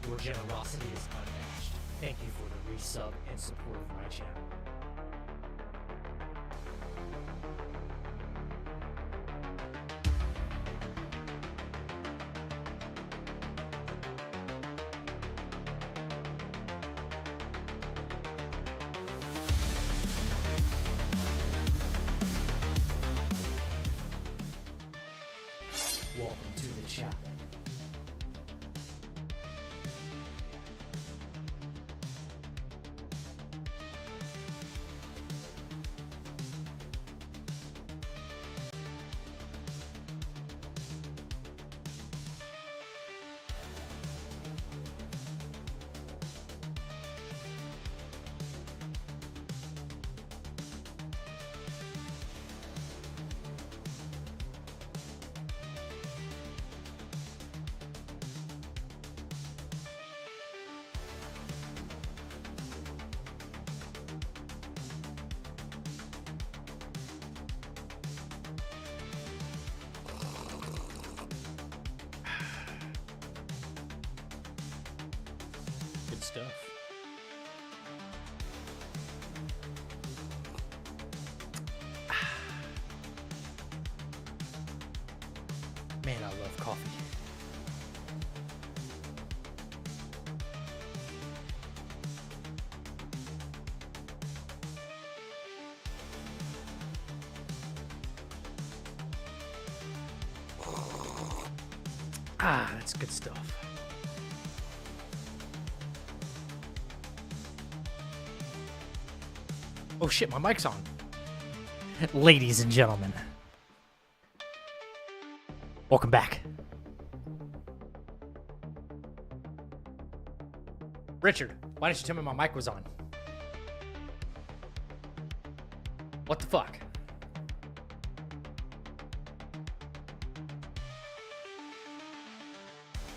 Your generosity is unmatched. Thank you for the resub and support of my channel. Welcome to the chapel. Good stuff. Man, I love coffee. That's good stuff. Oh shit, my mic's on. Ladies and gentlemen, welcome back. Richard, why didn't you tell me my mic was on? What the fuck?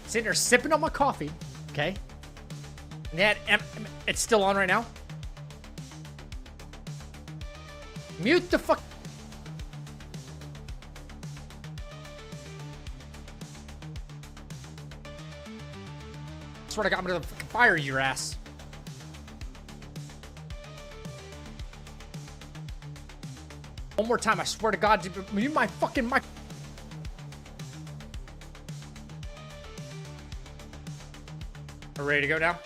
Sitting there sipping on my coffee, okay? And that, it's still on right now? Mute the fuck. Swear to God, I'm gonna fire your ass. One more time, I swear to God, mute my fucking mic. Are we ready to go now?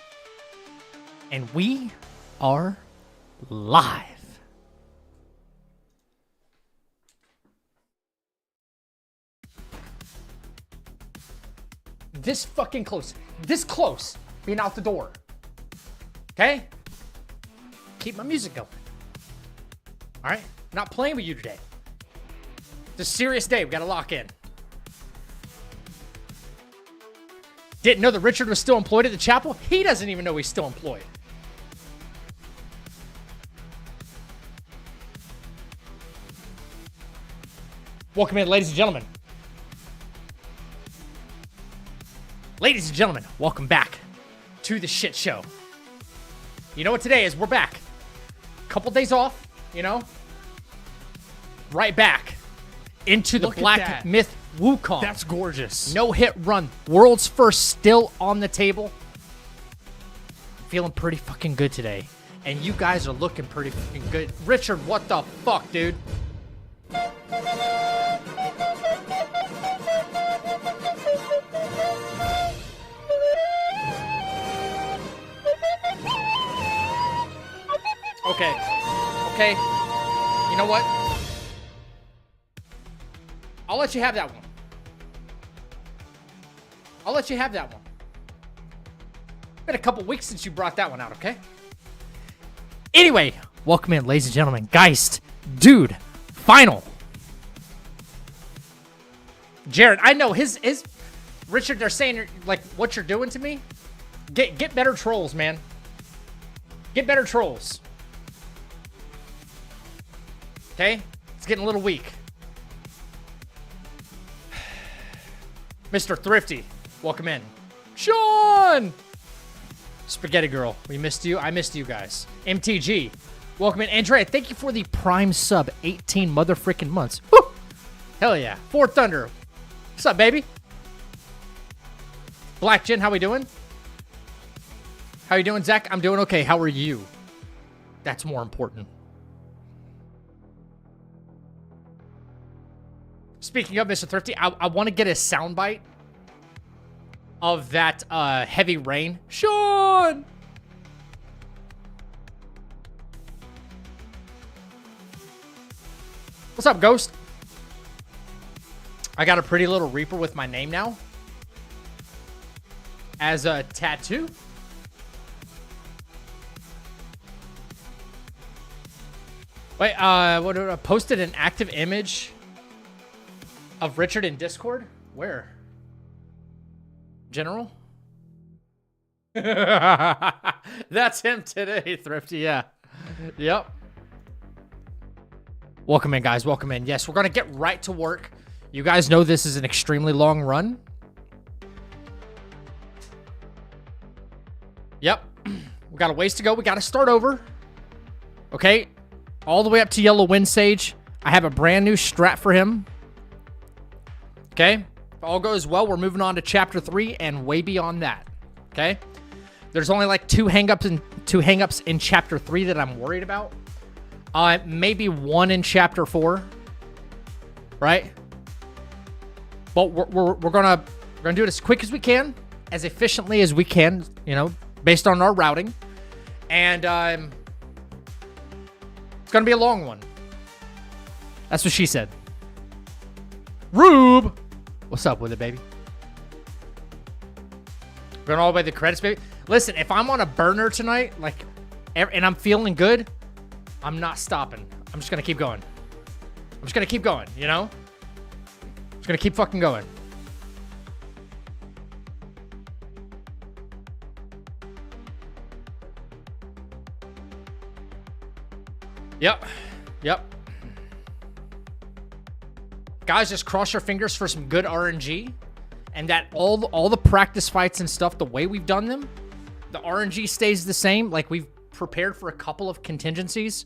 And we are live. This fucking close. This close. Being out the door. Okay? Keep my music going. Alright? Not playing with you today. It's a serious day. We gotta lock in. Didn't know that Richard was still employed at the chapel? He doesn't even know he's still employed. Welcome in, ladies and gentlemen. Ladies and gentlemen, welcome back to the shit show. You know what today is? We're back. Couple days off, you know? Right back into the Black Myth Wukong. That's gorgeous. No hit run. World's first still on the table. Feeling pretty fucking good today. And you guys are looking pretty fucking good. Richard, what the fuck, dude? Okay. Okay. You know what? I'll let you have that one. I'll let you have that one. Been a couple weeks since you brought that one out, okay? Anyway, welcome in, ladies and gentlemen. Geist, dude, final. Jared, I know his Richard, they're saying like what you're doing to me. Get better trolls, man. Get better trolls. Okay? It's getting a little weak. Mr. Thrifty, welcome in. Sean! Spaghetti Girl, we missed you. I missed you guys. MTG, welcome in. Andrea, thank you for the Prime sub. 18 motherfucking months. Woo! Hell yeah. Fort Thunder. What's up, baby? Black Jen, how we doing? How you doing, Zach? I'm doing okay. How are you? That's more important. Speaking of Mr. Thrifty, I want to get a soundbite of that heavy rain. Sean! What's up, Ghost? I got a pretty little Reaper with my name now. As a tattoo. Wait, what? I posted an active image of Richard in Discord? Where? General? That's him today, Thrifty, yeah. Yep. Welcome in, guys. Welcome in. Yes, we're going to get right to work. You guys know this is an extremely long run. Yep. We got a ways to go. We got to start over. Okay. All the way up to Yellow Wind Sage. I have a brand new strat for him. Okay. If all goes well, we're moving on to chapter 3 and way beyond that. Okay. There's only like two hangups in chapter 3 that I'm worried about. Maybe one in chapter 4. Right? But we're gonna do it as quick as we can, as efficiently as we can, you know, based on our routing. And it's gonna be a long one. That's what she said. Rube! What's up with it, baby? Going all the way to the credits, baby. Listen, if I'm on a burner tonight, like, and I'm feeling good, I'm not stopping. I'm just gonna keep going. I'm just gonna keep going, you know? Just gonna keep fucking going. Yep. Yep. Guys, just cross your fingers for some good RNG. And that all the practice fights and stuff, the way we've done them, the RNG stays the same. Like, we've prepared for a couple of contingencies,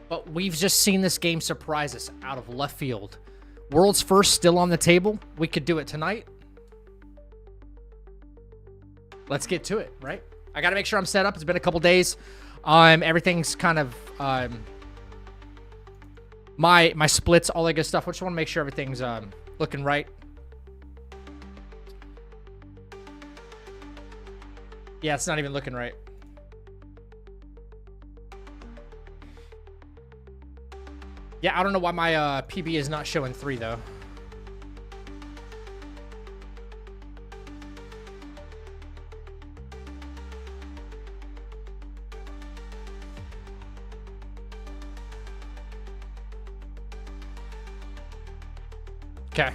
but we've just seen this game surprise us out of left field. World's first still on the table. We could do it tonight. Let's get to it, right? I got to make sure I'm set up. It's been a couple days. Everything's kind of my splits, all that good stuff. I just want to make sure everything's looking right. Yeah, it's not even looking right. Yeah, I don't know why my PB is not showing 3, though. Okay.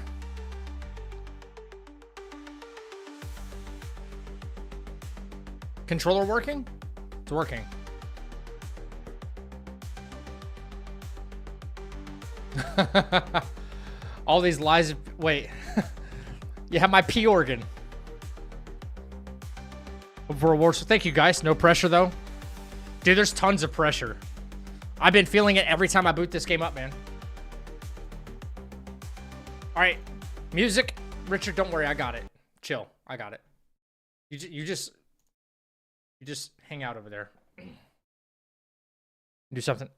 Controller working? It's working. All these lies. Wait. You have my P organ. For awards. Thank you, guys. No pressure, though. Dude, there's tons of pressure. I've been feeling it every time I boot this game up, man. All right. Music. Richard, don't worry. I got it. Chill. I got it. You just hang out over there. Do something.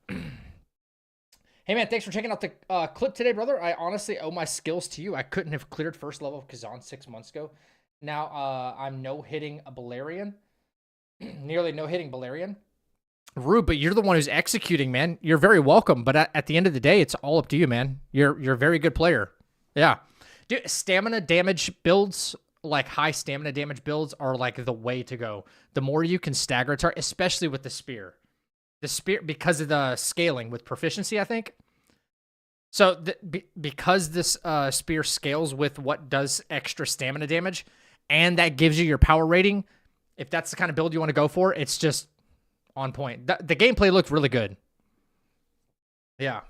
Hey, man, thanks for checking out the clip today, brother. I honestly owe my skills to you. I couldn't have cleared first level of Kazan 6 months ago. Now I'm no-hitting a Balerion. Nearly no-hitting Balerion. Rube, but you're the one who's executing, man. You're very welcome, but at the end of the day, it's all up to you, man. You're a very good player. Yeah. Dude, stamina damage builds, like high stamina damage builds, are like the way to go. The more you can stagger attack, especially with the spear. The spear, because of the scaling with proficiency, I think. So because this spear scales with what does extra stamina damage, and that gives you your power rating, if that's the kind of build you want to go for, it's just on point. The gameplay looked really good. Yeah.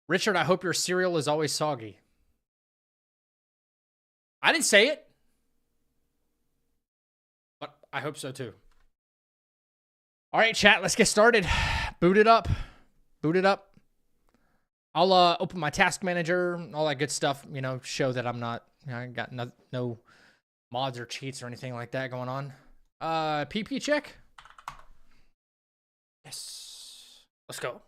Richard, I hope your cereal is always soggy. I didn't say it, but I hope so too. All right, chat, let's get started. Boot it up. Boot it up. I'll open my task manager, all that good stuff, you know, show that I'm not, you know, I got no mods or cheats or anything like that going on. PP check. Yes. Let's go.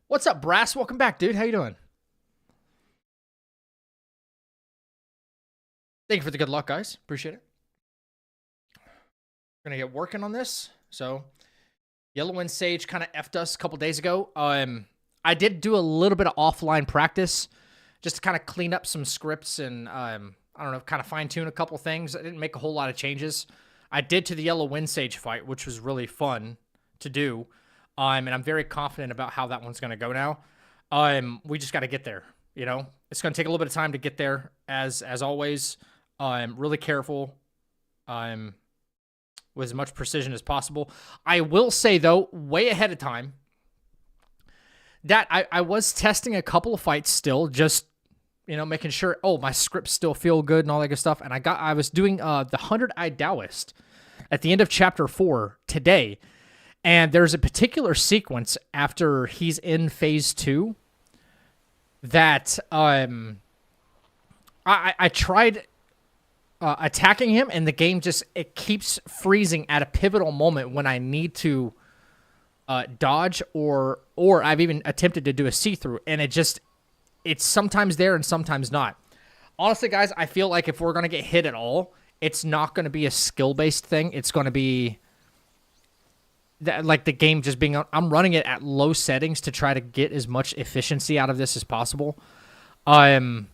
What's up, Brass? Welcome back, dude. How you doing? Thank you for the good luck, guys. Appreciate it. We're gonna get working on this. So, Yellow and Sage kind of effed us a couple days ago. I did do a little bit of offline practice just to kind of clean up some scripts and, I don't know, kind of fine-tune a couple things. I didn't make a whole lot of changes. I did to the Yellow Wind Sage fight, which was really fun to do. And I'm very confident about how that one's going to go now. We just got to get there, you know? It's going to take a little bit of time to get there, as always. Really careful. With as much precision as possible. I will say, though, way ahead of time, that I was testing a couple of fights still, just, you know, making sure, oh, my scripts still feel good and all that good stuff. And I was doing the 100-Eyed Taoist at the end of Chapter 4 today. And there's a particular sequence after he's in Phase 2 that I tried attacking him, and the game just, it keeps freezing at a pivotal moment when I need to dodge, or I've even attempted to do a see-through, and it's sometimes there and sometimes not. Honestly, guys, I feel like if we're going to get hit at all, it's not going to be a skill-based thing. It's going to be like the game just being, I'm running it at low settings to try to get as much efficiency out of this as possible. But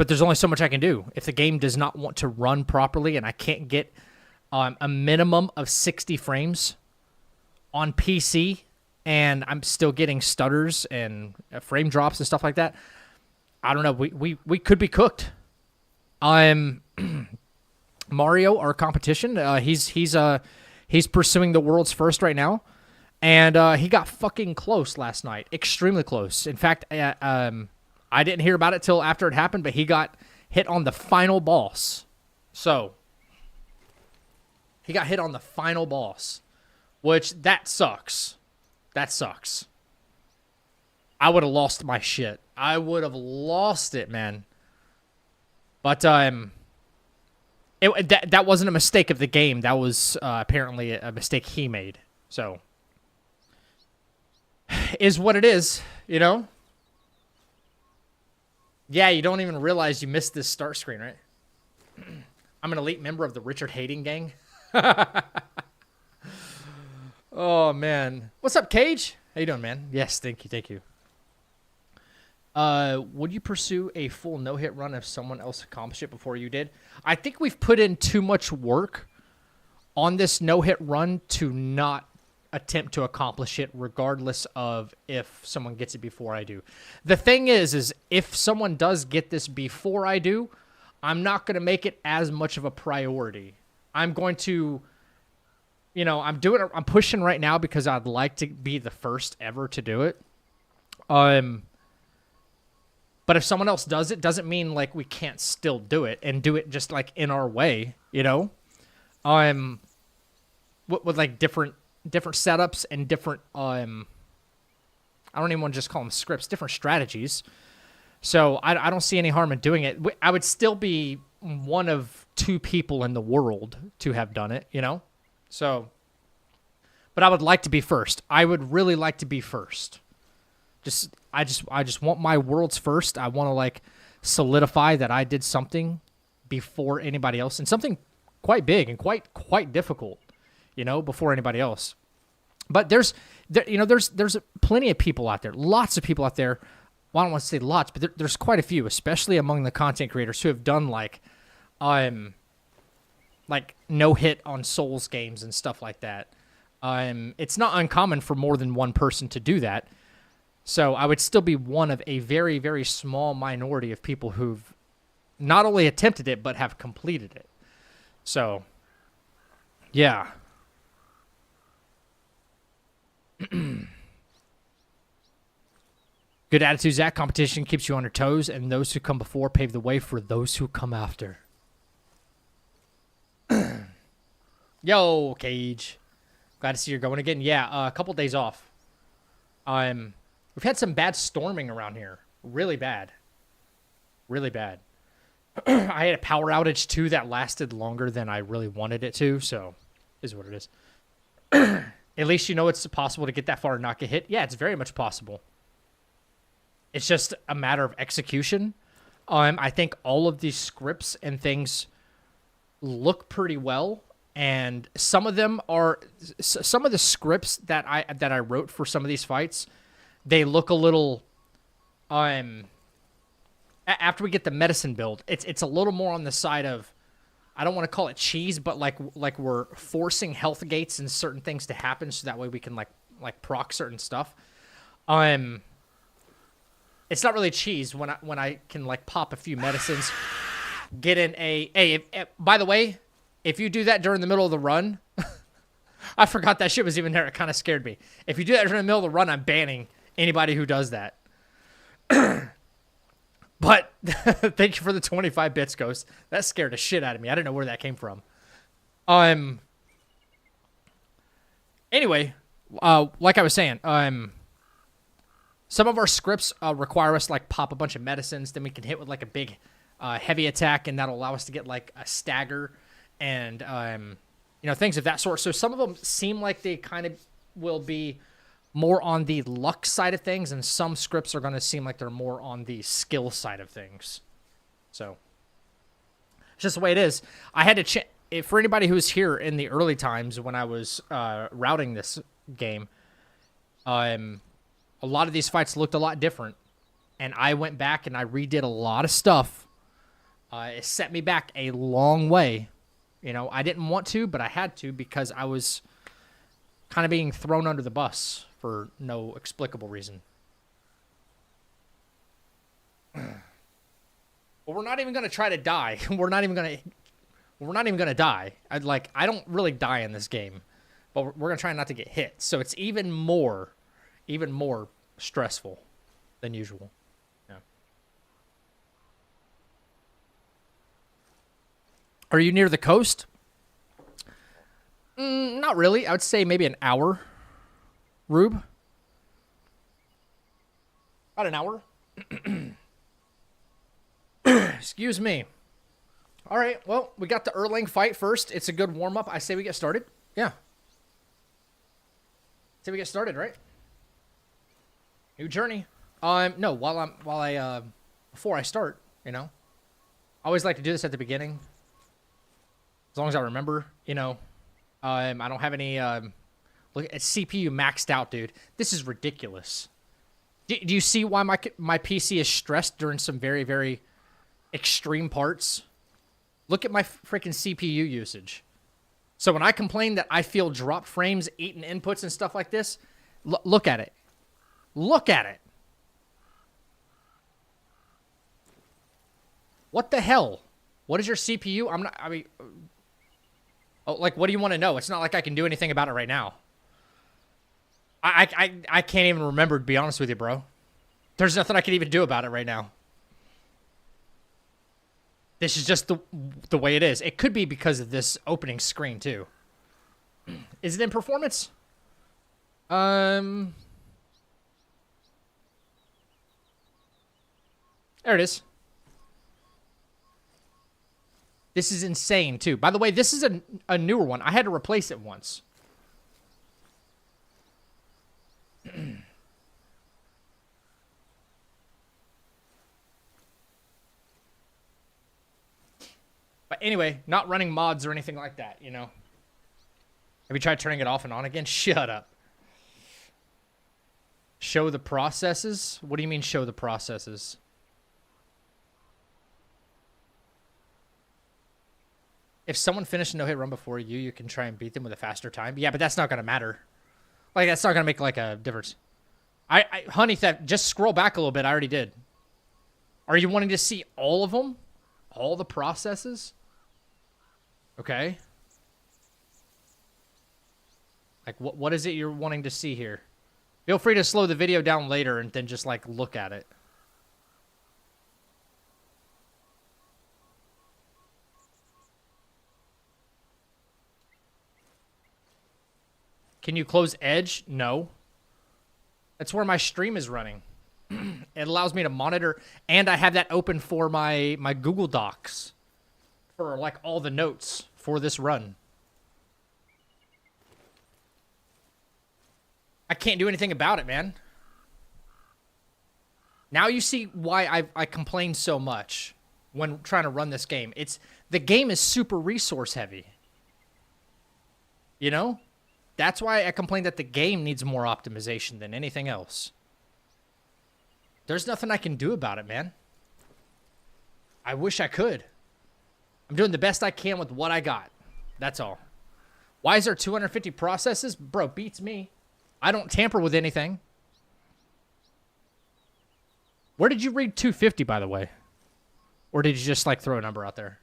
there's only so much I can do. If the game does not want to run properly and I can't get a minimum of 60 frames on PC, and I'm still getting stutters and frame drops and stuff like that, I don't know. We could be cooked. Mario, our competition, he's pursuing the world's first right now, and he got fucking close last night, extremely close. In fact, I didn't hear about it till after it happened, but he got hit on the final boss. So he got hit on the final boss, which that sucks. That sucks. I would have lost my shit. I would have lost it, man. But that wasn't a mistake of the game. That was apparently a mistake he made. So is what it is, you know? Yeah, you don't even realize you missed this start screen, right? I'm an elite member of the Richard Hating gang. Oh, man. What's up, Cage? How you doing, man? Yes, thank you. Would you pursue a full no-hit run if someone else accomplished it before you did? I think we've put in too much work on this no-hit run to not attempt to accomplish it, regardless of if someone gets it before I do. The thing is if someone does get this before I do, I'm not going to make it as much of a priority. I'm going to, you know, I'm pushing right now because I'd like to be the first ever to do it. But if someone else does it, doesn't mean like we can't still do it and do it just like in our way, you know? With like different setups and different, I don't even want to just call them scripts, different strategies. So I don't see any harm in doing it. I would still be one of 2 people in the world to have done it, you know? So, but I would like to be first. I would really like to be first. I just want my world's first. I want to like solidify that I did something before anybody else, and something quite big and quite difficult, you know, before anybody else. But there's plenty of people out there, lots of people out there. Well, I don't want to say lots, but there's quite a few, especially among the content creators who have done like no hit on Souls games and stuff like that. It's not uncommon for more than one person to do that. So I would still be one of a very, very small minority of people who've not only attempted it, but have completed it. So, yeah. Good attitude, Zach. Competition keeps you on your toes, and those who come before pave the way for those who come after. Yo, Cage. Glad to see you're going again. Yeah, a couple days off. We've had some bad storming around here. Really bad. Really bad. I had a power outage too that lasted longer than I really wanted it to, so is what it is. At least you know it's possible to get that far and not get hit. Yeah, it's very much possible. It's just a matter of execution. I think all of these scripts and things look pretty well, and some of them are some of the scripts that I wrote for some of these fights, they look a little after we get the medicine build, it's a little more on the side of, I don't want to call it cheese, but like we're forcing health gates and certain things to happen so that way we can like proc certain stuff. It's not really cheese when I can like pop a few medicines, get in a hey. By the way, if you do that during the middle of the run, I forgot that shit was even there. It kind of scared me. If you do that during the middle of the run, I'm banning anybody who does that. But thank you for the 25 bits, Ghost. That scared the shit out of me. I didn't know where that came from. Anyway, like I was saying, some of our scripts require us to like pop a bunch of medicines, then we can hit with like a big heavy attack, and that'll allow us to get like a stagger and you know, things of that sort. So some of them seem like they kind of will be more on the luck side of things, and some scripts are going to seem like they're more on the skill side of things. So it's just the way it is. I had to for anybody who's here in the early times when I was routing this game, a lot of these fights looked a lot different, and I went back and I redid a lot of stuff. It set me back a long way. You know, I didn't want to, but I had to because I was kind of being thrown under the bus for no explicable reason. Well, we're not even going to try to die. We're not even going to die. I don't really die in this game, but we're going to try not to get hit. So it's even more stressful than usual. Yeah. Are you near the coast? Not really. I would say maybe an hour. Rube? About an hour. Excuse me. All right, well, we got the Erlang fight first. It's a good warm-up. I say we get started. Yeah. Say we get started, right? New journey. No, before I start, you know. I always like to do this at the beginning. As long as I remember, you know. I don't have any, look at CPU maxed out, dude. This is ridiculous. Do you see why my PC is stressed during some very, very extreme parts? Look at my freaking CPU usage. So when I complain that I feel dropped frames, eating inputs and stuff like this, look at it. Look at it. What the hell? What is your CPU? Oh, like, what do you want to know? It's not like I can do anything about it right now. I can't even remember, to be honest with you, bro. There's nothing I can even do about it right now. This is just the way it is. It could be because of this opening screen, too. Is it in performance? There it is. This is insane, too. By the way, this is a newer one. I had to replace it once. But anyway, not running mods or anything like that, you know. Have you tried turning it off and on again? Shut up. Show the processes? What do you mean show the processes? If someone finished a no-hit run before you, you can try and beat them with a faster time. Yeah, but that's not going to matter. Like, that's not going to make, like, a difference. Honey Theft, just scroll back a little bit. I already did. Are you wanting to see all of them? All the processes? Okay. Like, what is it you're wanting to see here? Feel free to slow the video down later and then just, like, look at it. Can you close Edge? No. That's where my stream is running. It allows me to monitor, and I have that open for my Google Docs for like all the notes for this run. I can't do anything about it, man. Now you see why I complain so much when trying to run this game. The game is super resource heavy. You know? That's why I complain that the game needs more optimization than anything else. There's nothing I can do about it, man. I wish I could. I'm doing the best I can with what I got. That's all. Why is there 250 processes? Bro, beats me. I don't tamper with anything. Where did you read 250, by the way? Or did you just, like, throw a number out there?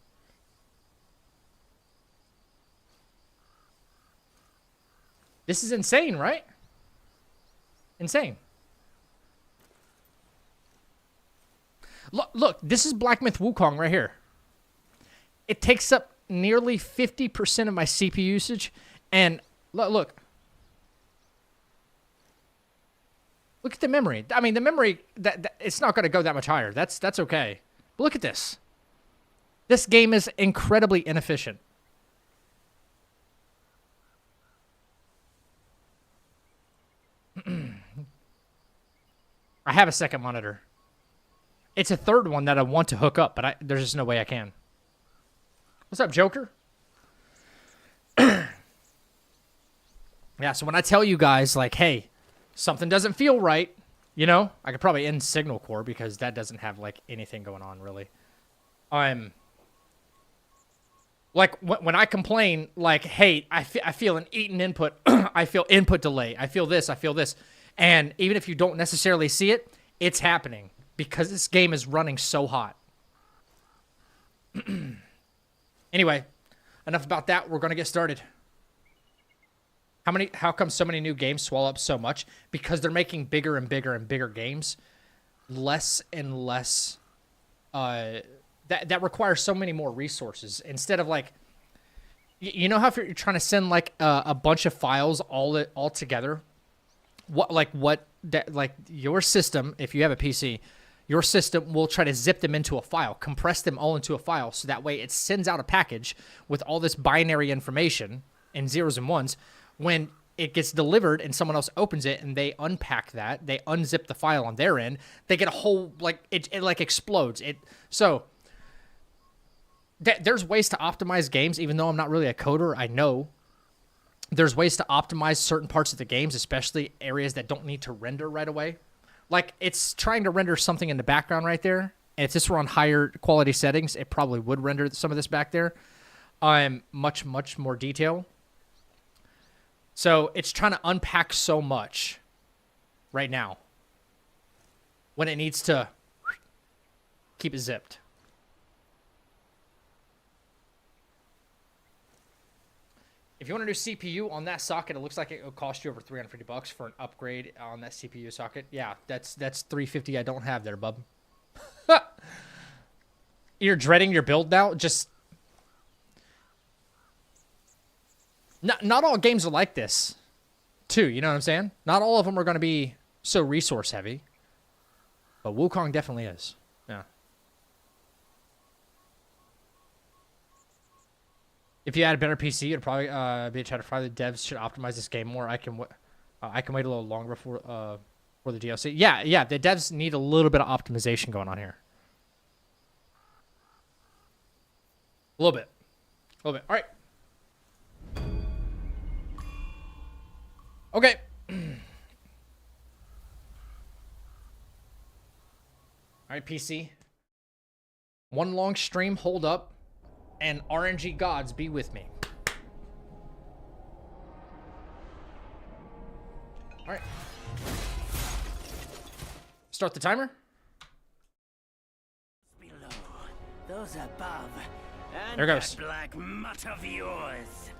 This is insane, right? Insane. Look, this is Black Myth Wukong right here. It takes up nearly 50% of my CPU usage. And look. Look at the memory. I mean, the memory, it's not going to go that much higher. That's okay. But look at this. This game is incredibly inefficient. I have a second monitor. It's a third one that I want to hook up, but there's just no way I can. What's up, Joker? Yeah, so when I tell you guys, like, hey, something doesn't feel right, you know, I could probably end Signal Core because that doesn't have, like, anything going on, really. Like, when I complain, like, hey, I feel an eaten input, I feel input delay, I feel this, and even if you don't necessarily see it, it's happening because this game is running so hot. Anyway, enough about that. We're going to get started. How come so many new games swallow up so much? Because they're making bigger and bigger and bigger games. Less and less, that requires so many more resources. Instead of, like, you know how if you're trying to send, like, a bunch of files all together, your system, if you have a PC, your system will try to zip them into a file, compress them all into a file, so that way it sends out a package with all this binary information in zeros and ones. When it gets delivered and someone else opens it and they unpack that, they unzip the file on their end, they get a whole, like, it like explodes. There's ways to optimize games, even though I'm not really a coder. I know there's ways to optimize certain parts of the games, especially areas that don't need to render right away. Like, it's trying to render something in the background right there. And if this were on higher quality settings, it probably would render some of this back there. Much, much more detail. So it's trying to unpack so much right now when it needs to keep it zipped. If you want a new CPU on that socket, it looks like it will cost you over $350 for an upgrade on that CPU socket. Yeah, that's $350 I don't have there, bub. You're dreading your build now? Just not all games are like this, too. You know what I'm saying? Not all of them are going to be so resource heavy, but Wukong definitely is. Yeah. If you had a better PC, it'd probably be a chat to the devs should optimize this game more. I can wait a little longer for the DLC. Yeah, the devs need a little bit of optimization going on here. A little bit. All right. Okay. All right, PC. One long stream, hold up, and RNG gods be with me. All right. Start the timer. Below, those above, and there goes. that black mutt of yours.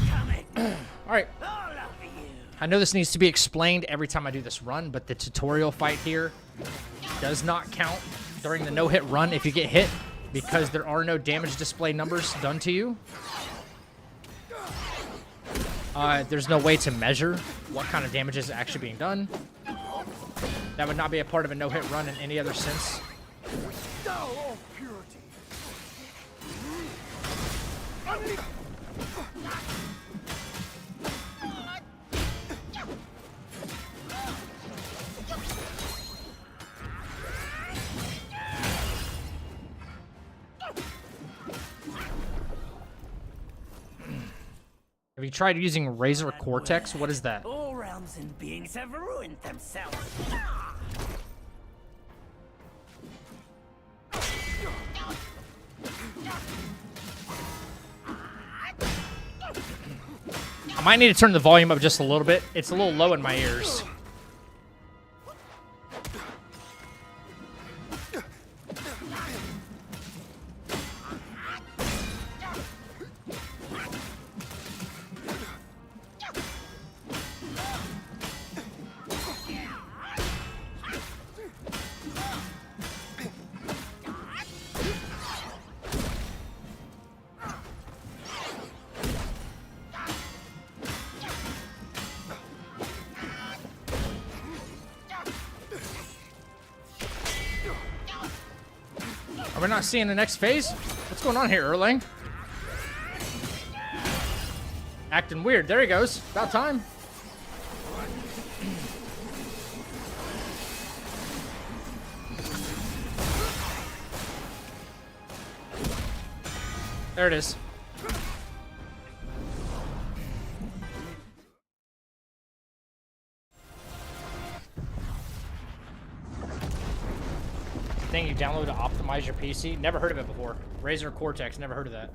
Coming. All right. All of you. I know this needs to be explained every time I do this run, but the tutorial fight here does not count during the no-hit run if you get hit, because there are no damage display numbers done to you. There's no way to measure what kind of damage is actually being done. That would not be a part of a no-hit run in any other sense. Thou of purity. Have you tried using Razor Cortex? What is that? All realms and beings have ruined themselves. I might need to turn the volume up just a little bit. It's a little low in my ears. Are we not seeing the next phase? What's going on here, Erlang? Acting weird. There he goes. About time. There it is. Thing you download to optimize your PC. Never heard of it before. Razor Cortex. Never heard of that.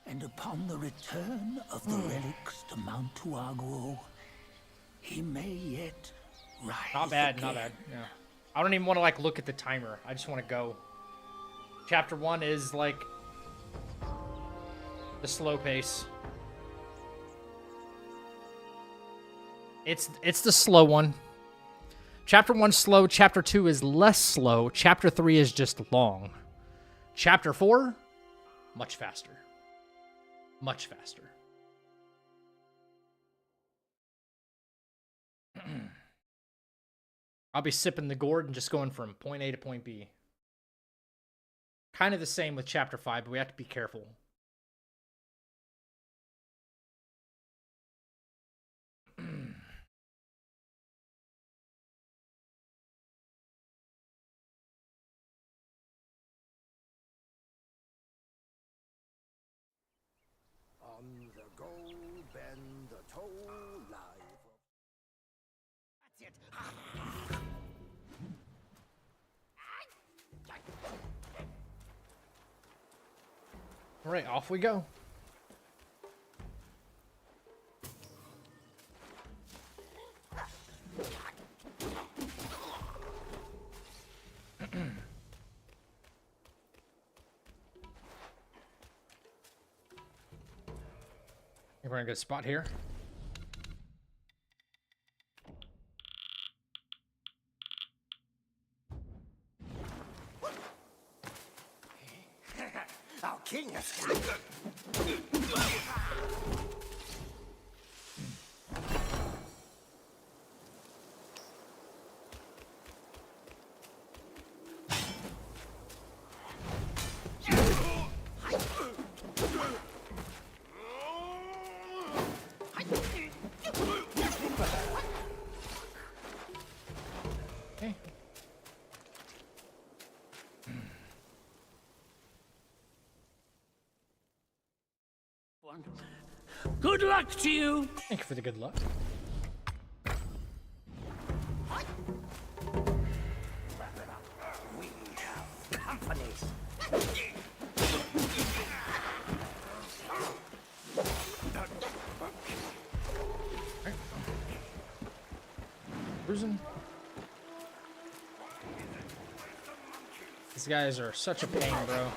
And upon the return of the relics to Mount Tuaguo, he may yet rise. Not bad. again. Not bad. Yeah. I don't even want to like look at the timer. I just want to go. Chapter 1 is like the slow pace. It's the slow one. Chapter 1 slow, Chapter 2 is less slow, Chapter 3 is just long. Chapter 4, much faster. Much faster. I'll be sipping the gourd and just going from point A to point B. Kind of the same with Chapter 5, but we have to be careful. On the go, bend the toe, live. That's it. All right, off we go. We're in a good spot here. Our king has Okay. Good luck to you. Thank you for the good luck. We have companies. Cruising. These guys are such a pain, bro.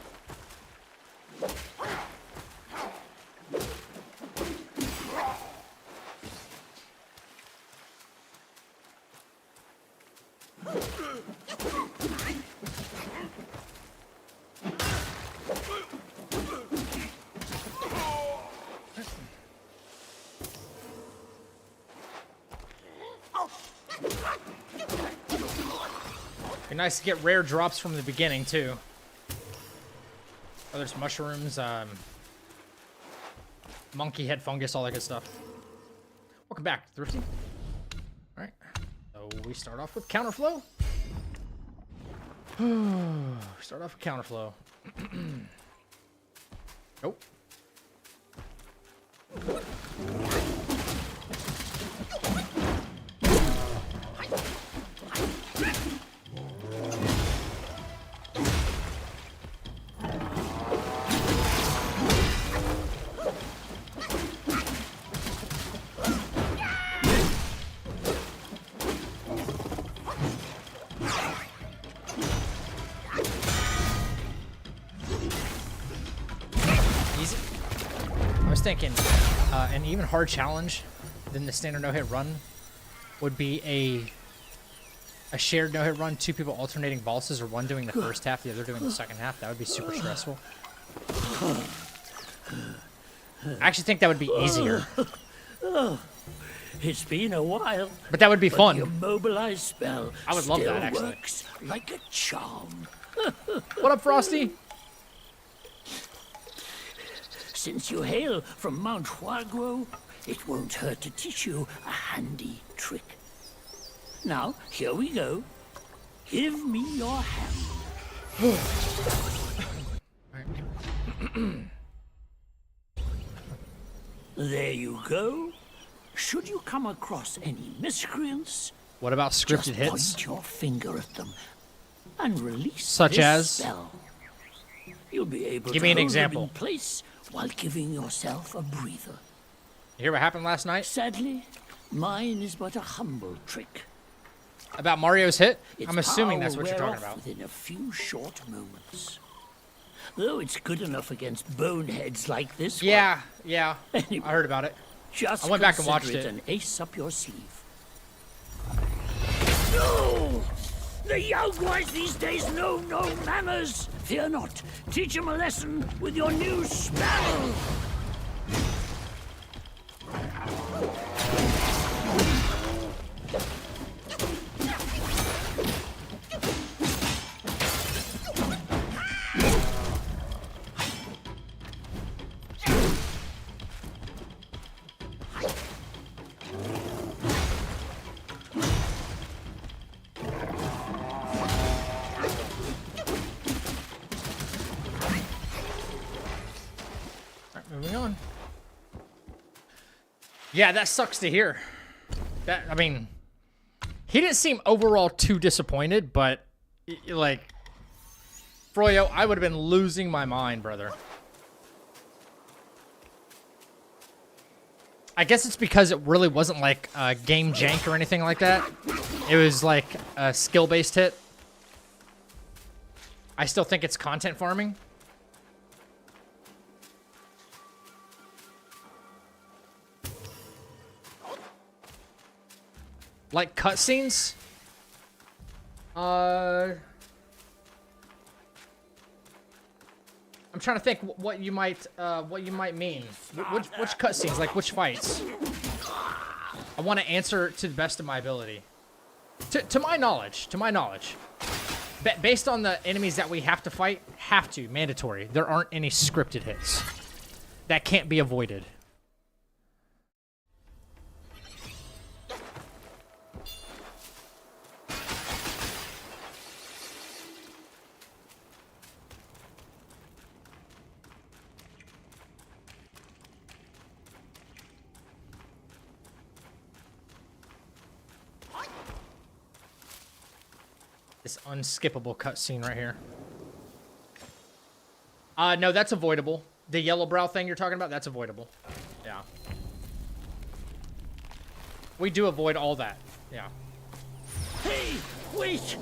nice to get rare drops from the beginning, too. Oh, there's mushrooms, monkey head fungus, all that good stuff. Welcome back, Thrifty. Alright. So we start off with counterflow. Start off with counterflow. Nope. Thinking an even hard challenge than the standard no-hit run would be a shared no-hit run, 2 people alternating bosses, or one doing the first half, the other doing the second half. That would be super stressful. I actually think that would be easier. It's been a while. But that would be fun. Your mobilize spell I would love that, actually. Works like a charm. What up, Frosty? Since you hail from Mount Huagro, it won't hurt to teach you a handy trick. Now, here we go. Give me your hand. There you go. Should you come across any miscreants, What about scripted just hits? point your finger at them and release Such this as? spell. You'll be able Give to me an hold example. them in place while giving yourself a breather. You hear what happened last night? Sadly, mine is but a humble trick. About Mario's hit? Its I'm assuming power that's will what you're wear talking off about. within a few short moments. Though it's good enough against boneheads like this Yeah, yeah. Anyway. I heard about it. one, just I went back and watched consider it. an ace up your sleeve. No! The Yaoguais these days know no manners! Fear not. Teach them a lesson with your new spell! Moving on. Yeah, that sucks to hear. That, I mean, he didn't seem overall too disappointed, but like, Froyo, I would have been losing my mind, brother. I guess it's because it really wasn't like a game jank or anything like that. It was like a skill-based hit. I still think it's content farming. Like cutscenes? I'm trying to think what you might mean. Which cutscenes? Like which fights? I want to answer to the best of my ability. To my knowledge. Based on the enemies that we have to fight, mandatory. There aren't any scripted hits. That can't be avoided. This unskippable cutscene right here. No, that's avoidable. The yellow brow thing you're talking about, that's avoidable. Yeah. We do avoid all that. Yeah. Hey, wait!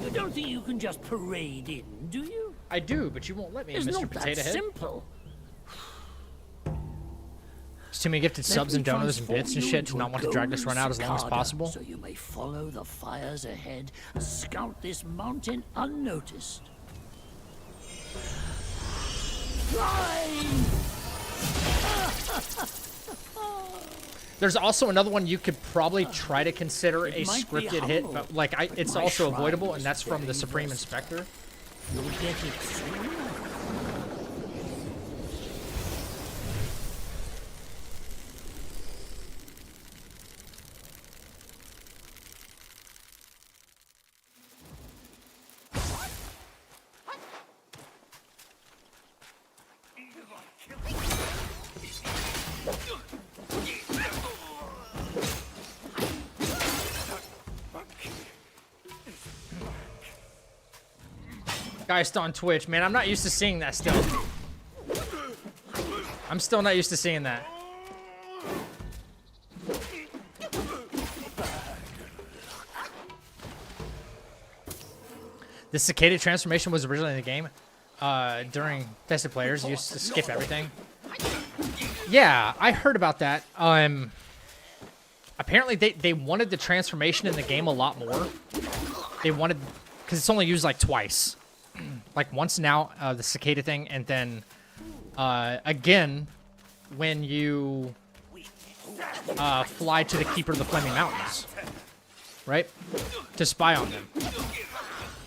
You don't think you can just parade in, do you? I do, but you won't let me, It's Mr. not Potato that Head. simple. There's too many gifted subs and donuts and bits and shit to not want to drag this run out as long as possible. So you may follow the fires ahead and scout this mountain unnoticed. Fly! There's also another one you could probably try to consider a might be scripted hit, humble, but like it's my also shrine avoidable, is and that's from the very Supreme versatile. Inspector. You'll get it soon. Geist on Twitch, man, I'm not used to seeing that still. I'm still not used to seeing that. The cicada transformation was originally in the game. During tested players, you used to skip everything. Yeah, I heard about that. Apparently they wanted the transformation in the game a lot more. They wanted, because it's only used like twice. Like once now, the cicada thing, and then again when you fly to the Keeper of the Flaming Mountains, right? To spy on them.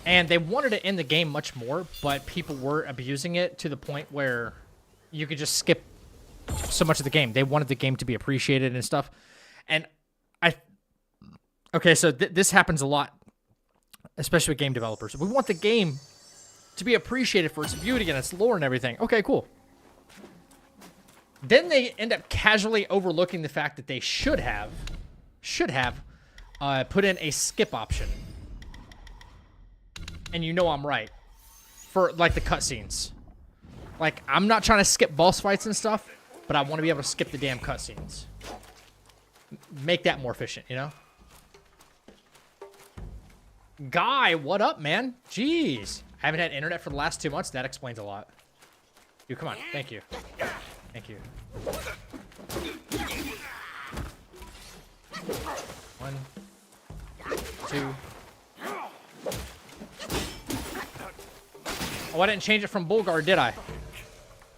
And they wanted it in the game much more, but people were abusing it to the point where you could just skip so much of the game. They wanted the game to be appreciated and stuff. And okay, so this happens a lot, especially with game developers. We want the game to be appreciated for its beauty and its lore and everything. Okay, cool. Then they end up casually overlooking the fact that they should have put in a skip option. And you know I'm right. For, like, the cutscenes. Like, I'm not trying to skip boss fights and stuff, but I want to be able to skip the damn cutscenes. Make that more efficient, you know? Guy, what up, man? Jeez. I haven't had internet for the last 2 months. That explains a lot. Dude, come on. Thank you. Thank you. 1, 2. Oh, I didn't change it from bull guard, did I?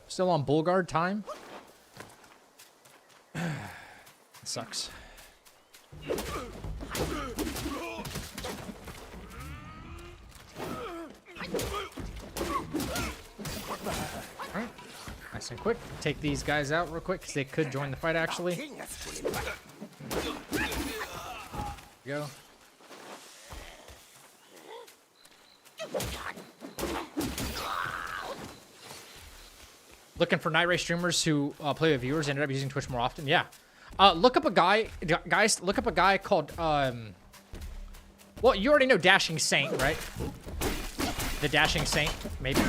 Still on bull guard time? It sucks. Alright. Nice and quick. Take these guys out real quick, because they could join the fight, actually. There we go. Looking for night race streamers who play with viewers, ended up using Twitch more often. Yeah. Look up a guy, guys, look up a guy called, well, you already know Dashing Saint, right? The Dashing Saint, maybe.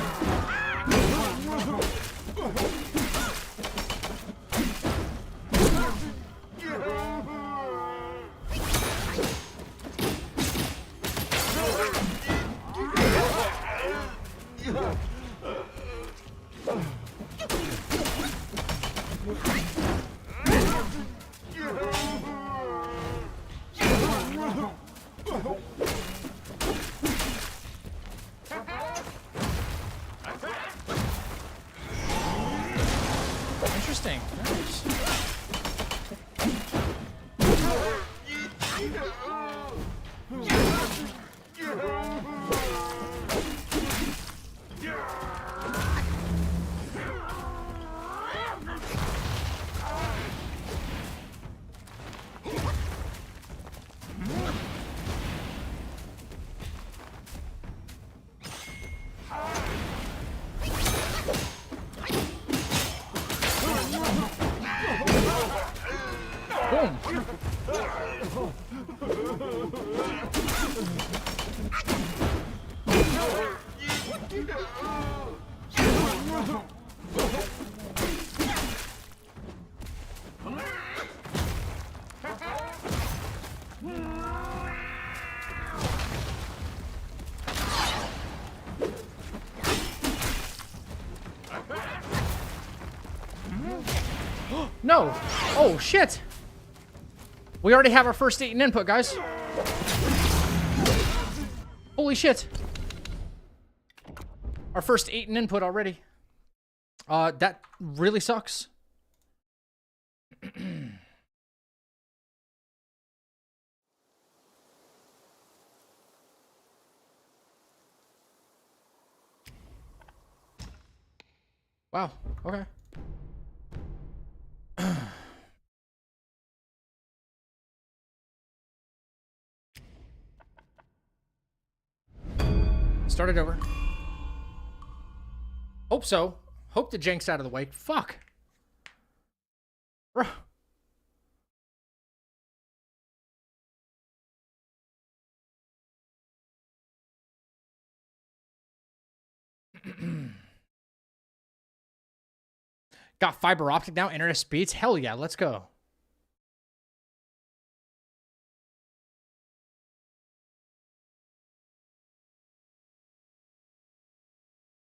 Interesting. Nice. Boom. No. Oh, shit. We already have our first eaten input, guys. Holy shit. Our first eaten input already. That really sucks. Wow. Okay. Start it over. Hope so. Hope the jank's out of the way. Fuck. Bro. Got fiber optic now, internet speeds. Hell yeah, let's go.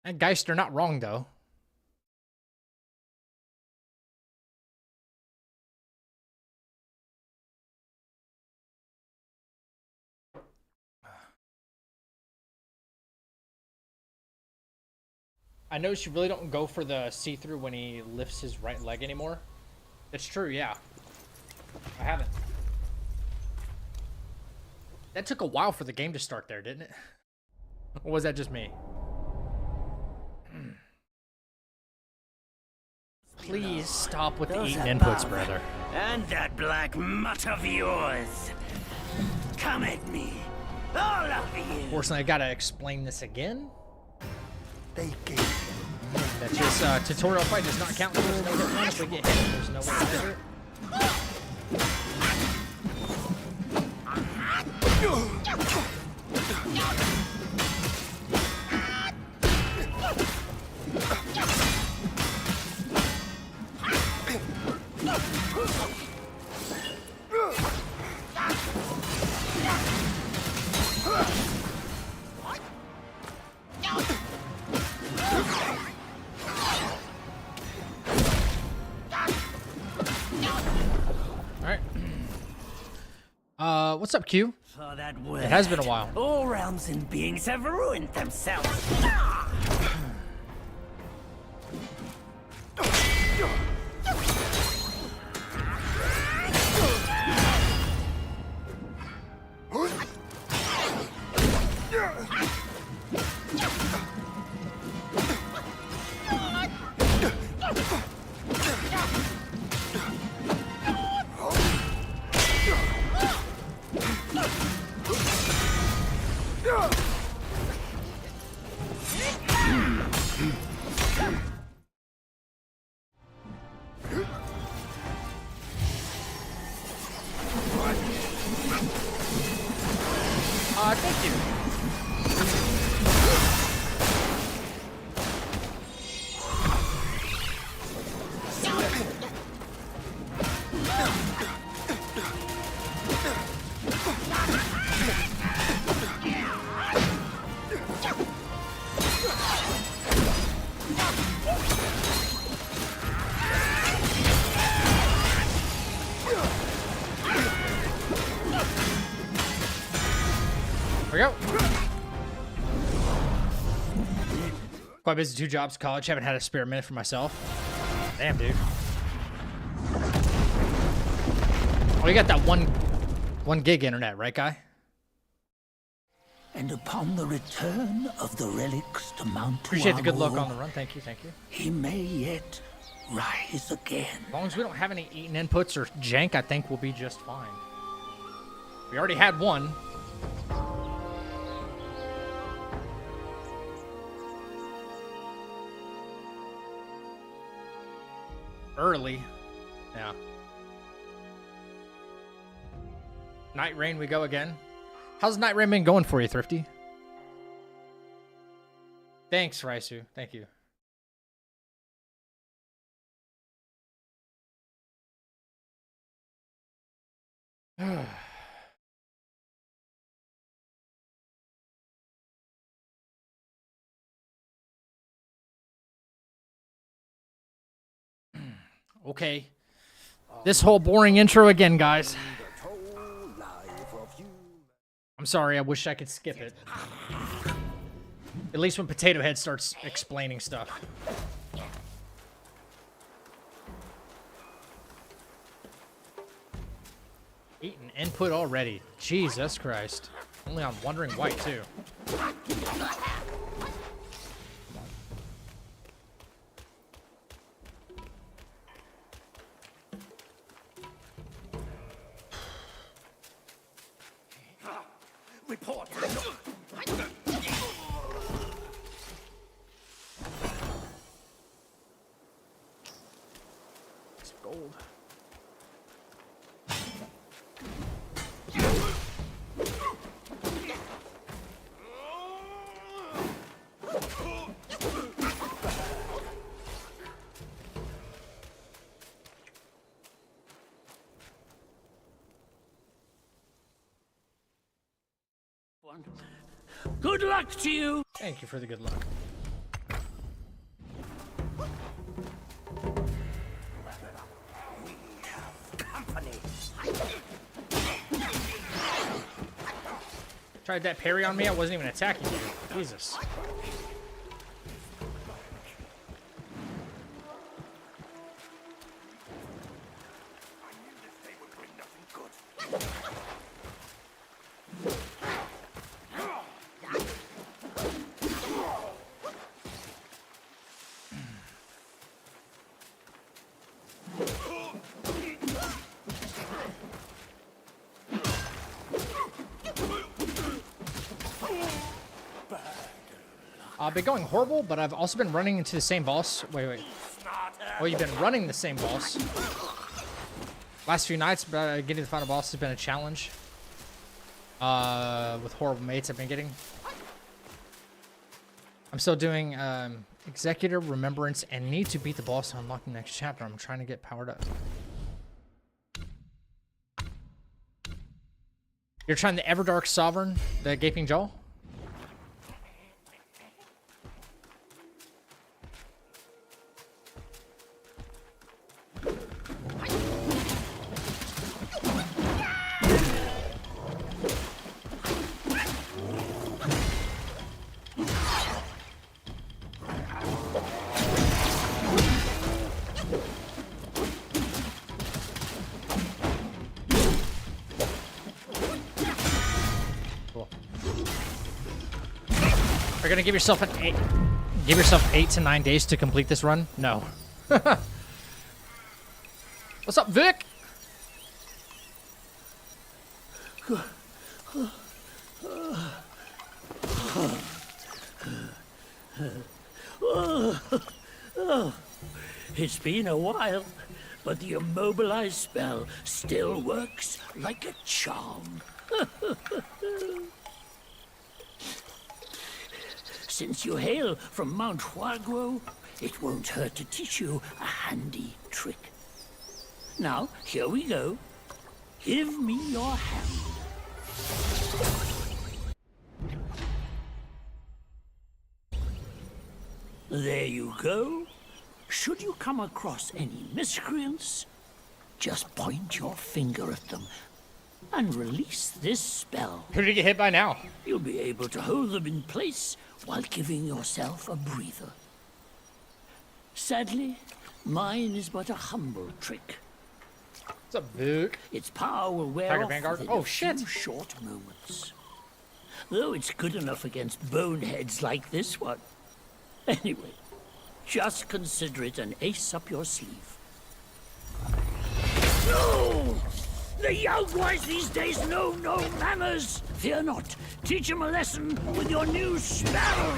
And Geister not wrong though. I noticed you really don't go for the see-through when he lifts his right leg anymore. That's true, yeah. I haven't. That took a while for the game to start there, didn't it? Or was that just me? Please stop with the eating inputs, brother. And that black mutt of yours. Come at me, all of you. Unfortunately, I gotta explain this again. They gave That this tutorial fight does not count towards no hit run. If we get hit, there's no way to measure it. What's up, Q? For that word, It has been a while. all realms and beings have ruined themselves. Thank you. There we go. Quite busy, 2 jobs, college. Haven't had a spare minute for myself. Damn, dude. Oh, you got that one gig internet, right, guy? And upon the return of the relics to Mount Appreciate the good luck Wago, on the run. Thank you, thank you. he may yet rise again. As long as we don't have any eaten inputs or jank, I think we'll be just fine. We already had one. Early. Yeah. Night Rain, we go again. How's Night Rain been going for you, Thrifty? Thanks, Raisu. Thank you. Okay. This whole boring intro again, guys. I'm sorry, I wish I could skip it. At least when Potato Head starts explaining stuff. Eaten input already. Jesus Christ. Only on Wandering Wight, too. gold. Good luck to you. Thank you for the good luck. Company. Tried that parry on me. I wasn't even attacking you. Jesus. I've been going horrible, but I've also been running into the same boss. Wait. Oh, you've been running the same boss. Last few nights, getting the final boss has been a challenge. With horrible mates I've been getting. I'm still doing Executor, Remembrance, and need to beat the boss to unlock the next chapter. I'm trying to get powered up. You're trying the Everdark Sovereign, the Gaping Jaw? You're gonna give yourself give yourself 8 to 9 days to complete this run? No. What's up, Vic? It's been a while, but the immobilized spell still works like a charm. Since you hail from Mount Huagro, it won't hurt to teach you a handy trick. Now, here we go. Give me your hand. There you go. Should you come across any miscreants, just point your finger at them and release this spell. Who did you get hit by now? You'll be able to hold them in place while giving yourself a breather. Sadly, mine is but a humble trick. What's up, Vic? Its power will wear Tiger off Vanguard? within Oh, a shit. few short moments. Though it's good enough against boneheads like this one. Anyway, just consider it an ace up your sleeve. No! The young boys these days know no manners! Fear not. Teach them a lesson with your new spell!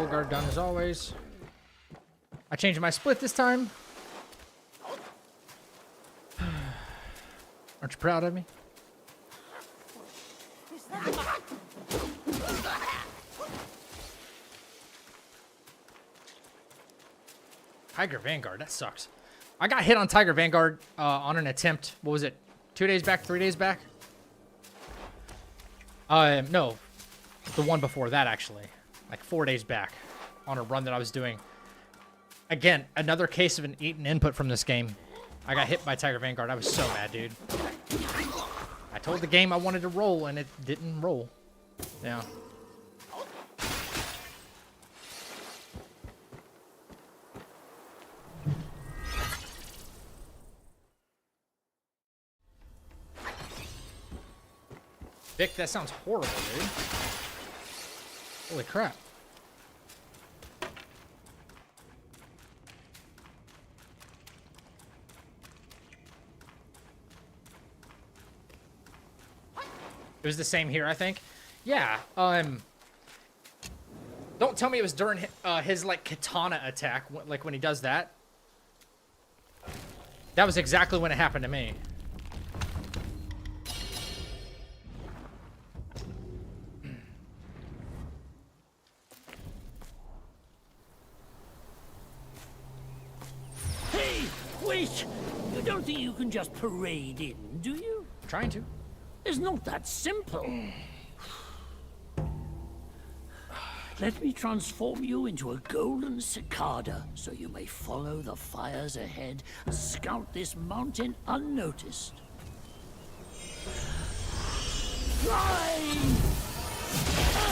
Guard done as always. I changed my split this time. Aren't you proud of me? Tiger Vanguard, that sucks. I got hit on Tiger Vanguard on an attempt. What was it? 2 days back? 3 days back? No. The one before that, actually. Like 4 days back on a run that I was doing. Again, another case of an eaten input from this game. I got hit by Tiger Vanguard. I was so mad, dude. I told the game I wanted to roll, and it didn't roll. Yeah. Vic, that sounds horrible, dude. Holy crap. It was the same here, I think. Yeah, don't tell me it was during his, like, katana attack, like, when he does that. That was exactly when it happened to me. Hey, wait! You don't think you can just parade in, do you? I'm trying to. It's not that simple. Let me transform you into a golden cicada, so you may follow the fires ahead and scout this mountain unnoticed. Fly!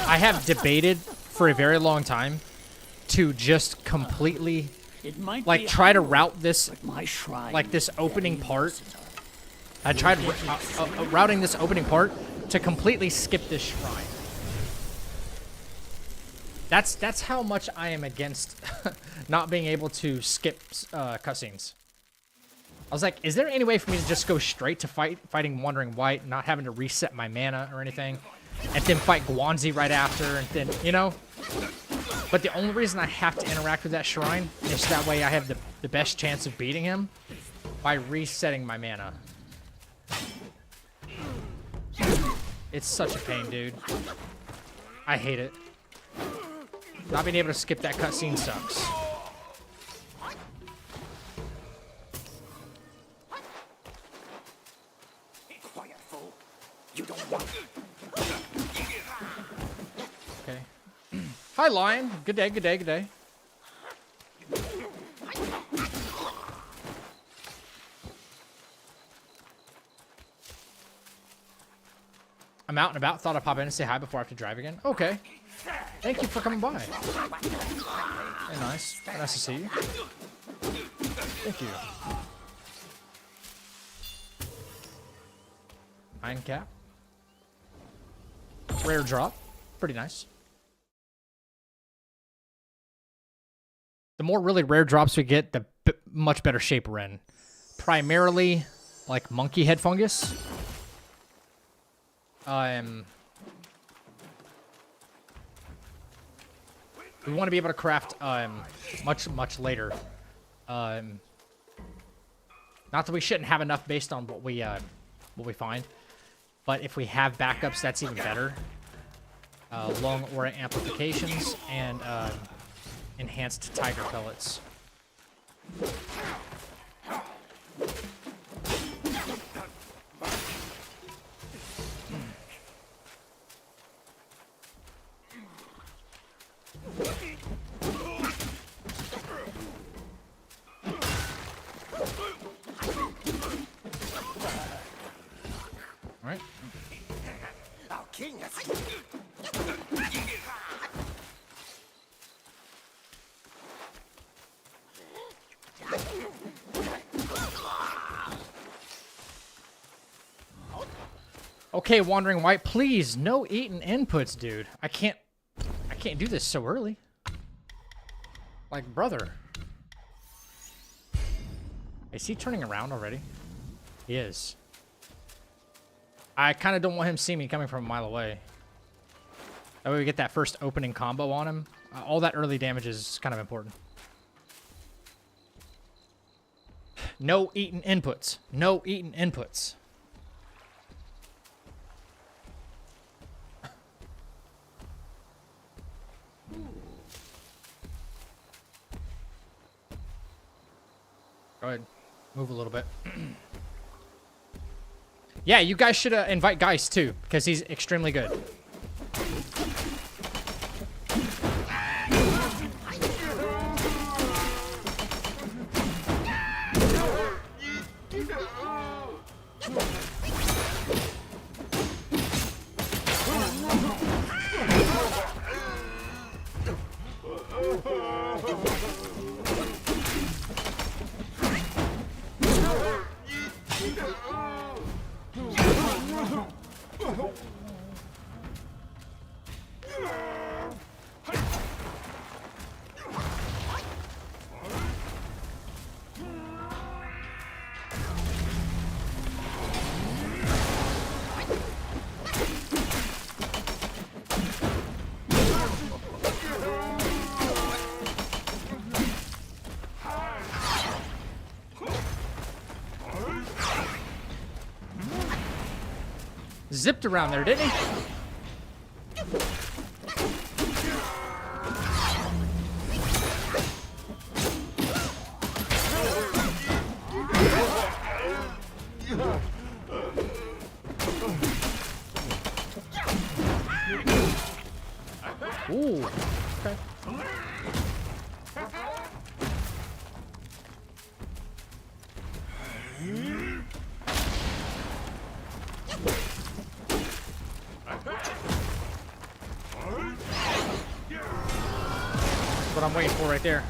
I have debated for a very long time to just completely, It might like, be try to humble, route this, but my shrine like, this opening part. is it. I tried routing this opening part to completely skip this shrine. That's how much I am against not being able to skip cutscenes. I was like, is there any way for me to just go straight to fighting Wandering Wight, not having to reset my mana or anything, and then fight Guanzi right after, and then, you know? But the only reason I have to interact with that shrine is that way I have the best chance of beating him by resetting my mana. It's such a pain, dude. I hate it. Not being able to skip that cutscene sucks. Quiet, fool. You don't want Okay. Hi, Lion. Good day, good day, good day. I'm out and about. Thought I'd pop in and say hi before I have to drive again. Okay. Thank you for coming by. Very nice. Very nice to see you. Thank you. Iron cap. Rare drop. Pretty nice. The more really rare drops we get, the much better shape we're in. Primarily, like, monkey head fungus. We want to be able to craft much later. Not that we shouldn't have enough based on what we find, but if we have backups, that's even better. Long aura amplifications and enhanced tiger pellets. Alright. our king has Okay, Wandering Wight, please, no eating inputs, dude. I can't do this so early. Like, brother. Is he turning around already? He is. I kind of don't want him to see me coming from a mile away. That way we get that first opening combo on him. All that early damage is kind of important. No eating inputs. No eating inputs. Go ahead. Move a little bit. Yeah, you guys should invite Geist too, because he's extremely good. zipped around there, didn't he? Ooh. Okay. That's what I'm waiting for right there.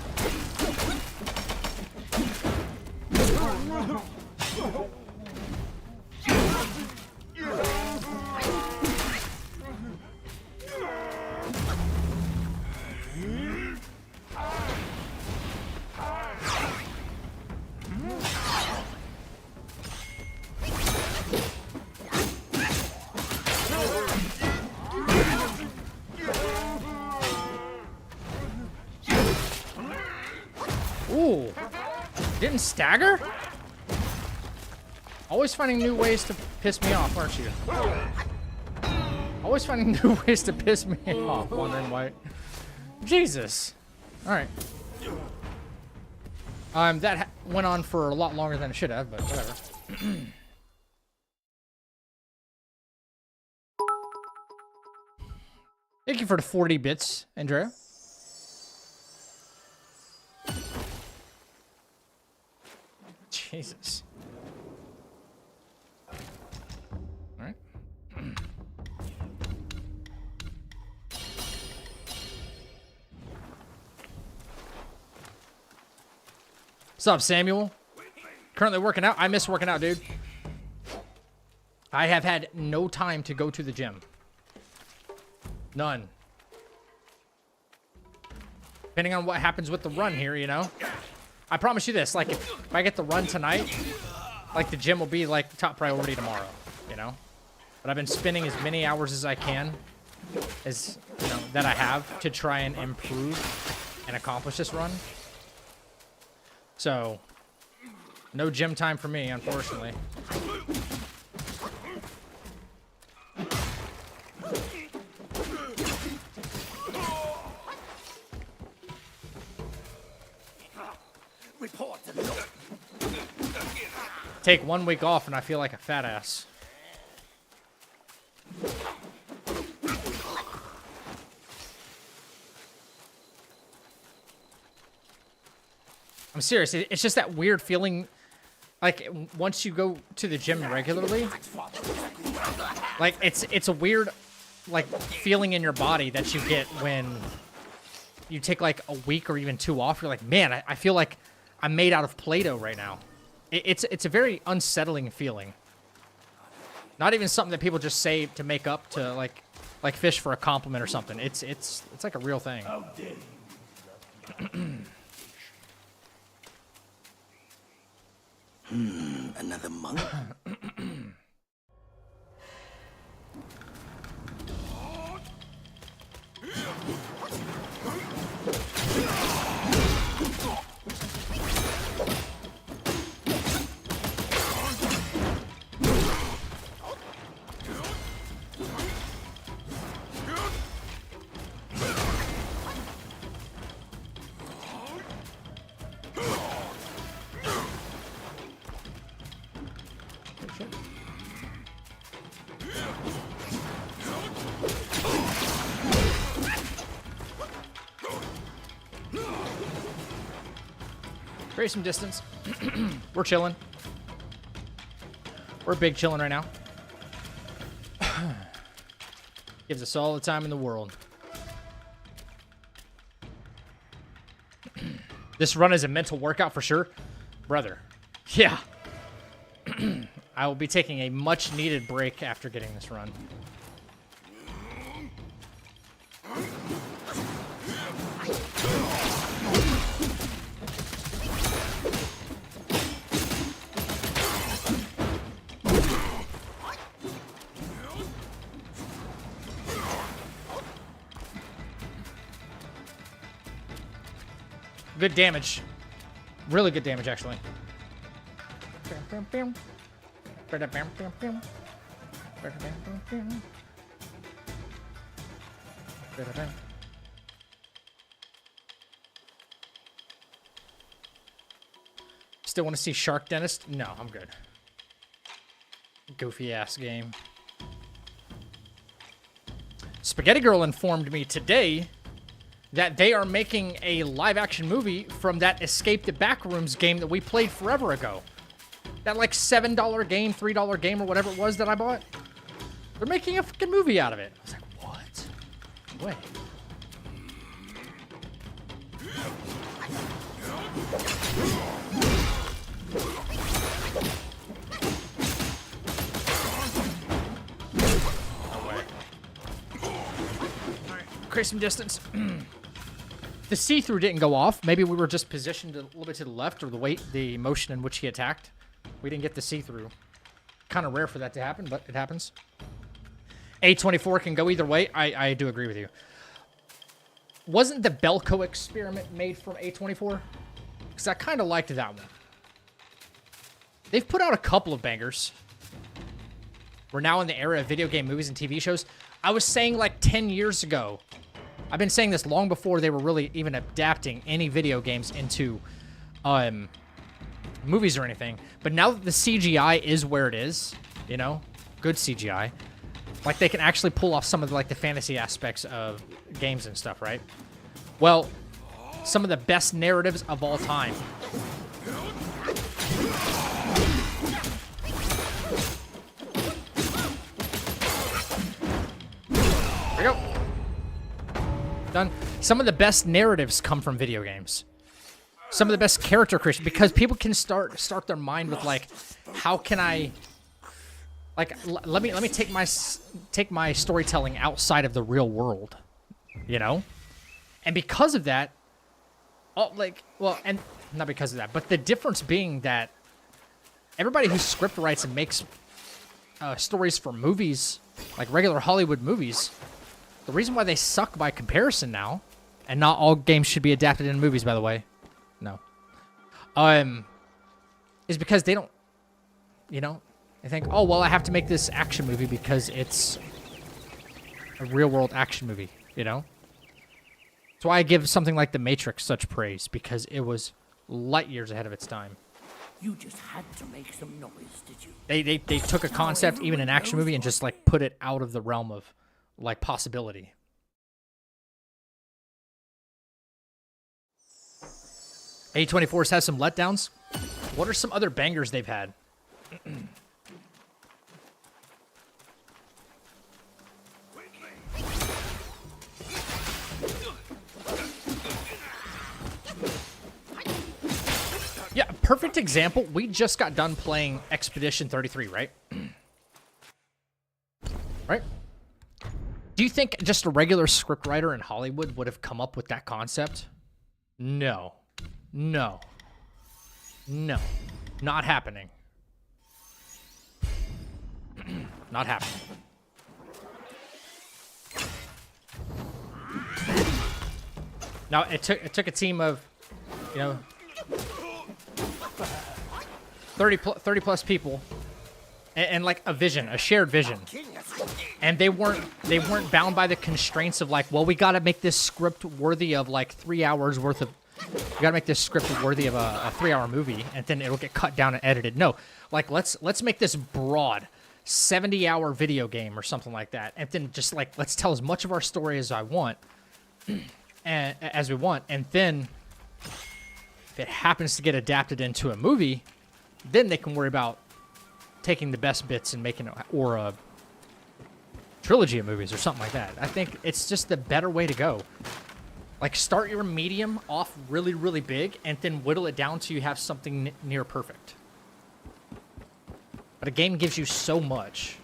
Ooh. Didn't stagger? Always finding new ways to piss me off, aren't you? Always finding new ways to piss me off, Wandering Wight. Jesus. Alright. That went on for a lot longer than it should have, but whatever. Thank you for the 40 bits, Andrea. Jesus. All right. What's up, Samuel? Currently working out. I miss working out, dude. I have had no time to go to the gym. None. Depending on what happens with the run here, you know? I promise you this, like, if I get the run tonight, like, the gym will be, like, the top priority tomorrow, you know? But I've been spending as many hours as I can, as, you know, that I have to try and improve and accomplish this run. So, no gym time for me, unfortunately. Take 1 week off and I feel like a fat ass. I'm serious. It's just that weird feeling, like, once you go to the gym regularly, like, it's a weird, like, feeling in your body that you get when you take, like, a week or even 2 off. You're like, man, I feel like I'm made out of Play-Doh right now. It's a very unsettling feeling. Not even something that people just say to make up to, like fish for a compliment or something. It's like a real thing. Another monk? Create some distance. We're chilling. We're big chilling right now. Gives us all the time in the world. This run is a mental workout for sure. Brother. Yeah. I will be taking a much needed break after getting this run. Good damage. Really good damage, actually. Still want to see Shark Dentist? No, I'm good. Goofy ass game. Spaghetti Girl informed me today that they are making a live action movie from that Escape the Backrooms game that we played forever ago. That like $7 game, $3 game, or whatever it was that I bought. They're making a fucking movie out of it. I was like, what? Wait. Create some distance. The see-through didn't go off. Maybe we were just positioned a little bit to the left, or the motion in which he attacked. We didn't get the see-through. Kind of rare for that to happen, but it happens. A24 can go either way. I do agree with you. Wasn't the Belko experiment made from A24? Because I kind of liked that one. They've put out a couple of bangers. We're now in the era of video game movies and TV shows. I was saying like 10 years ago. I've been saying this long before they were really even adapting any video games into movies or anything. But now that the CGI is where it is, you know, good CGI, like they can actually pull off some of like the fantasy aspects of games and stuff, right? Well, some of the best narratives of all time. There we go. Done. Some of the best narratives come from video games. Some of the best character creation, because people can start their mind with like, how can I, like, let me take my storytelling outside of the real world, you know, and because of that, and not because of that, but the difference being that everybody who script writes and makes stories for movies, like regular Hollywood movies, the reason why they suck by comparison now, and not all games should be adapted into movies, by the way. No. Is because they don't, you know, they think, oh, well, I have to make this action movie because it's a real-world action movie, you know? That's why I give something like The Matrix such praise, because it was light years ahead of its time. You just had to make some noise, did you? They took a concept, even an action movie, and just, like, put it out of the realm of, like, possibility. A24's has some letdowns. What are some other bangers they've had? Yeah, perfect example. We just got done playing Expedition 33, right? Right? Do you think just a regular scriptwriter in Hollywood would have come up with that concept? No. No. No. Not happening. Not happening. Now, it took a team of, you know, 30 plus people and like a vision, a shared vision. And they weren't bound by the constraints of like, well, we got to make this script worthy of like 3 hours worth of, we got to make this script worthy of a 3-hour movie, and then it'll get cut down and edited. No, like let's make this broad 70-hour video game or something like that, and then just like let's tell as much of our story as I want, and as we want, and then if it happens to get adapted into a movie, then they can worry about taking the best bits and making it, or a trilogy of movies or something like that. I think it's just the better way to go. Like, start your medium off really, really big, and then whittle it down till you have something near perfect. But a game gives you so much.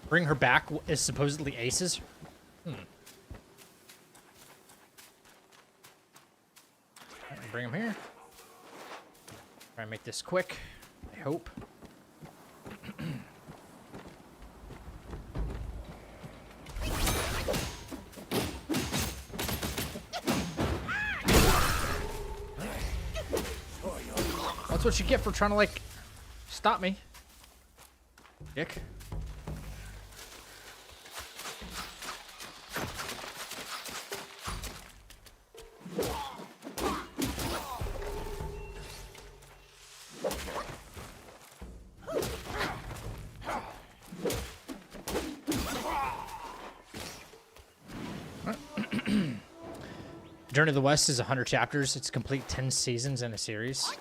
Bring her back is supposedly Aces. Bring him here. Try and make this quick, I hope. That's what you get for trying to, like, stop me. Dick. Journey of the West is 100 chapters. It's complete 10 seasons in a series.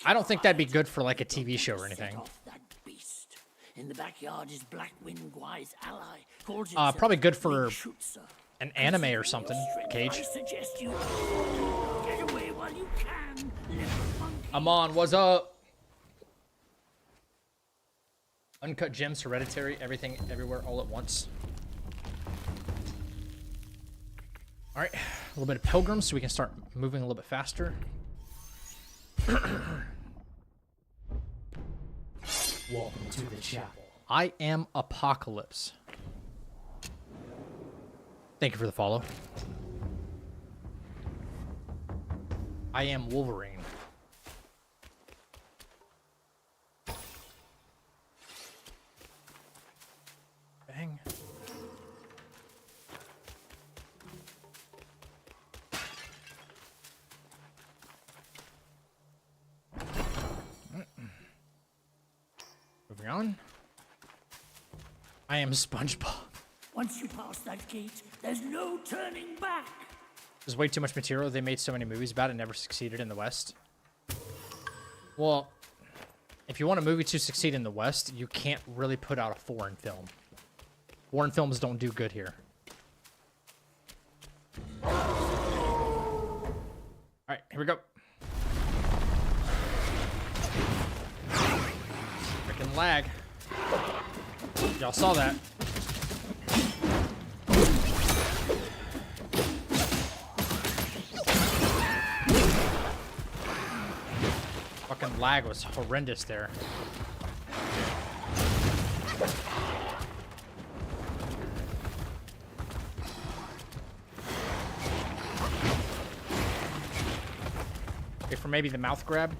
I don't think that'd be good for like a TV show or anything. That beast. In the backyard is Blackwind Gwai's ally. Probably good for an anime or something, Cage. I suggest you get away while you can. Amon, what's up? Uncut Gems, Hereditary, Everything, Everywhere, All at Once. All right, a little bit of Pilgrims so we can start moving a little bit faster. Welcome to the chapel. I am Apocalypse. Thank you for the follow. I am Wolverine. Bang. Moving on. I am SpongeBob. Once you pass that gate, there's no turning back. There's way too much material. They made so many movies about it, never succeeded in the West. Well, if you want a movie to succeed in the West, you can't really put out a foreign film. Foreign films don't do good here. All right, here we go. Freaking lag. Y'all saw that. Fucking lag was horrendous there. Okay, for maybe the mouth grab.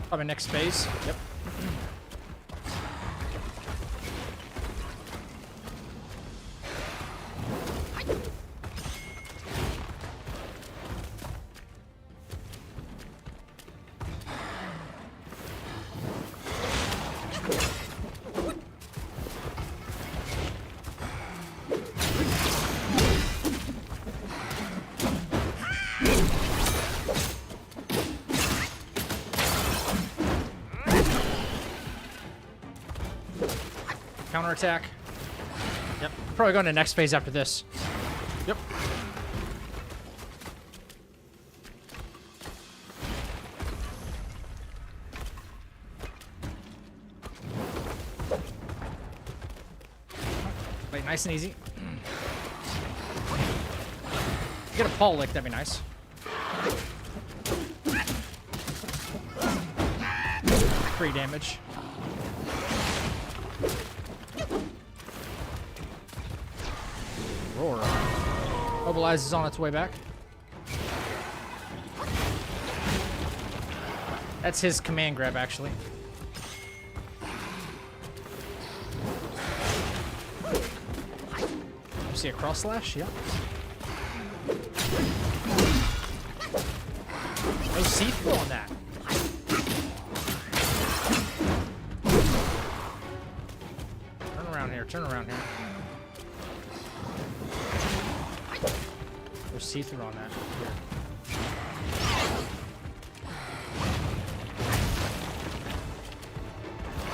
Probably next phase. Yep. Counterattack. Yep. Probably going to next phase after this. Yep. Play nice and easy. Get a paw lick, that'd be nice. Free damage. Roar. Mobilize is on its way back. That's his command grab, actually. You see a cross slash? Yep. No see-through on that. Turn around here, turn around here. There's see-through on that. Here.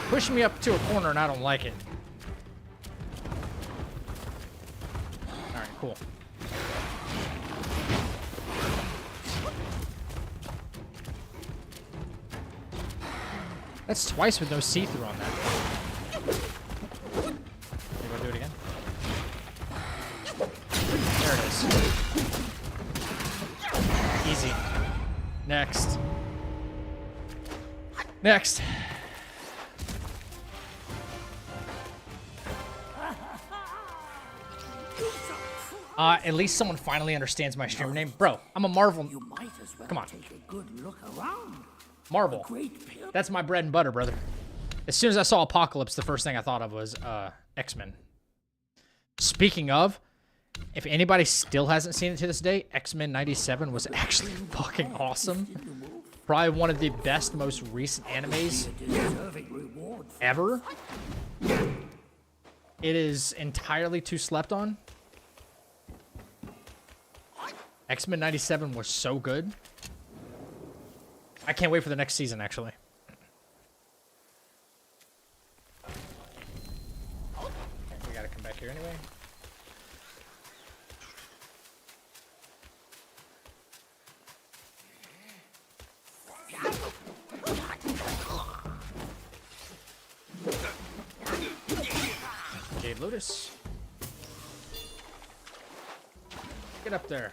Push me up to a corner and I don't like it. Alright, cool. That's twice with no see-through on that. Maybe I'll do it again. There it is. Next. Next. At least someone finally understands my streamer name. Bro, I'm a Marvel. You might as well Come on. take a good look around. Marvel. Great pill. That's my bread and butter, brother. As soon as I saw Apocalypse, the first thing I thought of was X-Men. Speaking of, if anybody still hasn't seen it to this day, X-Men 97 was actually fucking awesome. Probably one of the best, most recent animes ever. It is entirely too slept on. X-Men 97 was so good. I can't wait for the next season, actually. Okay, we gotta come back here anyway. Jade Lotus. Get up there.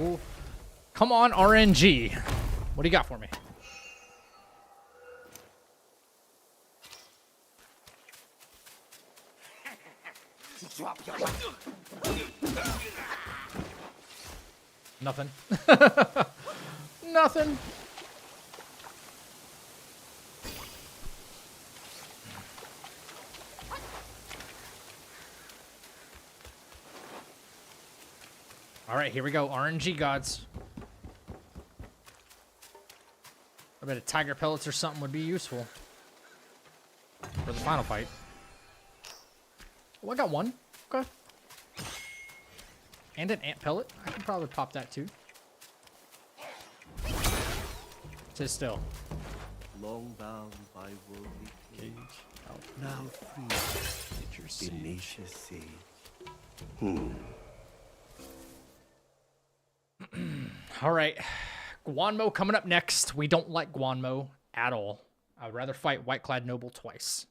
Ooh. Come on, RNG. What do you got for me? Drop your Nothing. Nothing. All right, here we go. RNG gods. I bet a tiger pellets or something would be useful for the final fight. Oh, I got one. Okay. And an ant pellet. I could probably pop that too. Sit still. Long bound by worldly cage, Out. now free, Denisha sage. All right. Guanmo coming up next. We don't like Guanmo at all. I'd rather fight White-clad Noble twice.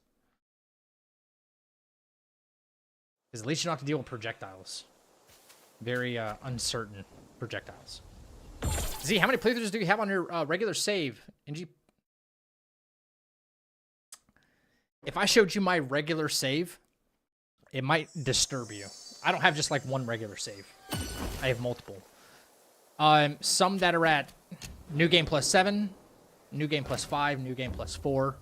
Because at least you don't have to deal with projectiles. Very uncertain projectiles. Z, how many playthroughs do you have on your regular save? NG? If I showed you my regular save, it might disturb you. I don't have just like one regular save. I have multiple. Some that are at New Game Plus 7, New Game Plus 5, New Game Plus 4.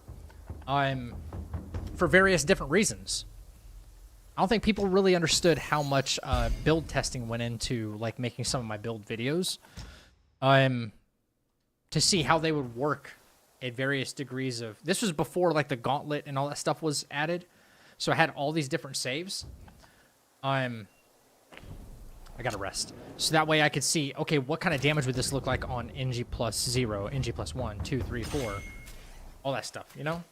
For various different reasons. I don't think people really understood how much build testing went into like making some of my build videos. To see how they would work at various degrees of... This was before like the gauntlet and all that stuff was added. So I had all these different saves. I gotta rest. So that way I could see, okay, what kind of damage would this look like on NG plus 0, NG plus 1, 2, 3, 4. All that stuff, you know?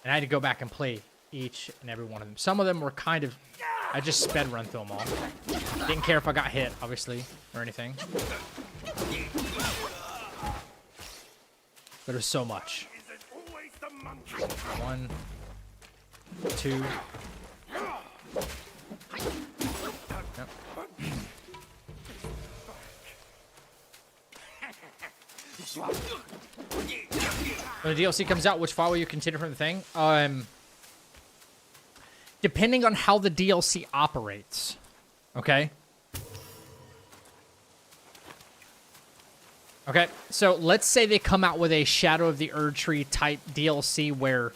And I had to go back and play each and every one of them. Some of them were kind of... I just sped run through them all. Didn't care if I got hit, obviously, or anything. But it was so much. 1, 2... Yep. When the DLC comes out, which file will you continue from the thing? Depending on how the DLC operates. Okay? Okay, so let's say they come out with a Shadow of the Erdtree type DLC where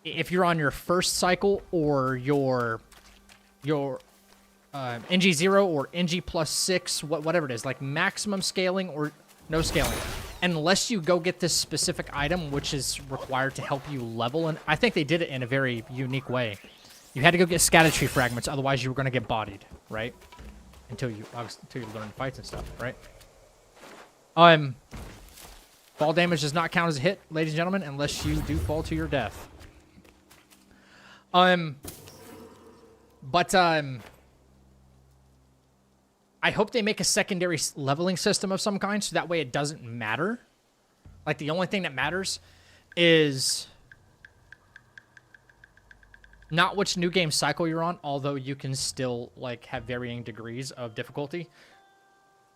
if you're on your first cycle or your NG0 or NG plus 6, whatever it is, like maximum scaling or no scaling. unless you go get this specific item, which is required to help you level. And I think they did it in a very unique way. You had to go get scatter fragments, otherwise you were going to get bodied, right? Until you learn fights and stuff, right? Fall damage does not count as a hit, ladies and gentlemen, unless you do fall to your death. I hope they make a secondary leveling system of some kind, so that way it doesn't matter. Like, the only thing that matters is not which new game cycle you're on, although you can still, like, have varying degrees of difficulty.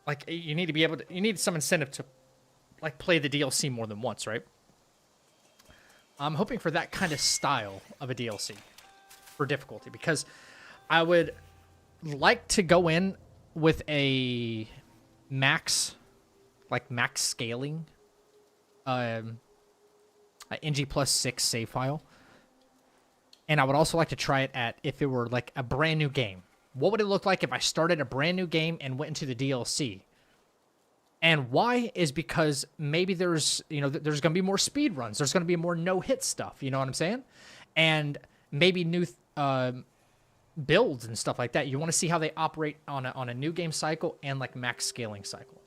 Like, you need to be able to, you need some incentive to, like, play the DLC more than once, right? I'm hoping for that kind of style of a DLC for difficulty, because I would like to go in with a max scaling, an NG+6 save file. And I would also like to try it at, if it were like a brand new game. What would it look like if I started a brand new game and went into the DLC? And why is because maybe there's going to be more speed runs. There's going to be more no-hit stuff. You know what I'm saying? And maybe new builds and stuff like that. You want to see how they operate on a new game cycle and like max scaling cycle.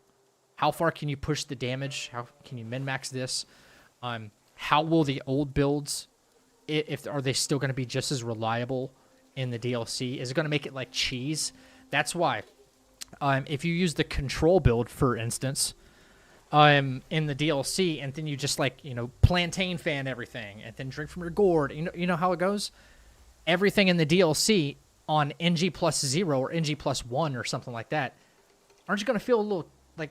How far can you push the damage? How can you min-max this? How will the old builds, are they still going to be just as reliable in the DLC? Is it going to make it like cheese? That's why. If you use the control build, for instance, in the DLC, and then you just like, plantain fan everything, and then drink from your gourd, you know how it goes? Everything in the DLC on NG+0 or NG+1 or something like that, aren't you going to feel a little, like,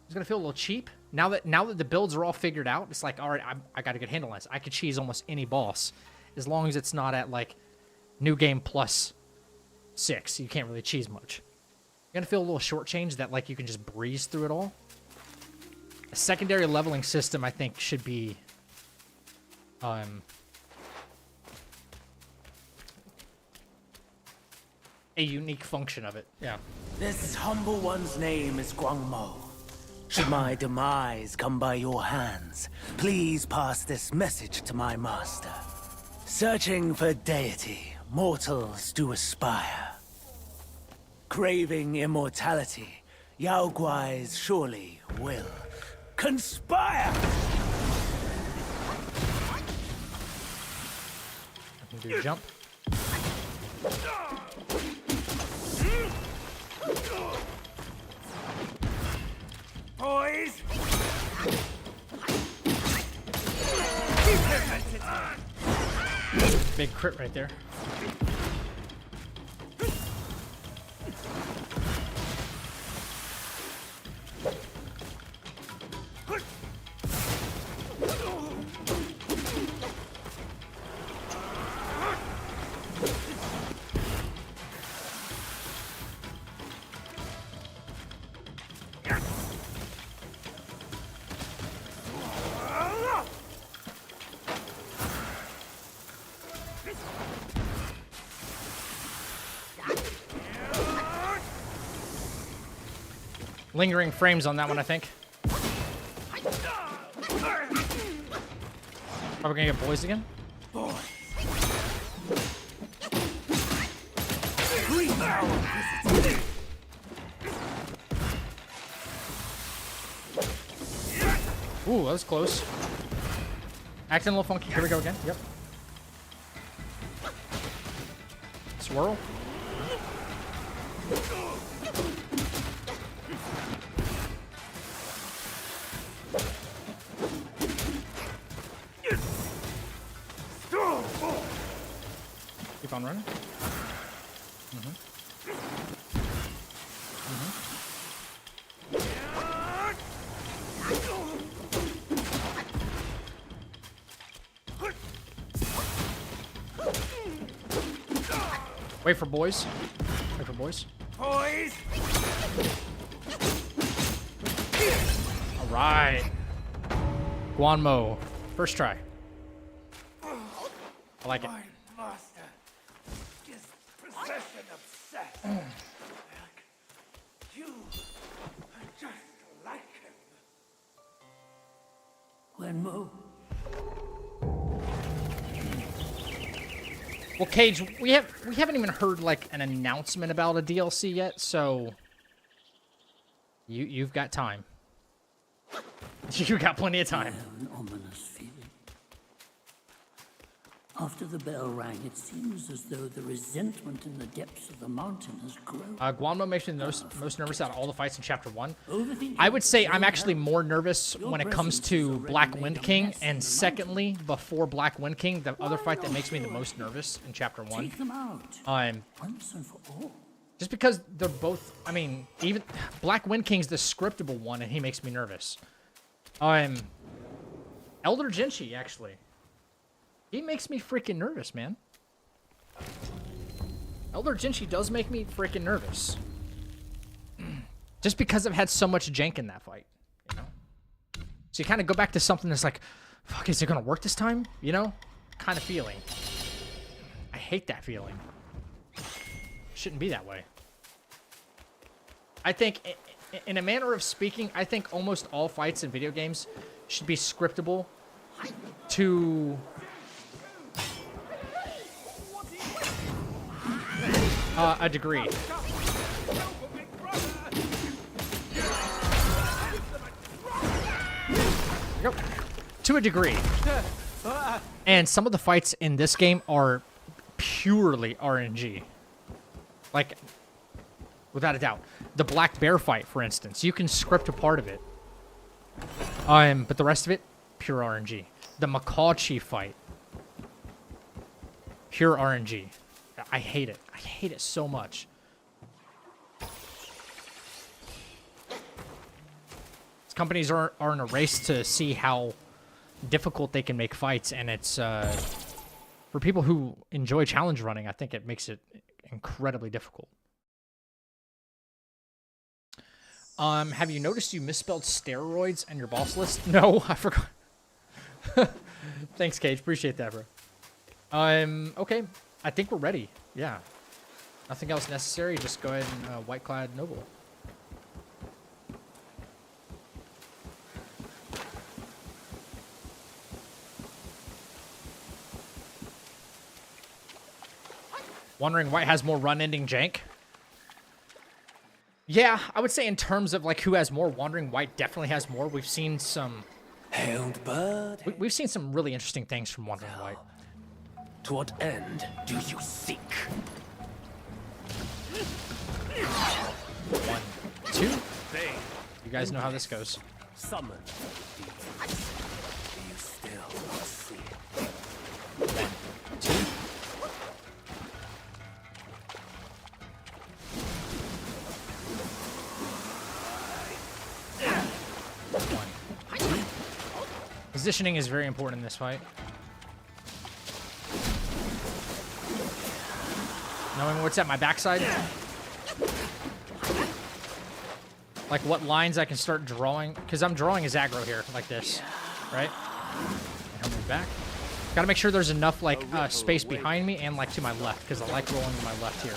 it's going to feel a little cheap? Now that the builds are all figured out, it's like, all right, I got a good handle on this. I could cheese almost any boss, as long as it's not at, like, New Game +6. You can't really cheese much. You're going to feel a little shortchanged that, like, you can just breeze through it all. A secondary leveling system, I think, should be... a unique function of it, yeah. This humble one's name is Guangmo. Should my demise come by your hands, please pass this message to my master. Searching for deity, mortals do aspire. Craving immortality, Yao Guais surely will conspire! I can do a jump. Boys! Big crit right there. Lingering frames on that one, I think. Are we gonna get boys again? Ooh, that was close. Acting a little funky. Here we go again. Yep. Swirl. Keep on running. Wait for boys. Wait for boys. Boys! All right. Guanmo. First try. I like it. My master is possession obsessed. You are just like him. Wenmo. Well, Cage, we haven't even heard like an announcement about a DLC yet, so you've got time. You got plenty of time. An ominous feeling. After the bell rang, it seems as though the resentment in the depths of the mountain has grown. Guambo makes me the most nervous out of all the fights in Chapter 1. Overthinking I would say your I'm actually health. more nervous when it comes presence to has already Black made Wind a King, mess in and the secondly, before Black Wind King, the other fight that makes me the not most nervous in Chapter 1. Take them out once and for all. Just because they're both, I mean, even Black Wind King's the scriptable one, and he makes me nervous. Elder Jinchi, actually. He makes me freaking nervous, man. Elder Jinchi does make me freaking nervous. Just because I've had so much jank in that fight, you know? So you kind of go back to something that's like, fuck, is it going to work this time? You know? Kind of feeling. I hate that feeling. Shouldn't be that way. I think, in a manner of speaking, I think almost all fights in video games should be scriptable to a degree. Yep. To a degree. And some of the fights in this game are purely RNG. Like, without a doubt. The Black Bear fight, for instance. You can script a part of it. But the rest of it, pure RNG. The Macaw Chief fight. Pure RNG. I hate it. I hate it so much. These companies are in a race to see how difficult they can make fights, and it's for people who enjoy challenge running, I think it makes it incredibly difficult. Have you noticed you misspelled steroids in your boss list? No, I forgot. Thanks, Cage. Appreciate that, bro. Okay. I think we're ready. Yeah. Nothing else necessary. Just go ahead and White-clad Noble. Wondering White has more run-ending jank? Yeah, I would say in terms of like who has more, Wandering White definitely has more. We've seen some... Hailed bird, We've seen some really interesting things from Wandering White. to what end do you seek? 1, 2. You guys know how this goes. Summon. Do you still see it? 1, 2. Positioning is very important in this fight. Knowing what's at my backside. Like what lines I can start drawing. Because I'm drawing his aggro here, like this. Right? And I'll move back. Gotta make sure there's enough like space behind me and like to my left. Because I like rolling to my left here.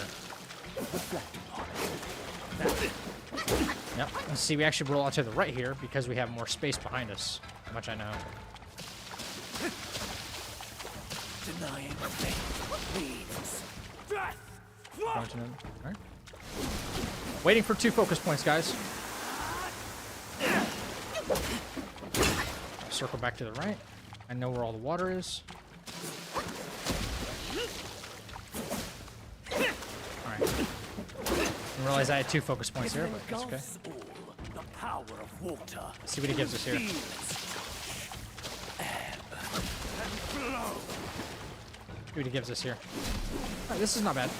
Yep. Let's see, we actually roll out to the right here because we have more space behind us. How much I know. Denying faith leads death. Alright. Waiting for 2 focus points, guys. Circle back to the right. I know where all the water is. Alright. Didn't realize I had 2 focus points here, but that's okay. The power of water. Let's see what he gives us here. See what he gives us here. Alright, this is not bad.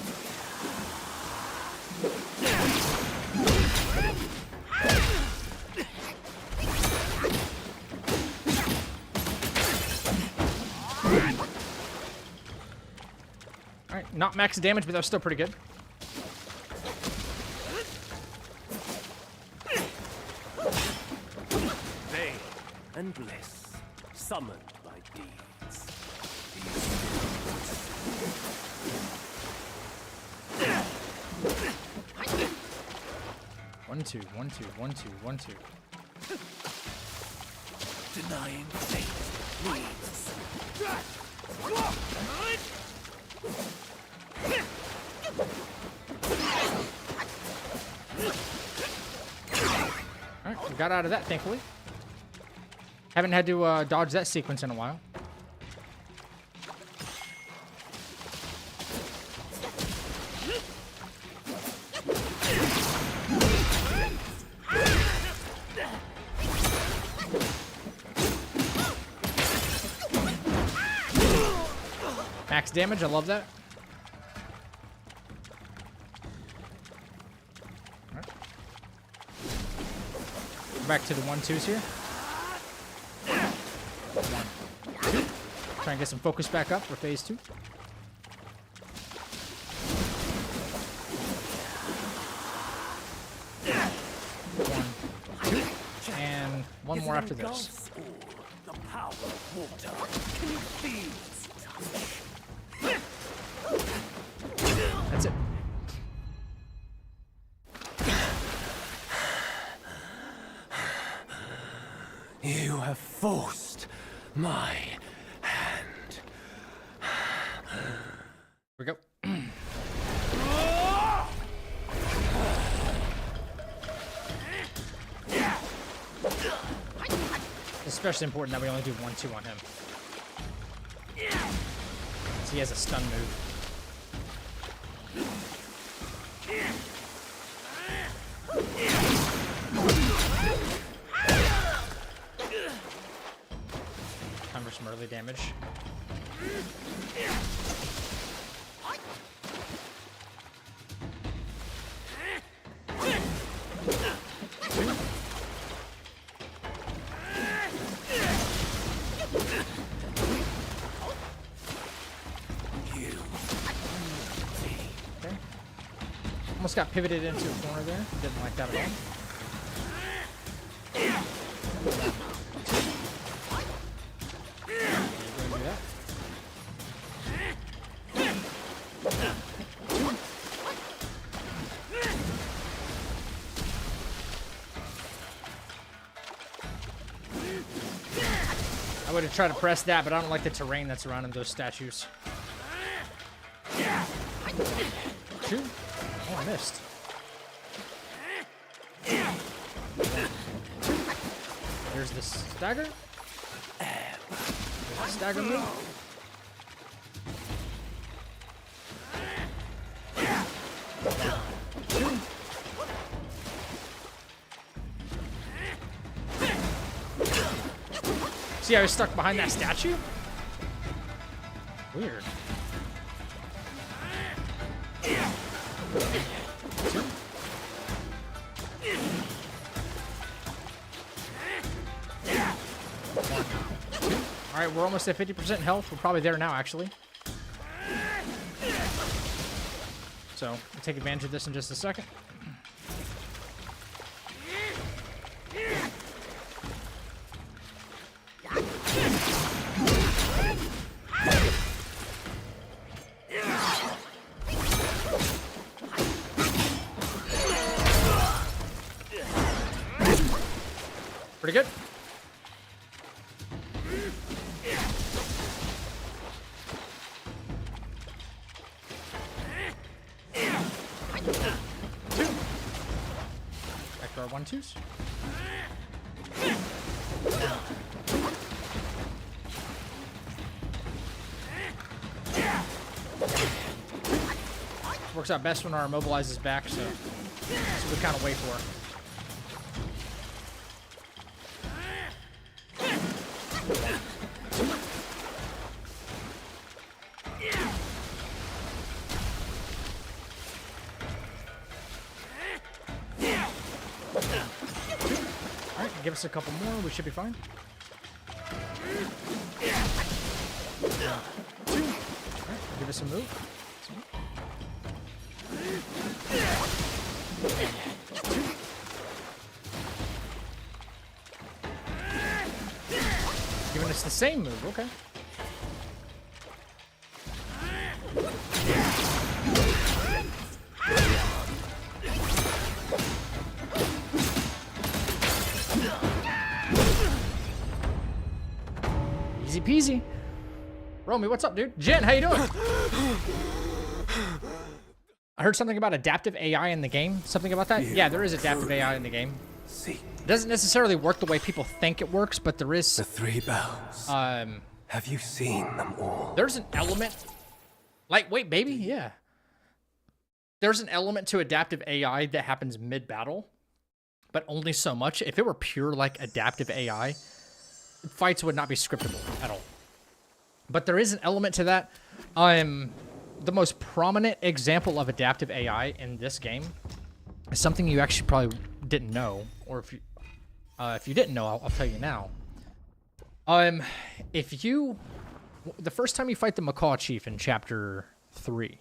Alright, not max damage, but that was still pretty good. Pain and bliss summoned by deeds. One, two, 1, 2, 1, 2, 1, 2. Denying fate leads. Alright, we got out of that, thankfully. Haven't had to dodge that sequence in a while. Max damage, I love that. All right. Back to the 1-2s here. 1, 2. Try and get some focus back up for phase 2. 1, 2. And one more after this. The power of water. Can you feel its touch? That's it. You have forced my hand. Here we go. Especially important that we only do 1-2 on him. So he has a stun move. Time for some early damage. Okay. Almost got pivoted into a corner there. Didn't like that at all. Do that. I would have tried to press that, but I don't like the terrain that's surrounding those statues. 2. Oh, I missed. There's the stagger. There's the stagger move. See how I was stuck behind that statue? Weird. 2. All right, we're almost at 50% health. We're probably there now, actually. So we'll take advantage of this in just a second. Pretty good. Back to our 1-2s. Works out best when our immobilize is back, so that's what we kind of wait for. Alright, give us a couple more, we should be fine. 2. Alright, give us some move. Giving us the same move, okay. Easy peasy. Romy, what's up, dude? Jen, how you doing? I heard something about adaptive AI in the game. Something about that? Yeah, there is adaptive AI in the game. See, It doesn't necessarily work the way people think it works, but there is... the 3 bells. Have you seen them all? There's an element... Lightweight, baby? Yeah. There's an element to adaptive AI that happens mid-battle, but only so much. If it were pure, like, adaptive AI, fights would not be scriptable at all. But there is an element to that. The most prominent example of adaptive AI in this game is something you actually probably didn't know, or if you didn't know, I'll tell you now. The first time you fight the Macaw Chief in Chapter 3,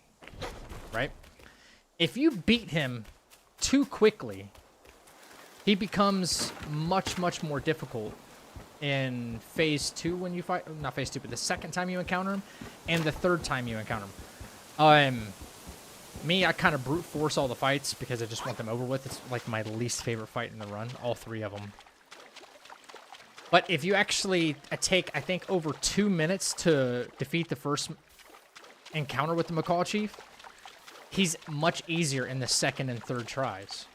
right? If you beat him too quickly, he becomes much, much more difficult in Phase 2 when you fight... Not Phase 2, but the second time you encounter him, and the third time you encounter him. Me, I kind of brute force all the fights because I just want them over with. It's like my least favorite fight in the run, all 3 of them. But if you actually take, I think, over 2 minutes to defeat the first encounter with the Macaw Chief, he's much easier in the second and third tries.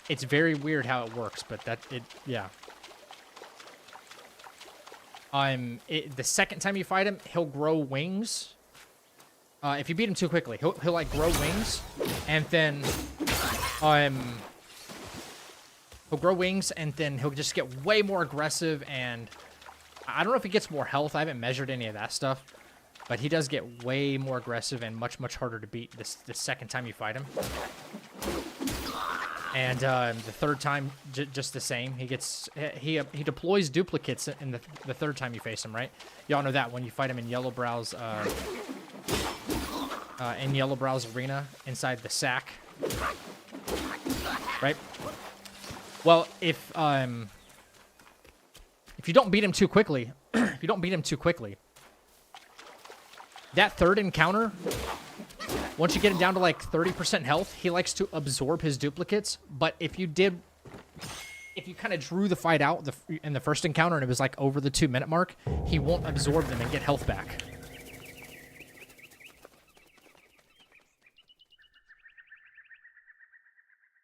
It's very weird how it works, but yeah. The second time you fight him, he'll grow wings. If you beat him too quickly, he'll like grow wings, and then he'll grow wings, and then he'll just get way more aggressive. And I don't know if he gets more health. I haven't measured any of that stuff, but he does get way more aggressive and much, much harder to beat the second time you fight him. And the third time, just the same. He deploys duplicates in the third time you face him, right? Y'all know that when you fight him in Yellowbrow's arena inside the sack, right? Well, if you don't beat him too quickly, that third encounter, once you get him down to like 30% health, he likes to absorb his duplicates. But if you kind of drew the fight out in the first encounter and it was like over the 2 minute mark, he won't absorb them and get health back.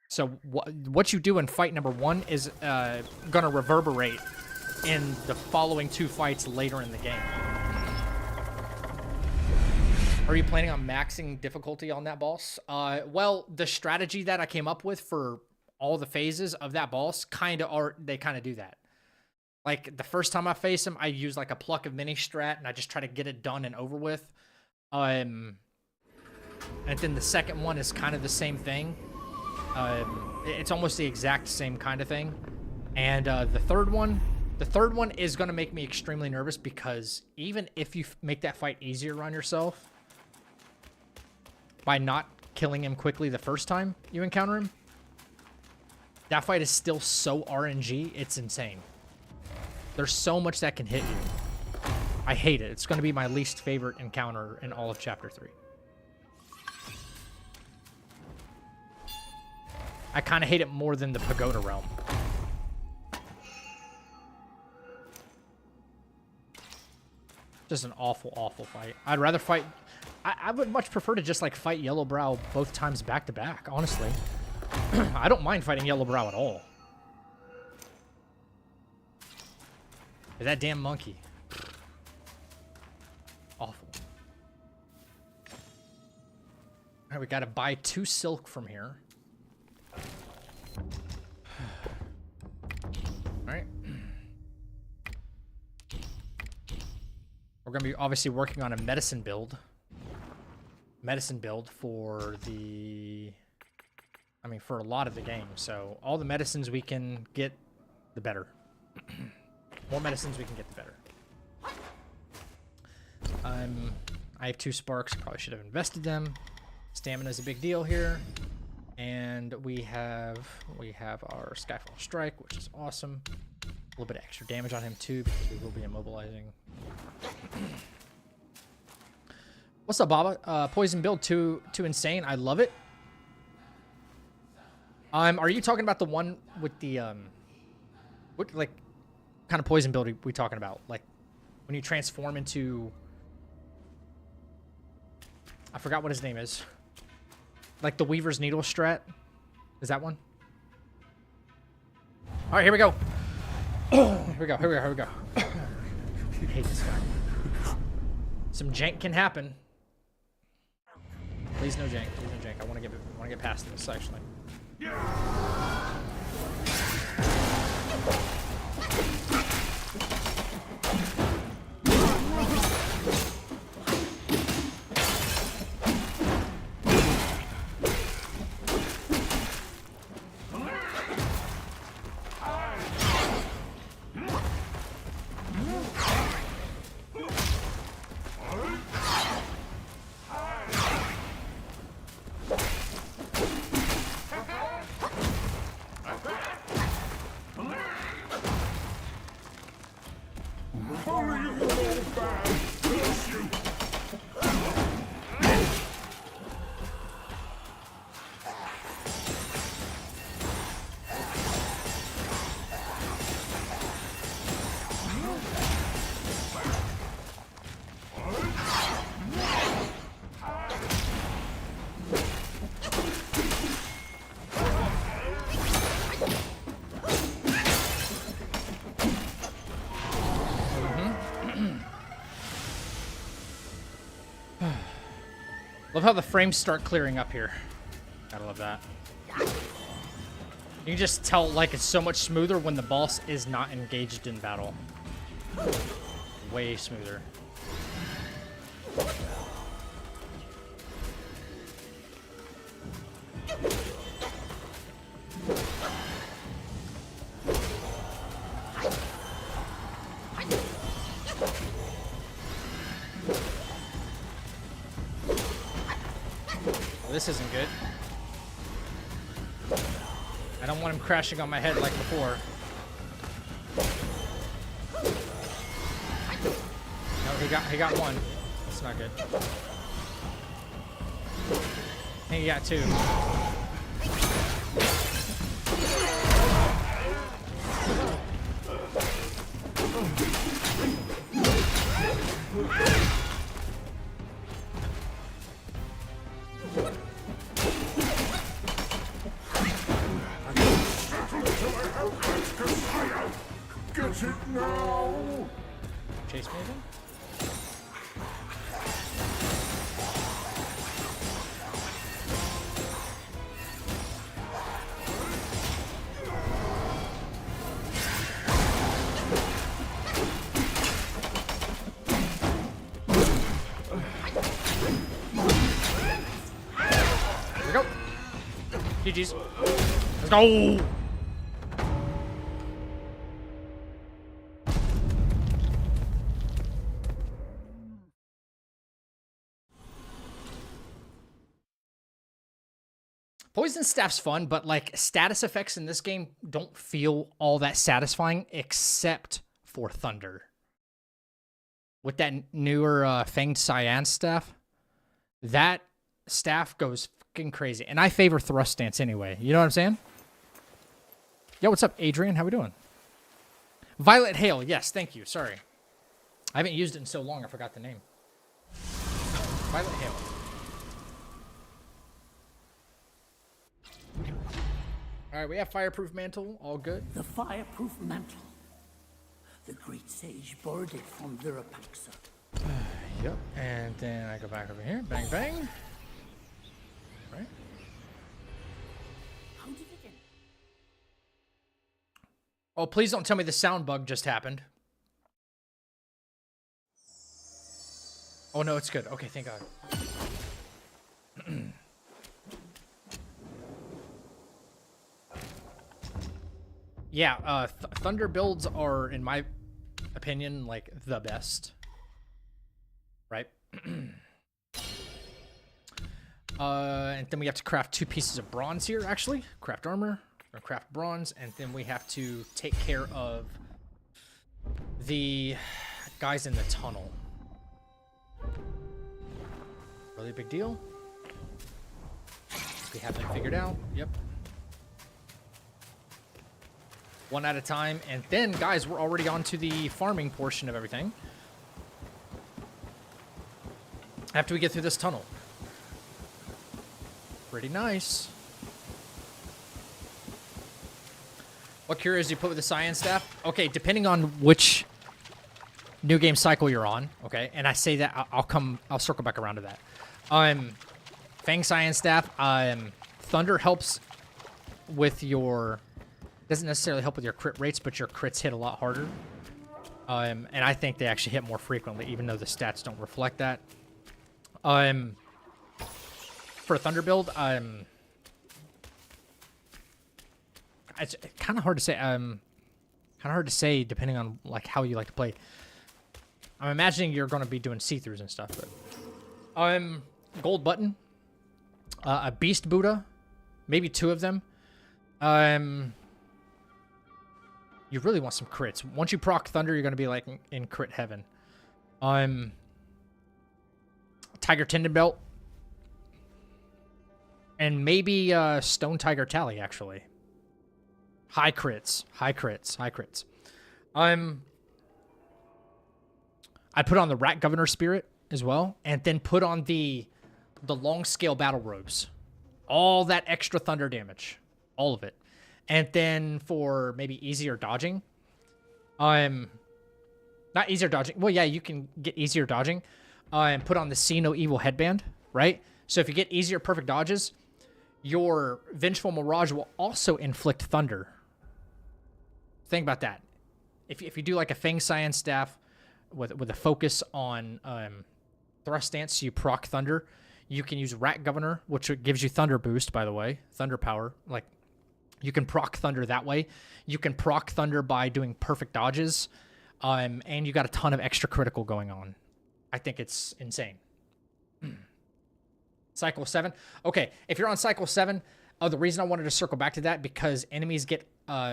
So what you do in fight number 1 is gonna reverberate in the following 2 fights later in the game. Are you planning on maxing difficulty on that boss? Well, the strategy that I came up with for all the phases of that boss they kind of do that. Like the first time I face him, I use like a pluck of mini strat and I just try to get it done and over with. And then the second one is kind of the same thing. It's almost the exact same kind of thing. And the third one is going to make me extremely nervous because even if you make that fight easier on yourself by not killing him quickly the first time you encounter him, that fight is still so RNG, it's insane. There's so much that can hit you. I hate it. It's going to be my least favorite encounter in all of Chapter 3. I kind of hate it more than the Pagoda Realm. Just an awful, awful fight. I'd rather fight... I would much prefer to just, like, fight Yellowbrow both times back-to-back, honestly. I don't mind fighting Yellowbrow at all. But that damn monkey. Awful. Alright, we gotta buy 2 silk from here. Alright. We're going to be obviously working on a medicine build. For for a lot of the game. So all the medicines we can get, the better. More medicines we can get, the better. I have 2 sparks. Probably should have invested them. Stamina's a big deal here. And we have our Skyfall Strike, which is awesome. A little bit of extra damage on him too, because we will be immobilizing. What's up, Baba? Poison build too insane. I love it. Are you talking about the one with the What, like, kind of poison build are we talking about? Like, when you transform into... I forgot what his name is. Like the Weaver's Needle strat? Is that one? All right, here we go. Here we go. I hate this guy. Some jank can happen. Please no jank. I want to get past this actually. Love how the frames start clearing up here. Gotta love that. You can just tell, like, it's so much smoother when the boss is not engaged in battle. Way smoother. This isn't good. I don't want him crashing on my head like before. No, he got one. That's not good. I think he got two. Chase me again? Here we go. GG's. Let's go. Poison Staff's fun, but like status effects in this game don't feel all that satisfying except for Thunder. With that newer Fanged Cyan staff, that staff goes fucking crazy. And I favor thrust stance anyway. You know what I'm saying? Yo, what's up, Adrian? How we doing? Violet Hail. Yes, thank you. Sorry. I haven't used it in so long I forgot the name. Violet Hail. All right, we have Fireproof Mantle. All good. The Fireproof Mantle. The great sage borrowed it from Virapaxa. Yep. And then I go back over here. Bang, bang. Right. How did it end? Oh, please don't tell me the sound bug just happened. Oh, no, it's good. Okay, thank God. Yeah, Thunder builds are, in my opinion, like, the best. Right? And then we have to craft 2 pieces of bronze here, actually. Craft armor, or craft bronze, and then we have to take care of the guys in the tunnel. Really big deal. We have them figured out. Yep. one at a time. And then, guys, we're already on to the farming portion of everything. After we get through this tunnel. Pretty nice. What cures do you put with the science staff? Okay, depending on which new game cycle you're on, okay, and I say that I'll circle back around to that. Fang science staff, thunder helps with your, doesn't necessarily help with your crit rates, but your crits hit a lot harder. And I think they actually hit more frequently, even though the stats don't reflect that. For a thunder build, it's kind of hard to say. Kind of hard to say depending on like how you like to play. I'm imagining you're going to be doing see-throughs and stuff, but gold button, a beast Buddha, maybe 2 of them. You really want some crits. Once you proc thunder, you're going to be like in crit heaven. Tiger tendon belt, and maybe stone tiger tally actually. High crits, high crits, high crits. I put on the rat governor spirit as well, and then put on the long scale battle robes. All that extra thunder damage, all of it. And then for maybe easier dodging, not easier dodging. Well, yeah, you can get easier dodging. And put on the See No Evil headband, right? So if you get easier perfect dodges, your Vengeful Mirage will also inflict thunder. Think about that. If you do like a Fang Science staff with a focus on thrust stance, you proc thunder. You can use Rat Governor, which gives you thunder boost, by the way, thunder power. Like you can proc thunder that way. You can proc thunder by doing perfect dodges, and you got a ton of extra critical going on. I think it's insane. Cycle 7. Okay, if you're on Cycle 7, the reason I wanted to circle back to that, because enemies get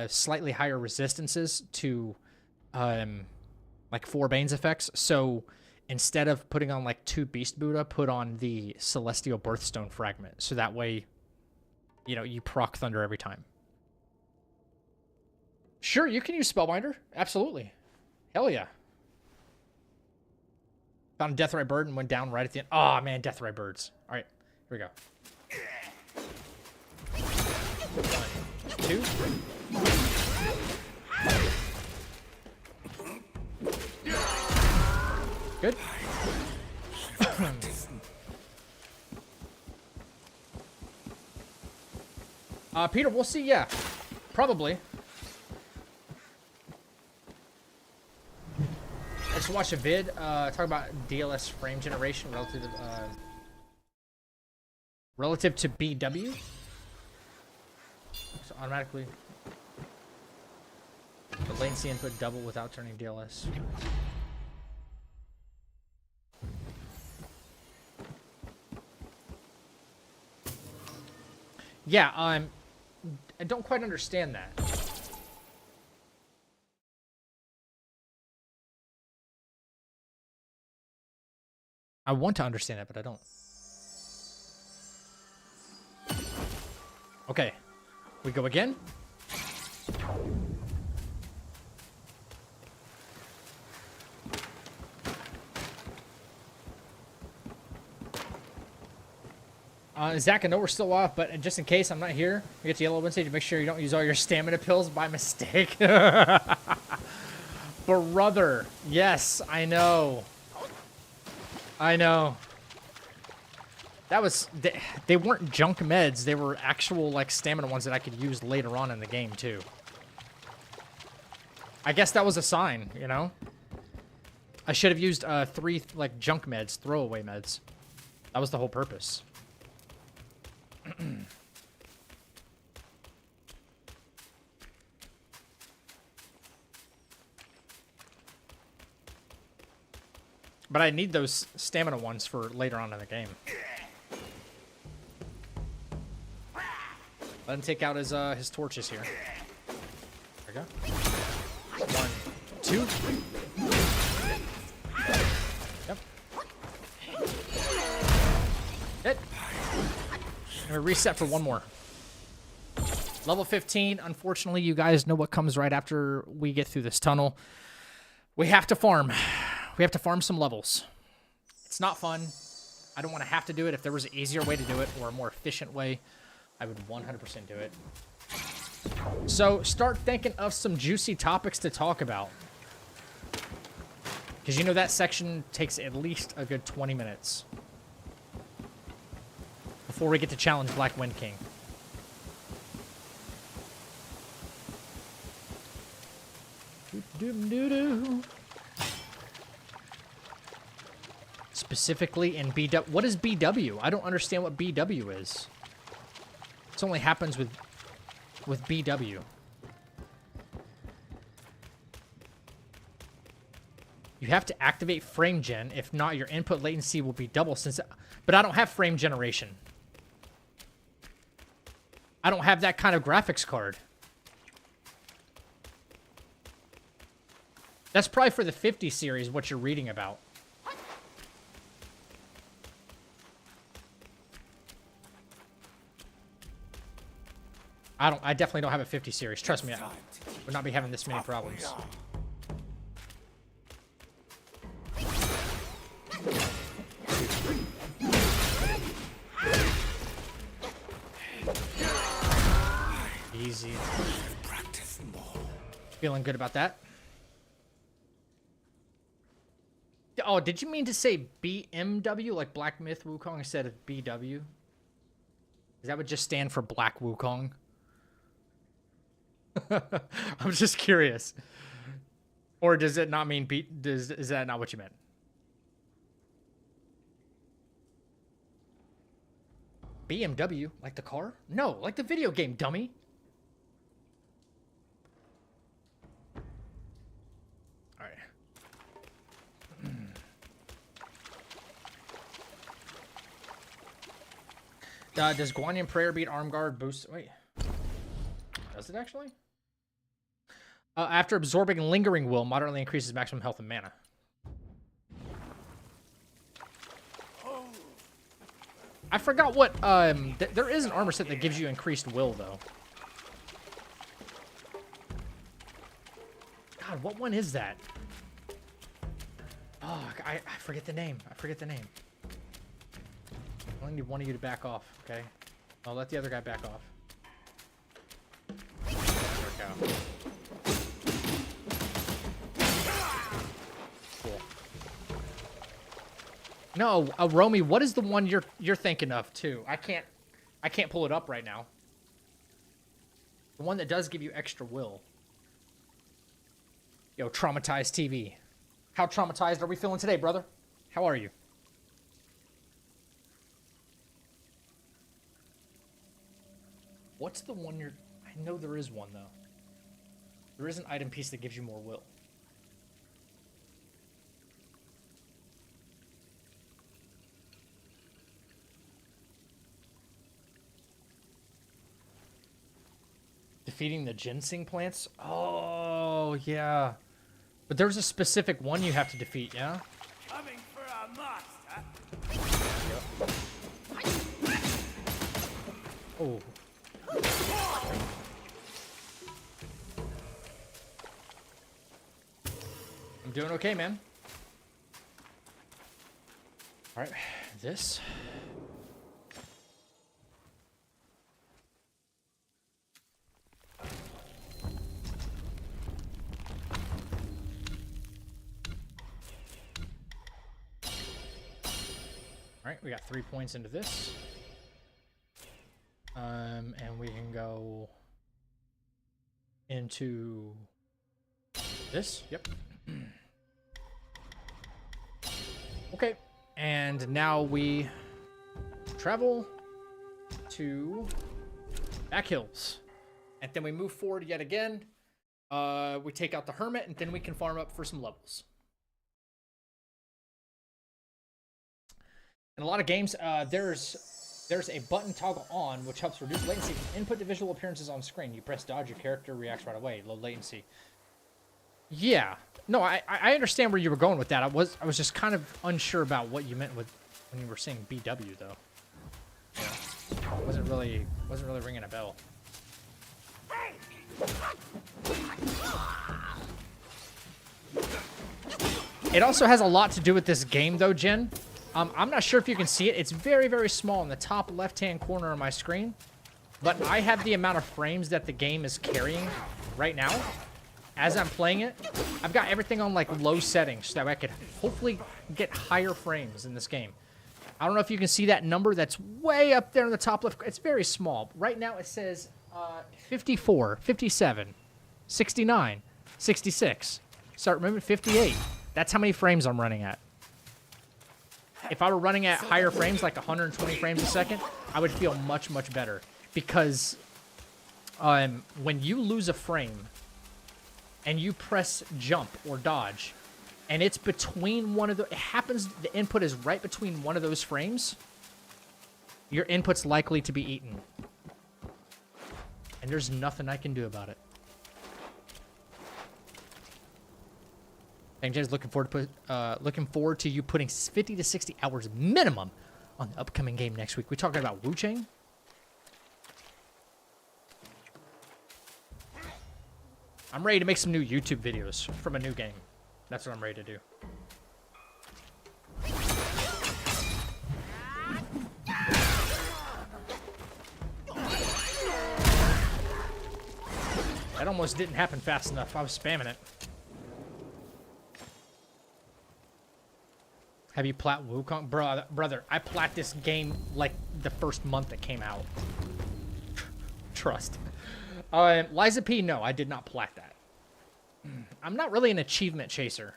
slightly higher resistances to like 4 Bane's effects. So instead of putting on like 2 Beast Buddha, put on the Celestial Birthstone Fragment. So that way, you know, you proc thunder every time. Sure, you can use Spellbinder. Absolutely. Hell yeah. Found a Deathrite Bird and went down right at the end. Oh, man, Deathrite Birds. All right, here we go. 1, 2. Good. Peter, we'll see. Yeah, probably. I just watched a vid talk about DLS frame generation relative to BW. So automatically, the latency input double without turning DLS. Yeah, I don't quite understand that. I want to understand it, but I don't. Okay, we go again. Zach, I know we're still off, but just in case I'm not here, we get to Yellow Wednesday to make sure you don't use all your stamina pills by mistake. Brother, yes, I know. I know. That was, they weren't junk meds. They were actual, like, stamina ones that I could use later on in the game, too. I guess that was a sign, you know? I should have used 3, like, junk meds, throwaway meds. That was the whole purpose. But I need those stamina ones for later on in the game. Let him take out his torches here. There we go. 1, 2. Yep. Hit. I'm gonna reset for 1 more. Level 15, unfortunately, you guys know what comes right after we get through this tunnel. We have to farm. We have to farm some levels. It's not fun. I don't want to have to do it. If there was an easier way to do it or a more efficient way, I would 100% do it. So start thinking of some juicy topics to talk about. Because you know that section takes at least a good 20 minutes before we get to challenge Black Wind King. Specifically in BW. What is BW? I don't understand what BW is. This only happens with BW. You have to activate frame gen. If not, your input latency will be double but I don't have frame generation. I don't have that kind of graphics card. That's probably for the 50 series, what you're reading about. I definitely don't have a 50 series. Trust me, I would not be having this many problems. Easy. Feeling good about that. Oh, did you mean to say BMW, like Black Myth Wukong, instead of BW? Is that would just stand for Black Wukong? I'm just curious. Or does it not mean is that not what you meant? BMW, like the car? No, like the video game, dummy. All right. Does Guanyin Prayer beat Arm Guard boost? Wait. Does it actually? After absorbing Lingering Will, moderately increases maximum health and mana. I forgot what, there is an armor set that gives you increased will, though. God, what one is that? Oh, I forget the name. I forget the name. I only need one of you to back off, okay? I'll let the other guy back off. There we go. Cool. No, Romy, what is the one you're thinking of too? I can't pull it up right now. The one that does give you extra will. Yo, traumatized TV. How traumatized are we feeling today, brother? How are you? What's the one you're... I know there is one, though. There is an item piece that gives you more will. Defeating the ginseng plants? Oh, yeah. But there's a specific one you have to defeat, yeah? Coming for our master. Yep. Oh. I'm doing okay, man. All right, this. All right, we got 3 points into this. And we can go into this. Yep. Okay, and now we travel to Back Hills, and then we move forward yet again. We take out the Hermit, and then we can farm up for some levels. In a lot of games, there's a button toggle on which helps reduce latency from input to visual appearances on screen. You press dodge, your character reacts right away. Low latency. Yeah. No, I understand where you were going with that. I was just kind of unsure about what you meant with when you were saying BW though. Yeah. Wasn't really ringing a bell. It also has a lot to do with this game, though, Jen. I'm not sure if you can see it. It's very, very small in the top left-hand corner of my screen. But I have the amount of frames that the game is carrying right now. As I'm playing it, I've got everything on, like, low settings so that I could hopefully get higher frames in this game. I don't know if you can see that number that's way up there in the top left. It's very small. Right now it says 54, 57, 69, 66. Start moving 58. That's how many frames I'm running at. If I were running at higher frames, like 120 frames a second, I would feel much, much better. Because when you lose a frame and you press jump or dodge, and it's between one of the... It happens the input is right between one of those frames, your input's likely to be eaten. And there's nothing I can do about it. Thank you guys. Looking forward to you putting 50 to 60 hours minimum on the upcoming game next week. We're talking about Wu Chang. I'm ready to make some new YouTube videos from a new game. That's what I'm ready to do. That almost didn't happen fast enough. I was spamming it. Have you plat Wukong? Brother, I plat this game like the first month it came out. Trust. Liza P, no, I did not plat that. I'm not really an achievement chaser.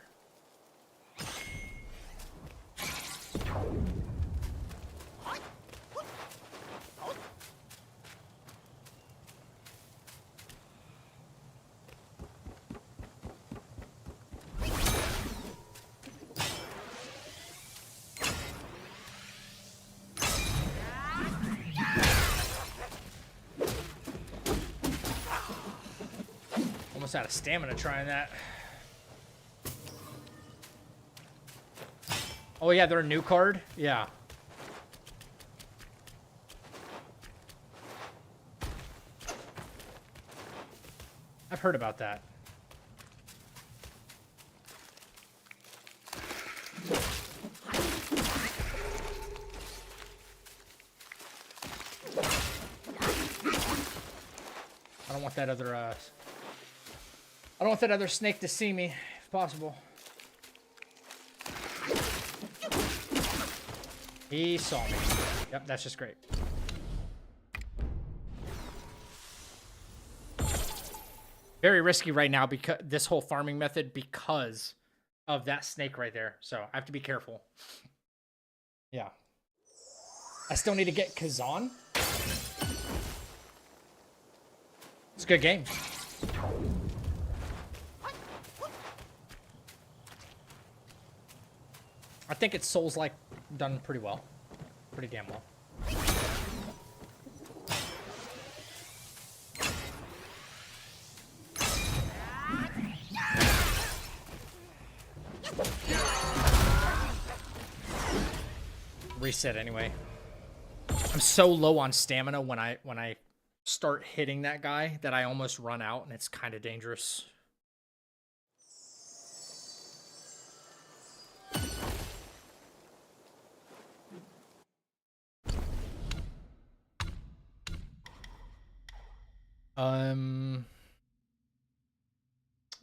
Almost out of stamina trying that. Oh yeah, they're a new card? Yeah. I've heard about that. I don't want that other I don't want that other snake to see me, if possible. He saw me. Yep, that's just great. Very risky right now because this whole farming method because of that snake right there. So I have to be careful. Yeah. I still need to get Kazan. It's a good game. I think it's Souls-like done pretty well. Pretty damn well. Reset anyway. I'm so low on stamina when I start hitting that guy that I almost run out, and it's kind of dangerous.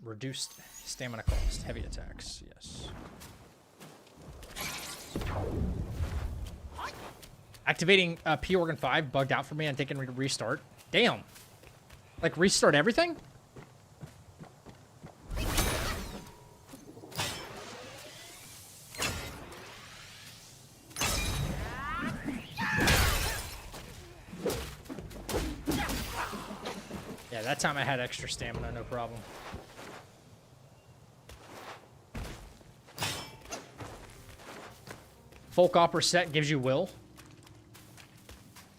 Reduced stamina cost, heavy attacks, yes. Activating P Organ 5 bugged out for me. I'm thinking restart. Damn. Like restart everything? Yeah, that time I had extra stamina, no problem. Folk Opera set gives you will.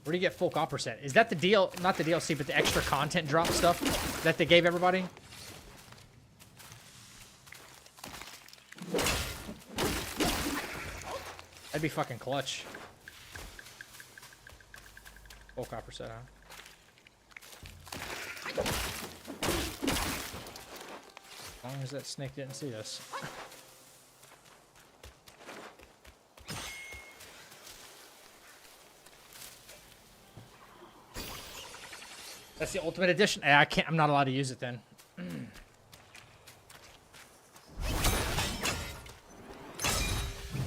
Where do you get Folk Opera set? Is that the not the DLC, but the extra content drop stuff that they gave everybody? That'd be fucking clutch. Folk Opera set, huh? As long as that snake didn't see us. That's the ultimate edition. I can't. I'm not allowed to use it then.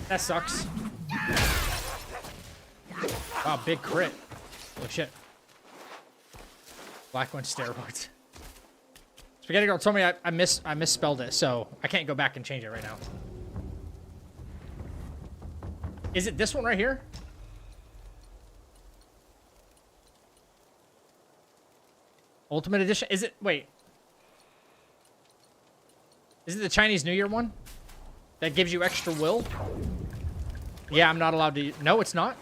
That sucks. Wow, big crit. Holy shit. Black one steroids. Spaghetti Girl told me I misspelled it, so I can't go back and change it right now. Is it this one right here? Ultimate Edition? Is it... Wait. Is it the Chinese New Year one? That gives you extra will? Yeah, I'm not allowed to... No, it's not.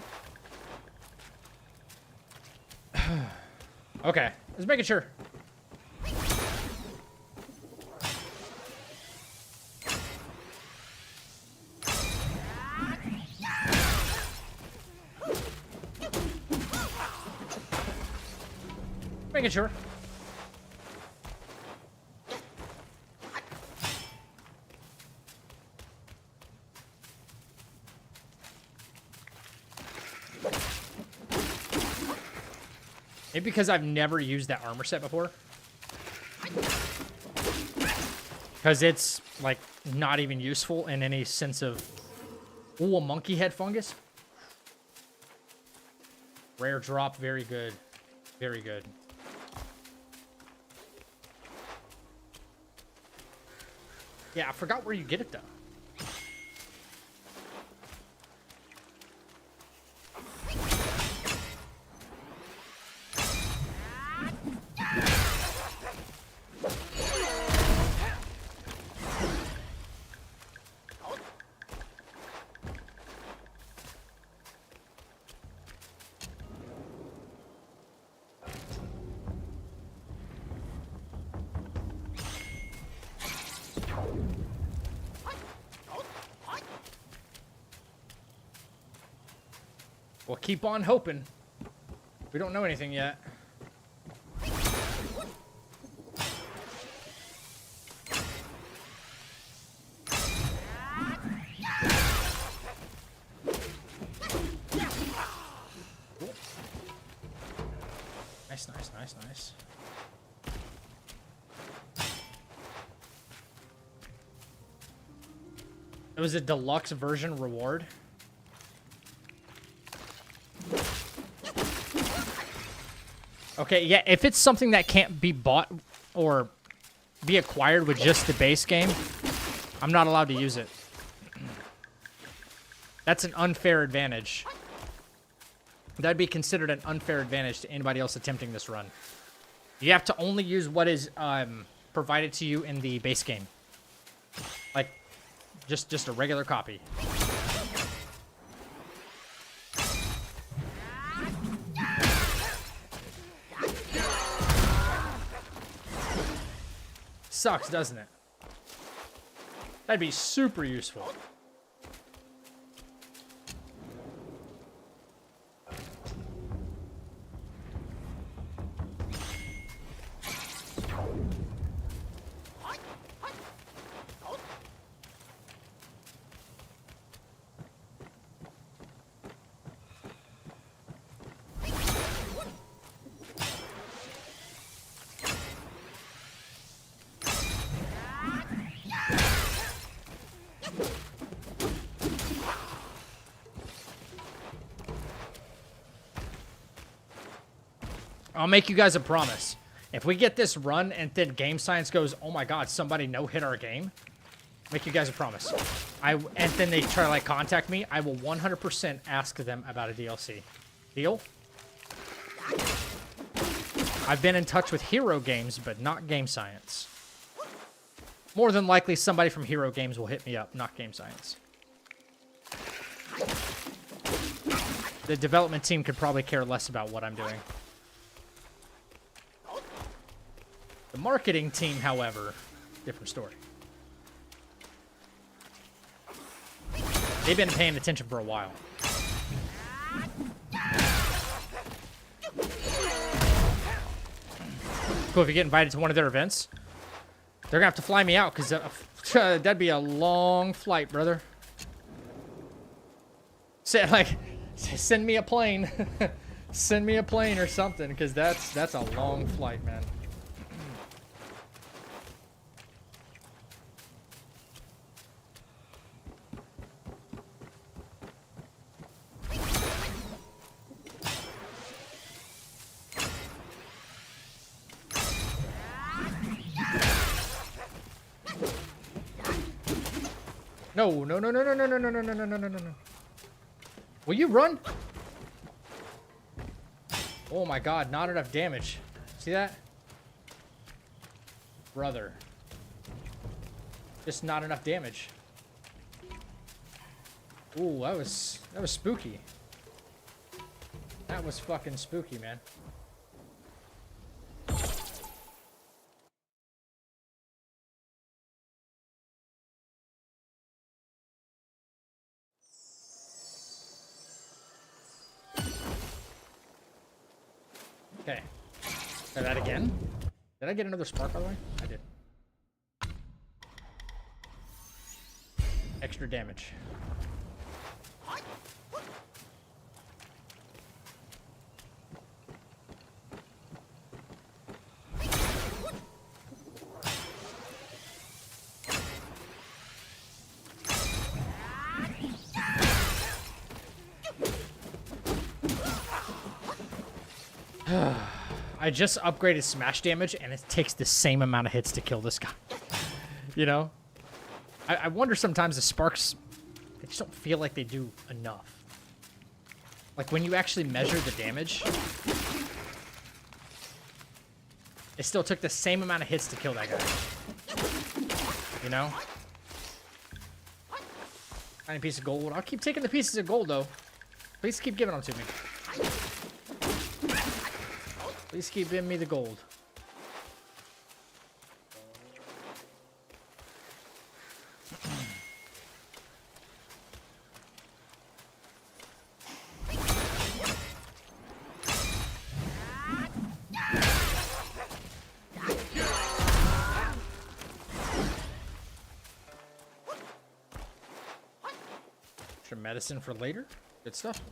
Okay. Just making sure. Making sure. Maybe because I've never used that armor set before. Because it's, like, not even useful in any sense of... Ooh, a monkey head fungus? Rare drop, very good. Very good. Yeah, I forgot where you get it, though. We'll keep on hoping. We don't know anything yet. Nice, nice, nice, nice. It was a deluxe version reward. Okay, yeah, if it's something that can't be bought or be acquired with just the base game, I'm not allowed to use it. That's an unfair advantage. That'd be considered an unfair advantage to anybody else attempting this run. You have to only use what is provided to you in the base game. Like, just a regular copy. Sucks, doesn't it? That'd be super useful. I'll make you guys a promise. If we get this run and then game science goes, oh my god, somebody no-hit our game, make you guys a promise. And then they try to like contact me, I will 100% ask them about a DLC. Deal? I've been in touch with Hero Games, but not Game Science. More than likely, somebody from Hero Games will hit me up, not Game Science. The development team could probably care less about what I'm doing. The marketing team, however, different story. They've been paying attention for a while. Cool, if you get invited to one of their events, they're gonna have to fly me out, because that'd be a long flight, brother. Say, like, send me a plane. Send me a plane or something, because that's a long flight, man. No, no, no, no, no, no, no, no, no, no, no, no, no, no. Will you run? Oh my god, not enough damage. See that? Brother. Just not enough damage. Ooh, that was spooky. That was fucking spooky, man. Okay. Try that again. Did I get another spark, by the way? I did. Extra damage. I just upgraded smash damage, and it takes the same amount of hits to kill this guy. You know? I wonder sometimes the sparks, they just don't feel like they do enough. Like, when you actually measure the damage, it still took the same amount of hits to kill that guy. You know? Tiny piece of gold. I'll keep taking the pieces of gold, though. Please keep giving them to me. Please keep giving me the gold. Extra medicine for later. Good stuff.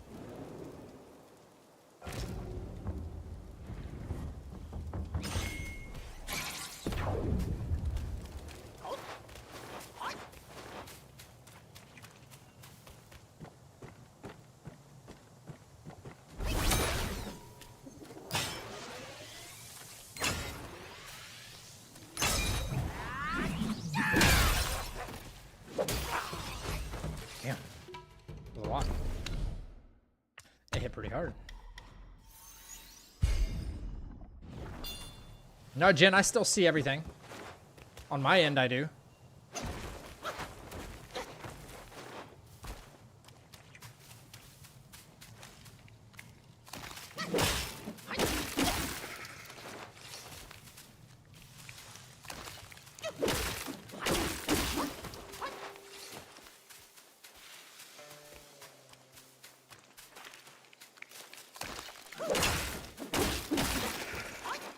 Damn. A lot. They hit pretty hard. No, Jen, I still see everything. On my end, I do.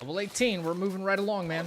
Level 18, we're moving right along, man.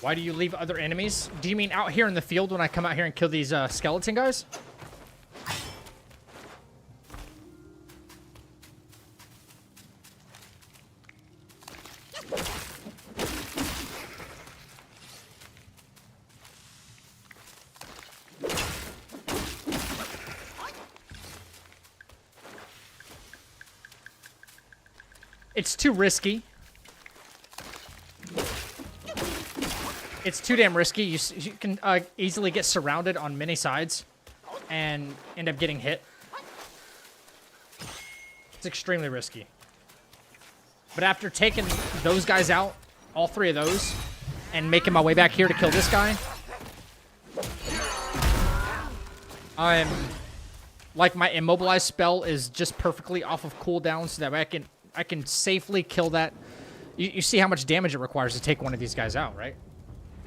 Why do you leave other enemies? Do you mean out here in the field when I come out here and kill these skeleton guys? It's too risky. It's too damn risky. You can easily get surrounded on many sides and end up getting hit. It's extremely risky. But after taking those guys out, all three of those, and making my way back here to kill this guy, I'm like my immobilize spell is just perfectly off of cooldown, so that way I can safely kill that. You see how much damage it requires to take one of these guys out, right?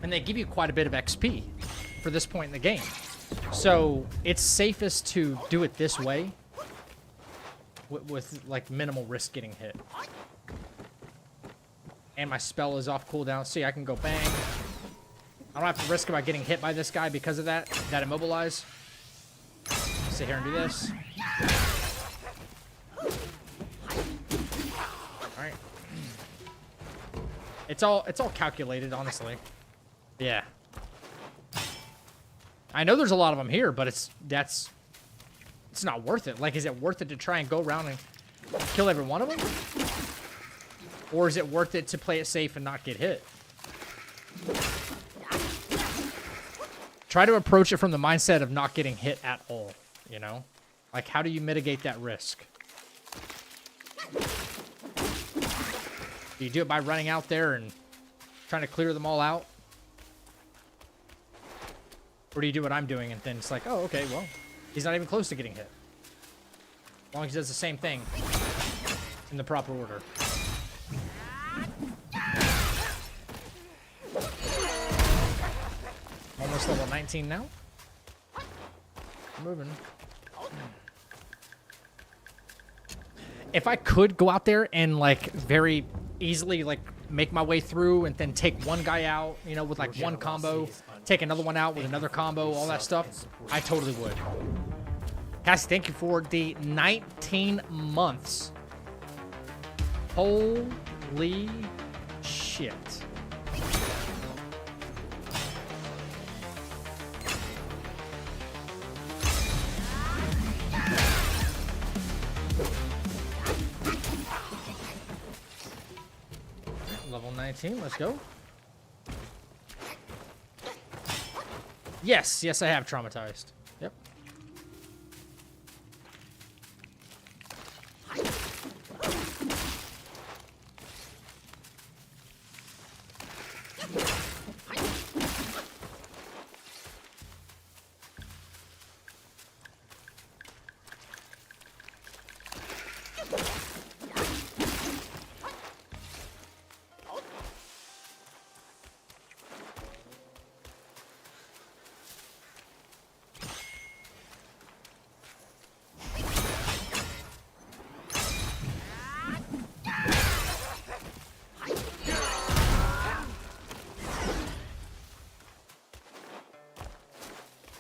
And they give you quite a bit of XP for this point in the game. So it's safest to do it this way with like minimal risk getting hit. And my spell is off cooldown. See, I can go bang. I don't have to risk about getting hit by this guy because of that immobilize. Sit here and do this. Alright. It's all calculated, honestly. Yeah. I know there's a lot of them here, but it's not worth it. Like, is it worth it to try and go around and kill every one of them? Or is it worth it to play it safe and not get hit? Try to approach it from the mindset of not getting hit at all, you know? Like, how do you mitigate that risk? Do you do it by running out there and trying to clear them all out? Or do you do what I'm doing and then it's like, oh, okay, well, he's not even close to getting hit. As long as he does the same thing in the proper order. Almost level 19 now. Moving. If I could go out there and like very easily like make my way through and then take one guy out, you know, with like one combo, take another one out with another combo, all that stuff, I totally would. Cassie, thank you for the 19 months. Holy shit. Level 19, let's go. Yes, I have traumatized. Yep.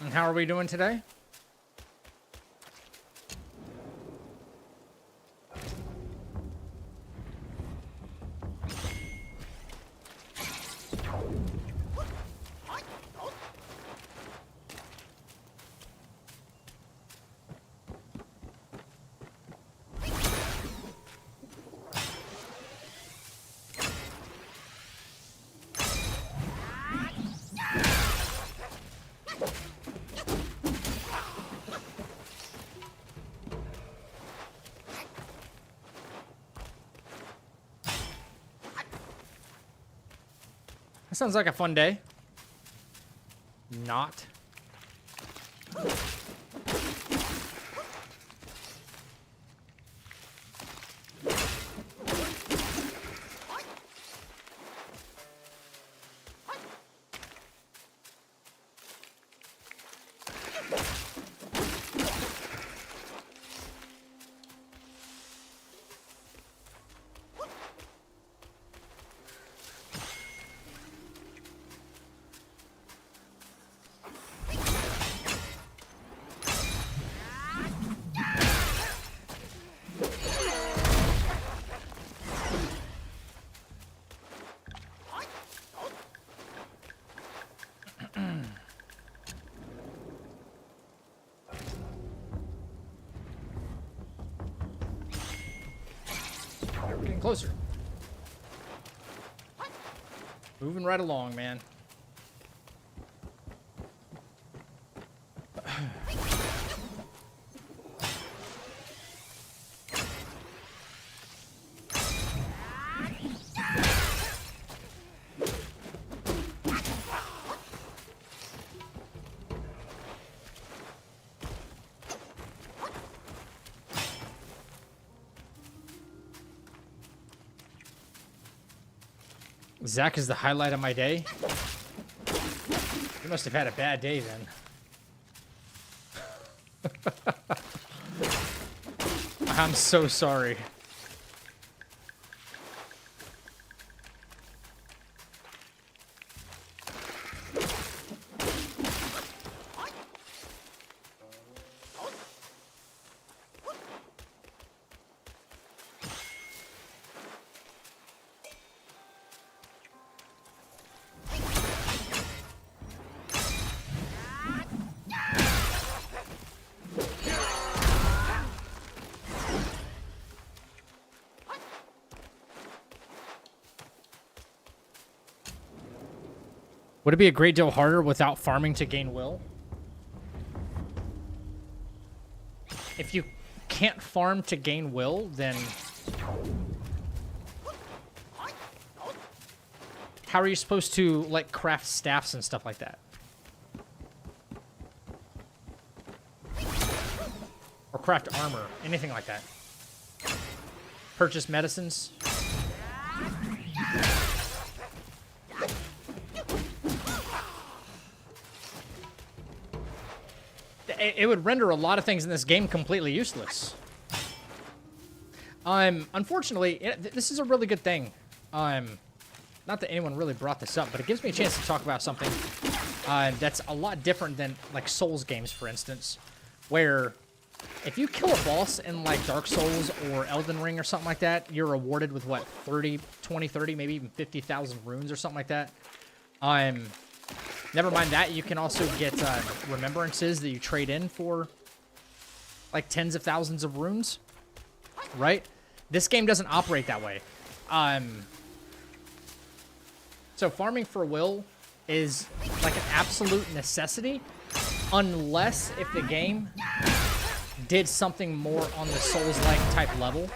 And how are we doing today? That sounds like a fun day. Not. closer. Moving right along, man. Zach is the highlight of my day. You must have had a bad day then. I'm so sorry. Would it be a great deal harder without farming to gain will? If you can't farm to gain will, then how are you supposed to, like, craft staffs and stuff like that? Or craft armor, anything like that. Purchase medicines. It would render a lot of things in this game completely useless. Unfortunately, this is a really good thing. Not that anyone really brought this up, but it gives me a chance to talk about something that's a lot different than, like, Souls games, for instance, where if you kill a boss in, like, Dark Souls or Elden Ring or something like that, you're rewarded with, what, 30, 20, 30, maybe even 50,000 runes or something like that. Never mind that, you can also get remembrances that you trade in for, like, tens of thousands of runes, right? This game doesn't operate that way. So farming for will is, like, an absolute necessity, unless if the game did something more on the Souls-like type level,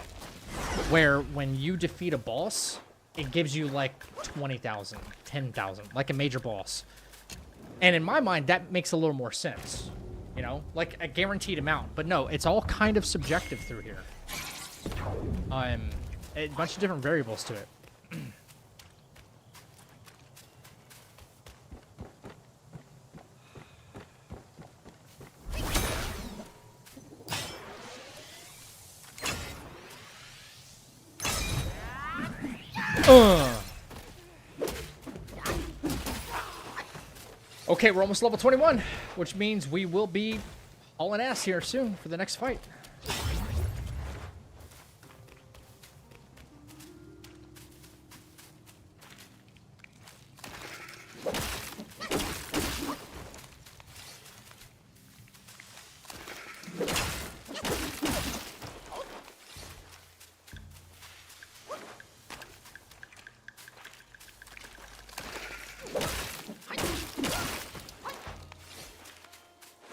where when you defeat a boss, it gives you, like, 20,000, 10,000, like a major boss. And in my mind, that makes a little more sense, you know, like a guaranteed amount. But no, it's all kind of subjective through here. A bunch of different variables to it. Okay, we're almost level 21, which means we will be hauling ass here soon for the next fight.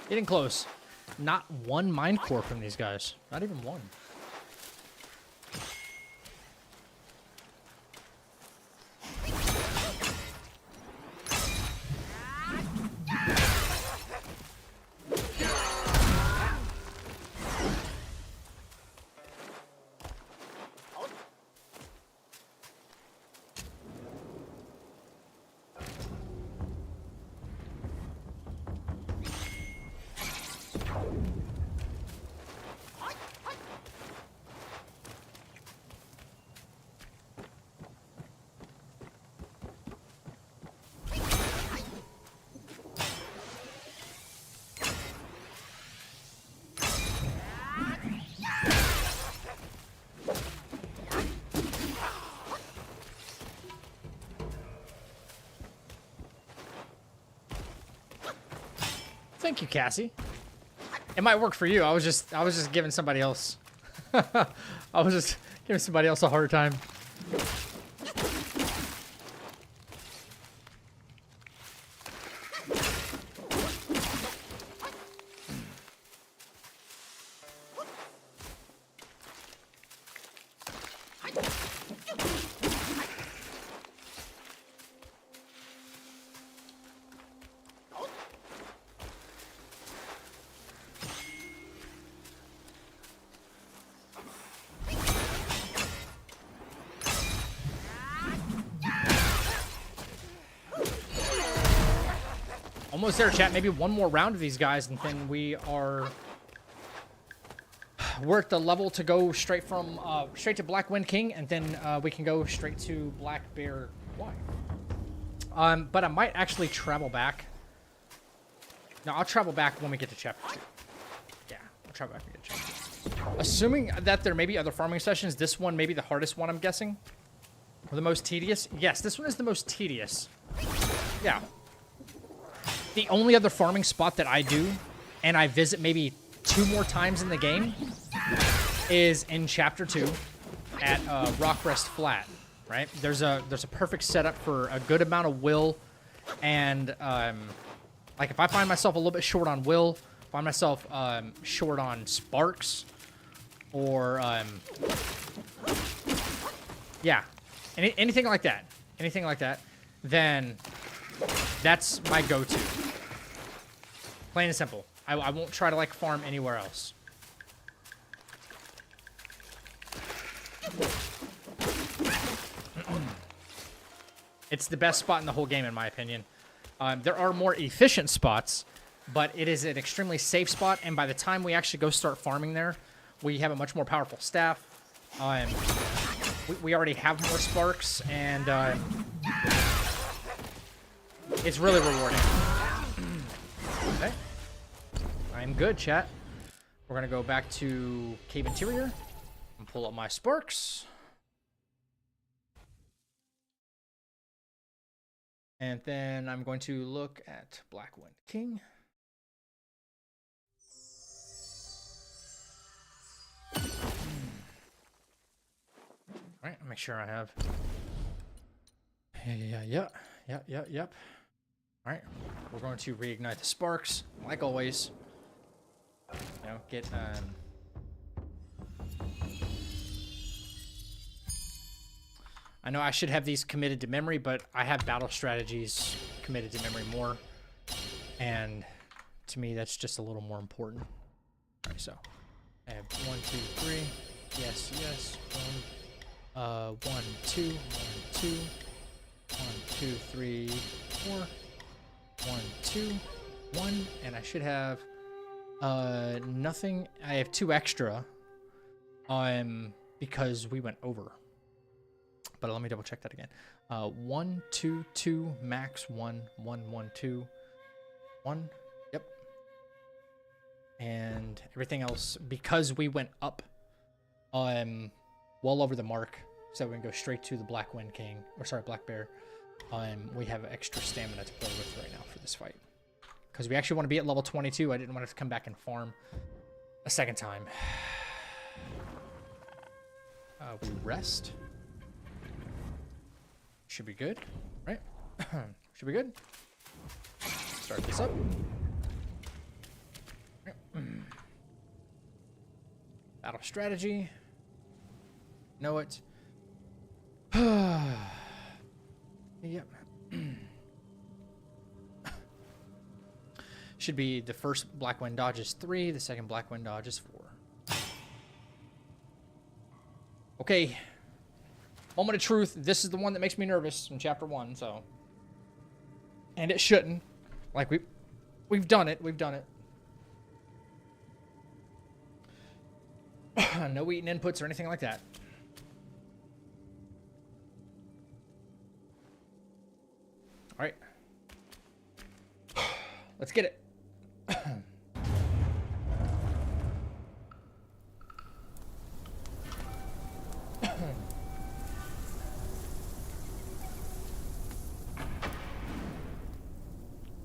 Getting close. Not one mind core from these guys. Not even one. Thank you, Cassie. It might work for you. I was just giving somebody else. I was just Give somebody else a hard time. Almost there, chat. Maybe one more round of these guys, and then we're at the level to go straight to Black Wind King, and then we can go straight to Black Bear Wight. But I might actually travel back. No, I'll travel back when we get to chapter 2. Yeah, I'll travel back when we get to chapter 2. Assuming that there may be other farming sessions, this one may be the hardest one, I'm guessing. Or the most tedious. Yes, this one is the most tedious. Yeah. The only other farming spot that I do, and I visit maybe 2 more times in the game, is in Chapter 2 at Rockrest Flat, right? There's a perfect setup for a good amount of will, and like if I find myself a little bit short on will, find myself short on sparks, or yeah, anything like that, then that's my go-to. Plain and simple. I won't try to like farm anywhere else. It's the best spot in the whole game, in my opinion. There are more efficient spots, but it is an extremely safe spot, and by the time we actually go start farming there, we have a much more powerful staff. We already have more sparks, and it's really rewarding. Okay. I'm good, chat. We're gonna go back to Cave Interior and pull up my sparks. And then I'm going to look at Black Wind King. Alright, make sure I have. Yep. Alright, we're going to reignite the sparks, like always. You know, get I know I should have these committed to memory, but I have battle strategies committed to memory more, and to me that's just a little more important. Alright, so I have 1, 2, 3. Yes. 1, 2, 1, 2, 1, 2, 3, 4. 1, 2, 1, and I should have nothing. I have 2 extra because we went over, but let me double check that again. 1, 2, 2, max 1, 1, 1, 2, 1. Yep. And everything else, because we went up well over the mark, so we can go straight to the Black Wind King, or sorry, Black Bear. We have extra stamina to play with right now for this fight, because we actually want to be at level 22. I didn't want to come back and farm a second time. We rest. Should be good, right? Should be good. Start this up. Battle strategy. Know it. Yep. Should be the first Black Wind dodge is 3, the second Black Wind dodge is 4. Okay. Moment of truth. This is the one that makes me nervous in chapter 1, so. And it shouldn't. Like we've done it. We've done it. No eating inputs or anything like that. All right. Let's get it.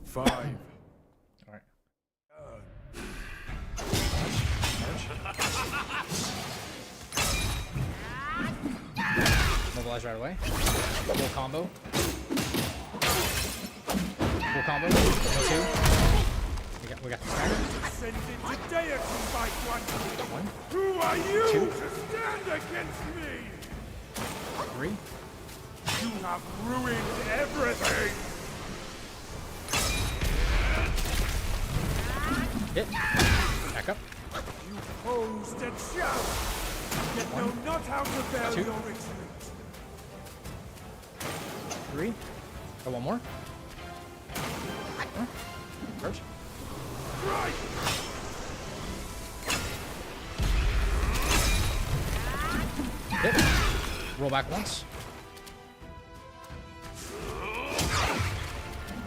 5. All right. stabilize right away. Full combo. Full combo. 2. We got the stagger. Send it to deity, Wight one. 1, Who are you 2. to stand against me? 3. You have ruined everything. Hit. Back up. You posed and shout, yet know not how to bear 2. your retreat. 3. Got one more. Charge. Right! Hit. Roll back once.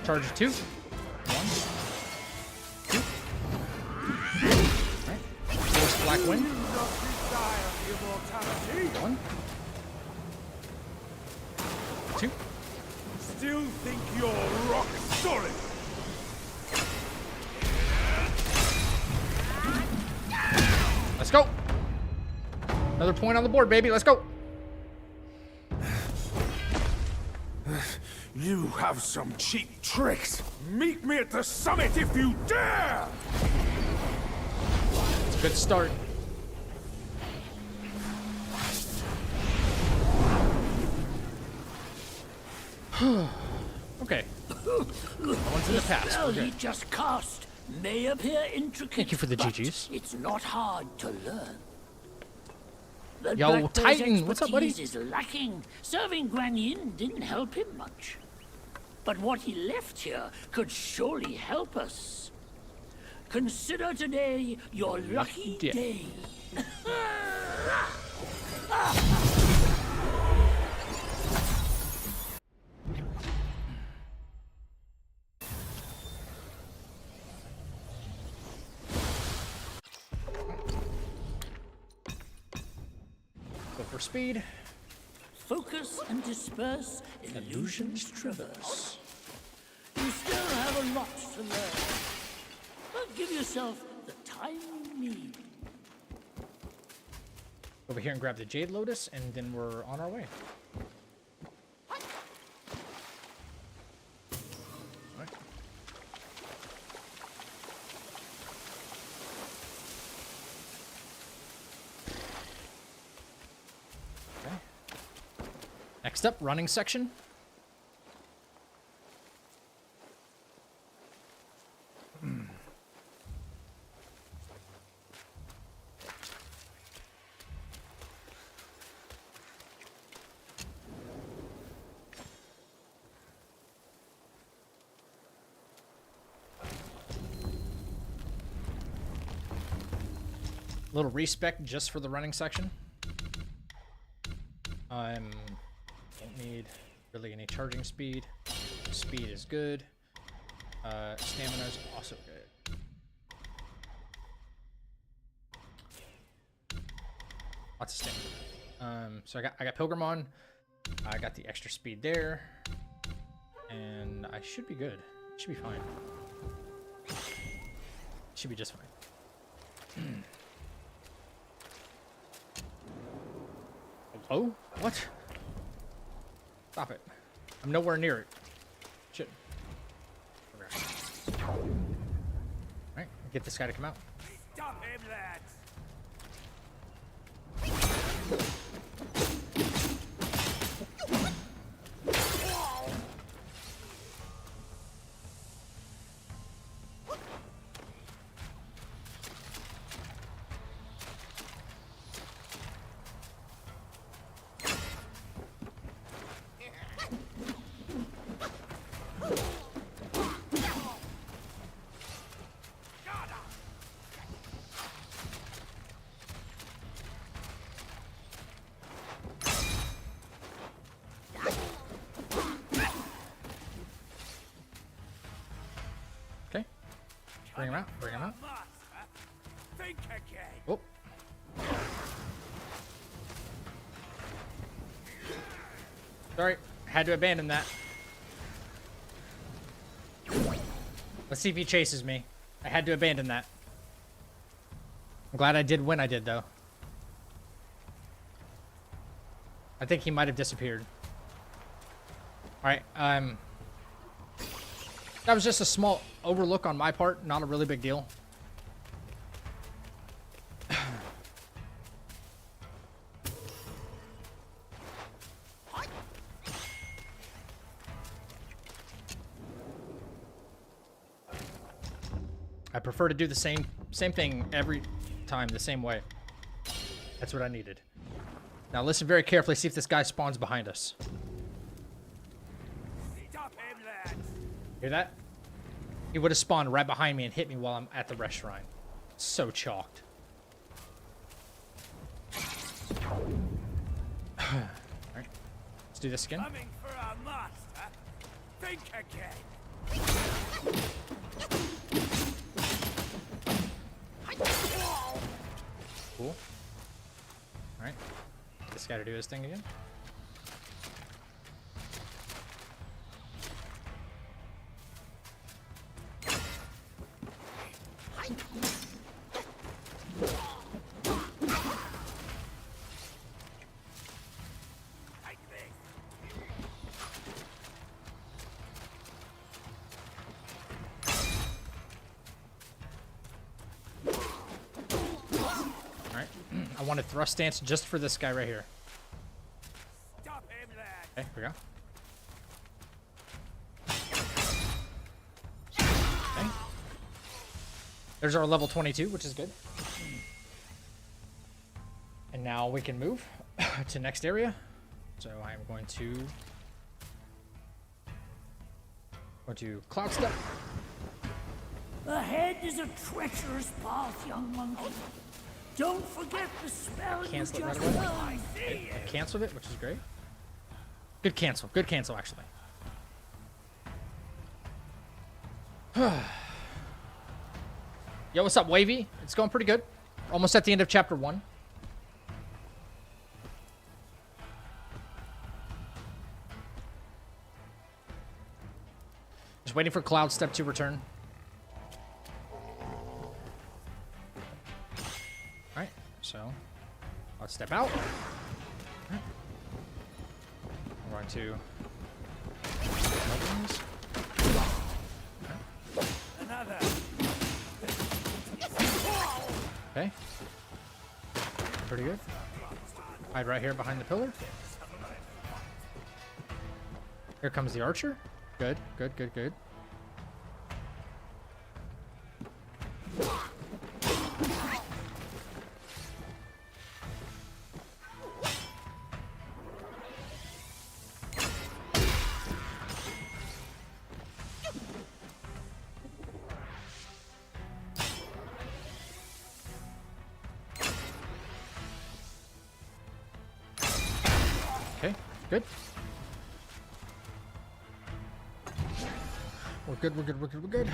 Charge 2. 1. 2. Alright. Force black wind. Do not desire immortality. 1. 2. Still think you're rock solid. Let's go. Another point on the board, baby. Let's go. You have some cheap tricks. Meet me at the summit if you dare! It's a good start. Okay. One's in the past. Spell We're he good. just cast may appear intricate. Thank you for the but GGs. It's not hard to learn. The Yo, Black Bear's Titan, what's up, buddy? expertise is lacking. Serving Guan Yin didn't help him much. But what he left here could surely help us. Consider today your lucky day. day. Go for speed. Focus and disperse, illusions traverse. You still have a lot to learn. But give yourself the time you need. Over here and grab the Jade Lotus, and then we're on our way. Alright. Okay. Next up, running section. Little respec just for the running section. Don't need really any charging speed. Speed is good. Stamina is also good. Lots of stamina. So I got Pilgrim on. I got the extra speed there, and I should be good. Should be fine. Should be just fine. Oh, what? Stop it. I'm nowhere near it. Shit. Okay. Alright, get this guy to come out. Stop him, lads! Okay. Bring him out. Bring him out. Think again! Oh. Sorry. Had to abandon that. Let's see if he chases me. I had to abandon that. I'm glad I did when I did, though. I think he might have disappeared. Alright, that was just a small overlook on my part, not a really big deal. I prefer to do the same thing every time, the same way. That's what I needed. Now listen very carefully, see if this guy spawns behind us. Stop him, lads! Hear that? He would have spawned right behind me and hit me while I'm at the restaurant. So chalked. Alright. Let's do this again. Coming for our master? Think again! Cool. Alright. This guy to do his thing again. Alright. I want a thrust stance just for this guy right here. Stop him, lads! Okay, here we go. Okay. There's our level 22, which is good. And now we can move to next area. So I'm going to cloud step. Ahead is a treacherous path, young monkey. Don't forget the spell you Cancel it just right away. learned. Okay, I canceled it, which is great. Good cancel. Good cancel, actually. Yo, what's up, Wavy? It's going pretty good. Almost at the end of chapter 1. Just waiting for Cloud Step to return. Alright, so let's step out. Right. I'm going to open these. Another! Okay. Pretty good. Hide right here behind the pillar. Here comes the archer. Good, good, good, good. Okay, good. We're good, we're good, we're good, we're good.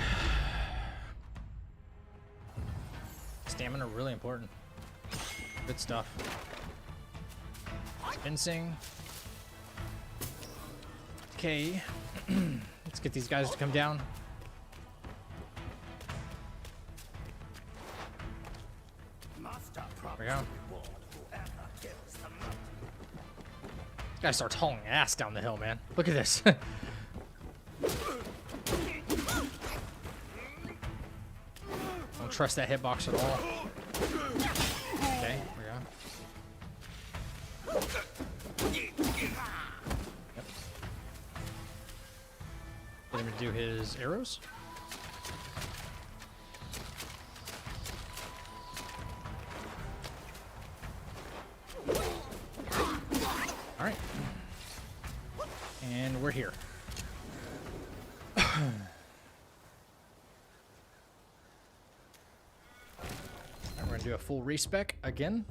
Stamina really important. Good stuff. Fencing. Okay. Let's get these guys to come down. Master There we go. This guy starts hauling ass down the hill, man. Look at this. Don't trust that hitbox at all. Okay, here we go. Yep. Get him to do his arrows. All right. And we're here. We're gonna do a full respec again.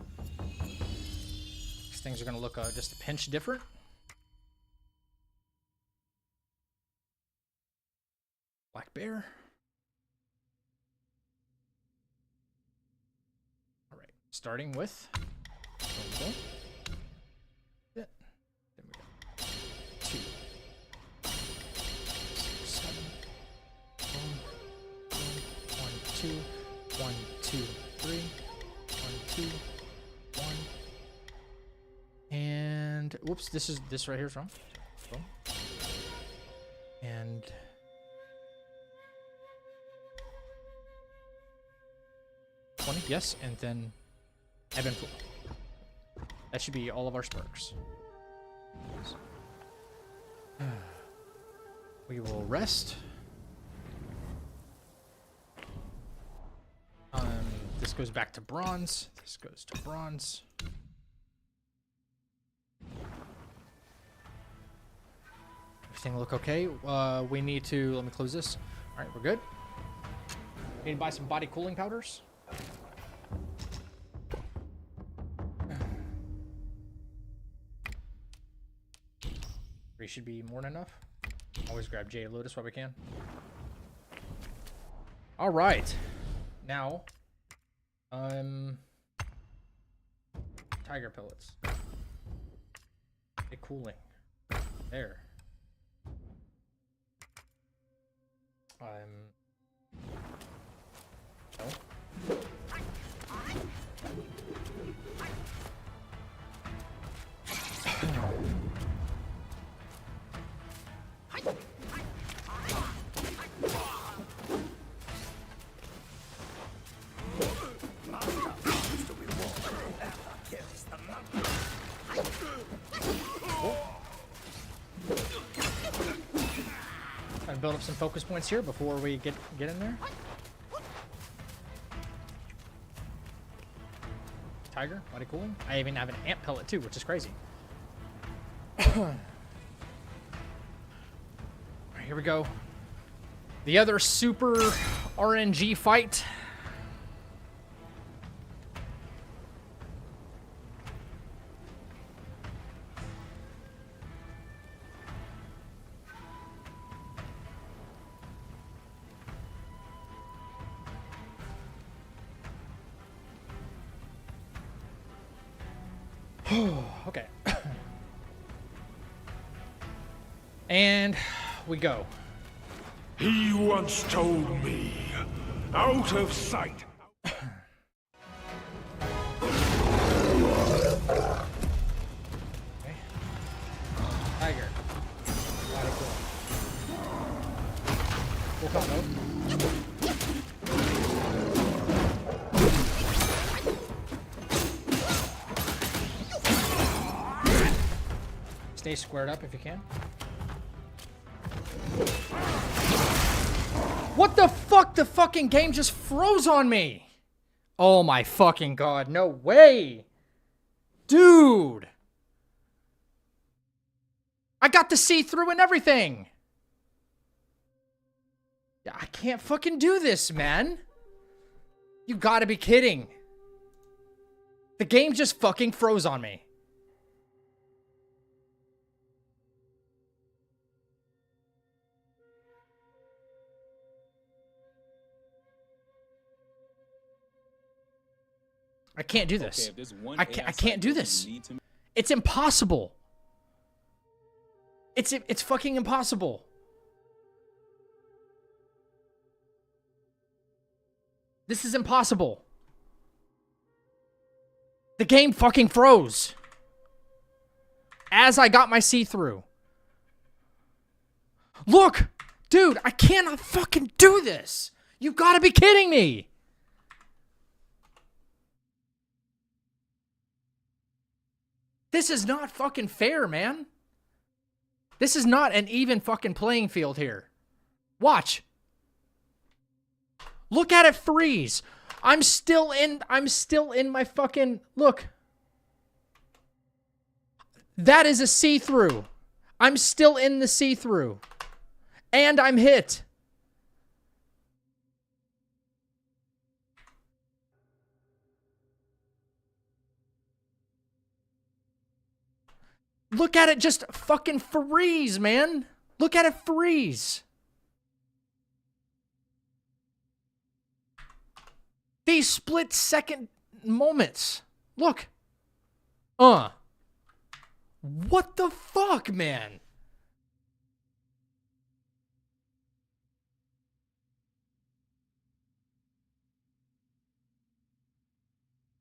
These things are gonna look just a pinch different. Black bear. All right, starting with. Then we go 2, 7. Boom, boom. 1, 2, 1, 2, 3. 1, 2, 1. And Whoops, this right here is wrong. Boom. And $20, yes, and then ebb and flow. That should be all of our sparks. We will rest. This goes back to bronze. This goes to bronze. Everything look okay? We need to, let me close this. All right, we're good. Need to buy some body cooling powders. Three should be more than enough. Always grab Jade Lotus while we can. All right. Now, tiger pellets. Get cooling. There. No. Trying to build up some focus points here before we get in there. Tiger, body cooling. I even have an ant pellet too, which is crazy. Alright, here we go. The other super RNG fight. Okay. And we go. He once told me, out of sight. Okay. Tiger. Body cool. Full combo. Stay squared up if you can. What the fuck? The fucking game just froze on me. Oh my fucking god. No way. Dude. I got to see through and everything. Yeah, I can't fucking do this, man. You gotta be kidding. The game just fucking froze on me. I can't do this. Okay, I can't do this. It's impossible. It's fucking impossible. This is impossible. The game fucking froze. As I got my see-through. Look! Dude, I cannot fucking do this! You gotta be kidding me! This is not fucking fair, man. This is not an even fucking playing field here. Watch. Look at it freeze. I'm still in my fucking, look. That is a see-through. I'm still in the see-through. And I'm hit. Look at it just fucking freeze, man. Look at it freeze. These split-second moments. Look. What the fuck, man?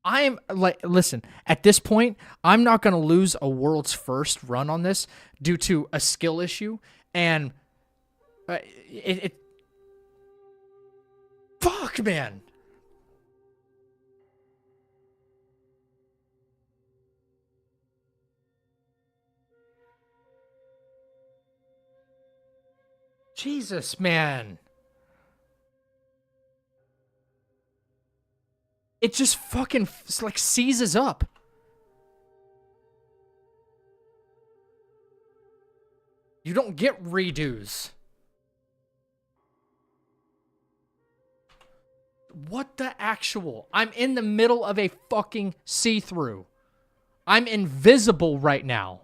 I am like, listen, at this point, I'm not going to lose a world's first run on this due to a skill issue. And fuck, man. Jesus, man. It just fucking like seizes up. You don't get redos. What the actual? I'm in the middle of a fucking see-through. I'm invisible right now.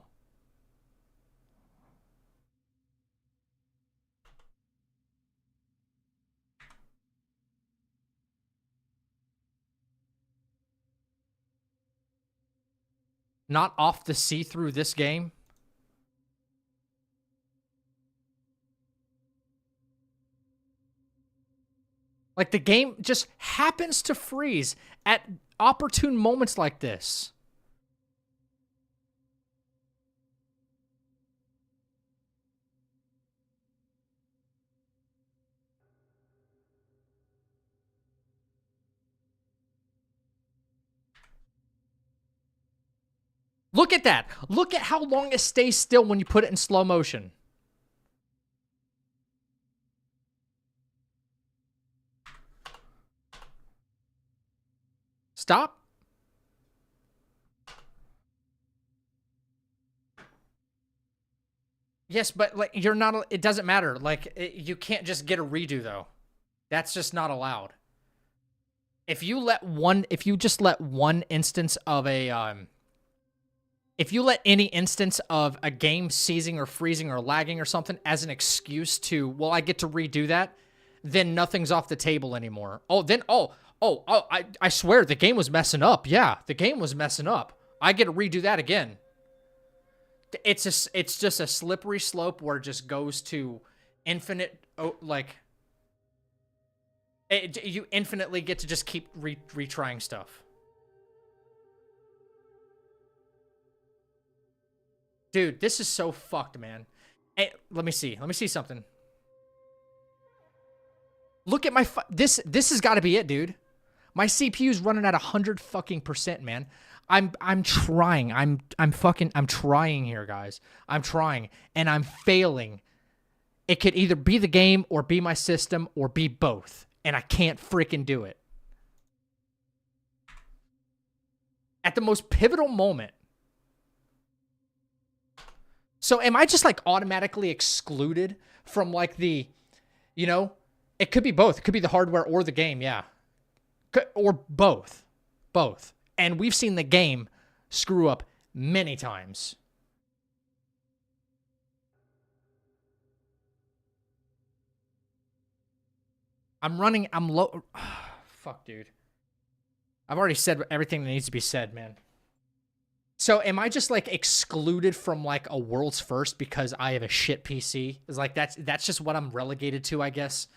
Not off the see-through this game. Like, the game just happens to freeze at opportune moments like this. Look at that. Look at how long it stays still when you put it in slow motion. Stop. Yes, but like you're not. It doesn't matter. Like you can't just get a redo though. That's just not allowed. If you just let one instance of a if you let any instance of a game seizing or freezing or lagging or something as an excuse to, well, I get to redo that, then nothing's off the table anymore. I swear the game was messing up. Yeah, the game was messing up. I get to redo that again. It's just a slippery slope where it just goes to infinite, you infinitely get to just keep retrying stuff. Dude, this is so fucked, man. Hey, let me see something. Look at my this has got to be it, dude. My CPU's running at 100%, man. I'm trying. I'm trying here, guys. I'm trying and I'm failing. It could either be the game or be my system or be both, and I can't freaking do it. At the most pivotal moment. So am I just like automatically excluded from like the, it could be both. It could be the hardware or the game, yeah. Or both. Both. And we've seen the game screw up many times. I'm low. Fuck, dude. I've already said everything that needs to be said, man. So am I just like excluded from like a world's first because I have a shit PC? Is like that's just what I'm relegated to, I guess.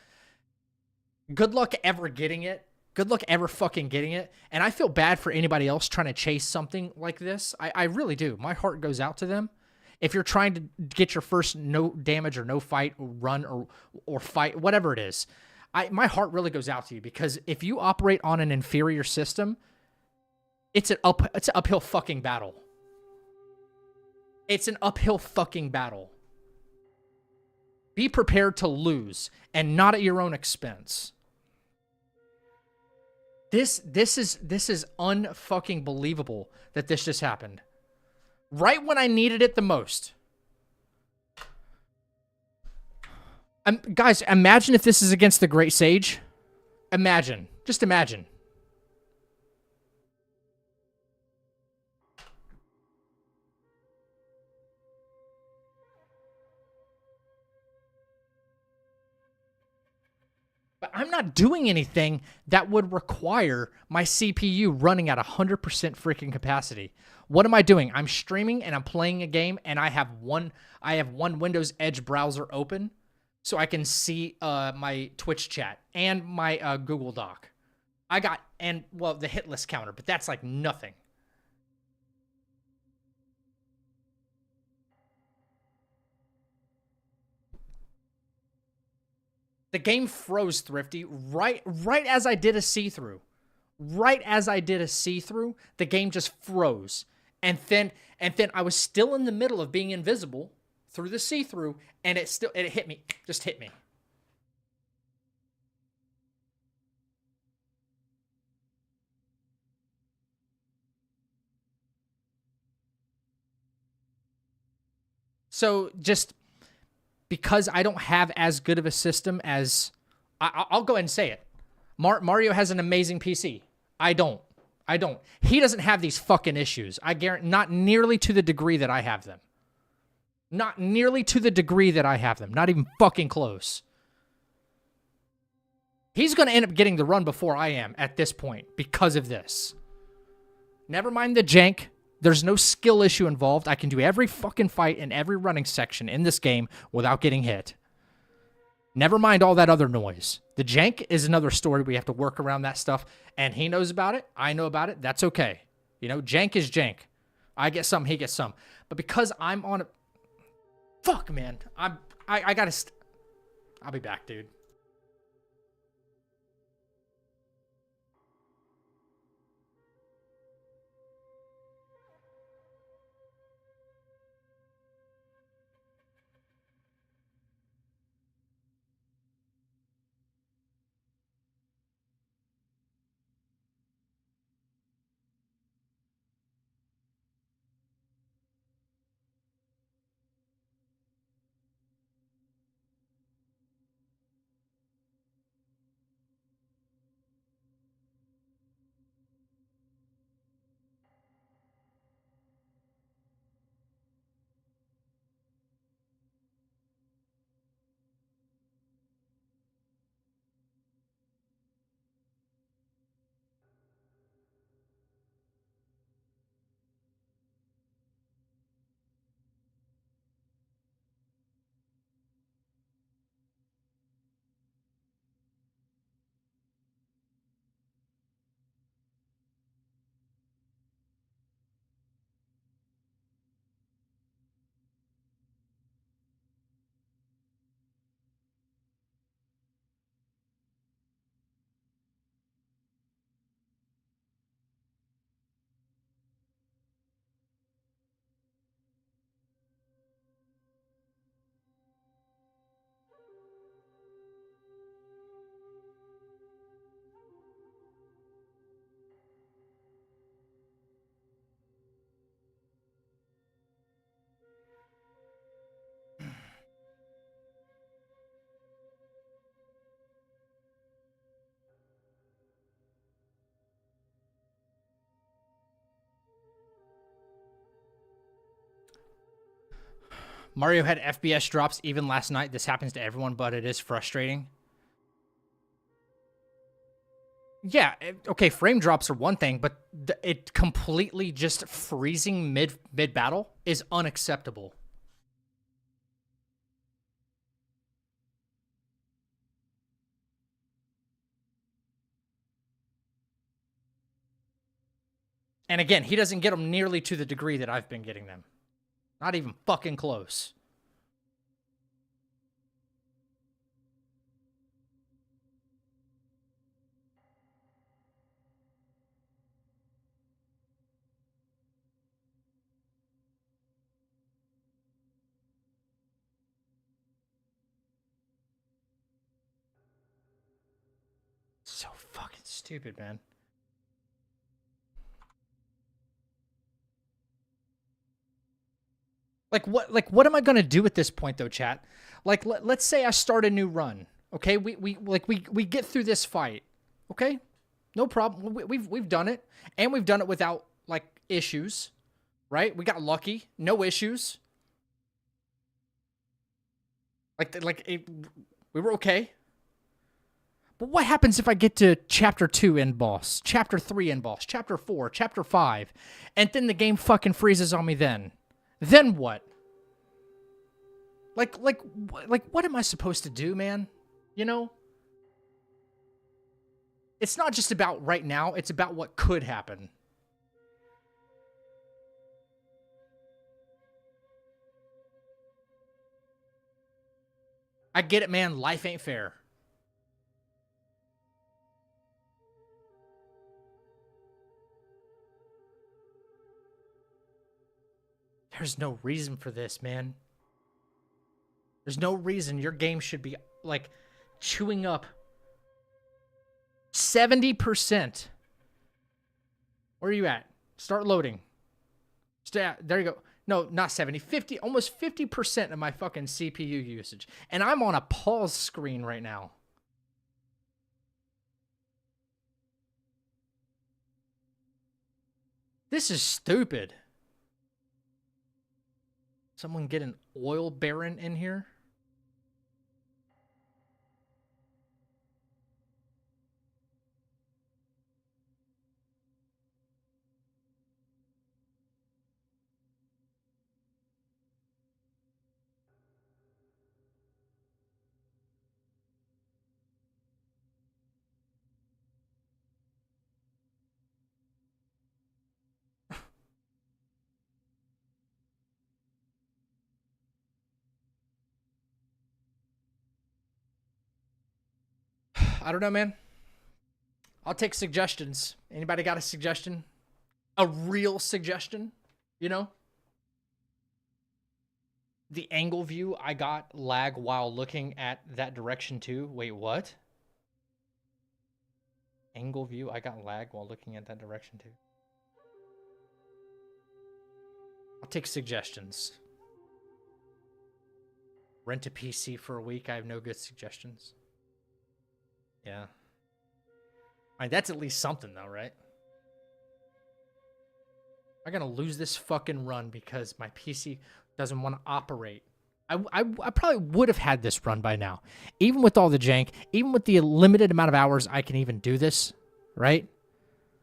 Good luck ever getting it. Good luck ever fucking getting it. And I feel bad for anybody else trying to chase something like this. I really do. My heart goes out to them. If you're trying to get your first no damage or no fight or run or fight, whatever it is, my heart really goes out to you, because if you operate on an inferior system, it's an uphill fucking battle. It's an uphill fucking battle. Be prepared to lose, and not at your own expense. This is unfucking believable that this just happened. Right when I needed it the most. Guys, imagine if this is against the Great Sage. Imagine. Just imagine. But I'm not doing anything that would require my CPU running at 100% freaking capacity. What am I doing? I'm streaming and I'm playing a game, and I have one Windows Edge browser open so I can see my Twitch chat and my Google Doc. I got, and, well, the hit list counter, but that's like nothing. The game froze, Thrifty, right as I did a see-through. Right as I did a see-through, the game just froze. And then I was still in the middle of being invisible through the see-through, and it hit me. Just hit me. So just because I don't have as good of a system as... I'll go ahead and say it. Mario has an amazing PC. I don't. He doesn't have these fucking issues. I guarantee, not nearly to the degree that I have them. Not nearly to the degree that I have them. Not even fucking close. He's going to end up getting the run before I am at this point because of this. Never mind the jank. There's no skill issue involved. I can do every fucking fight in every running section in this game without getting hit. Never mind all that other noise. The jank is another story. We have to work around that stuff. And he knows about it. I know about it. That's okay. You know, jank is jank. I get some, he gets some. But because I'm on a... Fuck, man. I gotta... I'll be back, dude. Mario had FPS drops even last night. This happens to everyone, but it is frustrating. Yeah, okay, frame drops are one thing, but it completely just freezing mid-battle is unacceptable. And again, he doesn't get them nearly to the degree that I've been getting them. Not even fucking close. So fucking stupid, man. Like what am I gonna do at this point though, chat? Like let's say I start a new run. Okay, we get through this fight. Okay, no problem. We've done it, and we've done it without like issues, right? We got lucky, no issues. We were okay. But what happens if I get to Chapter 2 end boss, Chapter 3 end boss, Chapter 4, Chapter 5, and then the game fucking freezes on me then? Then what? Like, what am I supposed to do, man? You know? It's not just about right now, it's about what could happen. I get it, man. Life ain't fair. There's no reason for this, man. There's no reason your game should be, like, chewing up 70%. Where are you at? Start loading. There you go. No, not 70. 50, almost 50% of my fucking CPU usage. And I'm on a pause screen right now. This is stupid. Someone get an oil baron in here? I don't know, man. I'll take suggestions. Anybody got a suggestion? A real suggestion? You know? The angle view, I got lag while looking at that direction too. Wait, what? Angle view, I got lag while looking at that direction too. I'll take suggestions. Rent a PC for a week. I have no good suggestions. Yeah. I mean, that's at least something though, right? I'm gonna lose this fucking run because my PC doesn't want to operate. I probably would have had this run by now. Even with all the jank, even with the limited amount of hours I can even do this, right?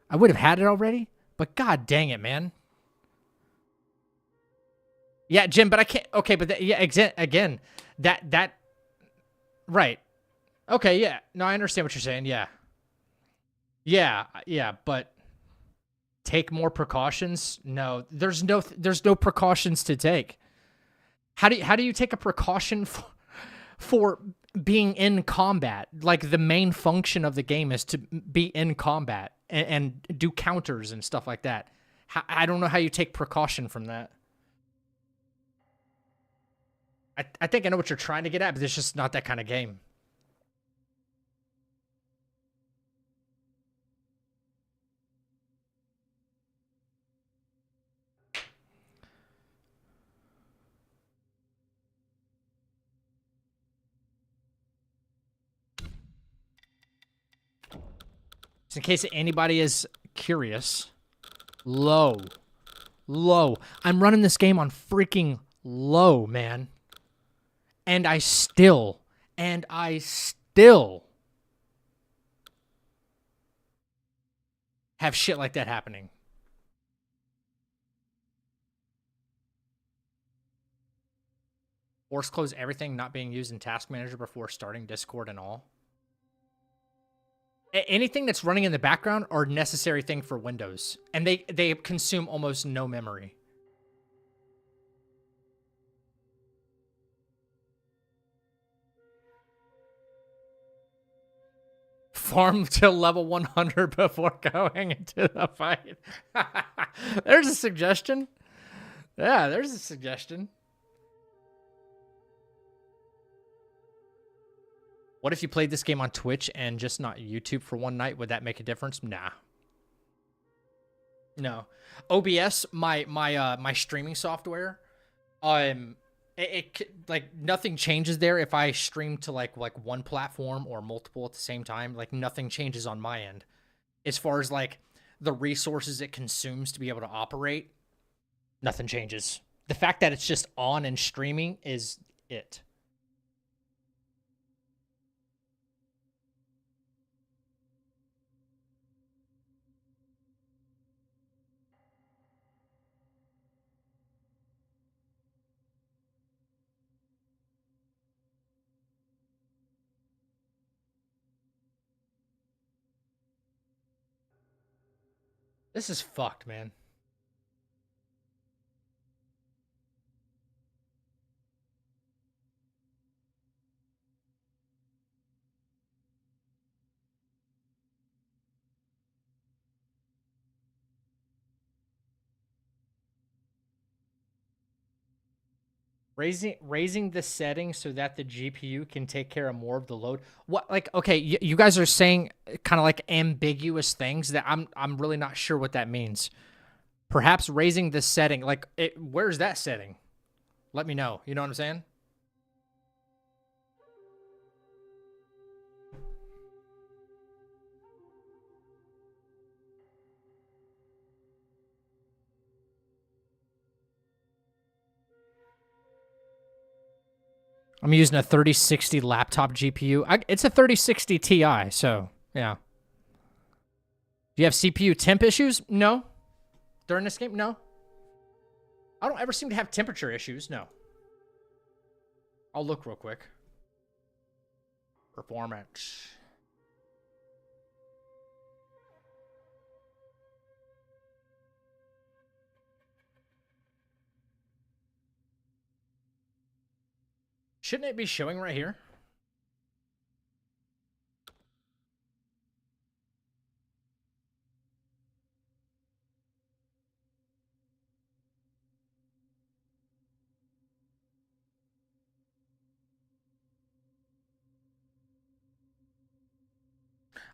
I would have had it already, but god dang it, man. Yeah, Jim, but I can't. Okay, but yeah, again, that right. Okay, yeah. No, I understand what you're saying. Yeah. Yeah, but take more precautions? No, there's no precautions to take. How do you take a precaution for being in combat? Like, the main function of the game is to be in combat and do counters and stuff like that. I don't know how you take precaution from that. I think I know what you're trying to get at, but it's just not that kind of game. In case anybody is curious, low. I'm running this game on freaking low, man. And I still have shit like that happening. Force close everything not being used in Task Manager before starting Discord and all. Anything that's running in the background are a necessary thing for Windows, and they consume almost no memory. Farm till level 100 before going into the fight. There's a suggestion. Yeah, there's a suggestion. What if you played this game on Twitch and just not YouTube for one night? Would that make a difference? Nah. No. OBS, my streaming software, it like nothing changes there if I stream to like one platform or multiple at the same time. Like, nothing changes on my end. As far as like the resources it consumes to be able to operate, nothing changes. The fact that it's just on and streaming is it. This is fucked, man. Raising the setting so that the GPU can take care of more of the load. What, like, okay, you guys are saying kind of like ambiguous things that I'm really not sure what that means. Perhaps raising the setting, like, where's that setting? Let me know. You know what I'm saying? I'm using a 3060 laptop GPU. It's a 3060 Ti, so yeah. Do you have CPU temp issues? No. During this game? No. I don't ever seem to have temperature issues. No. I'll look real quick. Performance. Shouldn't it be showing right here?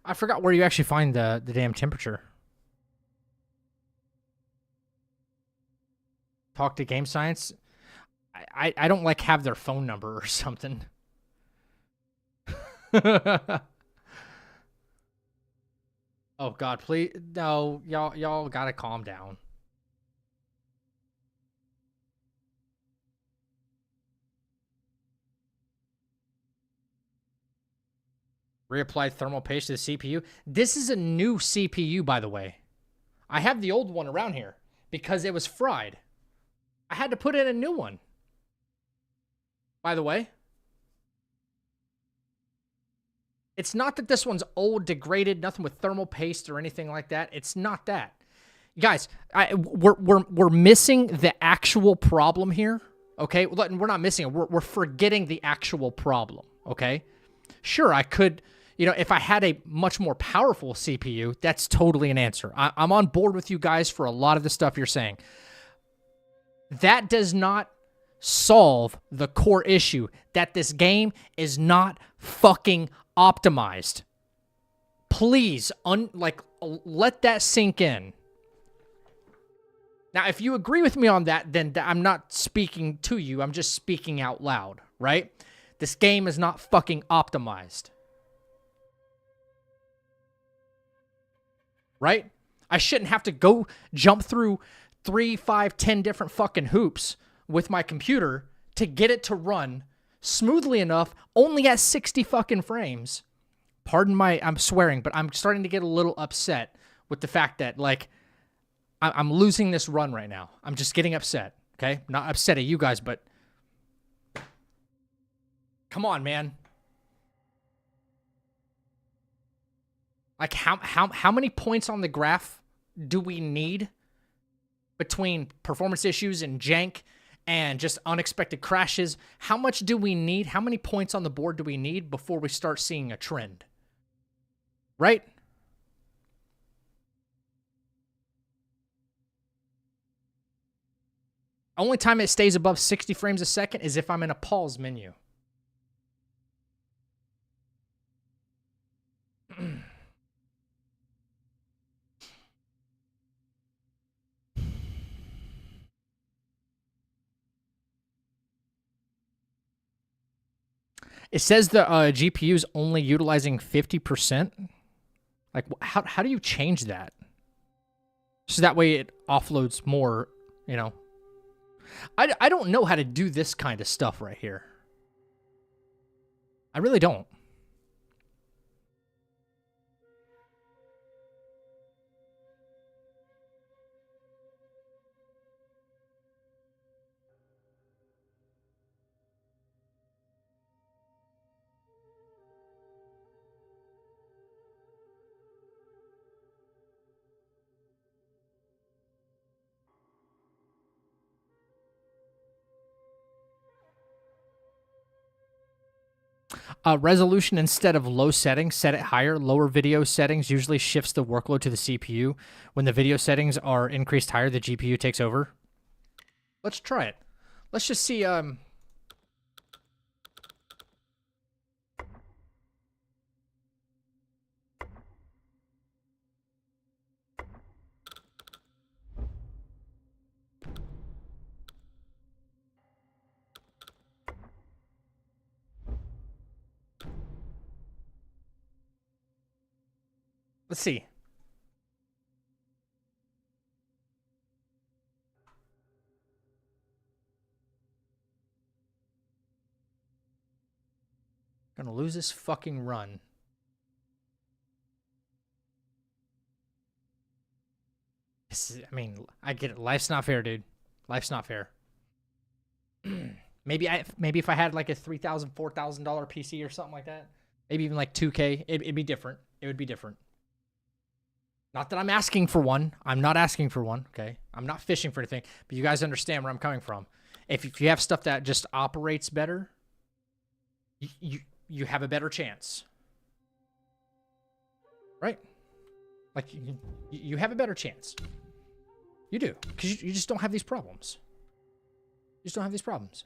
I forgot where you actually find the damn temperature. Talk to Game Science. I don't like have their phone number or something. Oh God, please no, y'all gotta calm down. Reapplied thermal paste to the CPU. This is a new CPU, by the way. I have the old one around here because it was fried. I had to put in a new one. By the way, it's not that this one's old, degraded, nothing with thermal paste or anything like that. It's not that. Guys, we're missing the actual problem here, okay? We're not missing it. We're forgetting the actual problem, okay? Sure, I could, you know, if I had a much more powerful CPU, that's totally an answer. I'm on board with you guys for a lot of the stuff you're saying. That does not solve the core issue that this game is not fucking optimized. Please, let that sink in. Now, if you agree with me on that, then I'm not speaking to you. I'm just speaking out loud, right? This game is not fucking optimized. Right? I shouldn't have to go jump through 3, 5, 10 different fucking hoops with my computer to get it to run smoothly enough, only at 60 fucking frames. Pardon I'm swearing, but I'm starting to get a little upset with the fact that, like, I'm losing this run right now. I'm just getting upset, okay? Not upset at you guys, but come on, man. Like, how many points on the graph do we need between performance issues and jank and just unexpected crashes? How much do we need? How many points on the board do we need before we start seeing a trend? Right? Only time it stays above 60 frames a second is if I'm in a pause menu. It says the GPU is only utilizing 50%. Like, how do you change that? So that way it offloads more, you know. I don't know how to do this kind of stuff right here. I really don't. Resolution instead of low settings, set it higher. Lower video settings usually shifts the workload to the CPU. When the video settings are increased higher, the GPU takes over. Let's try it. Let's just see. Let's see. Gonna lose this fucking run. I mean, I get it. Life's not fair, dude. Life's not fair. maybe if I had like a $3,000, $4,000 PC or something like that, maybe even like 2K, it'd be different. It would be different. Not that I'm asking for one. I'm not asking for one, okay? I'm not fishing for anything, but you guys understand where I'm coming from. If you have stuff that just operates better, you have a better chance. Right? Like, you have a better chance. You do, because you just don't have these problems. You just don't have these problems.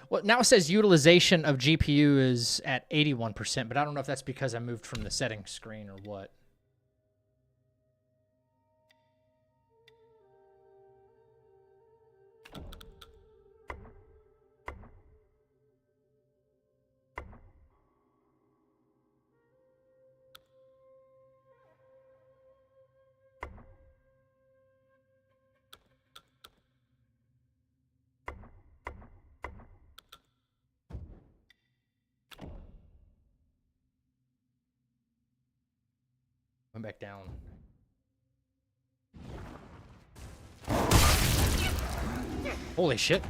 Well, now it says utilization of GPU is at 81%, but I don't know if that's because I moved from the settings screen or what. Went back down. Holy shit.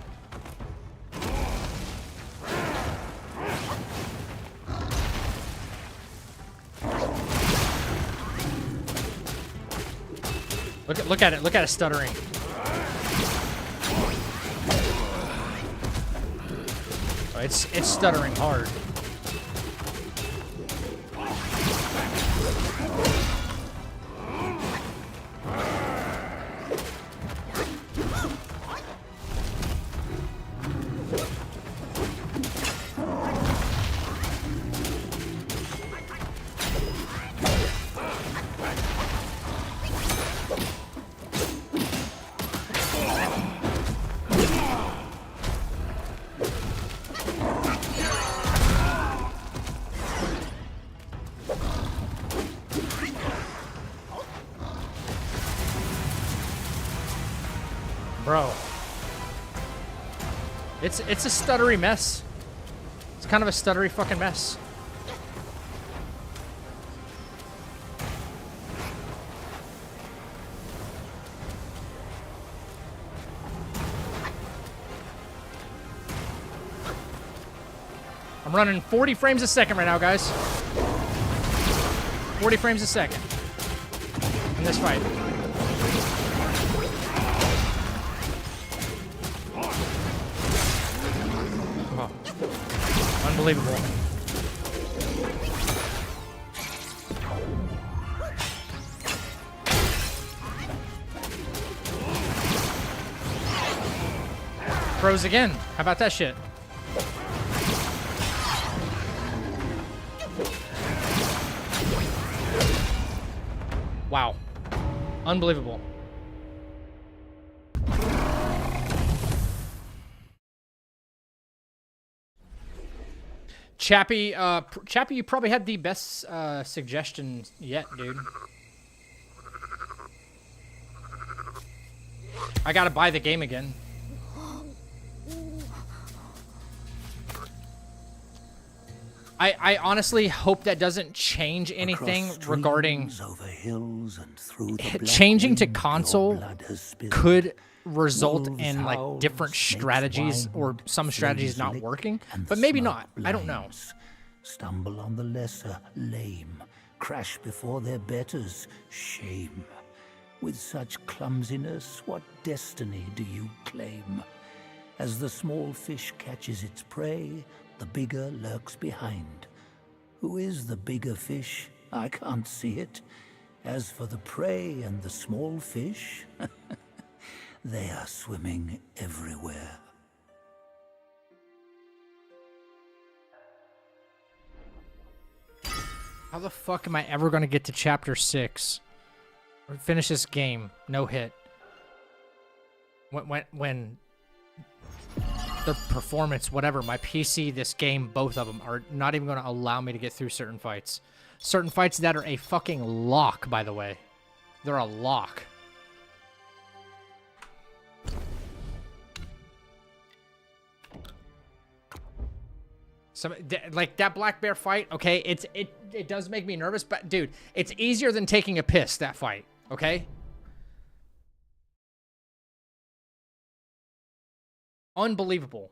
Look at it. Look at it stuttering. Oh, it's stuttering hard. Bro. It's a stuttery mess. It's kind of a stuttery fucking mess. I'm running 40 frames a second right now, guys. 40 frames a second in this fight. Unbelievable. Froze again. How about that shit? Wow. Unbelievable. Chappie, Chappie, you probably had the best suggestion yet, dude. I gotta buy the game again. I honestly hope that doesn't change anything regarding over hills and through the changing to wind, console your blood has spilled. could result Wolves in like howl, different snakes strategies whine, or some strategies flames not lick, working, and the but maybe smoke not. I don't know. blinds. Stumble on the lesser, lame. Crash before their betters, shame. With such clumsiness, what destiny do you claim? As the small fish catches its prey, the bigger lurks behind. Who is the bigger fish? I can't see it. As for the prey and the small fish, they are swimming everywhere. How the fuck am I ever gonna get to chapter 6? Or finish this game? No hit. When the performance, whatever, my PC, this game, both of them are not even gonna allow me to get through certain fights. Certain fights that are a fucking lock, by the way. They're a lock. Some, like that black bear fight, okay, it does make me nervous, but dude, it's easier than taking a piss, that fight, okay? Unbelievable.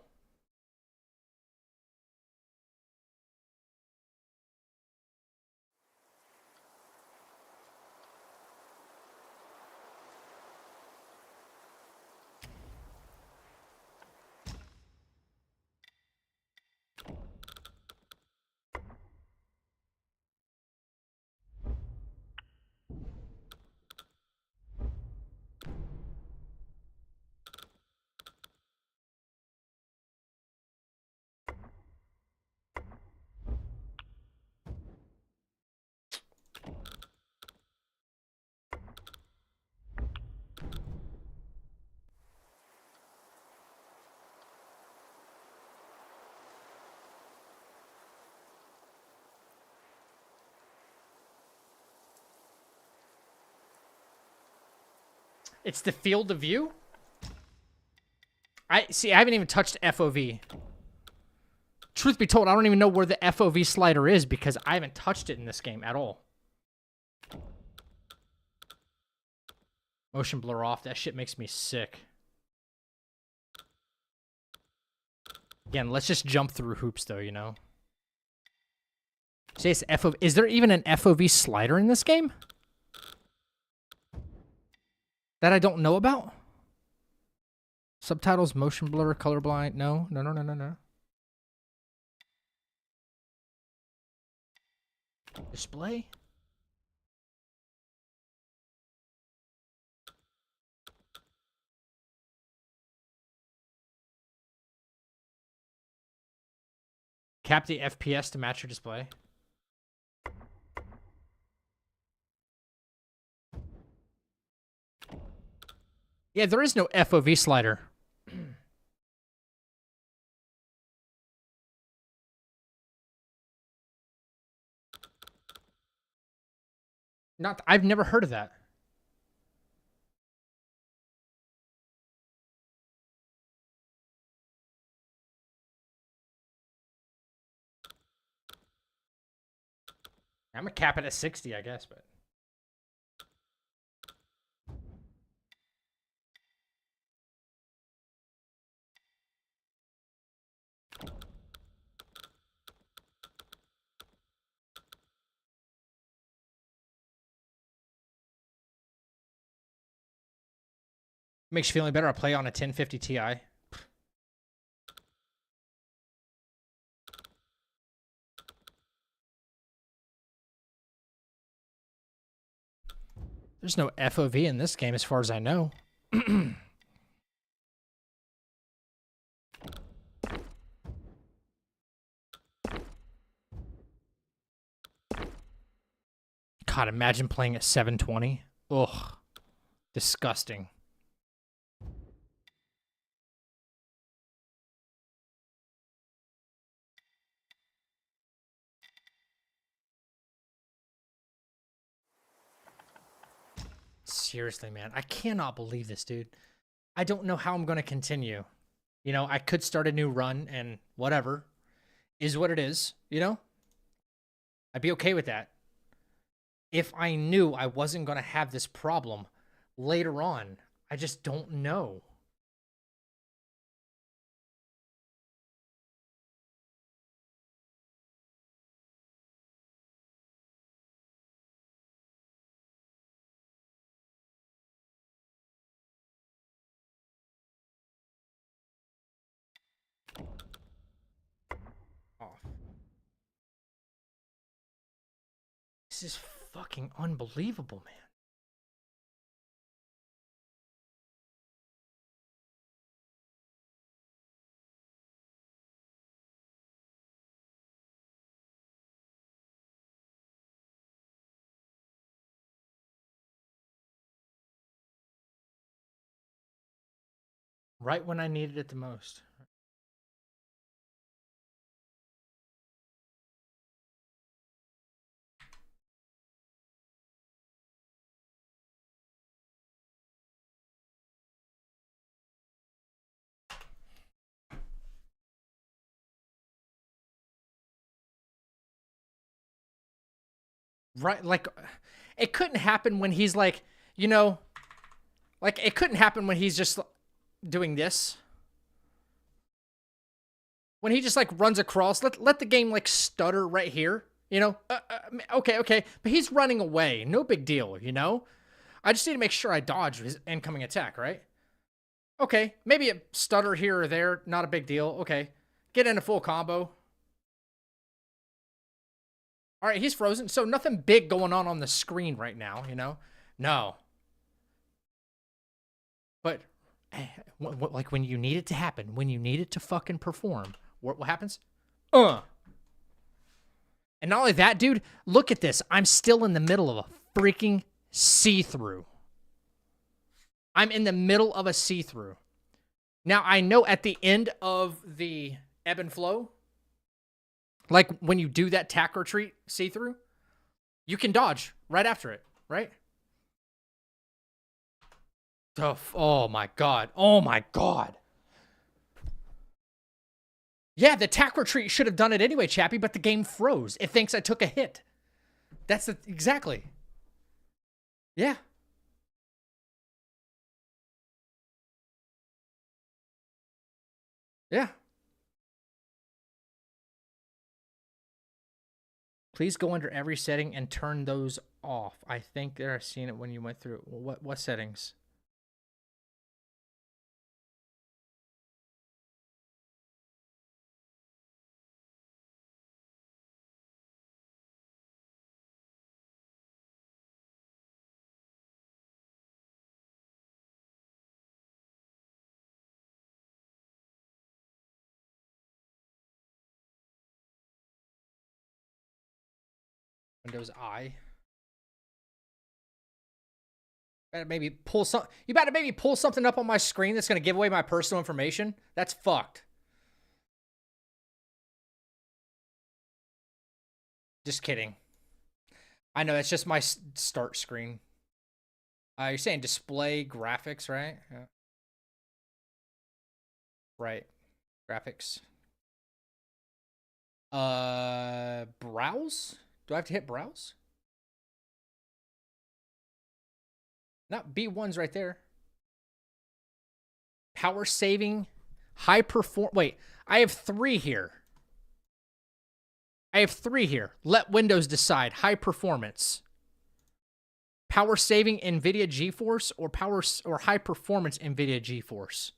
It's the field of view? I haven't even touched FOV. Truth be told, I don't even know where the FOV slider is because I haven't touched it in this game at all. Motion blur off. That shit makes me sick. Again, let's just jump through hoops though, you know? Say it's FOV. Is there even an FOV slider in this game? That I don't know about? Subtitles, motion blur, colorblind. No. Display? Cap the FPS to match your display. Yeah, there is no FOV slider. I've never heard of that. I'm gonna cap it at 60, I guess, but. Makes you feel any better. I play on a 1050 Ti. There's no FOV in this game as far as I know. God, imagine playing at 720. Ugh. Disgusting. Seriously, man. I cannot believe this, dude. I don't know how I'm going to continue. You know, I could start a new run and whatever. Is what it is, you know? I'd be okay with that. If I knew I wasn't going to have this problem later on, I just don't know. This is fucking unbelievable, man. Right when I needed it the most. Right, like, it couldn't happen when he's like, you know, like, it couldn't happen when he's just doing this. When he just, like, runs across, let the game, like, stutter right here, you know? Okay, but he's running away. No big deal, you know? I just need to make sure I dodge his incoming attack, right? Okay, maybe a stutter here or there, not a big deal. Okay, get in a full combo. All right, he's frozen. So nothing big going on the screen right now, you know? No. But, like, when you need it to happen, when you need it to fucking perform, what happens? And not only that, dude, look at this. I'm still in the middle of a freaking see-through. I'm in the middle of a see-through. Now, I know at the end of the ebb and flow, like when you do that tack or treat see-through, you can dodge right after it, right? Oh my God. Oh my God. Yeah, the tack retreat should have done it anyway, Chappie, but the game froze. It thinks I took a hit. That's exactly. Yeah. Yeah. Please go under every setting and turn those off. I think there I've seen it when you went through. What settings? Windows I. Better maybe pull some. You better maybe pull something up on my screen that's gonna give away my personal information. That's fucked. Just kidding. I know, it's just my start screen. You're saying display graphics, right? Yeah. Right. Graphics. Browse? Do I have to hit browse? Not B1's right there. Power saving, high perform. Wait, I have 3 here. Let Windows decide. High performance. Power saving NVIDIA GeForce or high performance NVIDIA GeForce.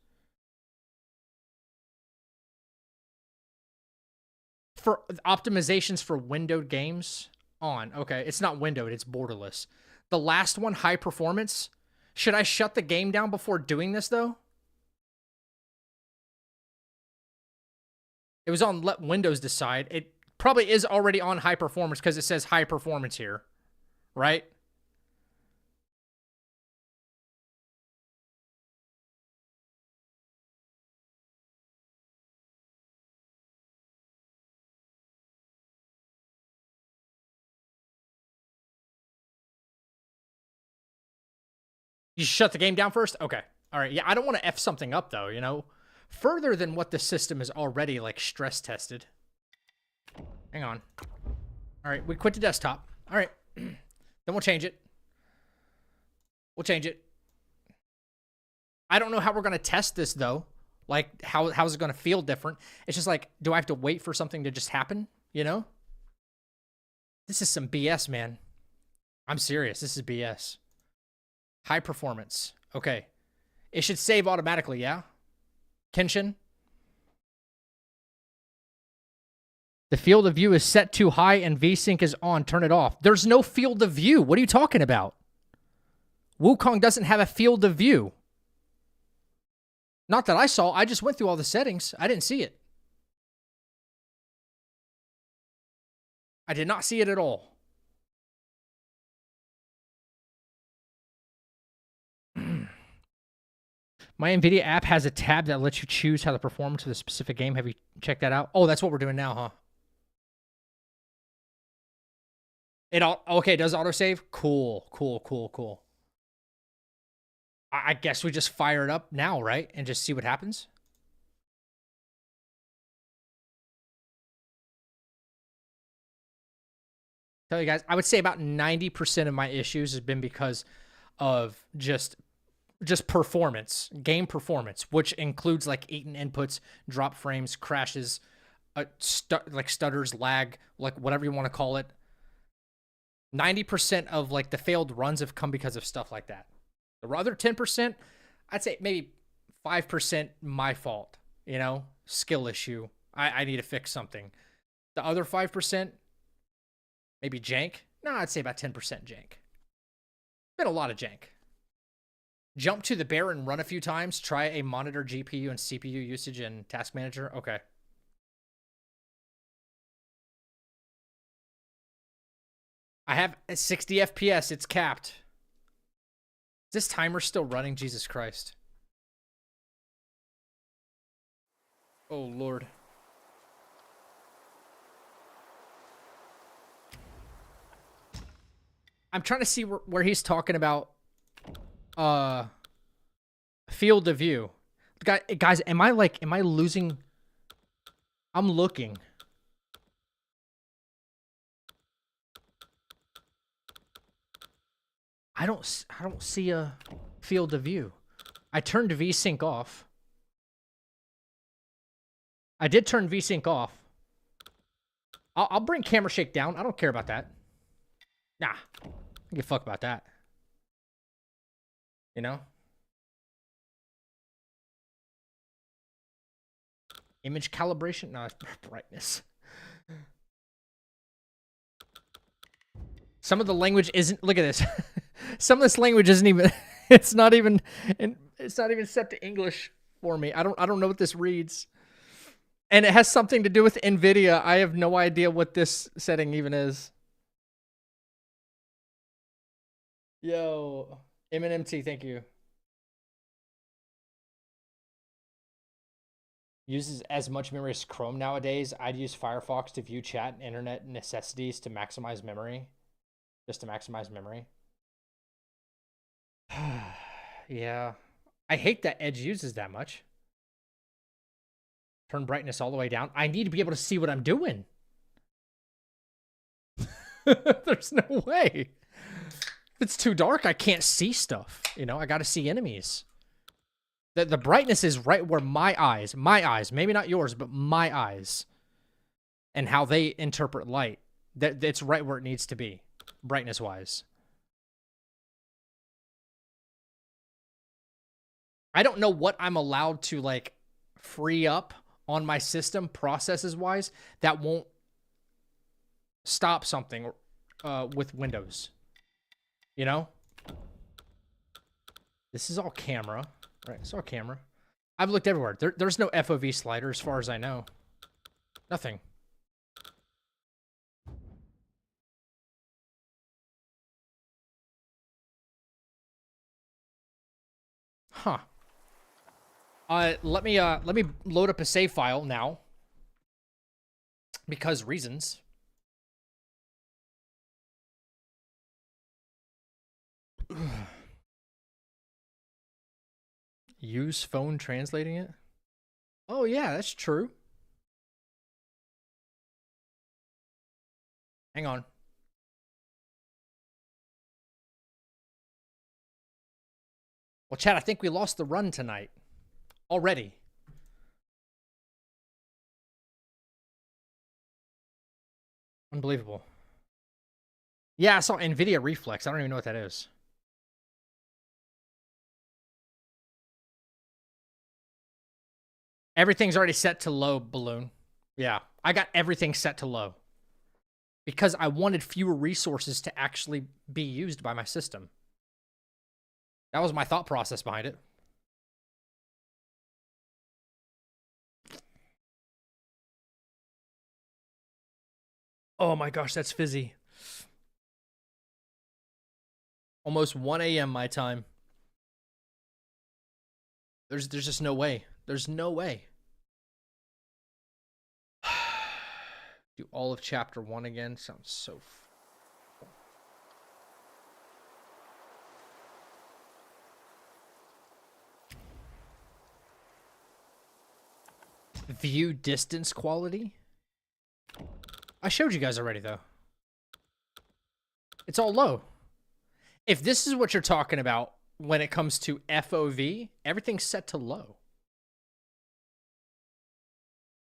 For optimizations for windowed games on. Okay, it's not windowed, it's borderless. The last one, high performance. Should I shut the game down before doing this though? It was on let Windows decide. It probably is already on high performance because it says high performance here, right? You shut the game down first? Okay. All right. Yeah, I don't want to F something up, though, you know? Further than what the system is already, like, stress tested. Hang on. All right, we quit the desktop. All right. Then we'll change it. I don't know how we're going to test this, though. Like, how's it going to feel different? It's just like, do I have to wait for something to just happen, you know? This is some BS, man. I'm serious. This is BS. High performance. Okay. It should save automatically, yeah? Kenshin? The field of view is set too high and VSync is on. Turn it off. There's no field of view. What are you talking about? Wukong doesn't have a field of view. Not that I saw. I just went through all the settings. I didn't see it. I did not see it at all. My NVIDIA app has a tab that lets you choose how the performance of the specific game. Have you checked that out? Oh, that's what we're doing now, huh? Okay, it does autosave? Cool, cool, cool, cool. I guess we just fire it up now, right? And just see what happens? Tell you guys, I would say about 90% of my issues has been because of just performance, game performance, which includes like eaten inputs, drop frames, crashes, like stutters, lag, like whatever you want to call it. 90% of like the failed runs have come because of stuff like that. The other 10%, I'd say maybe 5% my fault, you know, skill issue. I need to fix something. The other 5%, maybe jank. No, I'd say about 10% jank. Been a lot of jank. Jump to the bear and run a few times. Try a monitor GPU and CPU usage in Task Manager. Okay. I have a 60 FPS. It's capped. Is this timer still running? Jesus Christ. Oh, Lord. I'm trying to see where he's talking about field of view. Guys, am I losing? I'm looking. I don't see a field of view. I turned VSync off. I did turn VSync off. I'll bring camera shake down. I don't care about that. Nah, I don't give a fuck about that. You know? Image calibration? No, it's brightness. Some of the language isn't, look at this. Some of this language isn't even, it's not even set to English for me. I don't know what this reads. And it has something to do with NVIDIA. I have no idea what this setting even is. Yo, MNMT, thank you. Uses as much memory as Chrome nowadays. I'd use Firefox to view chat and internet necessities to maximize memory. Just to maximize memory. Yeah. I hate that Edge uses that much. Turn brightness all the way down. I need to be able to see what I'm doing. There's no way. If it's too dark, I can't see stuff. You know, I got to see enemies. The brightness is right where my eyes, maybe not yours, but my eyes, and how they interpret light. It's right where it needs to be, brightness-wise. I don't know what I'm allowed to, like, free up on my system, processes-wise, that won't stop something with Windows. You know? This is all camera. Right, it's all camera. I've looked everywhere. There's no FOV slider as far as I know. Nothing. Huh. Let me load up a save file now. Because reasons. Use phone translating it? Oh yeah, that's true. Hang on. Well, chat, I think we lost the run tonight. Already. Unbelievable. Yeah, I saw NVIDIA Reflex. I don't even know what that is. Everything's already set to low, Balloon. Yeah, I got everything set to low because I wanted fewer resources to actually be used by my system. That was my thought process behind it. Oh my gosh, that's fizzy. Almost 1 a.m. my time. There's just no way. There's no way. Do all of chapter 1 again. Sounds so... View distance quality? I showed you guys already, though. It's all low. If this is what you're talking about when it comes to FOV, everything's set to low.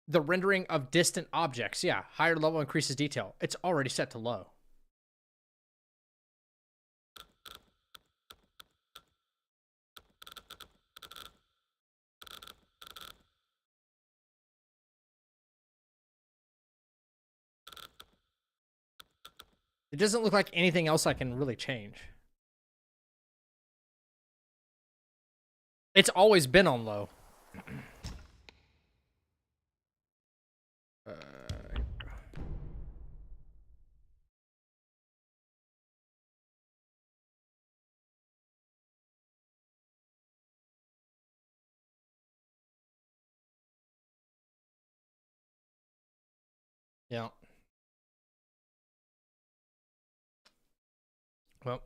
The rendering of distant objects, yeah, higher level increases detail. It's already set to low. It doesn't look like anything else I can really change. It's always been on low. Yeah. Well,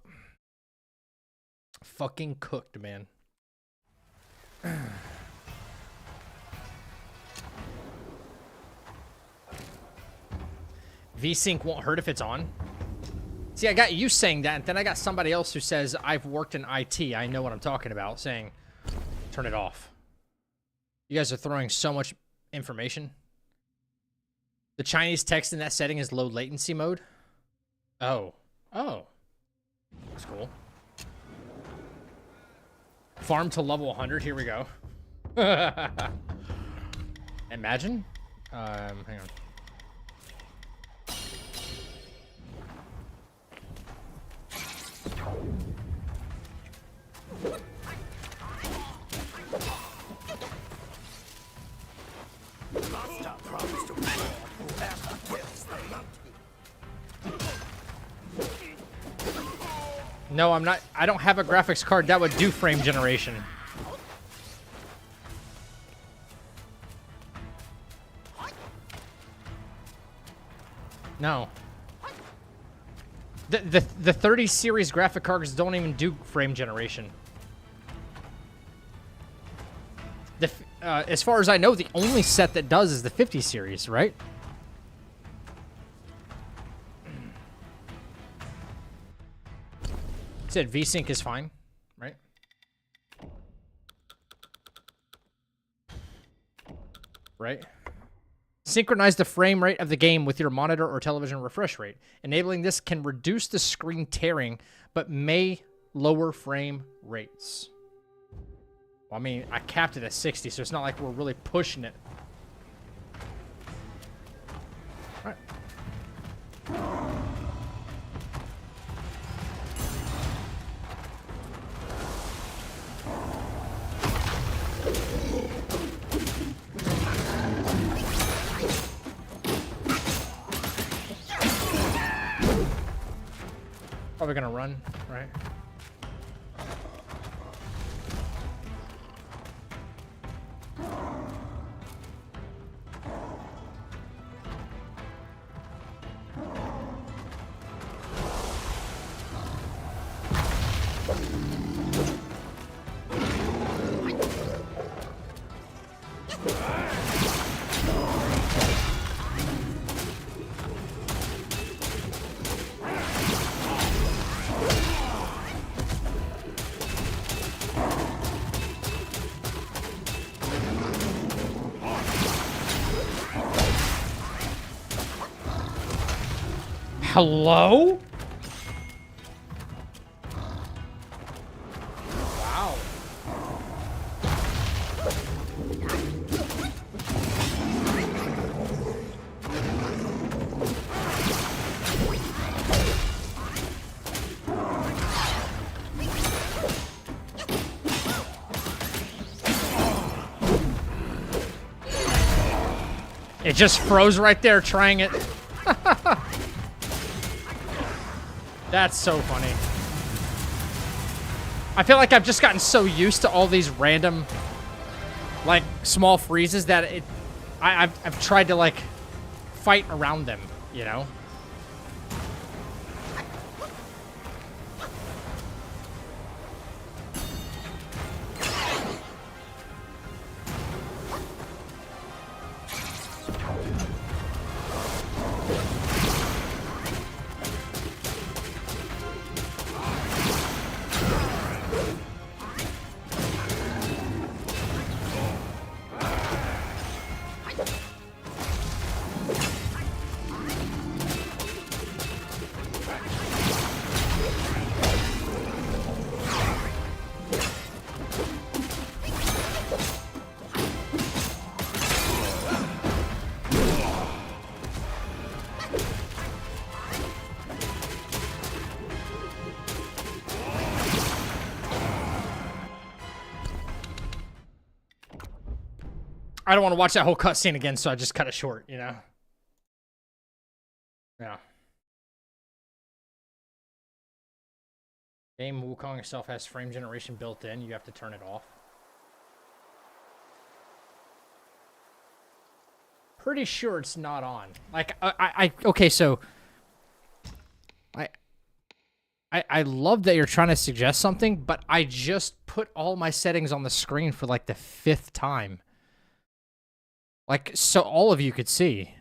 fucking cooked, man. VSync won't hurt if it's on. See, I got you saying that, and then I got somebody else who says, I've worked in IT, I know what I'm talking about, saying, turn it off. You guys are throwing so much information. The Chinese text in that setting is low latency mode. Oh. Oh. That's cool. Farm to level 100. Here we go. Imagine. Hang on. No, I'm not. I don't have a graphics card that would do frame generation. No. The 30 series graphic cards don't even do frame generation. As far as I know, the only set that does is the 50 series, right? It said VSync is fine, right? Right? Synchronize the frame rate of the game with your monitor or television refresh rate. Enabling this can reduce the screen tearing, but may lower frame rates. Well, I mean, I capped it at 60, so it's not like we're really pushing it. All right. Probably gonna run, right? Hello? Wow. It just froze right there trying it. That's so funny. I feel like I've just gotten so used to all these random, like, small freezes that I've tried to, like, fight around them, you know? I don't want to watch that whole cutscene again, so I just cut it short, you know? Yeah. Game Wukong itself has frame generation built in. You have to turn it off. Pretty sure it's not on. Like, okay, so... I love that you're trying to suggest something, but I just put all my settings on the screen for, like, the 5th time. Like, so all of you could see.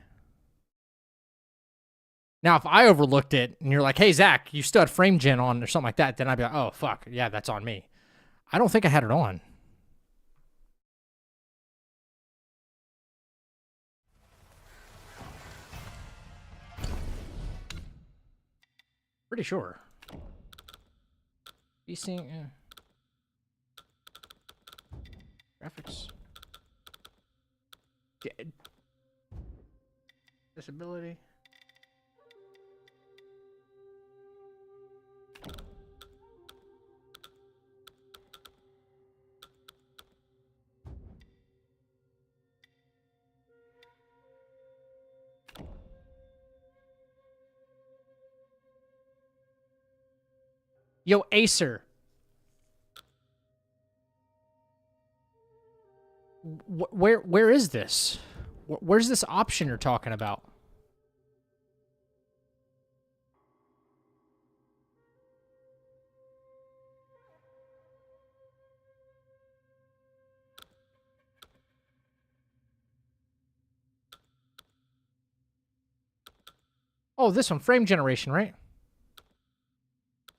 Now, if I overlooked it, and you're like, hey, Zach, you still had frame gen on or something like that, then I'd be like, oh, fuck, yeah, that's on me. I don't think I had it on. Pretty sure. You seeing... Graphics... Disability. Yo, Acer. Where is this? Where's this option you're talking about? Oh, this one, frame generation, right?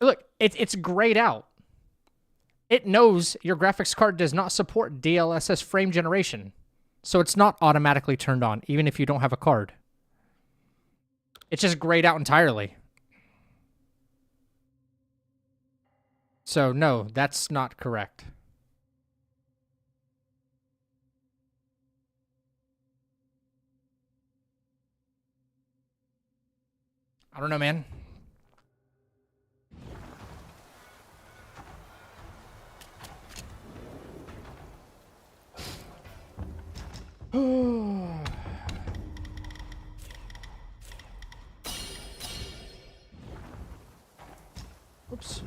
Look, it's grayed out. It knows your graphics card does not support DLSS frame generation. So it's not automatically turned on, even if you don't have a card. It's just grayed out entirely. So no, that's not correct. I don't know, man. Oops.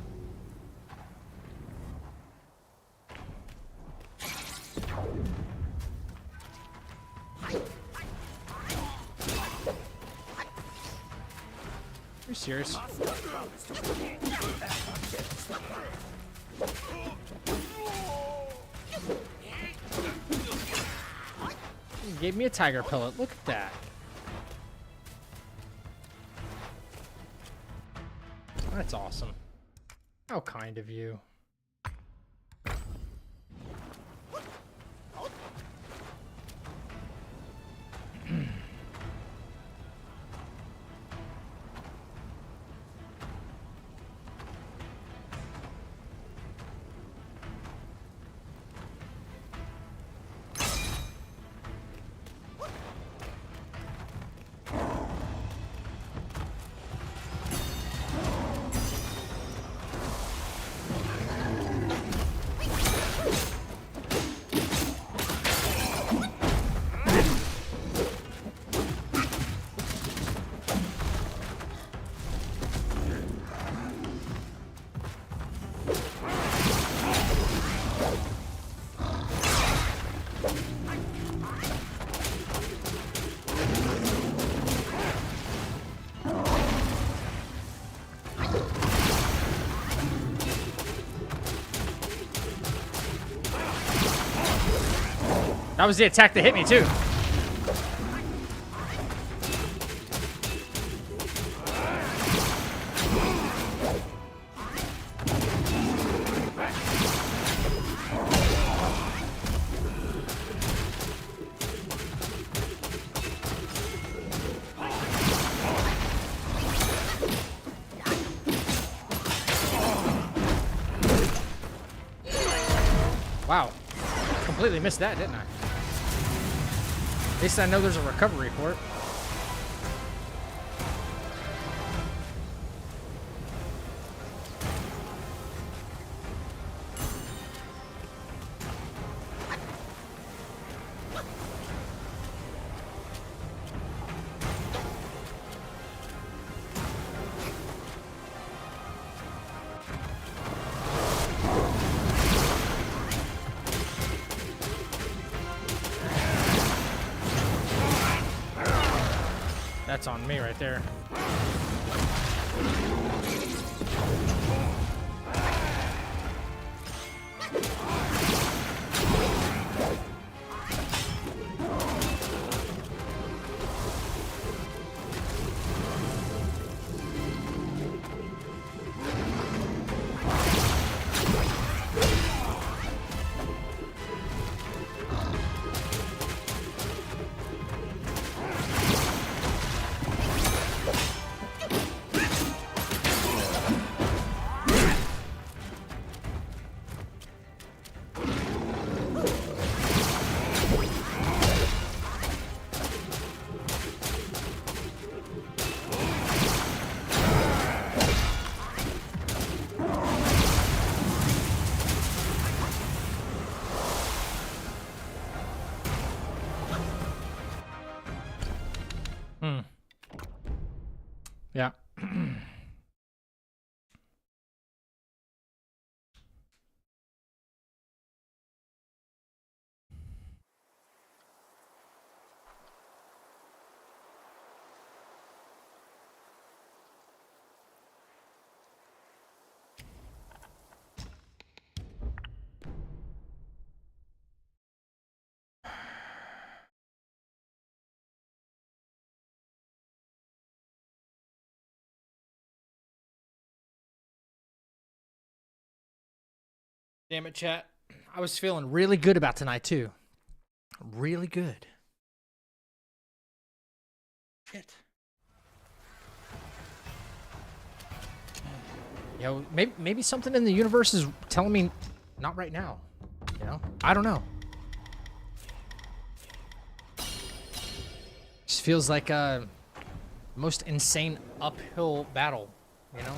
Are you serious? You gave me a tiger pellet. Look at that. That's awesome. How kind of you. That was the attack that hit me too. Wow. Completely missed that, didn't I? At least I know there's a recovery port. That's on me right there. Yeah. Damn it, chat. I was feeling really good about tonight, too. Really good. Shit. Yo, maybe something in the universe is telling me not right now. You know? I don't know. Just feels like a most insane uphill battle, you know?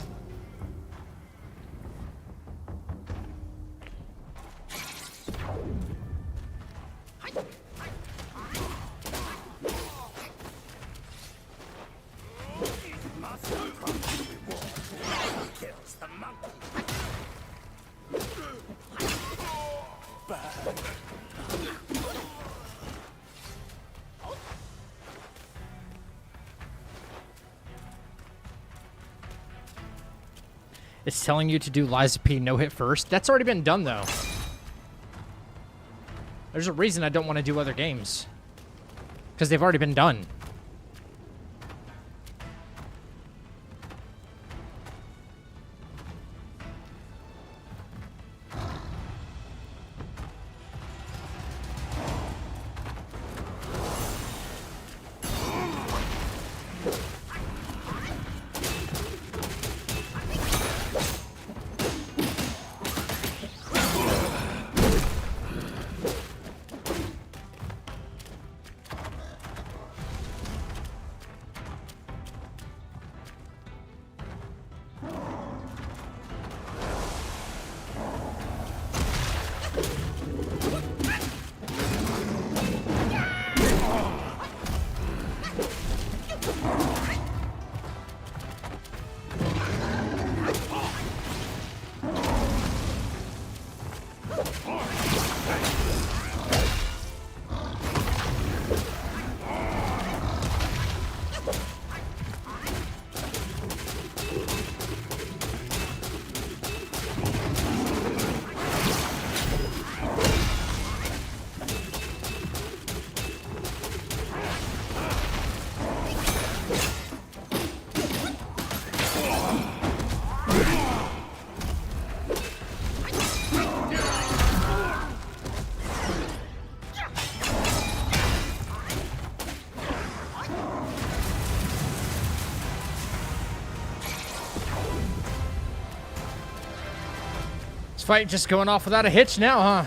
It's telling you to do Liza P no hit first. That's already been done, though. There's a reason I don't want to do other games. Because they've already been done. fight just going off without a hitch now, huh?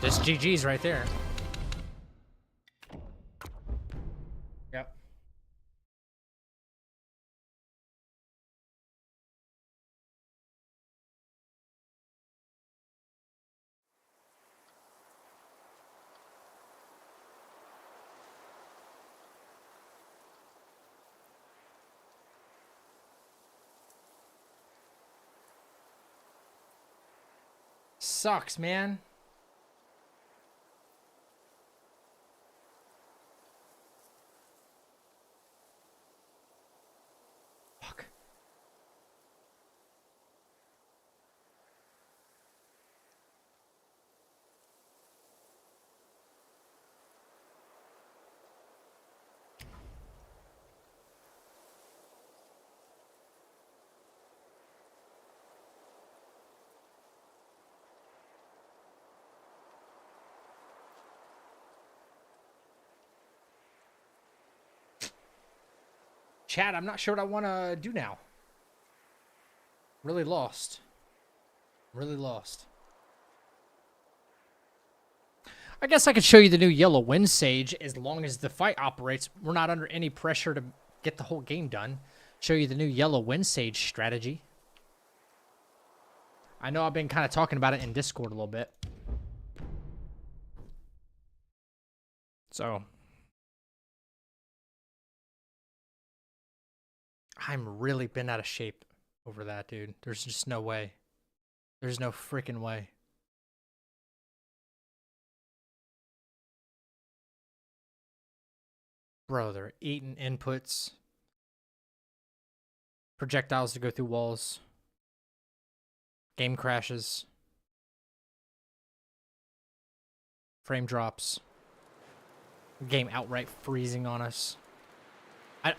Just GG's right there. Yep. Sucks, man. Fuck. Chat, I'm not sure what I want to do now. Really lost. Really lost. I guess I could show you the new yellow wind sage as long as the fight operates. We're not under any pressure to get the whole game done. Show you the new yellow wind sage strategy. I know I've been kind of talking about it in Discord a little bit. So I'm really been out of shape over that, dude. There's just no way. There's no freaking way. Bro, they're eating inputs. Projectiles to go through walls. Game crashes. Frame drops. Game outright freezing on us.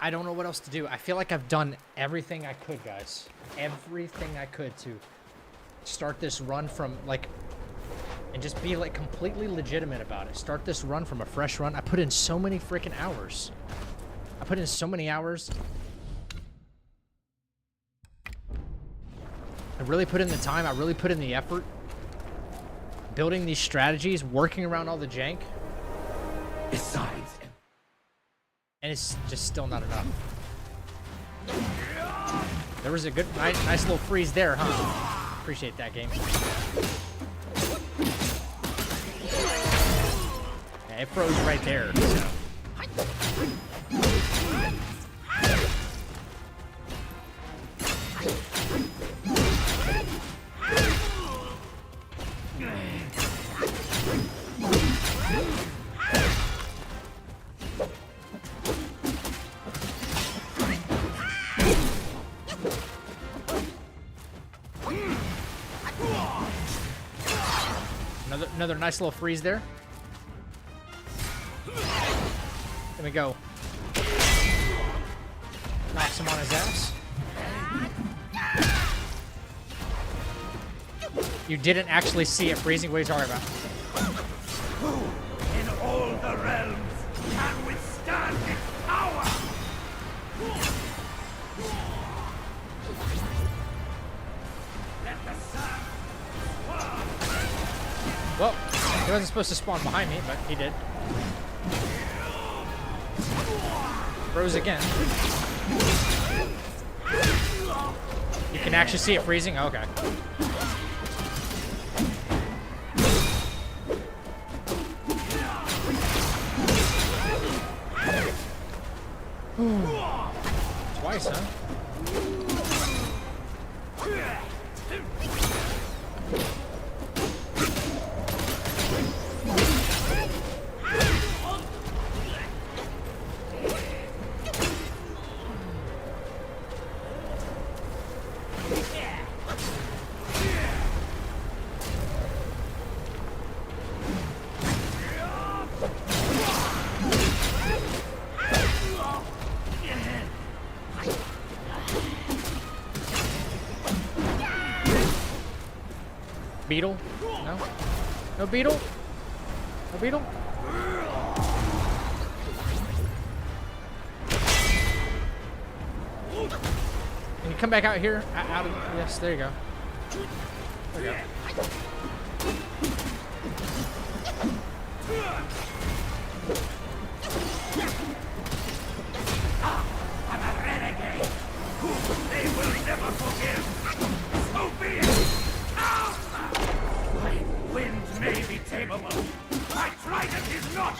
I don't know what else to do. I feel like I've done everything I could, guys. Everything I could to start this run from, like, and just be, like, completely legitimate about it. Start this run from a fresh run. I put in so many freaking hours. I put in so many hours. I really put in the time. I really put in the effort. Building these strategies, working around all the jank. Besides, And it's just still not enough. There was a good, nice little freeze there, huh? Appreciate that, game. Yeah, it froze right there. So. Another nice little freeze there. There we go. Knocks him on his ass. You didn't actually see it freezing. What are you talking about? in all the realms can withstand its power. Let the sun. Well, he wasn't supposed to spawn behind me, but he did. Froze again. You can actually see it freezing? Okay. Twice, huh? beetle? No? No beetle? No beetle? Can you come back out here? Out of, yes, there you go. There you go. I'm a renegade. They will never forgive. So be it. My wind may be tameable. My trident is not.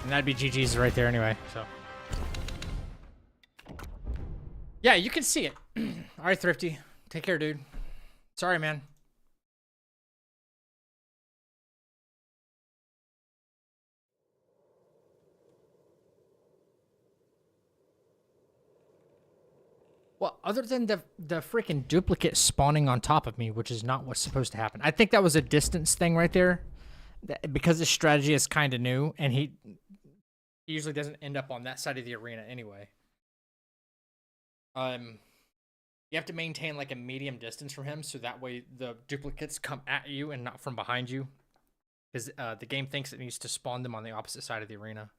And that'd be GG's right there anyway, so. Yeah, you can see it. All right, Thrifty. Take care, dude. Sorry, man. Well, other than the freaking duplicate spawning on top of me, which is not what's supposed to happen. I think that was a distance thing right there. Because his strategy is kind of new, and he usually doesn't end up on that side of the arena anyway. You have to maintain like a medium distance from him, so that way the duplicates come at you and not from behind you. Because the game thinks it needs to spawn them on the opposite side of the arena.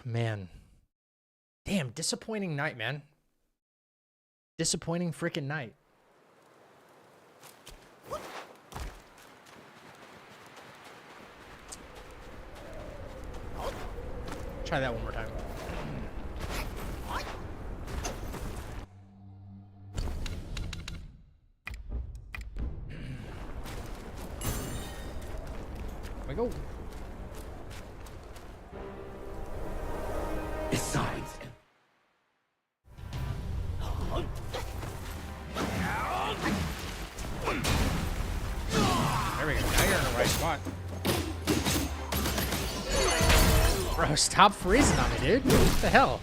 Man. Damn, disappointing night, man. Disappointing freaking night. Try that one more time. Here we go. Besides. There we go. Now you're in the right spot. Bro, stop freezing on me, dude. What the hell?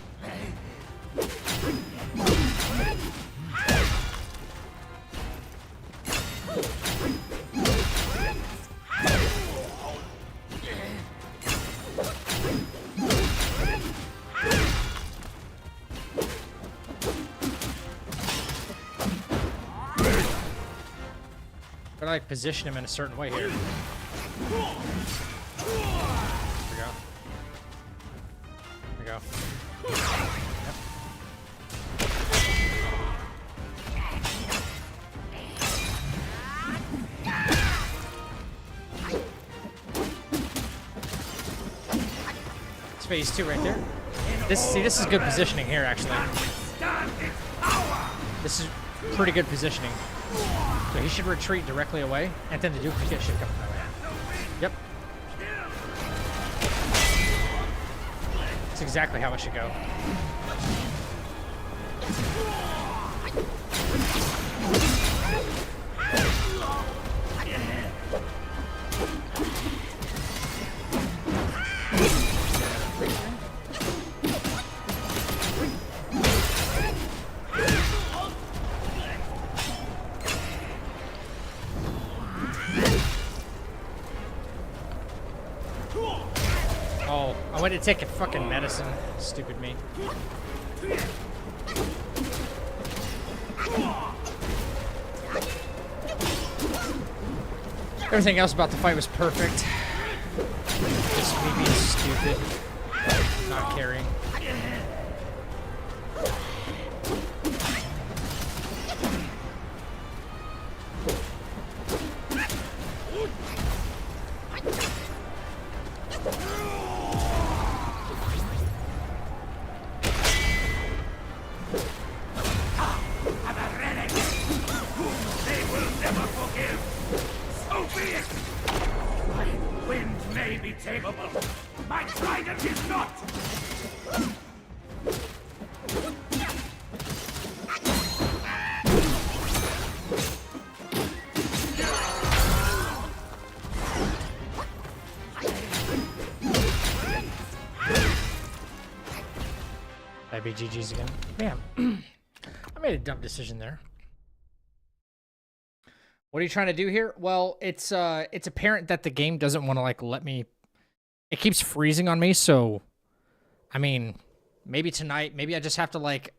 Gotta like position him in a certain way here. There we go. There we go. Yep. It's phase 2 right there. This is good positioning here, actually. This is pretty good positioning. So he should retreat directly away, and then the duplicate should come my way. Yep. That's exactly how it should go. Oh, I went to take a fucking medicine. Stupid me. Everything else about the fight was perfect. Just me being stupid. Not caring. My trident is not! That'd be GG's again. Man, I made a dumb decision there. What are you trying to do here? Well, it's apparent that the game doesn't want to like let me. It keeps freezing on me, so I mean, maybe tonight, maybe I just have to like.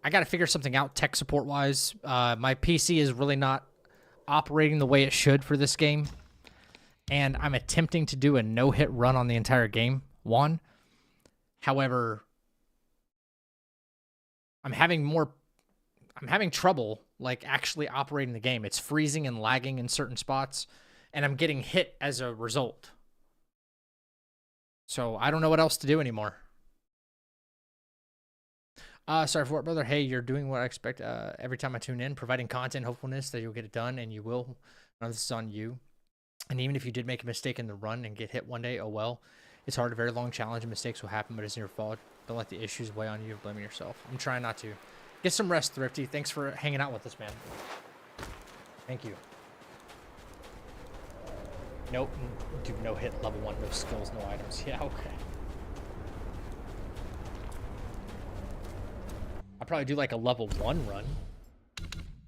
I got to figure something out tech support wise. My PC is really not operating the way it should for this game, and I'm attempting to do a no-hit run on the entire game. However, I'm having trouble like actually operating the game. It's freezing and lagging in certain spots, and I'm getting hit as a result. So I don't know what else to do anymore. Sorry for what, brother. Hey, you're doing what I expect every time I tune in, providing content, hopefulness that you'll get it done, and you will. None of this is on you. And even if you did make a mistake in the run and get hit one day, oh well. It's hard, a very long challenge, and mistakes will happen, but it's your fault. Don't let the issues weigh on you of blaming yourself. I'm trying not to. Get some rest, Thrifty. Thanks for hanging out with us, man. Thank you. Nope. Do no hit, level 1, no skills, no items. Yeah, okay. I'll probably do like a level 1 run.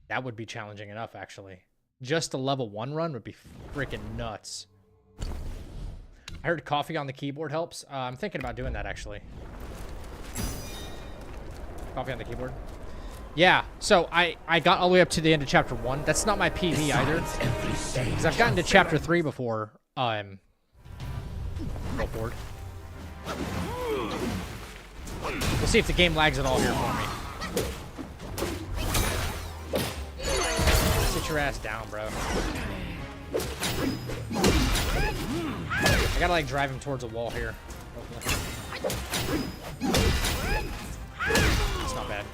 That would be challenging enough, actually. Just a level 1 run would be freaking nuts. I heard coffee on the keyboard helps. I'm thinking about doing that, actually. Coffee on the keyboard. Yeah, so I got all the way up to the end of chapter 1. That's not my PV either. Because I've gotten to chapter 3 before. Go forward. We'll see if the game lags at all here for me. Sit your ass down, bro. I gotta like drive him towards a wall here. Hopefully. It's not bad.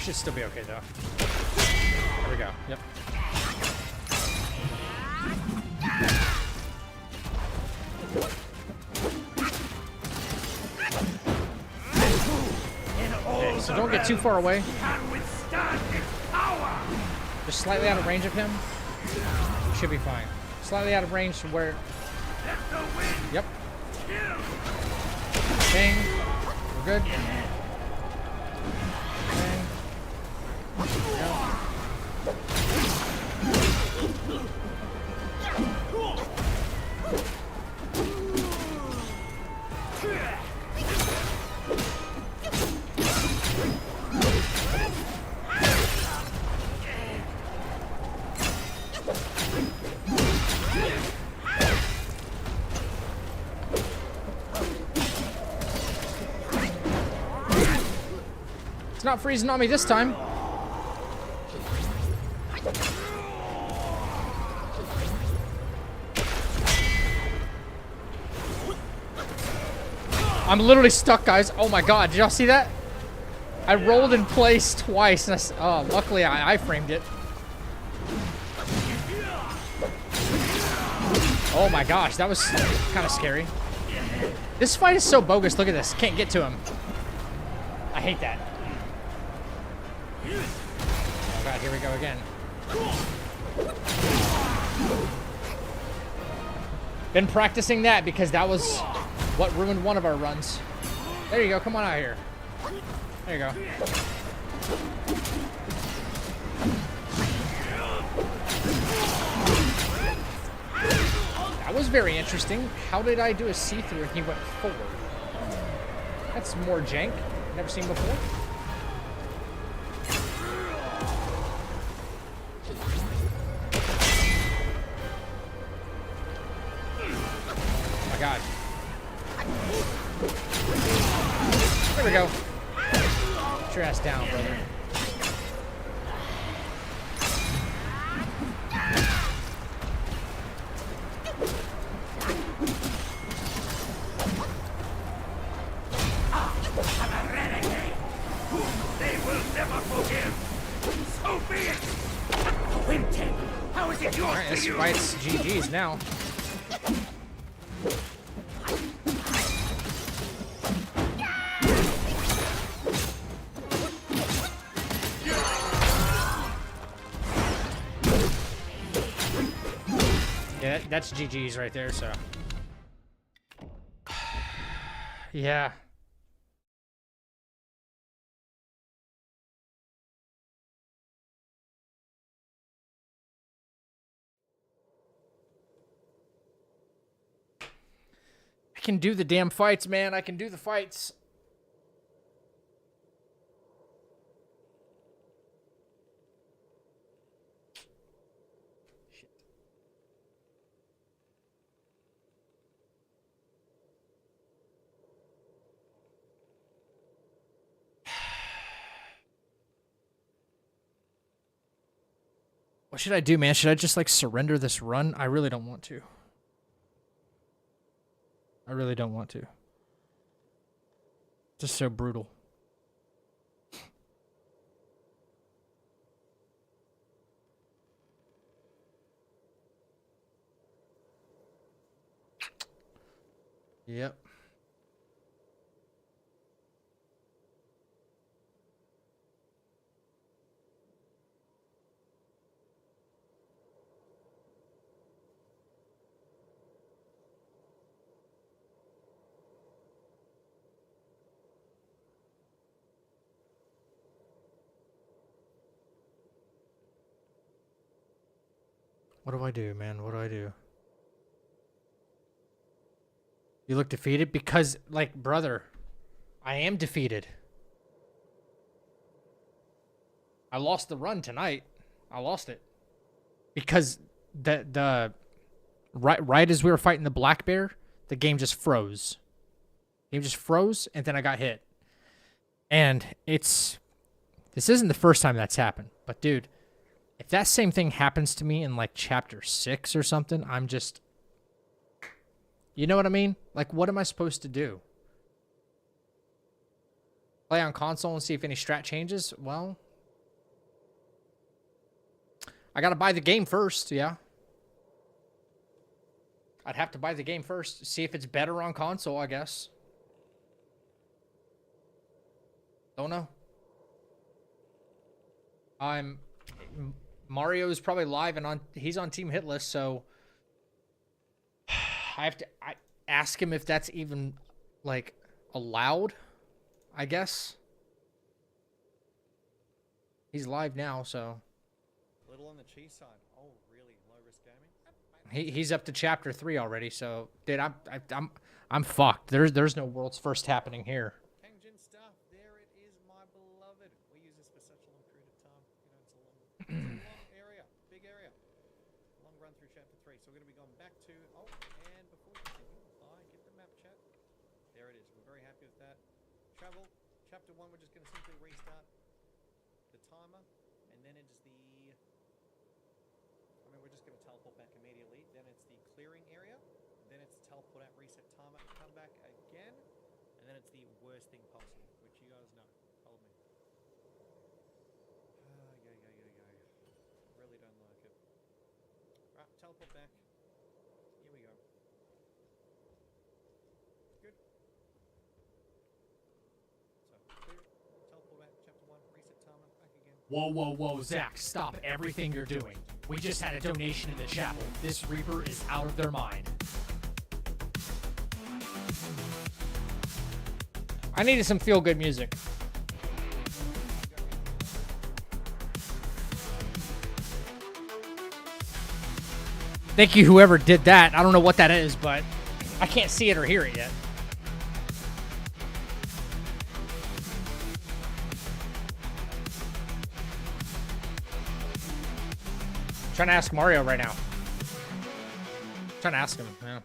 Should still be okay though. There we go. Yep. Okay, so don't get too far away. Just slightly out of range of him. Should be fine. Slightly out of range from where. Yep. Bang. We're good. It's not freezing on me this time. I'm literally stuck, guys. Oh my god, did y'all see that? I rolled in place twice, and luckily I framed it. Oh my gosh, that was kind of scary. This fight is so bogus. Look at this. Can't get to him. I hate that. Oh god, here we go again. Been practicing that because that was what ruined one of our runs. There you go. Come on out here. There you go. That was very interesting. How did I do a see-through and he went forward? That's more jank. Never seen before. Oh my god. There we go. Get your ass down, brother. I'm a renegade whom they will never forgive. So be it. Quinten, how is it yours Alright, to this use? fight's GG's now. that's GG's right there, so. Yeah. I can do the damn fights, man. I can do the fights. What should I do, man? Should I just, like, surrender this run? I really don't want to. I really don't want to. Just so brutal. Yep. What do I do, man? What do I do? You look defeated? Because, like, brother, I am defeated. I lost the run tonight. I lost it. Because right as we were fighting the black bear, the game just froze. The game just froze, and then I got hit. And this isn't the first time that's happened. But, dude, if that same thing happens to me in, like, chapter 6 or something, I'm just... You know what I mean? Like, what am I supposed to do? Play on console and see if any strat changes? Well, I gotta buy the game first, yeah. I'd have to buy the game first, see if it's better on console, I guess. Don't know. Mario's probably live and he's on team hit list, so I ask him if that's even, like, allowed, I guess. He's live now, so. Little on the cheese side. Oh, really? Low risk gaming? He's up to chapter 3 already, so dude, I'm fucked. There's no world's first happening here. Kangjin stuff. There it is, my beloved. We use this for such a long period of time. You know, it's a long area, big area. Long run through chapter 3. So we're going to be going back to. Oh, and before we continue, get the map chat. There it is. We're very happy with that. Travel. Chapter 1. We're just going to simply restart the timer, and then it's the. We're just going to teleport back immediately. Then it's the clearing area. Then it's teleport out, reset timer, come back again. And then it's the worst thing possible, which you guys know. Hold me. Really don't like it. Right, teleport back. Here we go. Good. So, clear, teleport back, chapter 1, reset timer, back again. Whoa, whoa, whoa, Zach, stop everything you're doing. We just had a donation in the chapel. This Reaper is out of their mind. I needed some feel-good music. Thank you, whoever did that. I don't know what that is, but I can't see it or hear it yet. Trying to ask Mario right now. Trying to ask him, yeah.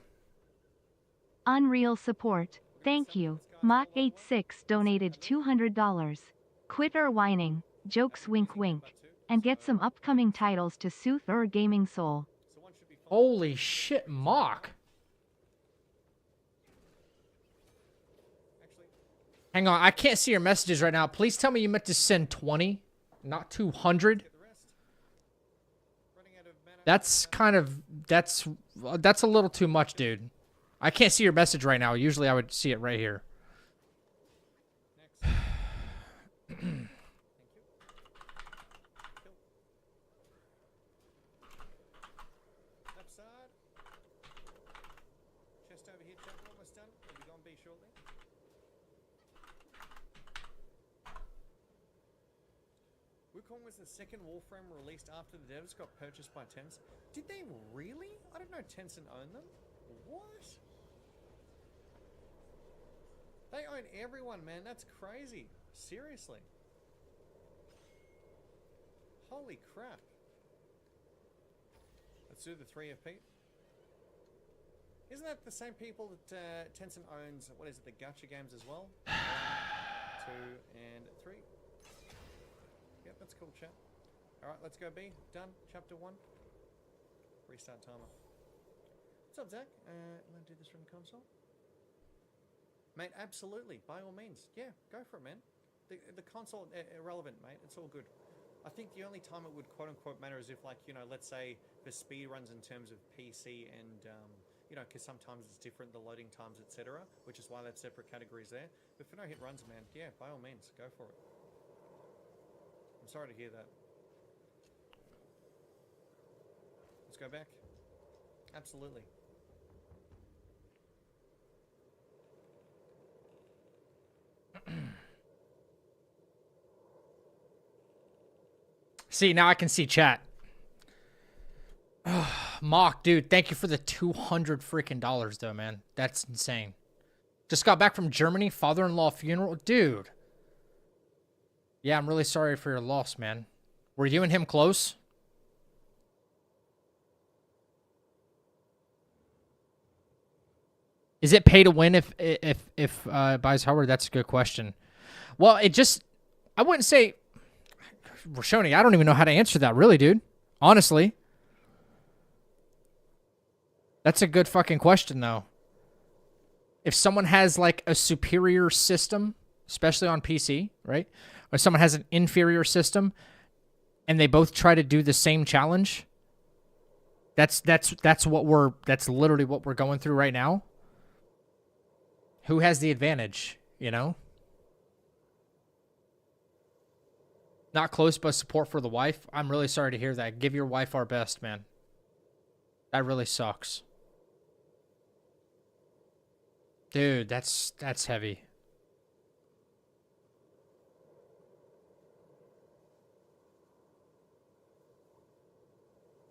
Unreal support. Thank you. Mach86 donated $200. Quit or whining. Jokes wink wink. And get some upcoming titles to soothe your gaming soul. Holy shit, Mock. Hang on, I can't see your messages right now. Please tell me you meant to send 20, not 200. That's kind of, that's a little too much, dude. I can't see your message right now. Usually I would see it right here. be shortly. Wukong was the second Warframe released after the devs got purchased by Tencent. Did they really? I didn't know Tencent owned them. What? They own everyone, man. That's crazy. Seriously. Holy crap. Let's do the 3FP. Isn't that the same people that Tencent owns, what is it, the gacha games as well? 1, 2, and 3. Yep, that's cool, chat. Alright, let's go B. Done. Chapter 1. Restart timer. What's up, Zach? Want to do this from the console? Mate, absolutely. By all means. Yeah, go for it, man. The console, irrelevant, mate. It's all good. I think the only time it would quote-unquote matter is if, like, you know, let's say for speed runs in terms of PC and, you know, because sometimes it's different, the loading times, etc., which is why that's separate categories there. But for no-hit runs, man, yeah, by all means, go for it. I'm sorry to hear that. Let's go back. Absolutely. See, now I can see chat. Mock, dude, thank you for the $200 freaking dollars, though, man. That's insane. Just got back from Germany, father-in-law funeral. Dude. Yeah, I'm really sorry for your loss, man. Were you and him close? Is it pay to win if buys hardware? That's a good question. Well, it just, I wouldn't say, Rashoni, I don't even know how to answer that, really, dude. Honestly. That's a good fucking question, though. If someone has, like, a superior system, especially on PC, right? Or someone has an inferior system, and they both try to do the same challenge, that's literally what we're going through right now. Who has the advantage, you know? Not close, but support for the wife. I'm really sorry to hear that. Give your wife our best, man. That really sucks. Dude, that's heavy.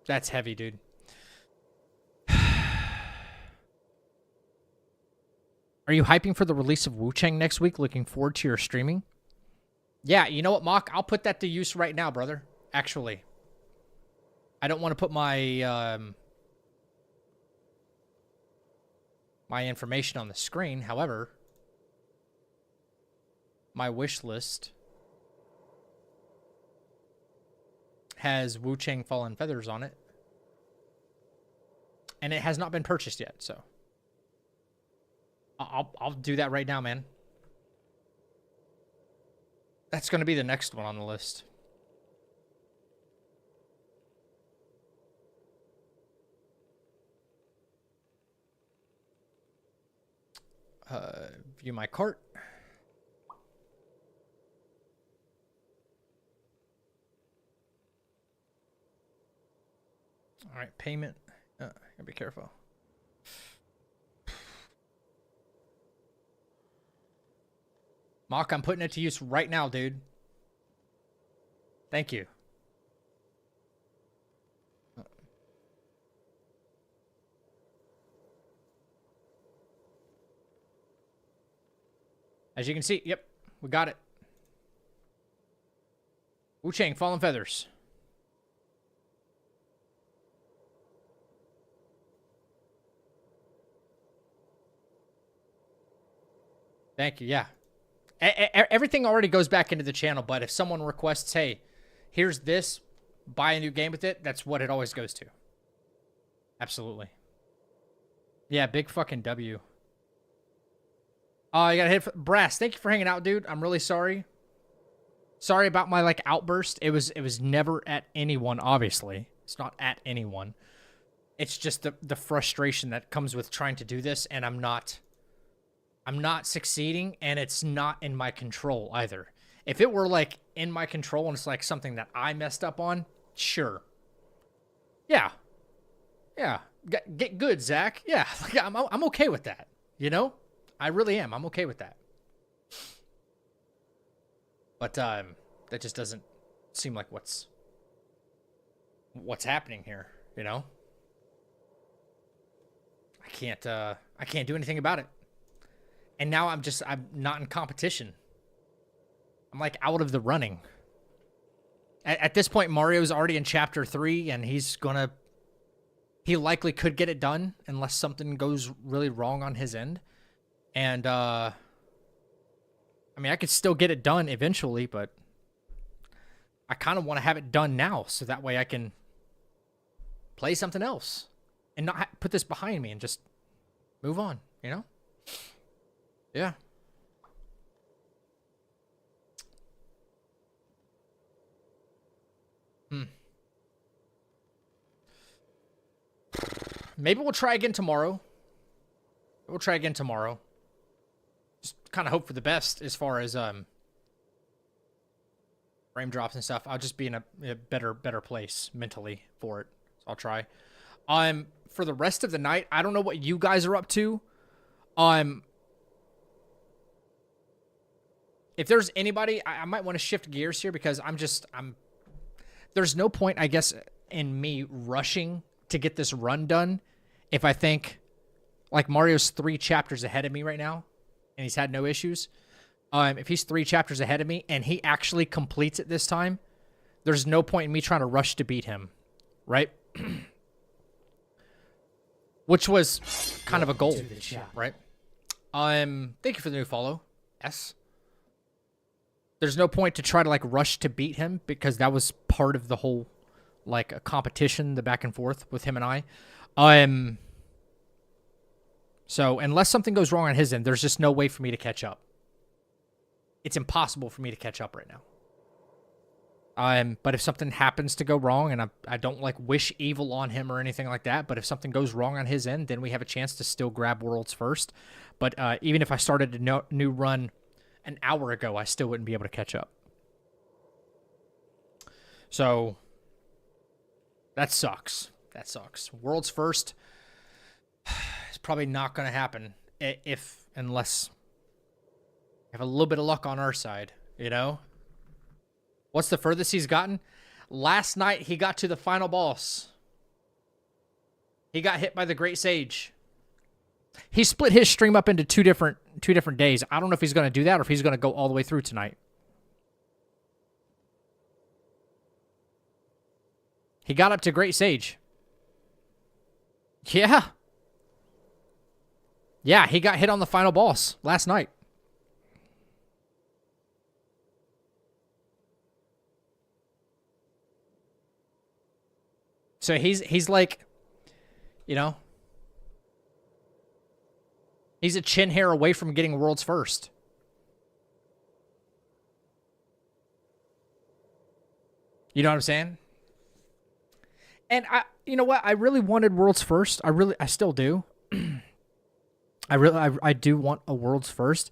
That's heavy, dude. Are you hyping for the release of Wu Chang next week? Looking forward to your streaming? Yeah, you know what, Mock? I'll put that to use right now, brother. Actually. I don't want to put my my information on the screen. However, my wish list has Wu Chang Fallen Feathers on it. And it has not been purchased yet, so I'll do that right now, man. That's going to be the next one on the list. View my cart. All right, payment. Gotta be careful. Mock, I'm putting it to use right now, dude. Thank you. As you can see, yep, we got it. Wu Chang, Fallen Feathers. Thank you, yeah. Everything already goes back into the channel, but if someone requests, hey, here's this, buy a new game with it, that's what it always goes to. Absolutely. Yeah, big fucking W. Oh, you gotta hit for Brass. Thank you for hanging out, dude. I'm really sorry. Sorry about my like outburst. It was never at anyone, obviously. It's not at anyone. It's just the frustration that comes with trying to do this, and I'm not succeeding, and it's not in my control either. If it were like in my control and it's like something that I messed up on, sure. Yeah. Yeah. Get good, Zach. Yeah. I'm okay with that. You know? I really am. I'm okay with that. But that just doesn't seem like what's happening here, you know? I can't do anything about it. And now I'm not in competition. I'm like out of the running. At this point, Mario's already in chapter 3, and he likely could get it done unless something goes really wrong on his end. And, I mean, I could still get it done eventually, but I kind of want to have it done now so that way I can play something else and not put this behind me and just move on, you know? Yeah. Maybe we'll try again tomorrow. Just kind of hope for the best as far as frame drops and stuff. I'll just be in a better place mentally for it. So I'll try. For the rest of the night, I don't know what you guys are up to. If there's anybody, I might want to shift gears here because there's no point, I guess, in me rushing to get this run done if I think, like, Mario's 3 chapters ahead of me right now, and he's had no issues. If he's 3 chapters ahead of me and he actually completes it this time, there's no point in me trying to rush to beat him, right? Which was kind of a goal, right? Thank you for the new follow, S. There's no point to try to, like, rush to beat him because that was part of the whole, like, a competition, the back and forth with him and I. So unless something goes wrong on his end, there's just no way for me to catch up. It's impossible for me to catch up right now. But if something happens to go wrong, and I don't, like, wish evil on him or anything like that, but if something goes wrong on his end, then we have a chance to still grab worlds first. But even if I started a new run an hour ago, I still wouldn't be able to catch up. So that sucks. World's first is probably not going to happen unless we have a little bit of luck on our side, you know? What's the furthest he's gotten? Last night, he got to the final boss. He got hit by the Great Sage. He split his stream up into two different days. I don't know if he's going to do that or if he's going to go all the way through tonight. He got up to Great Sage. Yeah. Yeah, he got hit on the final boss last night. So he's like, you know, he's a chin hair away from getting world's first. You know what I'm saying? And you know what? I really wanted world's first. I still do. I do want a world's first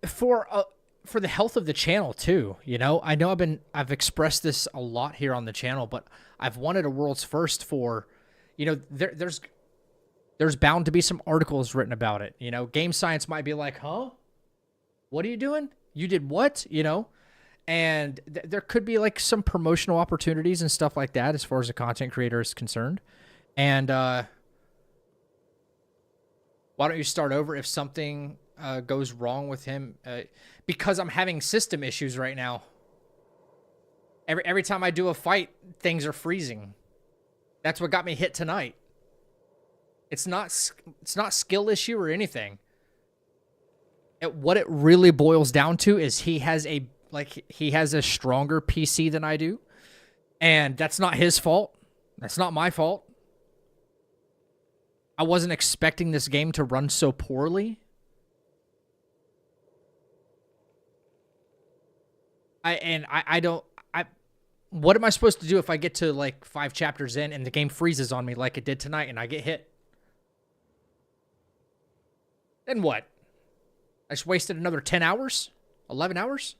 for the health of the channel too. You know, I know I've expressed this a lot here on the channel, but I've wanted a world's first for, you know, there's bound to be some articles written about it. You know, Game Science might be like, huh? What are you doing? You did what? You know? And there could be like some promotional opportunities and stuff like that as far as a content creator is concerned. And why don't you start over if something goes wrong with him? Because I'm having system issues right now. Every time I do a fight, things are freezing. That's what got me hit tonight. It's not skill issue or anything. What it really boils down to is he has a stronger PC than I do. And that's not his fault. That's not my fault. I wasn't expecting this game to run so poorly. What am I supposed to do if I get to like 5 chapters in and the game freezes on me like it did tonight and I get hit? Then what? I just wasted another 10 hours? 11 hours?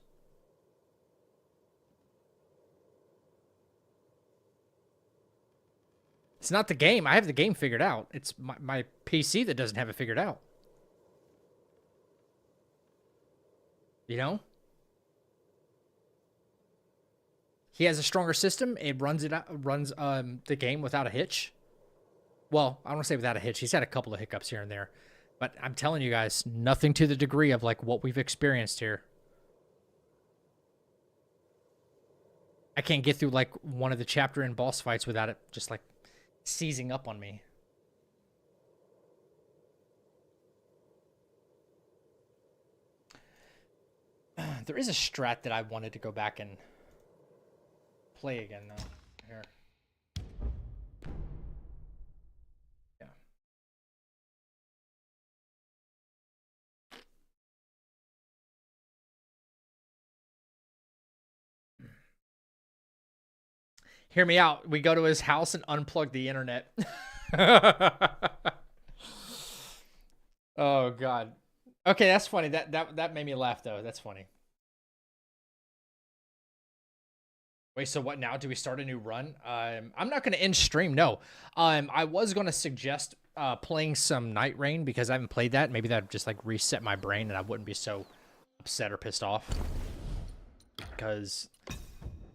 It's not the game. I have the game figured out. It's my PC that doesn't have it figured out. You know? He has a stronger system. It runs the game without a hitch. Well, I don't want to say without a hitch. He's had a couple of hiccups here and there. But I'm telling you guys, nothing to the degree of like what we've experienced here. I can't get through like one of the chapter and boss fights without it just like seizing up on me. There is a strat that I wanted to go back and play again though. Here. Yeah. Hear me out. We go to his house and unplug the internet. Oh god. Okay, that's funny. That made me laugh though. That's funny. Wait, so what now? Do we start a new run? I'm not going to end stream, no. I was going to suggest playing some Night Rain because I haven't played that. Maybe that would just like reset my brain and I wouldn't be so upset or pissed off. Because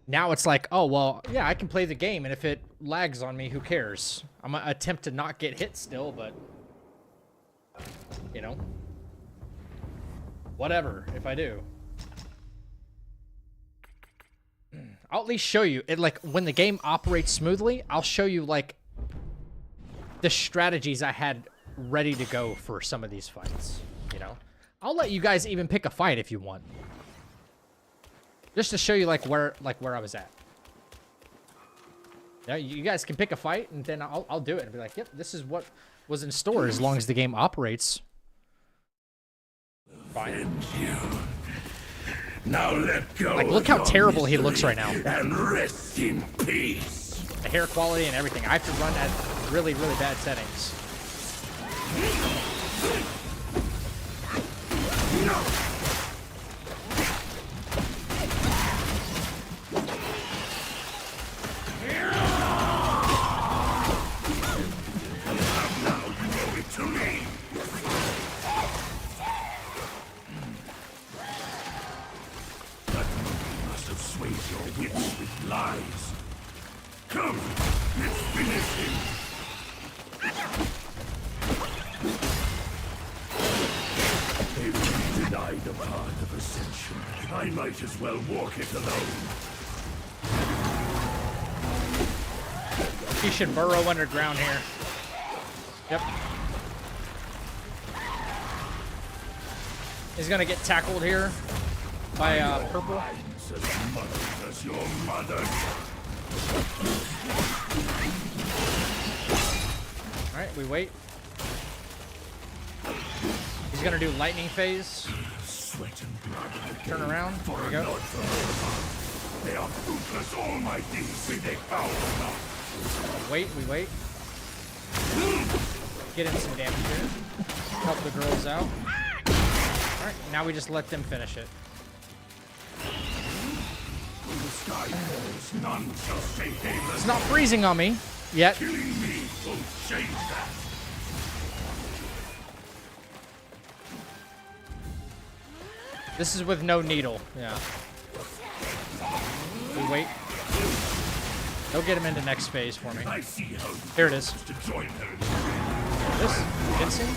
now it's like, oh, well, yeah, I can play the game, and if it lags on me, who cares? I'm going to attempt to not get hit still, but, you know, whatever if I do. I'll at least show you it, like when the game operates smoothly. I'll show you like the strategies I had ready to go for some of these fights. You know, I'll let you guys even pick a fight if you want, just to show you like where I was at. Yeah, you guys can pick a fight, and then I'll do it and be like, yep, this is what was in store as long as the game operates. Fine. Now let go. Like, look how terrible he looks right now. And rest in peace. The hair quality and everything. I have to run at really, really bad settings. Now you owe it to me. Sway your wits with lies. Come, let's finish him. They will deny the path of ascension. I might as well walk it alone. He should burrow underground here. Yep. He's gonna get tackled here by purple. As mother as your mother. Alright, we wait. He's gonna do lightning phase. Sweat and blood. Turn around. There we go. They are fruitless, all my deeds, be they power or not. Wait, we wait. Get in some damage here. Help the girls out. Alright, now we just let them finish it. The sky falls, none shall stay aimless. It's not freezing on me yet. Killing me won't change that. This is with no needle. Yeah. We wait. They'll get him into next phase for me. I see how you Here it is. to join her. This Ginseng.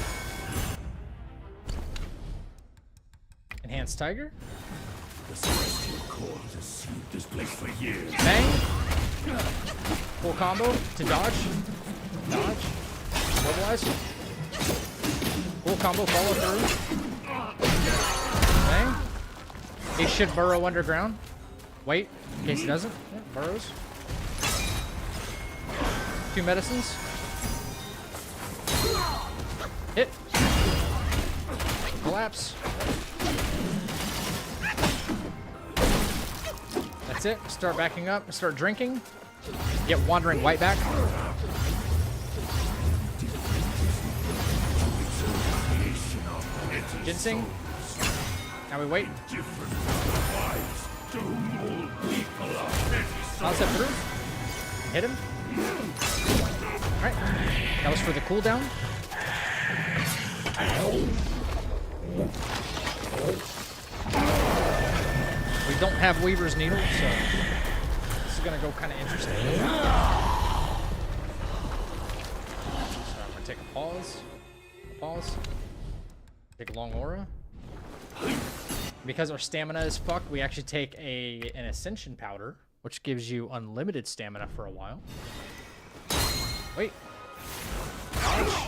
Enhanced Tiger. The celestial core has sealed this place for years. Bang. Full combo to dodge. Dodge. Mobilize. Full combo follow through. Bang. He should burrow underground. Wait, in case he doesn't. Yeah, burrows. 2 medicines. Hit. Collapse. That's it. Start backing up. Start drinking. Get Wandering Wight back. Ginseng. Now we wait. I'll step through. Hit him. Alright. That was for the cooldown. don't have Weaver's Needle, so this is gonna go kind of interesting. So I'm gonna take a pause. Take a long aura. Because our stamina is fucked, we actually take an Ascension Powder, which gives you unlimited stamina for a while. Wait. Dodge.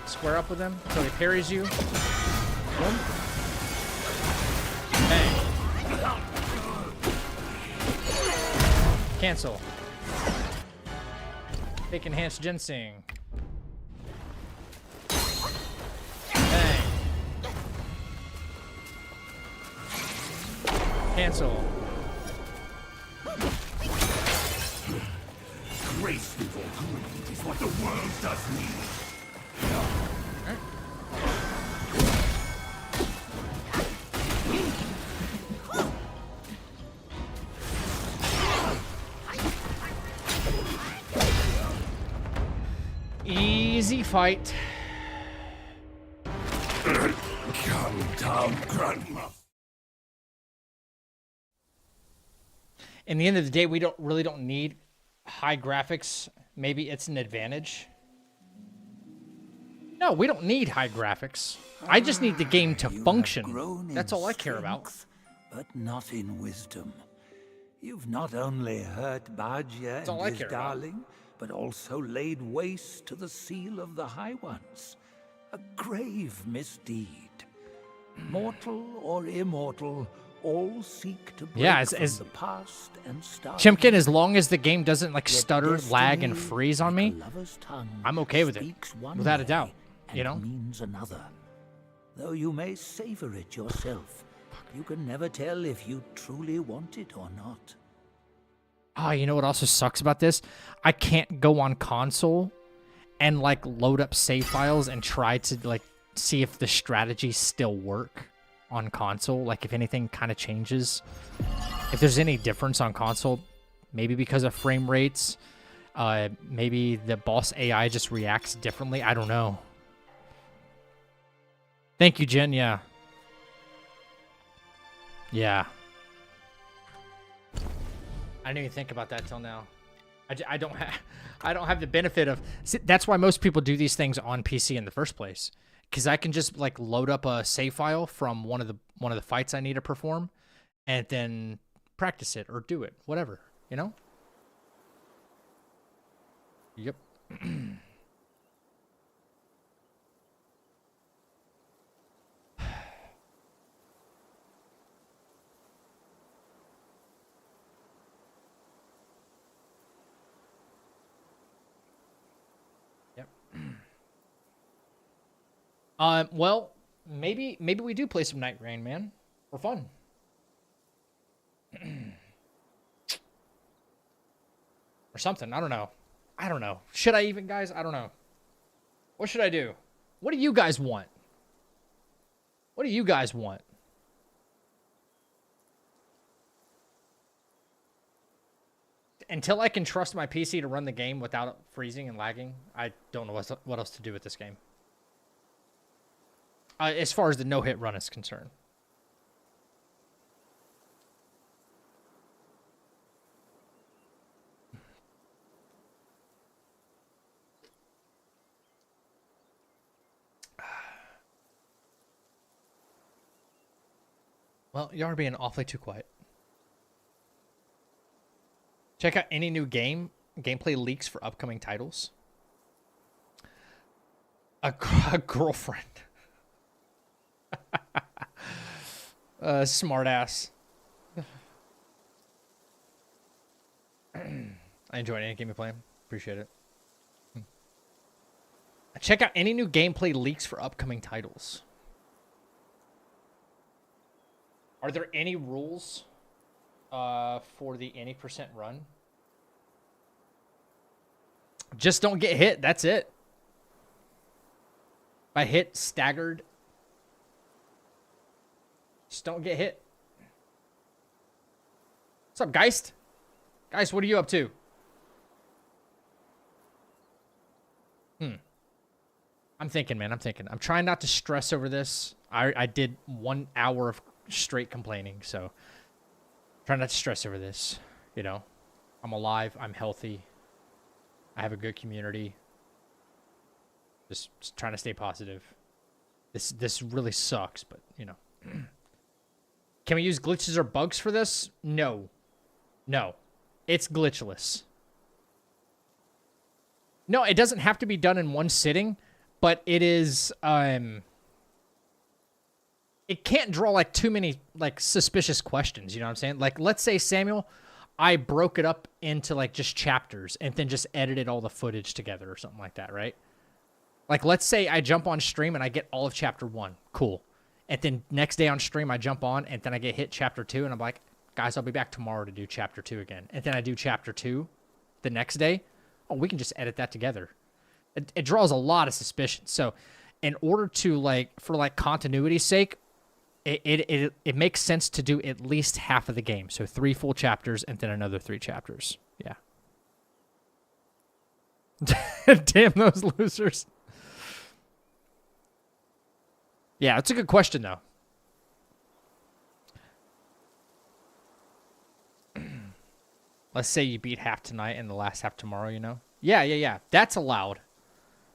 Square up with him so he parries you. Boom. Bang. Cancel. Take enhanced ginseng. Bang. Cancel. Graceful greed is what the world does need. Easy fight. Come down, Grandma. In the end of the day, we really don't need high graphics. Maybe it's an advantage. No, we don't need high graphics. I just need the game to function. That's all I care about. But not in wisdom. You've not only hurt Bajia and his darling, but also laid waste to the seal of the High Ones. A grave misdeed. Mortal or immortal, all seek to break from the past and start. Chimkin, as long as the game doesn't like stutter, lag, and freeze on me, I'm okay with it. Without a doubt. You know? Means another. Though you may savor it yourself, you can never tell if you truly want it or not. Oh, you know what also sucks about this? I can't go on console and like load up save files and try to like see if the strategies still work on console. Like if anything kind of changes, if there's any difference on console, maybe because of frame rates, maybe the boss AI just reacts differently. I don't know. Thank you, Jen. Yeah. Yeah. I didn't even think about that till now. I don't have the benefit of. See, that's why most people do these things on PC in the first place, because I can just like load up a save file from one of the fights I need to perform, and then practice it or do it, whatever, you know. Yep. Well, maybe we do play some Night Rain, man, for fun. Or something. I don't know. Should I even, guys? I don't know. What should I do? What do you guys want? What do you guys want? Until I can trust my PC to run the game without freezing and lagging, I don't know what else to do with this game. As far as the no-hit run is concerned. Well, you are being awfully too quiet. Check out any new gameplay leaks for upcoming titles. A girlfriend. Smart ass. I enjoyed any game you play. Appreciate it. Check out any new gameplay leaks for upcoming titles. Are there any rules for the any % run? Just don't get hit. That's it. By hit, staggered. Just don't get hit. What's up, Geist? Geist, what are you up to? I'm thinking, man. I'm thinking. I'm trying not to stress over this. I did 1 hour of straight complaining, so Try not to stress over this. You know, I'm alive. I'm healthy. I have a good community. Just trying to stay positive. This really sucks, but you know. Can we use glitches or bugs for this? No. No. It's glitchless. No, it doesn't have to be done in one sitting, but it is it can't draw like too many like suspicious questions, you know what I'm saying? Like let's say, Samuel, I broke it up into like just chapters and then just edited all the footage together or something like that, right? Like let's say I jump on stream and I get all of chapter 1. Cool. And then next day on stream I jump on and then I get hit chapter 2 and I'm like, guys, I'll be back tomorrow to do chapter 2 again. And then I do chapter 2 the next day. Oh, we can just edit that together. It draws a lot of suspicion. So in order to like, for like continuity's sake, it makes sense to do at least half of the game. So 3 full chapters and then another 3 chapters. Yeah. Damn those losers. Yeah, it's a good question though. Let's say you beat half tonight and the last half tomorrow, you know? Yeah. That's allowed.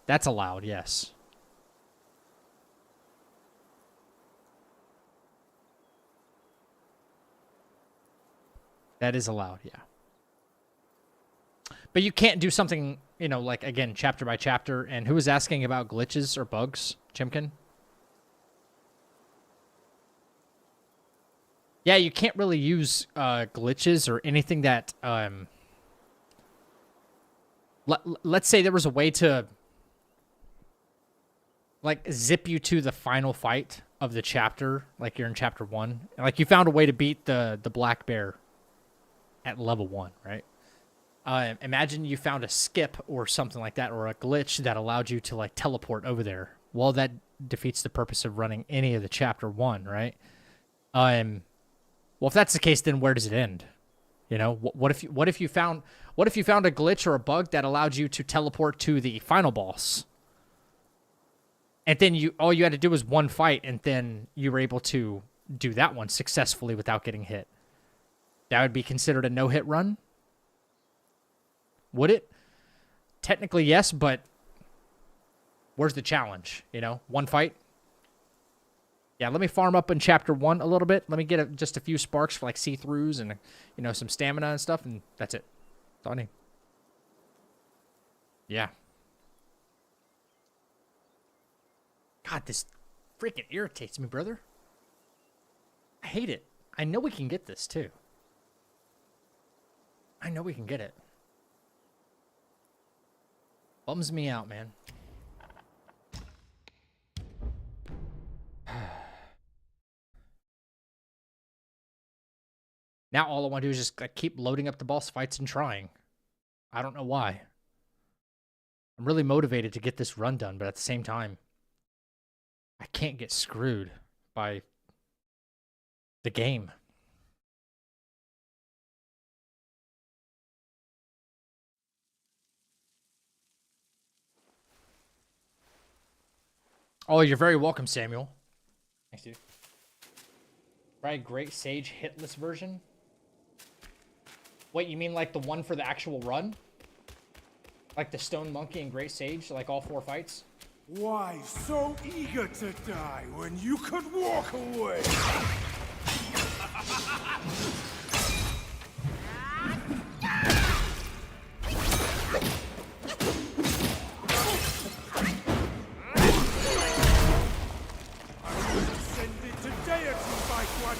That's allowed, yes. That is allowed, yeah. But you can't do something, you know, like, again, chapter by chapter. And who was asking about glitches or bugs? Chimkin? Yeah, you can't really use glitches or anything that... let's say there was a way to... like, zip you to the final fight of the chapter. Like, you're in chapter 1. Like, you found a way to beat the black bear at level 1, right? Imagine you found a skip or something like that, or a glitch that allowed you to, like, teleport over there. Well, that defeats the purpose of running any of the chapter 1, right? Well, if that's the case, then where does it end? You know, what if you found a glitch or a bug that allowed you to teleport to the final boss? And then all you had to do was one fight, and then you were able to do that one successfully without getting hit. That would be considered a no-hit run? Would it? Technically, yes, but where's the challenge? You know, one fight? Yeah, let me farm up in chapter 1 a little bit. Let me get just a few sparks for like see-throughs and, you know, some stamina and stuff, and that's it. That's all I need. Yeah. God, this freaking irritates me, brother. I hate it. I know we can get this, too. I know we can get it. Bums me out, man. Now all I want to do is just keep loading up the boss fights and trying. I don't know why. I'm really motivated to get this run done, but at the same time, I can't get screwed by the game. Oh, you're very welcome, Samuel. Thanks, dude. Right, Great Sage hitless version? Wait, you mean like the one for the actual run? Like the Stone Monkey and Great Sage, like all 4 fights? Why so eager to die when you could walk away? Ascended to deity by one.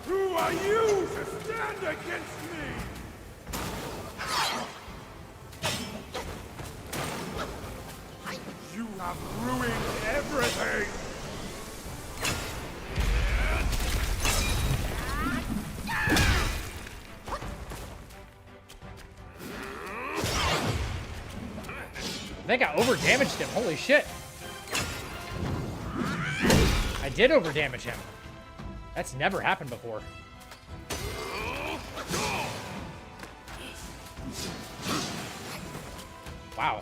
Who are you to stand against me? You have ruined everything! I think I overdamaged him. Holy shit. I did overdamage him. That's never happened before. Wow.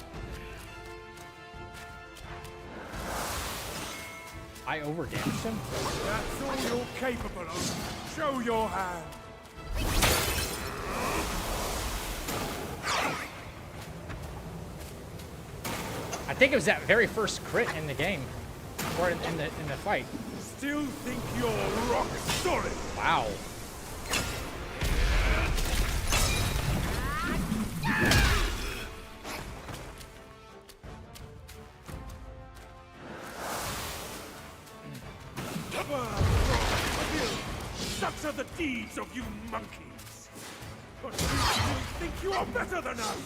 I overdamaged him? That's all you're capable of. Show your hand. I think it was that very first crit in the game, or in the fight. Still think you're rock solid? Wow. Such are the deeds of you monkeys. But you still think you are better than us?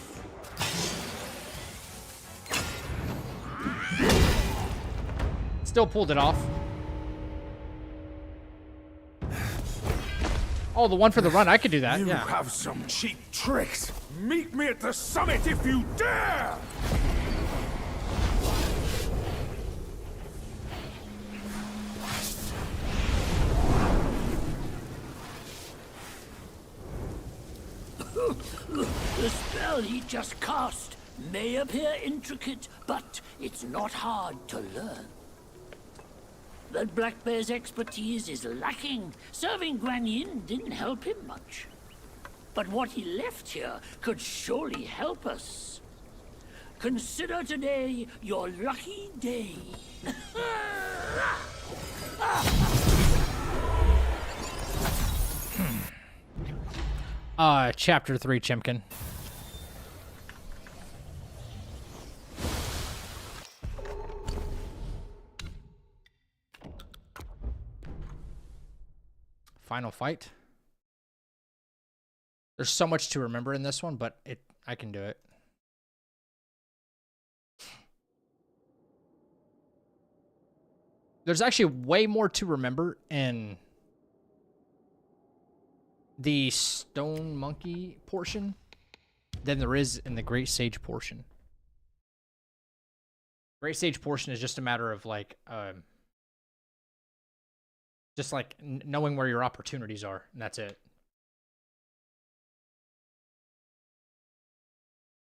Still pulled it off. Oh, the one for the run. I could do that. You Yeah. have some cheap tricks. Meet me at the summit if you dare! The spell he just cast may appear intricate, but it's not hard to learn. But Black Bear's expertise is lacking. Serving Guan Yin didn't help him much. But what he left here could surely help us. Consider today your lucky day. Chapter 3, Chimkin. Final fight. There's so much to remember in this one, but I can do it. There's actually way more to remember in the Stone Monkey portion than there is in the Great Sage portion. Great Sage portion is just a matter of like just like knowing where your opportunities are, and that's it.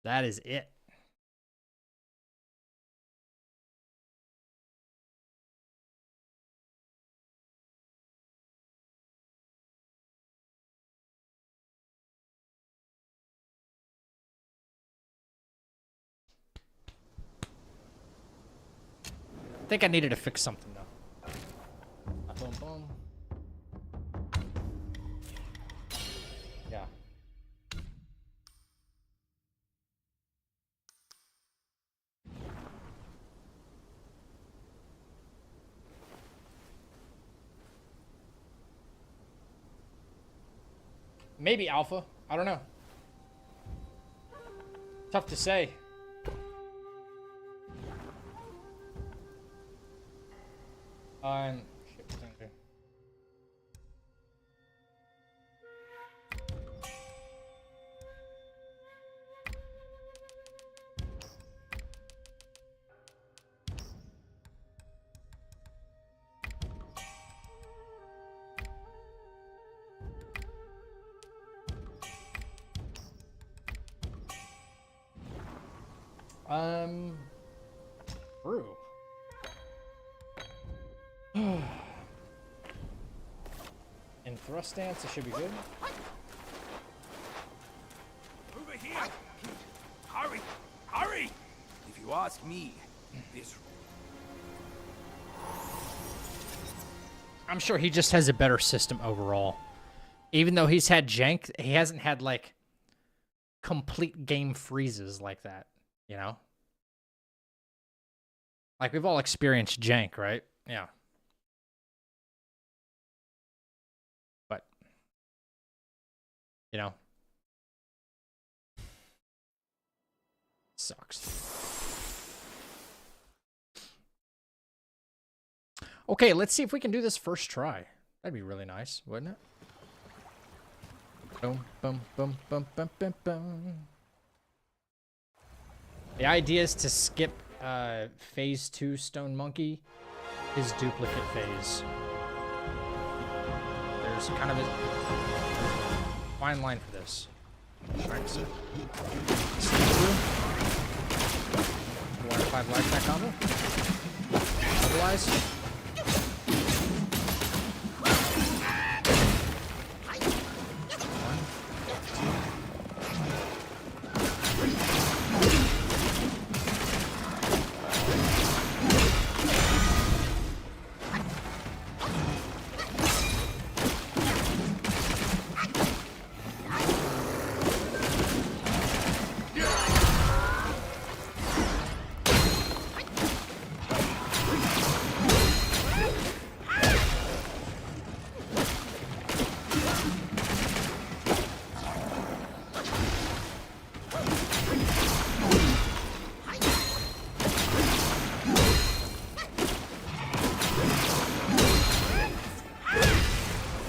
That is it. I think I needed to fix something though. Boom, boom. Yeah. Maybe alpha. I don't know. Tough to say. Shit, what's in here? True. In thrust stance, it should be good. Over here! Hurry! Hurry! If you ask me, this... I'm sure he just has a better system overall. Even though he's had jank, he hasn't had, like, complete game freezes like that, you know? Like, we've all experienced jank, right? Yeah. But, you know, sucks. Okay, let's see if we can do this first try. That'd be really nice, wouldn't it? Boom, boom, boom, boom, boom, boom, boom. The idea is to skip phase 2 Stone Monkey, his duplicate phase. There's kind of a fine line for this. Trying to sneak through. 4 out of 5 lifetime combo. Otherwise,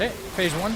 Okay, phase 1.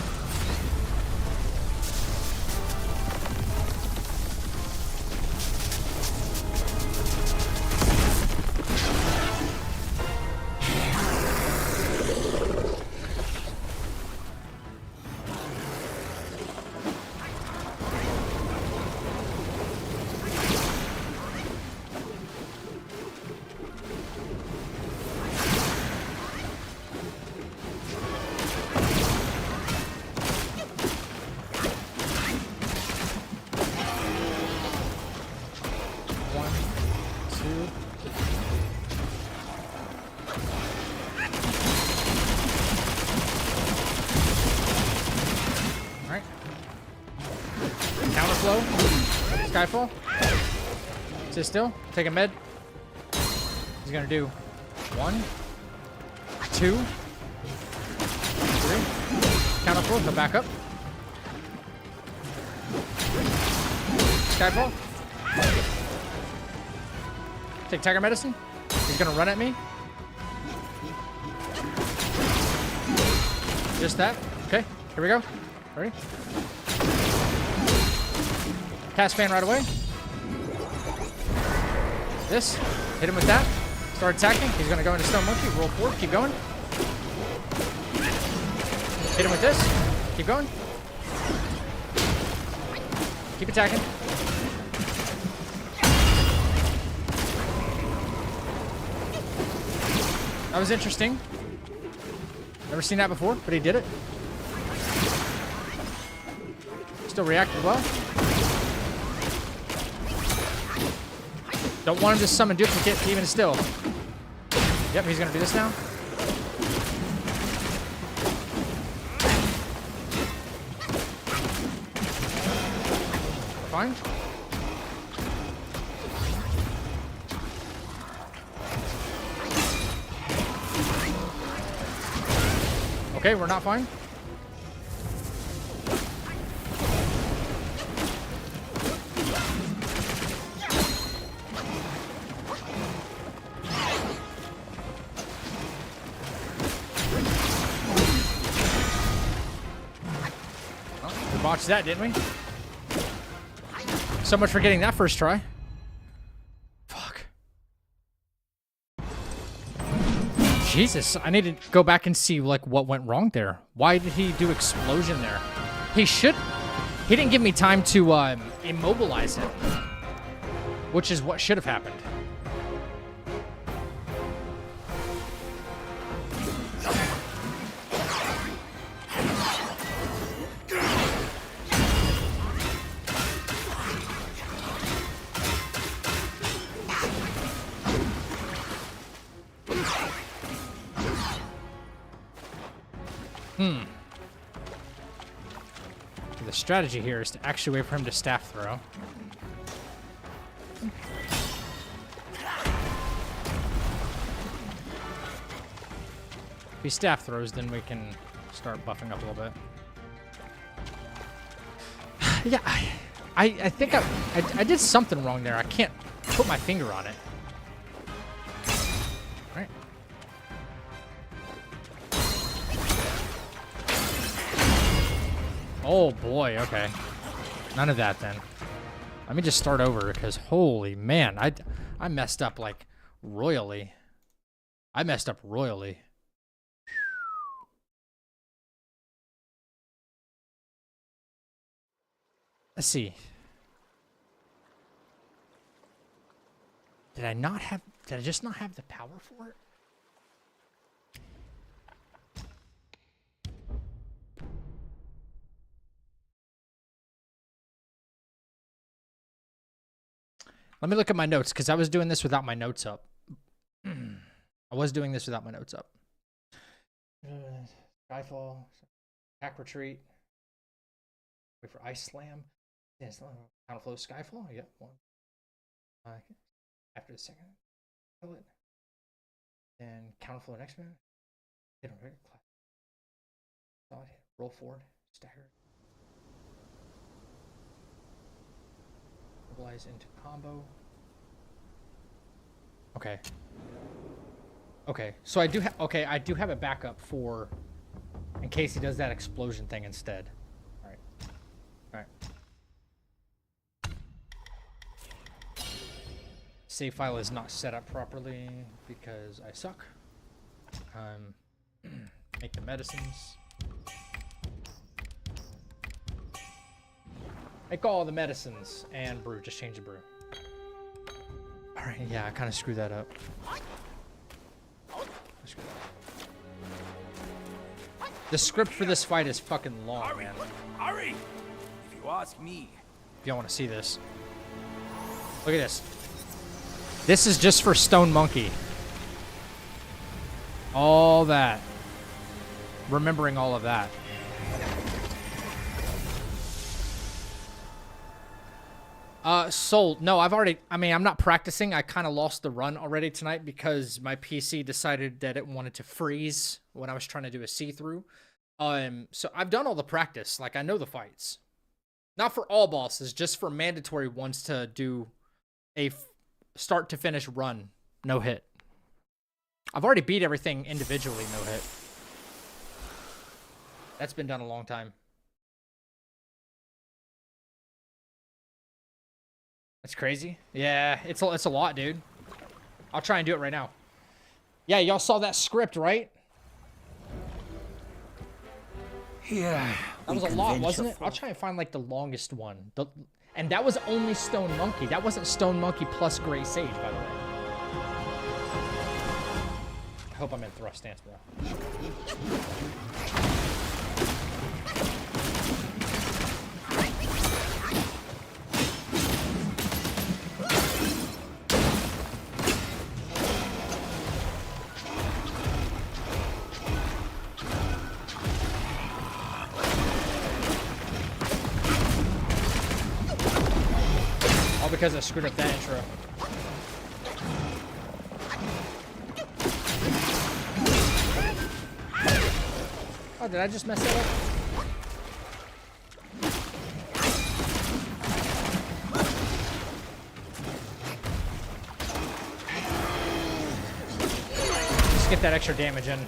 Counterflow. Skyfall. Sit still. Take a med. He's gonna do 1, 2, 3. Counterflow. He'll back up. Skyfall. Take Tiger Medicine. He's gonna run at me. Just that. Okay. Here we go. Ready? Cast fan right away. This. Hit him with that. Start attacking. He's going to go into Stone Monkey. Roll forward. Keep going. Hit him with this. Keep going. Keep attacking. That was interesting. Never seen that before, but he did it. Still reacted well. Don't want him to summon duplicate even still. Yep, he's gonna do this now. Fine. Okay, we're not fine. Botched that, didn't we? So much for getting that first try. Fuck. Jesus, I need to go back and see like what went wrong there. Why did he do explosion there? He didn't give me time to immobilize him, which is what should have happened. The strategy here is to actually wait for him to staff throw. If he staff throws, then we can start buffing up a little bit. Yeah, I think I did something wrong there. I can't put my finger on it. All right. Oh boy, okay. None of that then. Let me just start over because holy man, I messed up like royally. I messed up royally. Let's see. Did I just not have the power for it? Let me look at my notes, because I was doing this without my notes up. I was doing this without my notes up. Skyfall. Attack retreat. Wait for Ice Slam. Yes, Counterflow Skyfall. Yep, one. After the second. Kill it. Then Counterflow next man. Hit him right. Class. Roll forward. Stagger. Mobilize into combo. Okay. Okay, so I do have a backup for case he does that explosion thing instead. Alright. Alright. Save file is not set up properly because I suck. Make the medicines. Make all the medicines and brew. Just change the brew. Alright, yeah, I kind of screwed that up. The script for this fight is fucking long, man. Hurry! If you ask me. If y'all want to see this. Look at this. This is just for Stone Monkey. All that. Remembering all of that. Sold. No, I've already, I mean, I'm not practicing. I kind of lost the run already tonight because my PC decided that it wanted to freeze when I was trying to do a see-through. So I've done all the practice. Like, I know the fights. Not for all bosses, just for mandatory ones to do a start to finish run. No hit. I've already beat everything individually, no hit. That's been done a long time. That's crazy. Yeah, it's a lot, dude. I'll try and do it right now. Yeah, y'all saw that script, right? Yeah. That was a lot, wasn't it? I'll try and find, like, the longest one. And that was only Stone Monkey. That wasn't Stone Monkey plus Gray Sage, by the way. I hope I'm in thrust stance, bro. Because I screwed up that intro. Oh, did I just mess that up? Just get that extra damage in.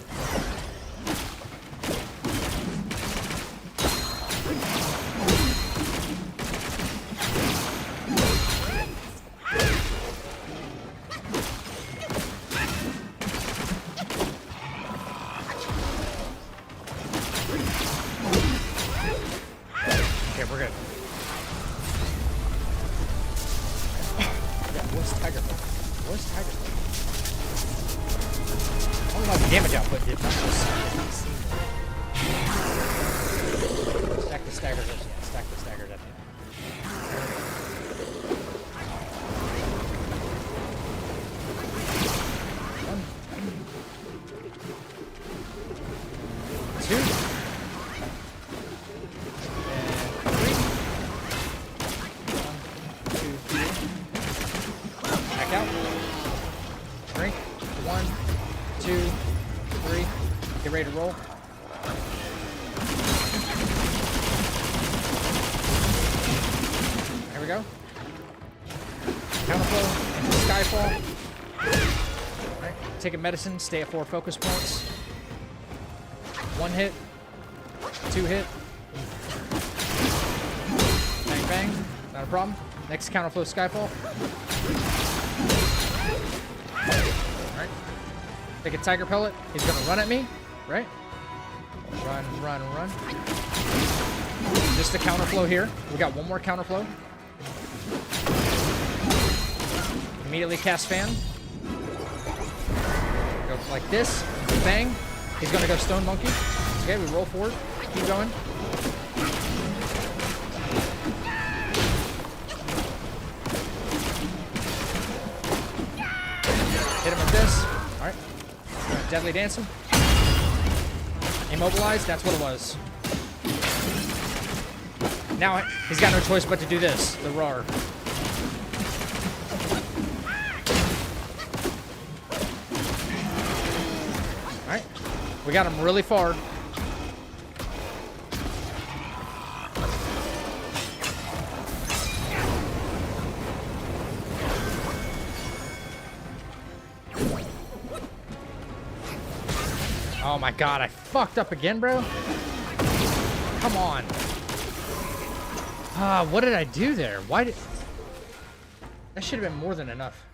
Ready to roll. There we go. Counterflow into Skyfall. Alright, take a medicine, stay at 4 focus points. 1 hit, 2 hit. Bang bang, not a problem. Next counterflow Skyfall. Alright. Take a Tiger Pellet, he's gonna run at me. Right? Run, run, run. Just a counterflow here. We got one more counterflow. Immediately cast fan. Go like this. Bang. He's gonna go Stone Monkey. Okay, we roll forward. Keep going. Hit him with this. Alright. Deadly Dance him. Immobilized, that's what it was. Now he's got no choice but to do this, the roar. Alright, we got him really far. Oh my god, I fucked up again, bro. Come on. Ah, what did I do there? Why did... That should have been more than enough.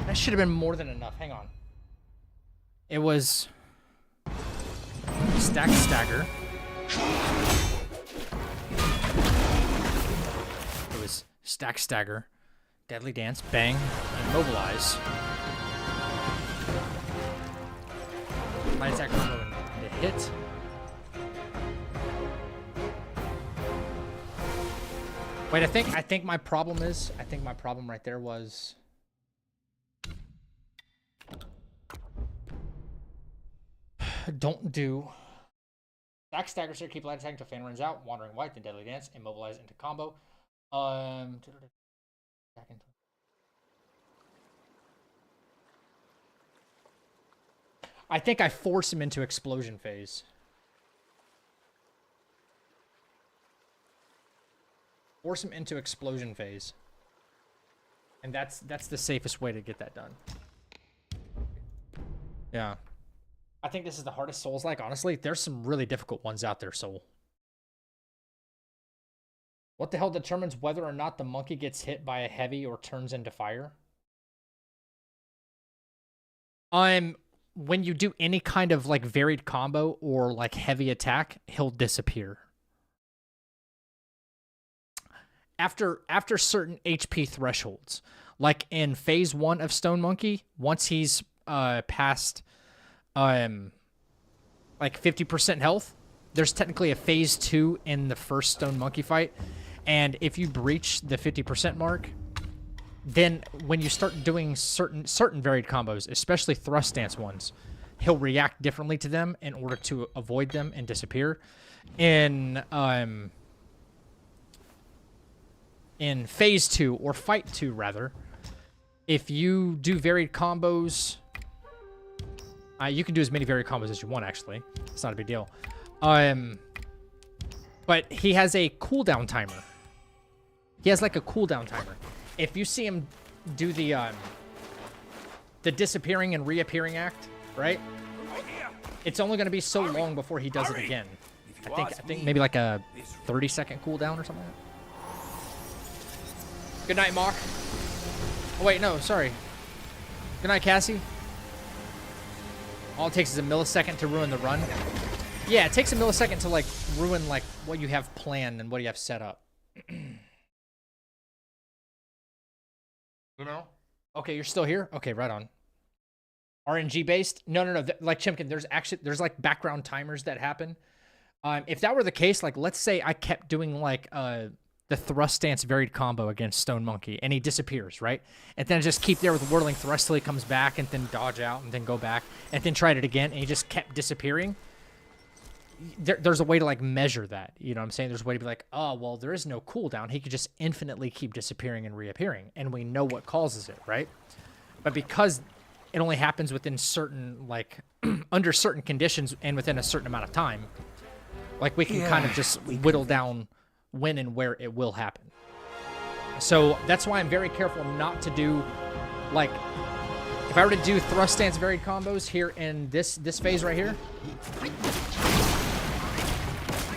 That should have been more than enough. Hang on. It was... Stack Stagger. It was Stack Stagger, Deadly Dance, Bang, Immobilize. Light attack combo and hit. Wait, I think my problem is, I think my problem right there was... Don't do... Stack Stagger, sir, keep light attack until Fan runs out. Wandering Wight, then Deadly Dance, Immobilize into combo. I think I force him into explosion phase. Force him into explosion phase. And that's the safest way to get that done. Yeah. I think this is the hardest Souls-like. Honestly, there's some really difficult ones out there, Soul. What the hell determines whether or not the monkey gets hit by a heavy or turns into fire? When you do any kind of like varied combo or like heavy attack, he'll disappear. After certain HP thresholds. Like in phase 1 of Stone Monkey, once he's past like 50% health, there's technically a phase 2 in the first Stone Monkey fight. And if you breach the 50% mark, then when you start doing certain varied combos, especially thrust stance ones, he'll react differently to them in order to avoid them and disappear. In phase 2, or fight 2 rather, if you do varied combos, you can do as many varied combos as you want, actually. It's not a big deal. But he has a cooldown timer. He has like a cooldown timer. If you see him do the disappearing and reappearing act, right? It's only going to be so long before he does it again. I think maybe like a 30-second cooldown or something like that. Good night, Mock. Oh, wait, no, sorry. Good night, Cassie. All it takes is a millisecond to ruin the run. Yeah, it takes a millisecond to, like, ruin, like, what you have planned and what you have set up. You know? Okay, you're still here? Okay, right on. RNG based? No. Like, Chimkin, there's, like, background timers that happen. If that were the case, like, let's say I kept doing, like, the thrust stance varied combo against Stone Monkey, and he disappears, right? And then just keep there with whirling thrust till he comes back, and then dodge out, and then go back, and then try it again, and he just kept disappearing. There's a way to, like, measure that. You know what I'm saying? There's a way to be like, oh, well, there is no cooldown. He could just infinitely keep disappearing and reappearing, and we know what causes it, right? But because it only happens within certain, like, under certain conditions and within a certain amount of time, like, we can kind of just whittle down when and where it will happen. So that's why I'm very careful not to do, like, if I were to do thrust stance varied combos here in this phase right here,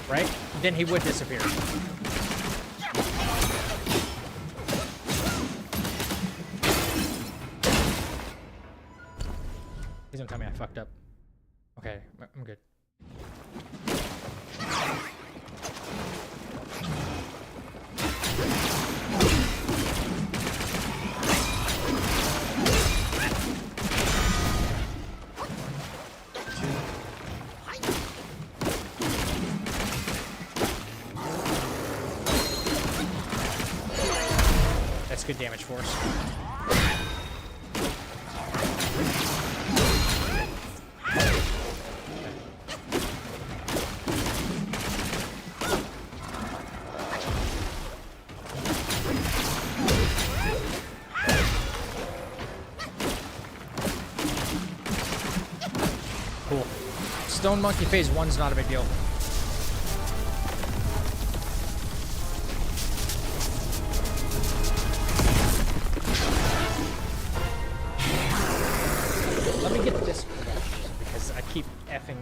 right, then he would disappear. Please don't tell me I fucked up. Okay, I'm good. That's good damage for us. Cool. Stone Monkey phase 1's not a big deal.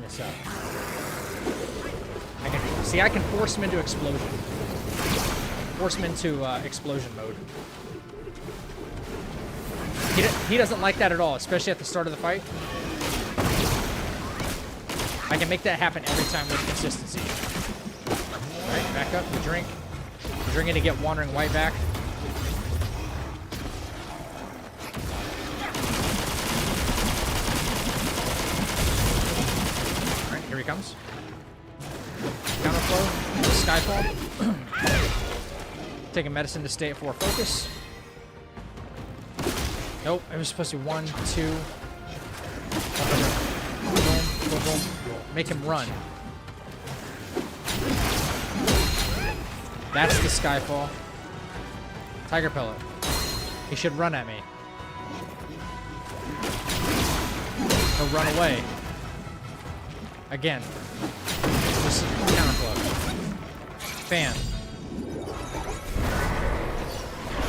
this up. I can force him into explosion. Force him into explosion mode. He doesn't like that at all, especially at the start of the fight. I can make that happen every time with consistency. Alright, back up, you drink. You're drinking to get Wandering Wight back. Alright, here he comes. Counterflow, Skyfall. Taking medicine to stay at 4 focus. Nope, it was supposed to be 1, 2. Boom, boom, boom. Make him run. That's the Skyfall. Tiger Pellet. He should run at me. Or run away. Again. Just counterflow. Fan.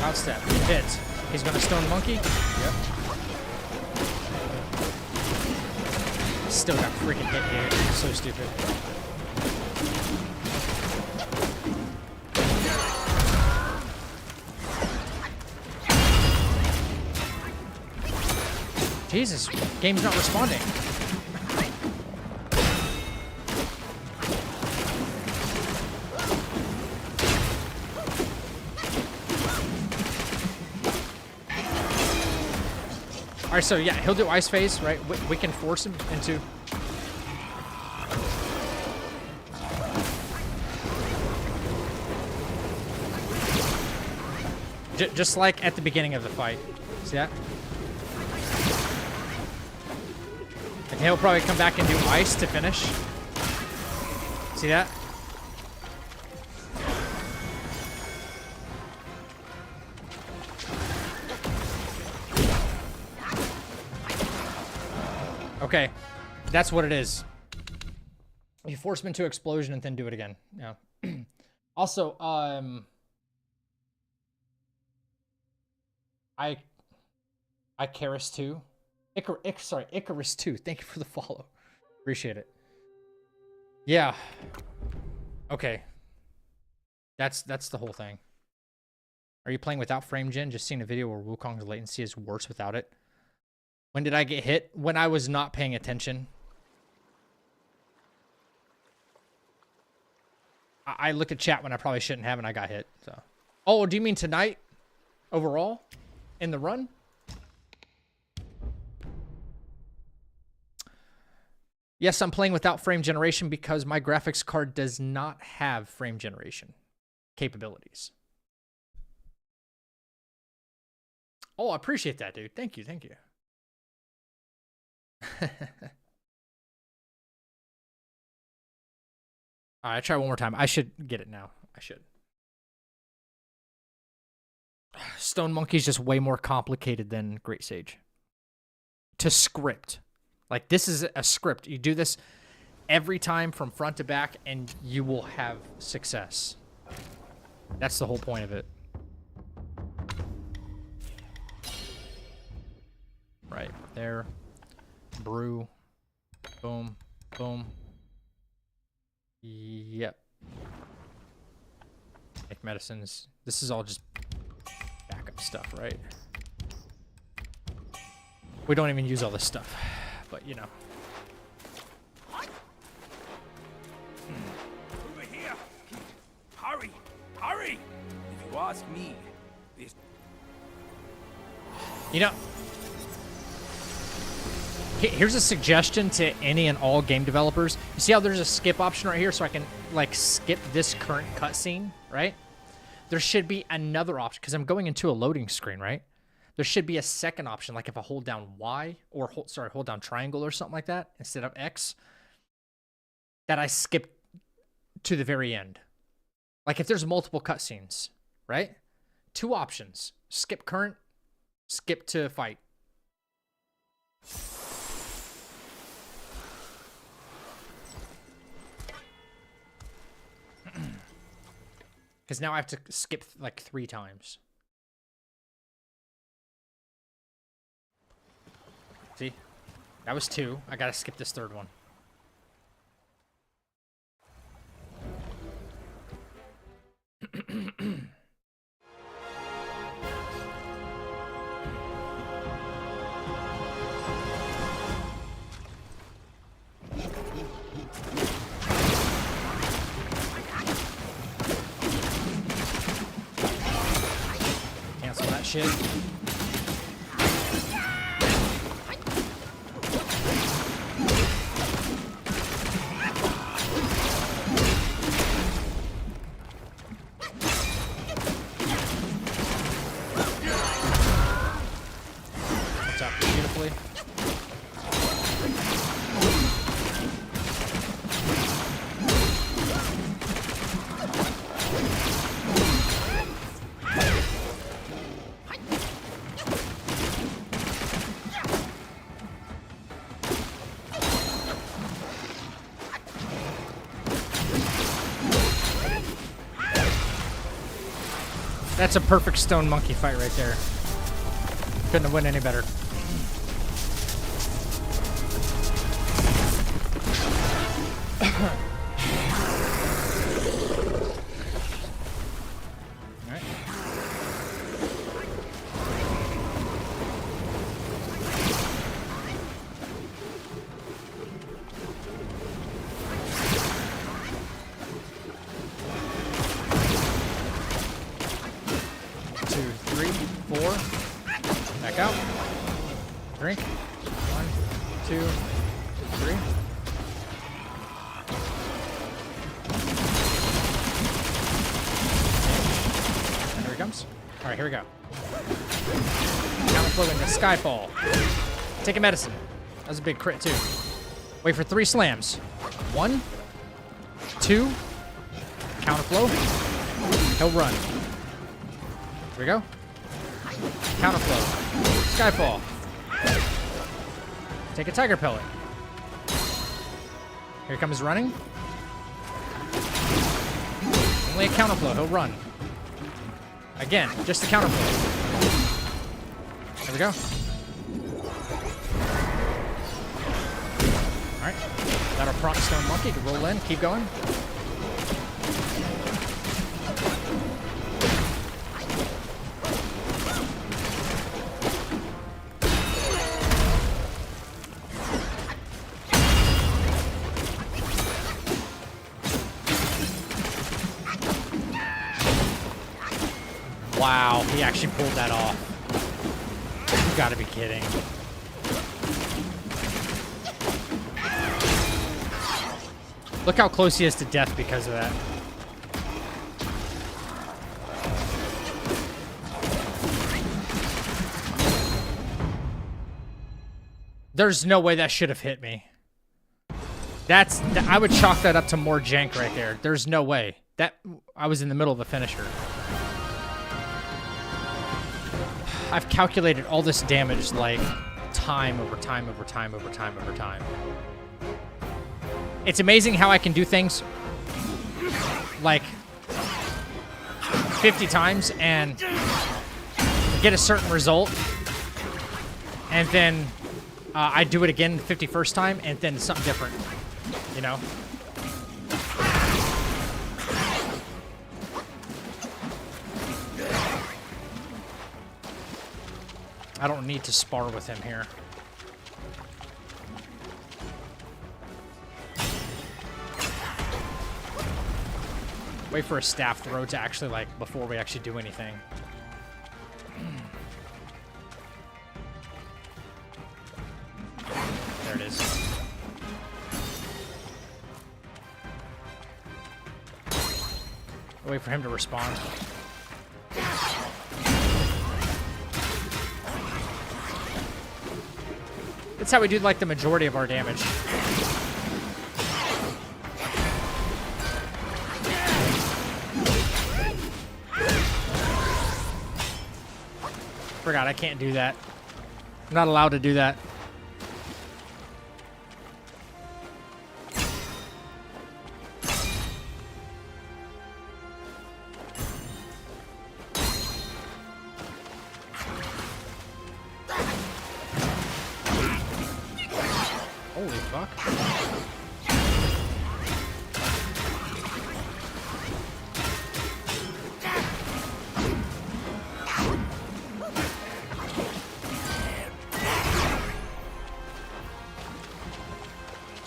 Outstep. Hit. He's gonna stone monkey. Yep. Still got freaking hit here. So stupid. Jesus, game's not responding. Alright, so yeah, he'll do Ice Phase, right? We can force him into... Just like at the beginning of the fight. See that? And he'll probably come back and do Ice to finish. See that? Okay, that's what it is. You force him into explosion and then do it again. Yeah. Also, Icarus 2. Icarus 2. Thank you for the follow. Appreciate it. Yeah. Okay. That's the whole thing. Are you playing without frame gen? Just seen a video where Wukong's latency is worse without it. When did I get hit? When I was not paying attention. I looked at chat when I probably shouldn't have and I got hit. So. Oh, do you mean tonight? Overall? In the run? Yes, I'm playing without frame generation because my graphics card does not have frame generation capabilities. Oh, I appreciate that, dude. Thank you, thank you. All right, try one more time. I should get it now. I should. Stone Monkey's just way more complicated than Great Sage. To script. Like, this is a script. You do this every time from front to back, and you will have success. That's the whole point of it. Right, there. Brew. Boom. Boom. Yep. Make medicines. This is all just backup stuff, right? We don't even use all this stuff, but you know. Over here! Hurry! Hurry! If you ask me, this... You know, here's a suggestion to any and all game developers. You see how there's a skip option right here, so I can like skip this current cutscene, right? There should be another option because I'm going into a loading screen, right? There should be a second option, like if I hold down Y or hold down triangle or something like that instead of X, that I skip to the very end. Like if there's multiple cutscenes, right? 2 options: skip current, skip to fight. Because now I have to skip like 3 times. See? That was 2. I gotta skip this 3rd one. Cancel that shit. That's up beautifully. That's a perfect stone monkey fight right there. Couldn't have went any better. All right. Two, three, four. Back out. Drink. 1, 2, 3. And here he comes. All right, here we go. Counterflow into Skyfall. Take a medicine. That was a big crit too. Wait for 3 slams. 1, 2. Counterflow. He'll run. Here we go. Counterflow. Skyfall. Take a tiger pellet. Here comes running. Only a counterflow. He'll run. Again, just a counterflow. There we go. Alright. That'll prompt Stone Monkey to roll in. Keep going. Wow, he actually pulled that off. You gotta be kidding. Look how close he is to death because of that. There's no way that should have hit me. I would chalk that up to more jank right there. There's no way. I was in the middle of the finisher. I've calculated all this damage like time over time over time over time over time. It's amazing how I can do things like 50 times and get a certain result, and then I do it again the 51st time and then something different, you know? I don't need to spar with him here. Wait for a staff throw to actually, like, before we actually do anything. There it is. Wait for him to respond. That's how we do, like, the majority of our damage. Forgot, I can't do that. I'm not allowed to do that. Holy fuck.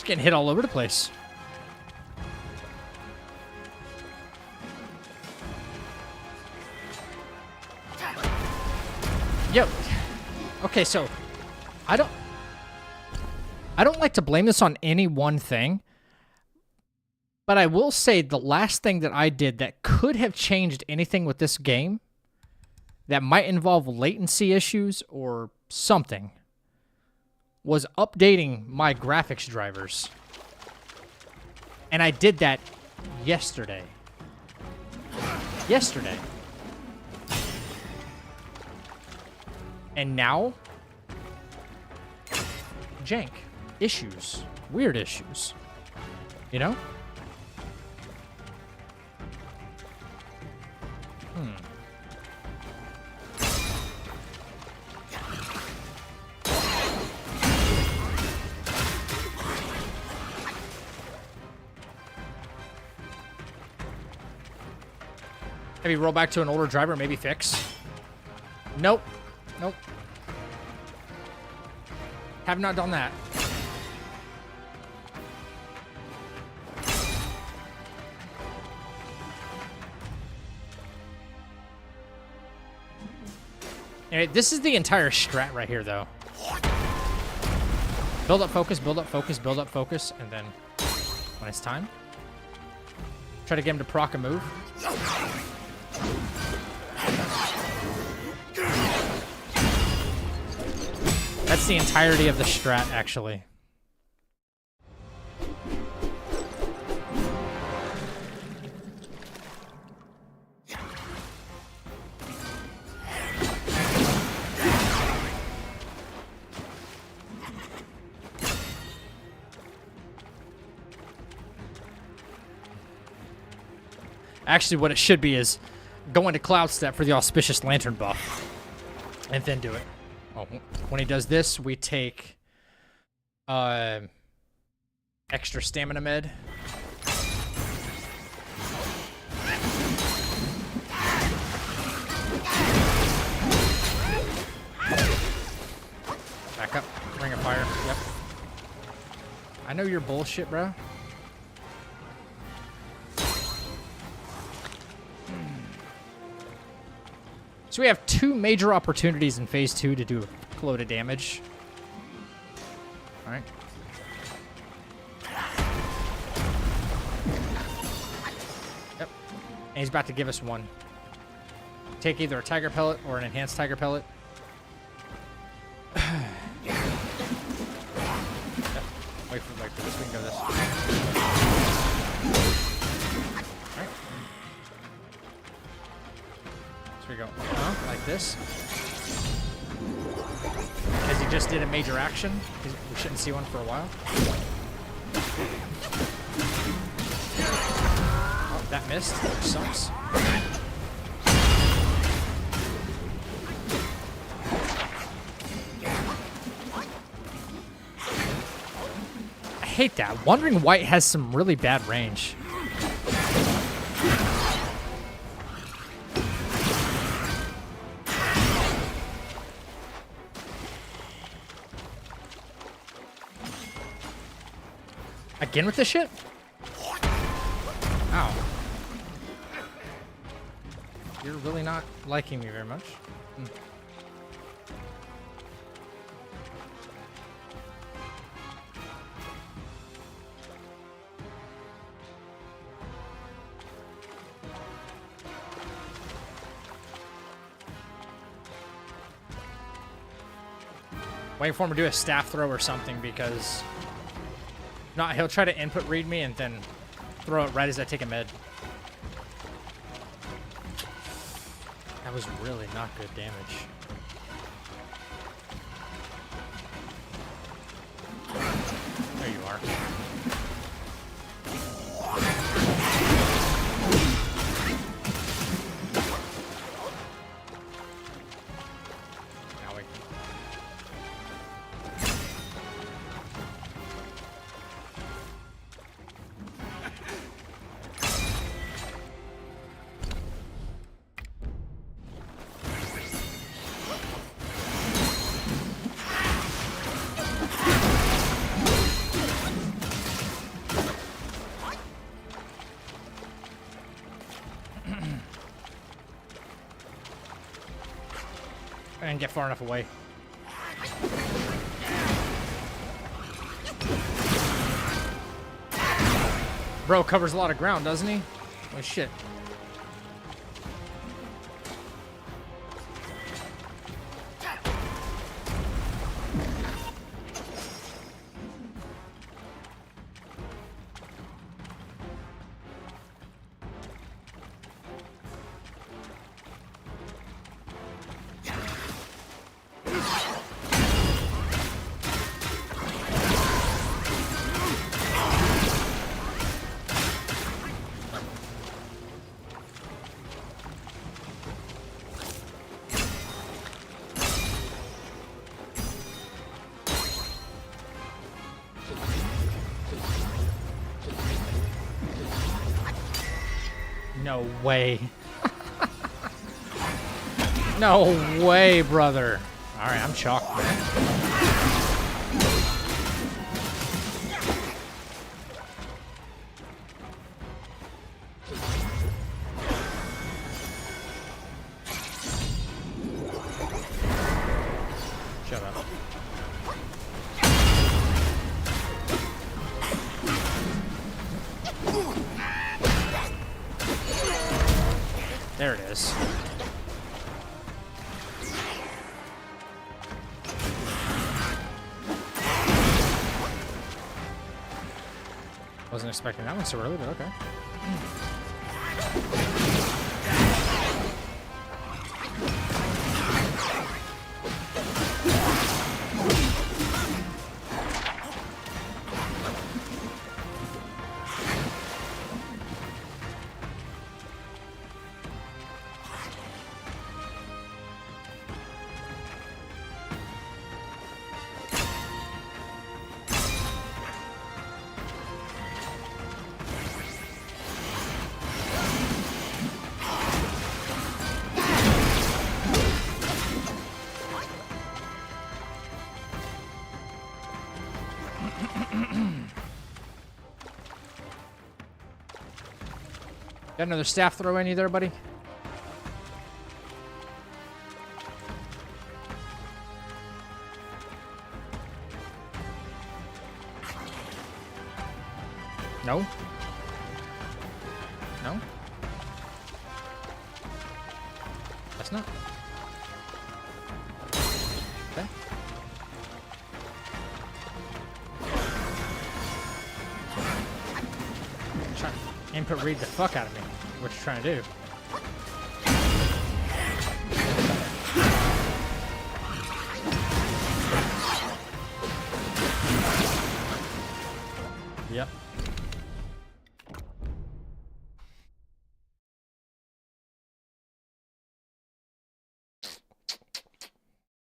It's getting hit all over the place. Yo. Okay, so I don't like to blame this on any one thing, but I will say the last thing that I did that could have changed anything with this game that might involve latency issues or something was updating my graphics drivers. And I did that yesterday. And now, jank. Issues. Weird issues. You know? Maybe roll back to an older driver, maybe fix. Nope. Nope. Have not done that. Anyway, this is the entire strat right here, though. Build up focus, build up focus, build up focus, and then when it's time, try to get him to proc a move. That's the entirety of the strat, actually. Actually, what it should be is go into Cloud Step for the Auspicious Lantern buff, and then do it. Oh, when he does this, we take extra stamina med. Back up. Ring of Fire. Yep. I know you're bullshit, bro. So we have two major opportunities in Phase 2 to do a load of damage. Alright. Yep. And he's about to give us one. Take either a Tiger Pellet or an Enhanced Tiger Pellet. Yep. Wait for this. We can go this. Alright. So we go like this. Because he just did a major action. We shouldn't see one for a while. Oh, that missed. Which sucks. I hate that. Wandering Wight has some really bad range. Again with this shit? Ow. You're really not liking me very much. Waiting for him to do a staff throw or something because... No, he'll try to input read me and then throw it right as I take a med. That was really not good damage. There you are. Now we... I didn't get far enough away. Bro covers a lot of ground, doesn't he? Oh shit. No way. No way, brother. All right, I'm chalked, man. Shut up. There it is. Wasn't expecting that one so early, but okay. Got another staff throw in you there, buddy? No? No? That's not. Okay. Trying to input read the fuck out of me. What you trying to do? Yep.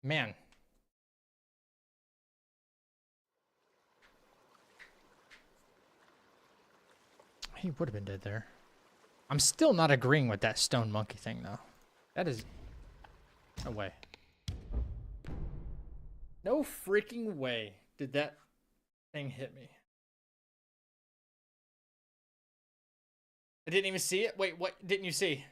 Man. He would have been dead there. I'm still not agreeing with that stone monkey thing, though. That is... No way. No freaking way did that thing hit me. I didn't even see it? Wait, what didn't you see?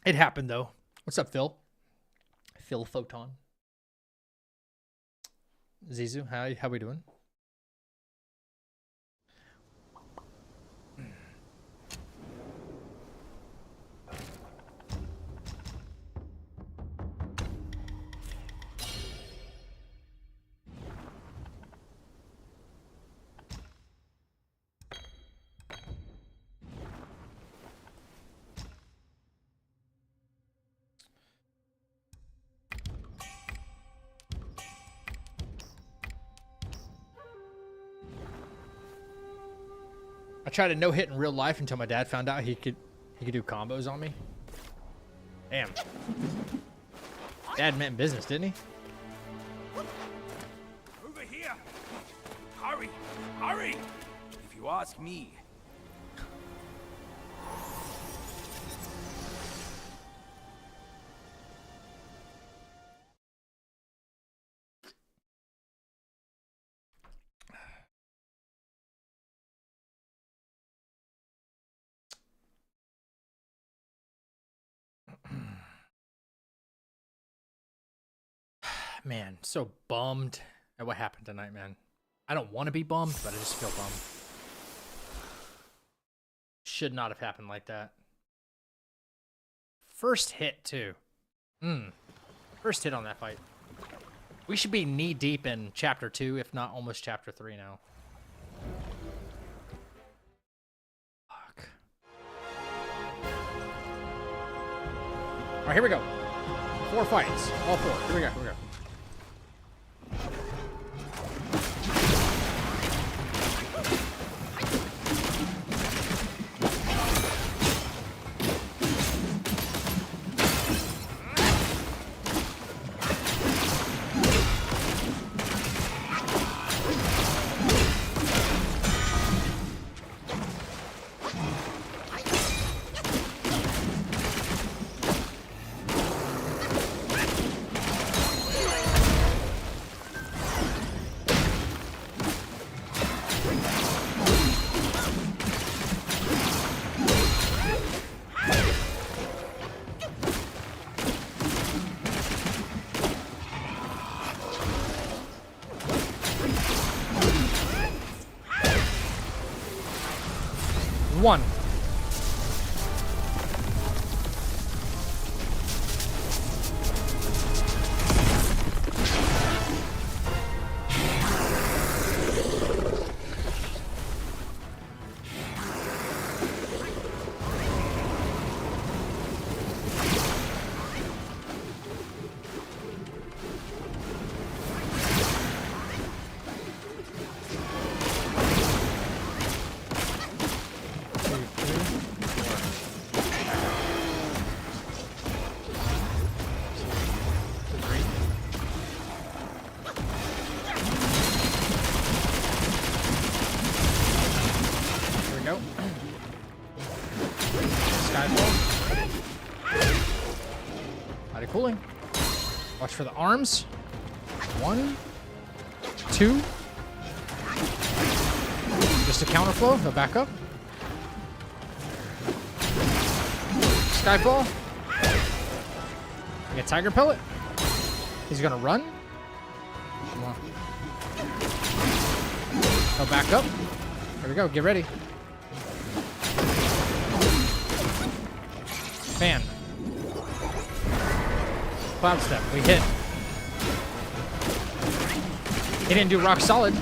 It happened, though. What's up, Phil? Phil Photon. Zizu, how we doing? I tried to no-hit in real life until my dad found out he could do combos on me. Damn. Dad meant business, didn't he? Over here! Hurry! Hurry! If you ask me, Man, so bummed at what happened tonight, man. I don't want to be bummed, but I just feel bummed. Should not have happened like that. First hit, too. First hit on that fight. We should be knee-deep in Chapter 2, if not almost Chapter 3 now. Fuck. Alright, here we go. 4 fights. All 4. Here we go, here we go. One. Go. Skyfall. Body cooling. Watch for the arms. 1, 2. Just a counterflow. He'll back up. Skyfall. Get Tiger Pellet. He's gonna run. Come on. He'll back up. There we go. Get ready. Fan. Cloud Step. We hit. He didn't do rock solid.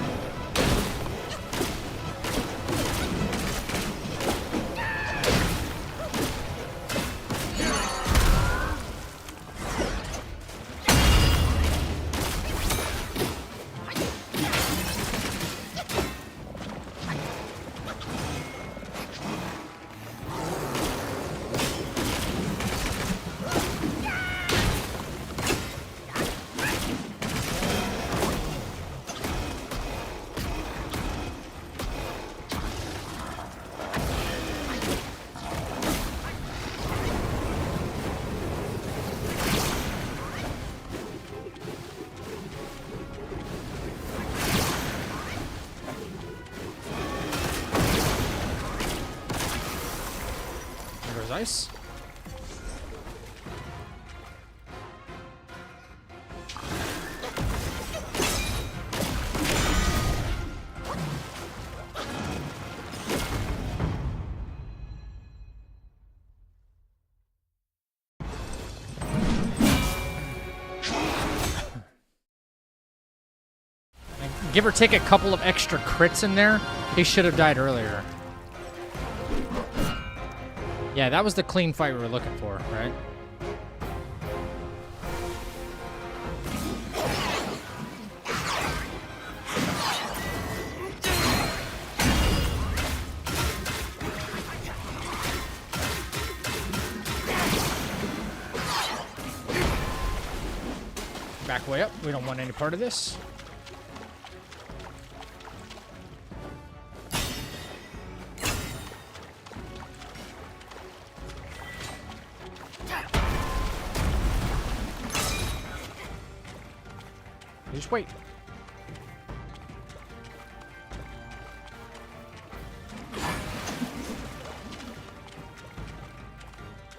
Ice. Give or take a couple of extra crits in there, he should have died earlier. Yeah, that was the clean fight we were looking for, right? Back way up. We don't want any part of this. Just wait.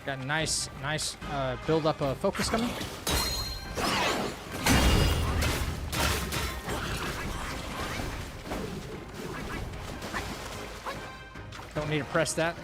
Got a nice build up of focus coming. don't need to press that.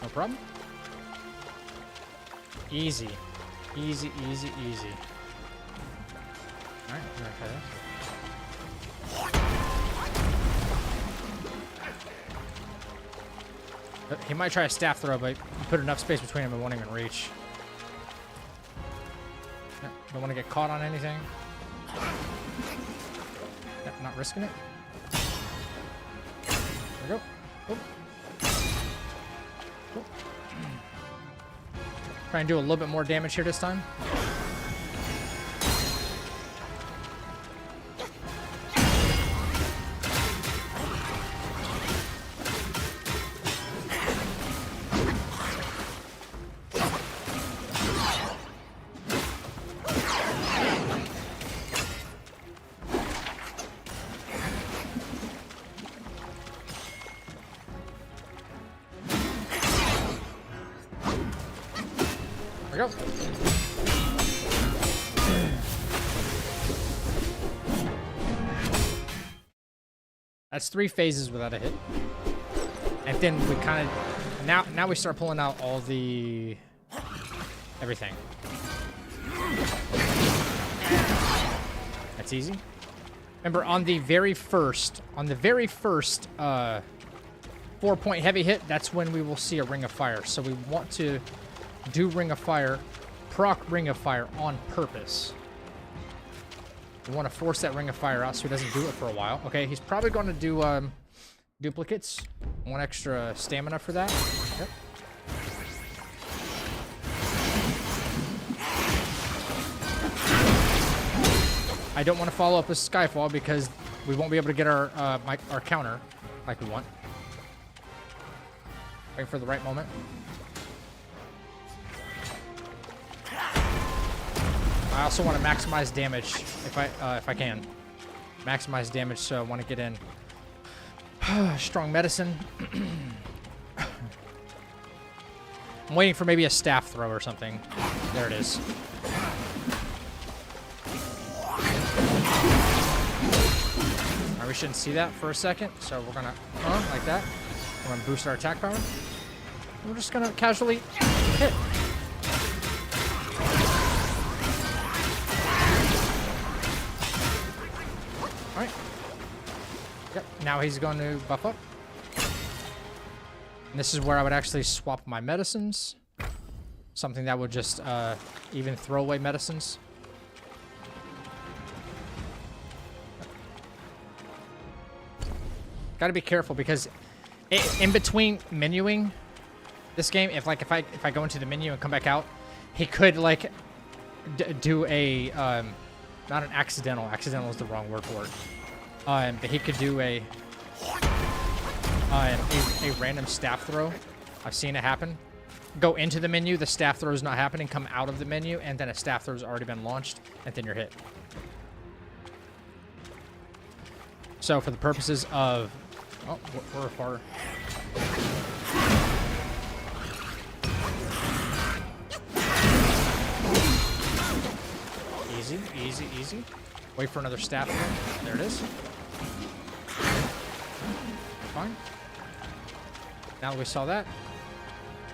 No problem. Easy. Easy, easy, easy. Alright, okay. He might try a staff throw, but you put enough space between him and won't even reach. Don't want to get caught on anything. Yep, not risking it. There we go. Oh. Oh. Try and do a little bit more damage here this time. There we go. That's 3 phases without a hit. And then we kind of now we start pulling out all the everything. That's easy. Remember on the very first 4-point heavy hit, that's when we will see a Ring of Fire. So we want to do Ring of Fire, proc Ring of Fire on purpose. We want to force that Ring of Fire out so he doesn't do it for a while. Okay, he's probably going to do duplicates. 1 extra stamina for that. Yep. I don't want to follow up with Skyfall because we won't be able to get our our counter like we want. Waiting for the right moment. I also want to maximize damage if I can. Maximize damage, so I want to get in strong medicine. I'm waiting for maybe a staff throw or something. There it is. Alright, we shouldn't see that for a second, so we're gonna like that. We're gonna boost our attack power. We're just gonna casually hit. Alright. Yep, now he's going to buff up. And this is where I would actually swap my medicines. Something that would just even throw away medicines. Gotta be careful because in between menuing this game, if I go into the menu and come back out, he could like do a not an accidental is the wrong word for it, but he could do a random staff throw. I've seen it happen. Go into the menu, the staff throw is not happening, come out of the menu, and then a staff throw has already been launched, and then you're hit. So for the purposes of we're far. Easy, easy, easy. Wait for another staff throw. There it is. Fine. Now that we saw that,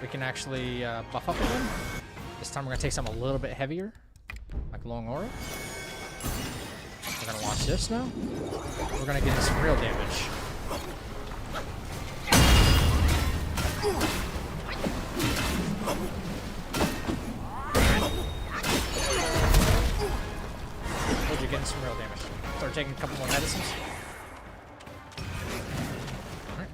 we can actually buff up again. This time we're going to take something a little bit heavier, like Long Aura. We're going to launch this now. We're going to get some real damage. You're getting some real damage. Start taking a couple more medicines. Alright.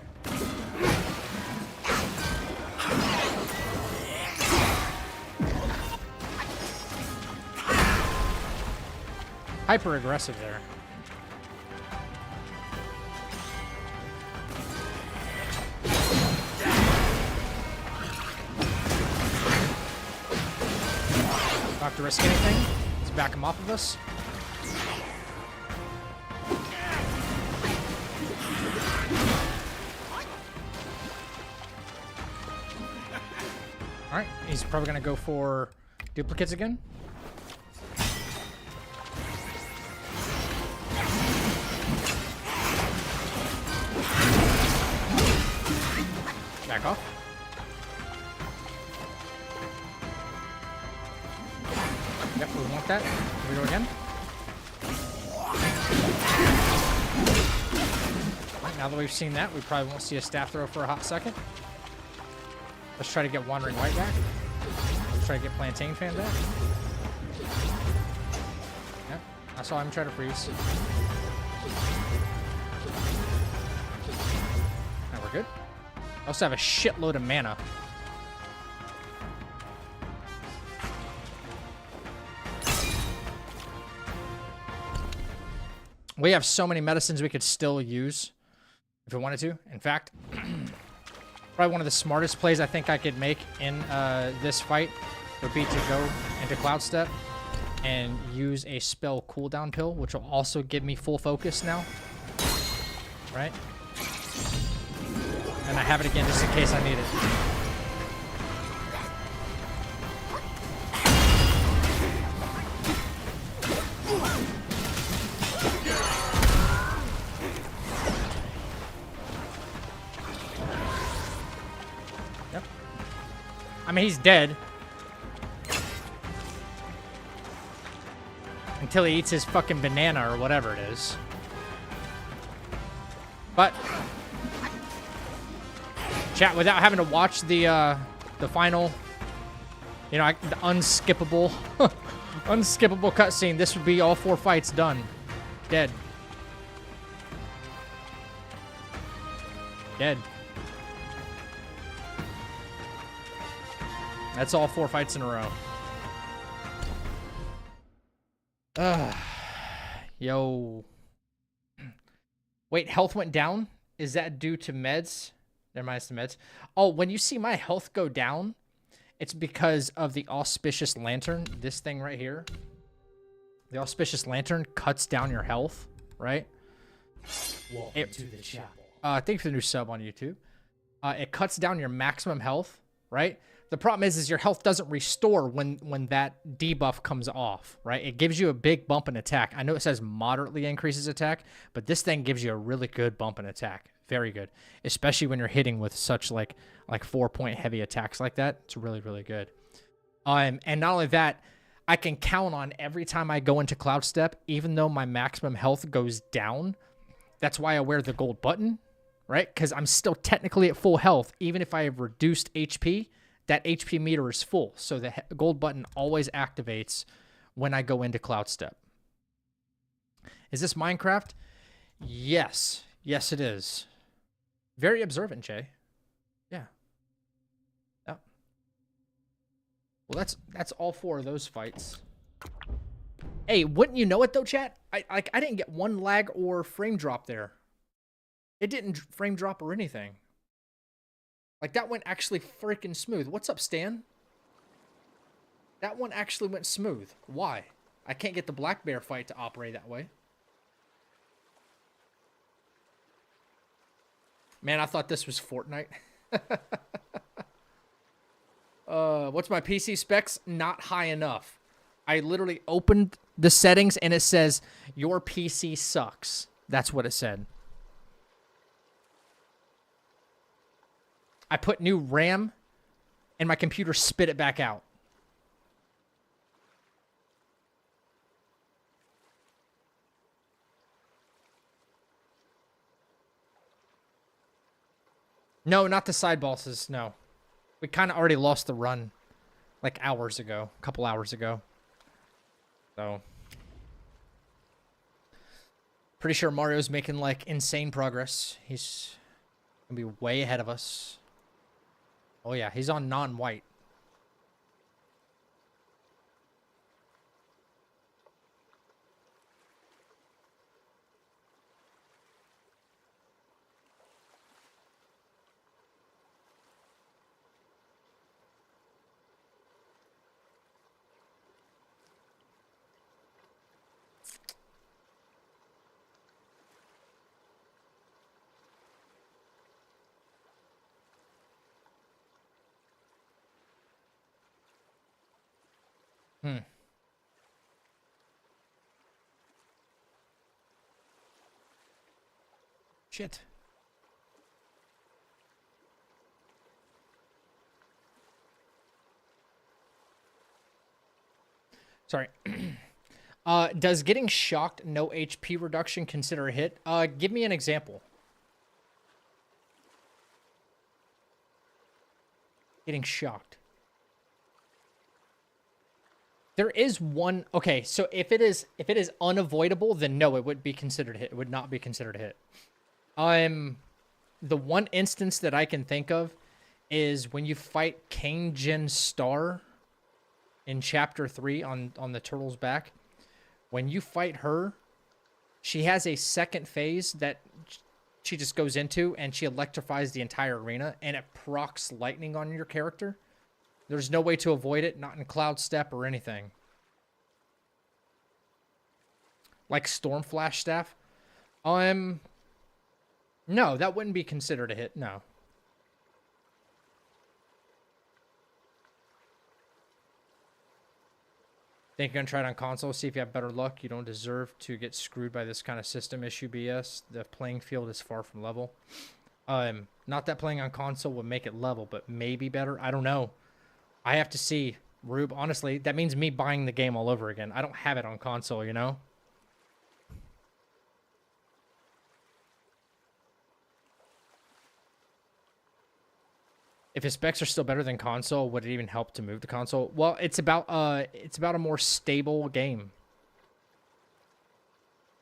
Hyper aggressive there. to risk anything. Let's back him off of us. Alright, he's probably going to go for duplicates again. Back off. Yep, we want that. Here we go again. Right, now that we've seen that, we probably won't see a staff throw for a hot second. Let's try to get Wandering Wight back. Let's try to get Plantain Fan back. Yep, I saw him try to freeze. Now we're good. I also have a shitload of mana. We have so many medicines we could still use if we wanted to. In fact, probably one of the smartest plays I think I could make in this fight would be to go into Cloud Step and use a spell cooldown pill, which will also give me full focus now. Right? And I have it again just in case I need it. Yep. I mean, he's dead. Until he eats his fucking banana or whatever it is. But chat, without having to watch the final, you know, the unskippable, unskippable cutscene, this would be all 4 fights done. Dead. Dead. That's all 4 fights in a row. Yo. Wait, health went down? Is that due to meds? Never mind, it's the meds. Oh, when you see my health go down, it's because of the Auspicious Lantern. This thing right here. The Auspicious Lantern cuts down your health, right? Welcome to the chapel. Thank you for the new sub on YouTube. It cuts down your maximum health, right? The problem is your health doesn't restore when that debuff comes off, right? It gives you a big bump in attack. I know it says moderately increases attack, but this thing gives you a really good bump in attack. Very good. Especially when you're hitting with such like 4-point heavy attacks like that. It's really, really good. And not only that, I can count on every time I go into Cloud Step, even though my maximum health goes down. That's why I wear the gold button, right? Because I'm still technically at full health, even if I have reduced HP. That HP meter is full, so the gold button always activates when I go into Cloud Step. Is this Minecraft? Yes. Yes, it is. Very observant, Jay. Yeah. Yeah. Well, that's all 4 of those fights. Hey, wouldn't you know it, though, chat? I didn't get one lag or frame drop there. It didn't frame drop or anything. Like, that went actually freaking smooth. What's up, Stan? That one actually went smooth. Why? I can't get the black bear fight to operate that way. Man, I thought this was Fortnite. What's my PC specs? Not high enough. I literally opened the settings and it says, your PC sucks. That's what it said. I put new RAM, and my computer spit it back out. No, not the side bosses, no. We kind of already lost the run, like hours ago, a couple hours ago. So, pretty sure Mario's making, like, insane progress. He's gonna be way ahead of us. Oh yeah, he's on non-white. Shit. Sorry. Does getting shocked, no HP reduction consider a hit? Give me an example. Getting shocked. There is one. Okay, so if it is unavoidable, then no, it would be considered a hit. It would not be considered a hit. The one instance that I can think of is when you fight King Jin Star in chapter 3 on the turtle's back. When you fight her, she has a second phase that she just goes into, and she electrifies the entire arena, and it procs lightning on your character. There's no way to avoid it, not in Cloud Step or anything. Like Storm Flash Staff. No, that wouldn't be considered a hit, no. Think you're gonna try it on console, see if you have better luck. You don't deserve to get screwed by this kind of system issue BS. The playing field is far from level. Not that playing on console would make it level, but maybe better. I don't know. I have to see. Rube, honestly, that means me buying the game all over again. I don't have it on console, you know? If his specs are still better than console, would it even help to move to console? Well, it's about a more stable game.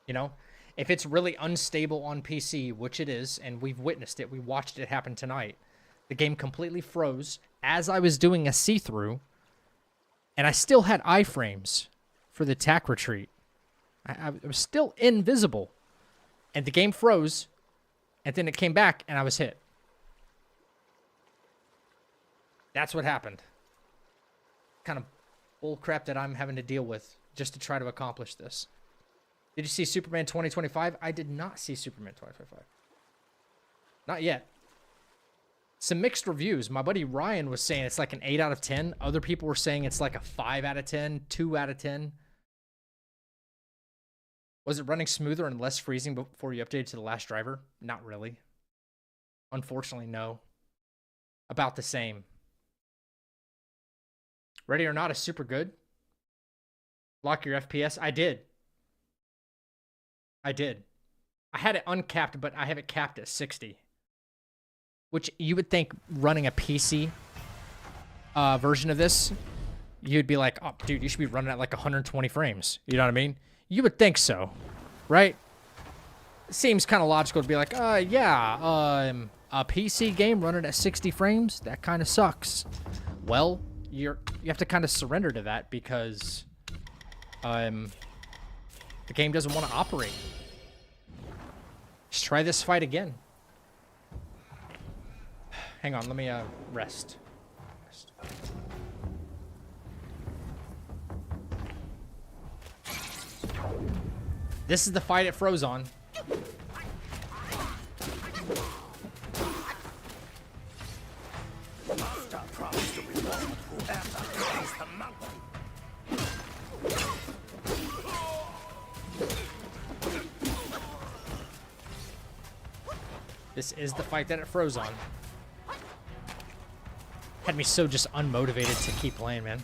You know? If it's really unstable on PC, which it is, and we've witnessed it, we watched it happen tonight. The game completely froze as I was doing a see-through, and I still had iframes for the tack retreat. I was still invisible, and the game froze, and then it came back, and I was hit. That's what happened. Kind of bullcrap that I'm having to deal with just to try to accomplish this. Did you see Superman 2025? I did not see Superman 2025. Not yet. Some mixed reviews. My buddy Ryan was saying it's like an 8 out of 10. Other people were saying it's like a 5 out of 10, 2 out of 10. Was it running smoother and less freezing before you updated to the last driver? Not really. Unfortunately, no. About the same. Ready or Not is super good. Lock your FPS. I did. I had it uncapped, but I have it capped at 60. Which you would think running a PC version of this, you'd be like, oh, dude, you should be running at like 120 frames. You know what I mean? You would think so, right? It seems kind of logical to be like, yeah, a PC game running at 60 frames, that kind of sucks. Well, you have to kind of surrender to that because the game doesn't want to operate. Just try this fight again. Hang on, let me rest. This is the fight it froze on. This is the fight that it froze on. Had me so just unmotivated to keep playing, man.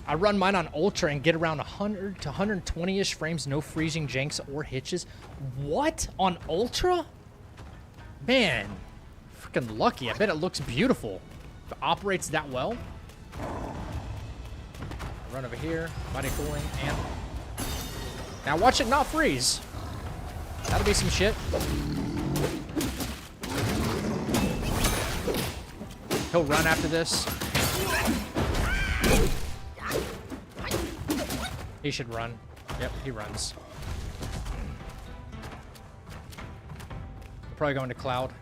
I run mine on Ultra and get around 100 to 120-ish frames, no freezing, janks, or hitches. What? On Ultra? Man, freaking lucky. I bet it looks beautiful. If it operates that well. I run over here, body cooling, and... Now watch it not freeze. That'll be some shit. He'll run after this. He should run. Yep, he runs. Probably going to Cloud.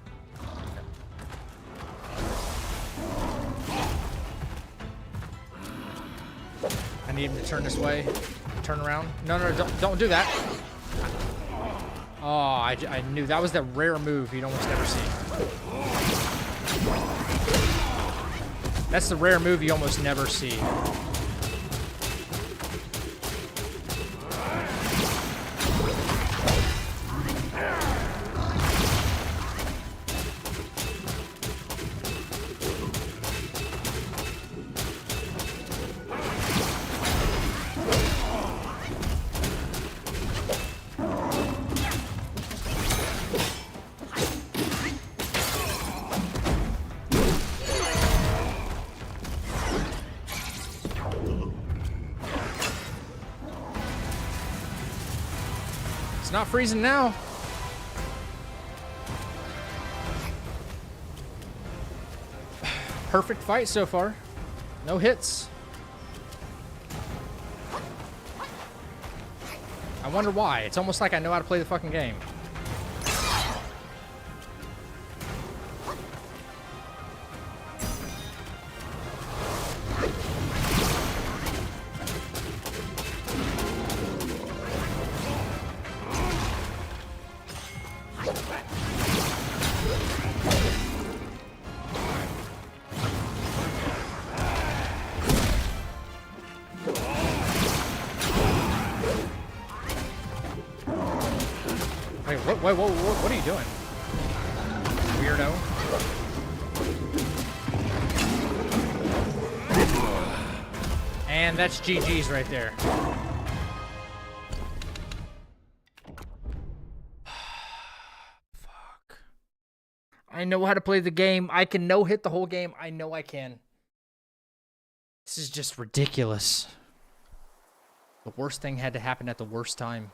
I need him to turn this way. Turn around. No, don't do that. Oh, I knew that was the rare move you'd almost never see. That's the rare move you almost never see. Not freezing now. Perfect fight so far. No hits. I wonder why. It's almost like I know how to play the fucking game. Wait, what are you doing? Weirdo. And that's GG's right there. Fuck. I know how to play the game. I can no-hit the whole game. I know I can. This is just ridiculous. The worst thing had to happen at the worst time.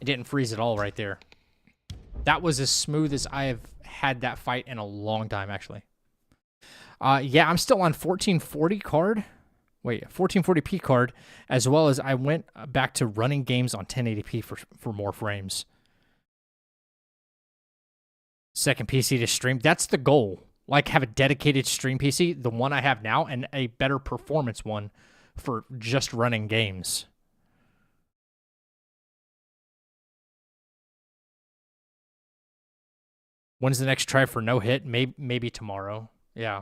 It didn't freeze at all right there. That was as smooth as I have had that fight in a long time, actually. Yeah, I'm still on 1440 card. Wait, 1440p card, as well as I went back to running games on 1080p for more frames. Second PC to stream. That's the goal. Like, have a dedicated stream PC, the one I have now, and a better performance one for just running games. When's the next try for no hit? Maybe tomorrow. Yeah.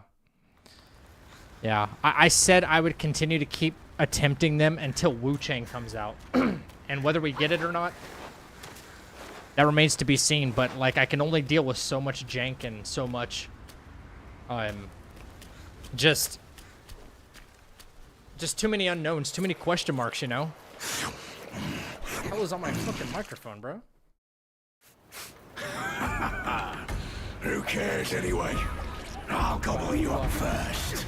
Yeah. I said I would continue to keep attempting them until Wu Chang comes out. And whether we get it or not, that remains to be seen. But, like, I can only deal with so much jank and so much, just too many unknowns, too many question marks, you know? What the hell is on my fucking microphone, bro? Who cares anyway? I'll gobble you up first.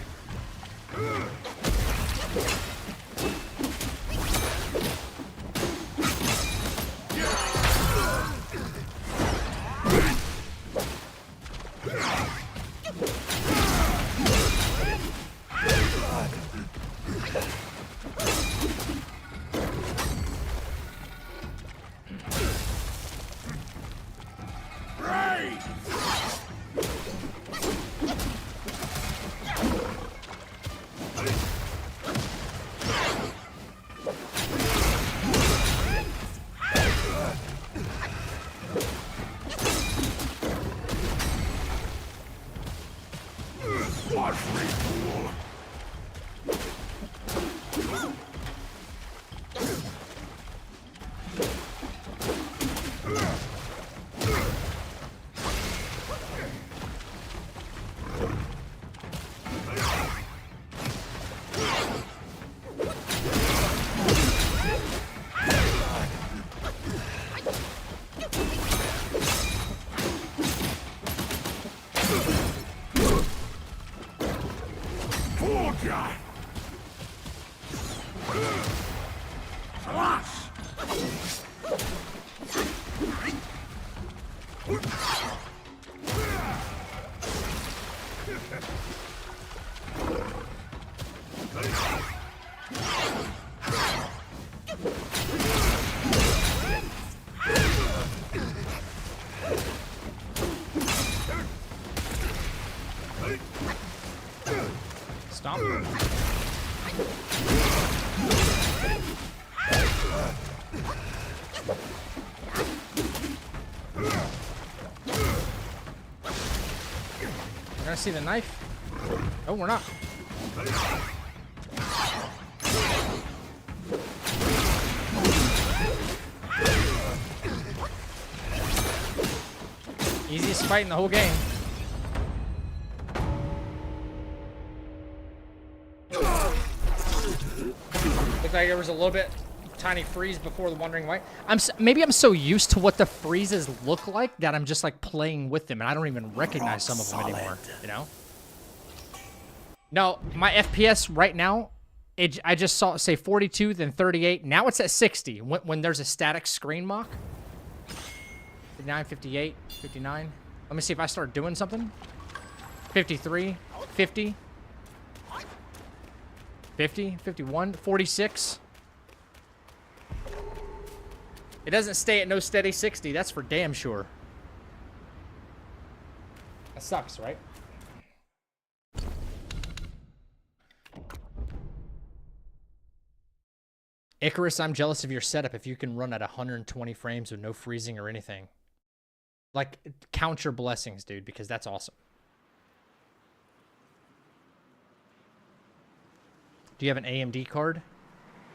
Stop. We're gonna see the knife. Oh, we're not. Easiest fight in the whole game. Looked like there was a little bit tiny freeze before the Wandering Wight. Maybe I'm so used to what the freezes look like that I'm just like playing with them and I don't even recognize some of them anymore, you know? No, my FPS right now, I just saw it say 42, then 38. Now it's at 60 when there's a static screen mock. 59, 58, 59. Let me see if I start doing something. 53, 50. 50, 51, 46. It doesn't stay at no steady 60. That's for damn sure. That sucks, right? Icarus, I'm jealous of your setup if you can run at 120 frames with no freezing or anything. Like, count your blessings, dude, because that's awesome. Do you have an AMD card?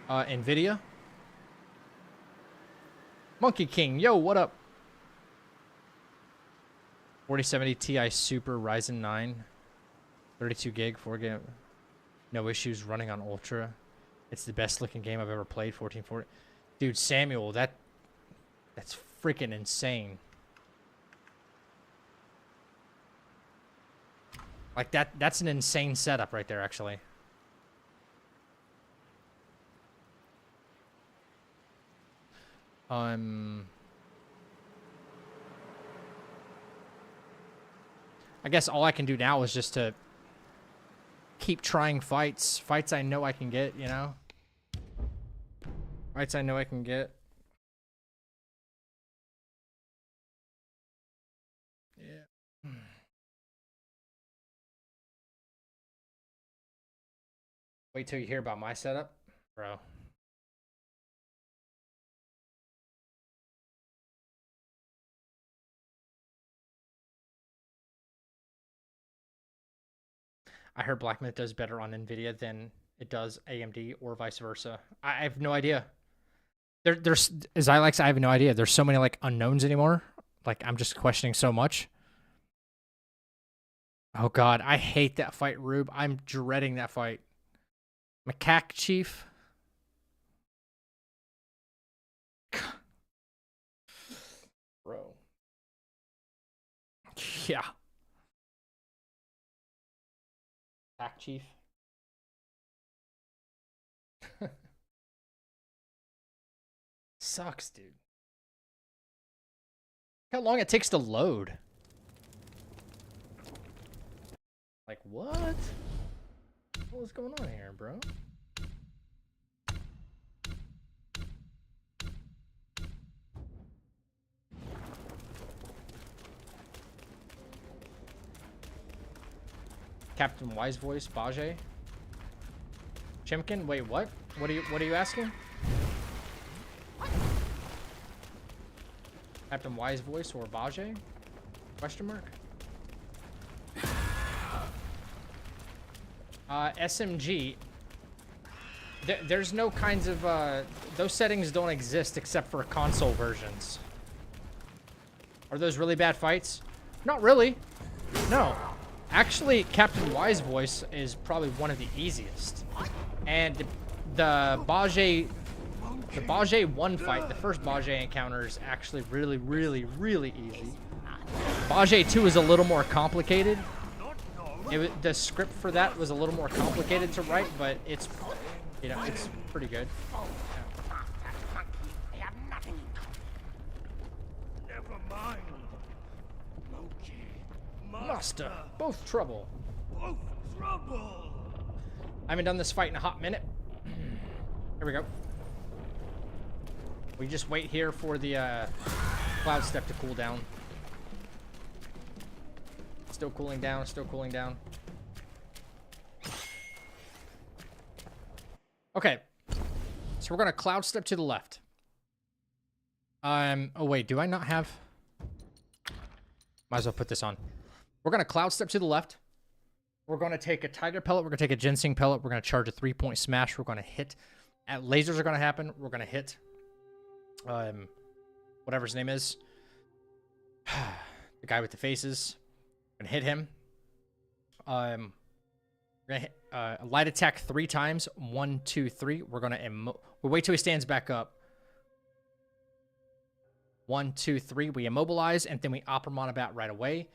NVIDIA? Monkey King, yo, what up? 4070 Ti Super Ryzen 9. 32 gig, 4 gig. No issues running on Ultra. It's the best looking game I've ever played, 1440. Dude, Samuel, that's freaking insane. Like, that's an insane setup right there, actually. I guess all I can do now is just to keep trying fights I know I can get, you know? Fights I know I can get. Yeah. Wait till you hear about my setup, bro. I heard Black Myth does better on NVIDIA than it does AMD or vice versa. I have no idea. There's Xylax, I have no idea. There's so many like unknowns anymore. Like I'm just questioning so much. Oh god, I hate that fight, Rube. I'm dreading that fight. Macaque Chief. Bro. Yeah. Pack Chief. Sucks, dude. How long it takes to load. Like, what? What's going on here, bro? Captain Wise Voice, Bajé. Chimkin, wait, what? What are you asking? Captain Wise Voice or Bajé? Question mark? SMG. There's no kinds of those settings don't exist except for console versions. Are those really bad fights? Not really. No. Actually, Captain Wise Voice is probably one of the easiest. And the Bajé 1 fight, the first Bajé encounter is actually really, really, really easy. Bajé 2 is a little more complicated. The script for that was a little more complicated to write, but it's, you know, it's pretty good. Never mind. Master, both trouble. Both trouble. I haven't done this fight in a hot minute. Here we go. We just wait here for the cloud step to cool down. Still cooling down, still cooling down. Okay. So we're gonna cloud step to the left. Oh wait, do I not have? Might as well put this on. We're gonna cloud step to the left. We're gonna take a tiger pellet. We're gonna take a ginseng pellet. We're gonna charge a 3-point smash. We're gonna hit. Lasers are gonna happen. We're gonna hit. Whatever his name is. The guy with the faces. We're gonna hit him. We're gonna hit, light attack 3 times. 1, 2, 3. We're gonna we'll wait till he stands back up. 1, 2, 3. We immobilize, and then we Oppermonabat right away.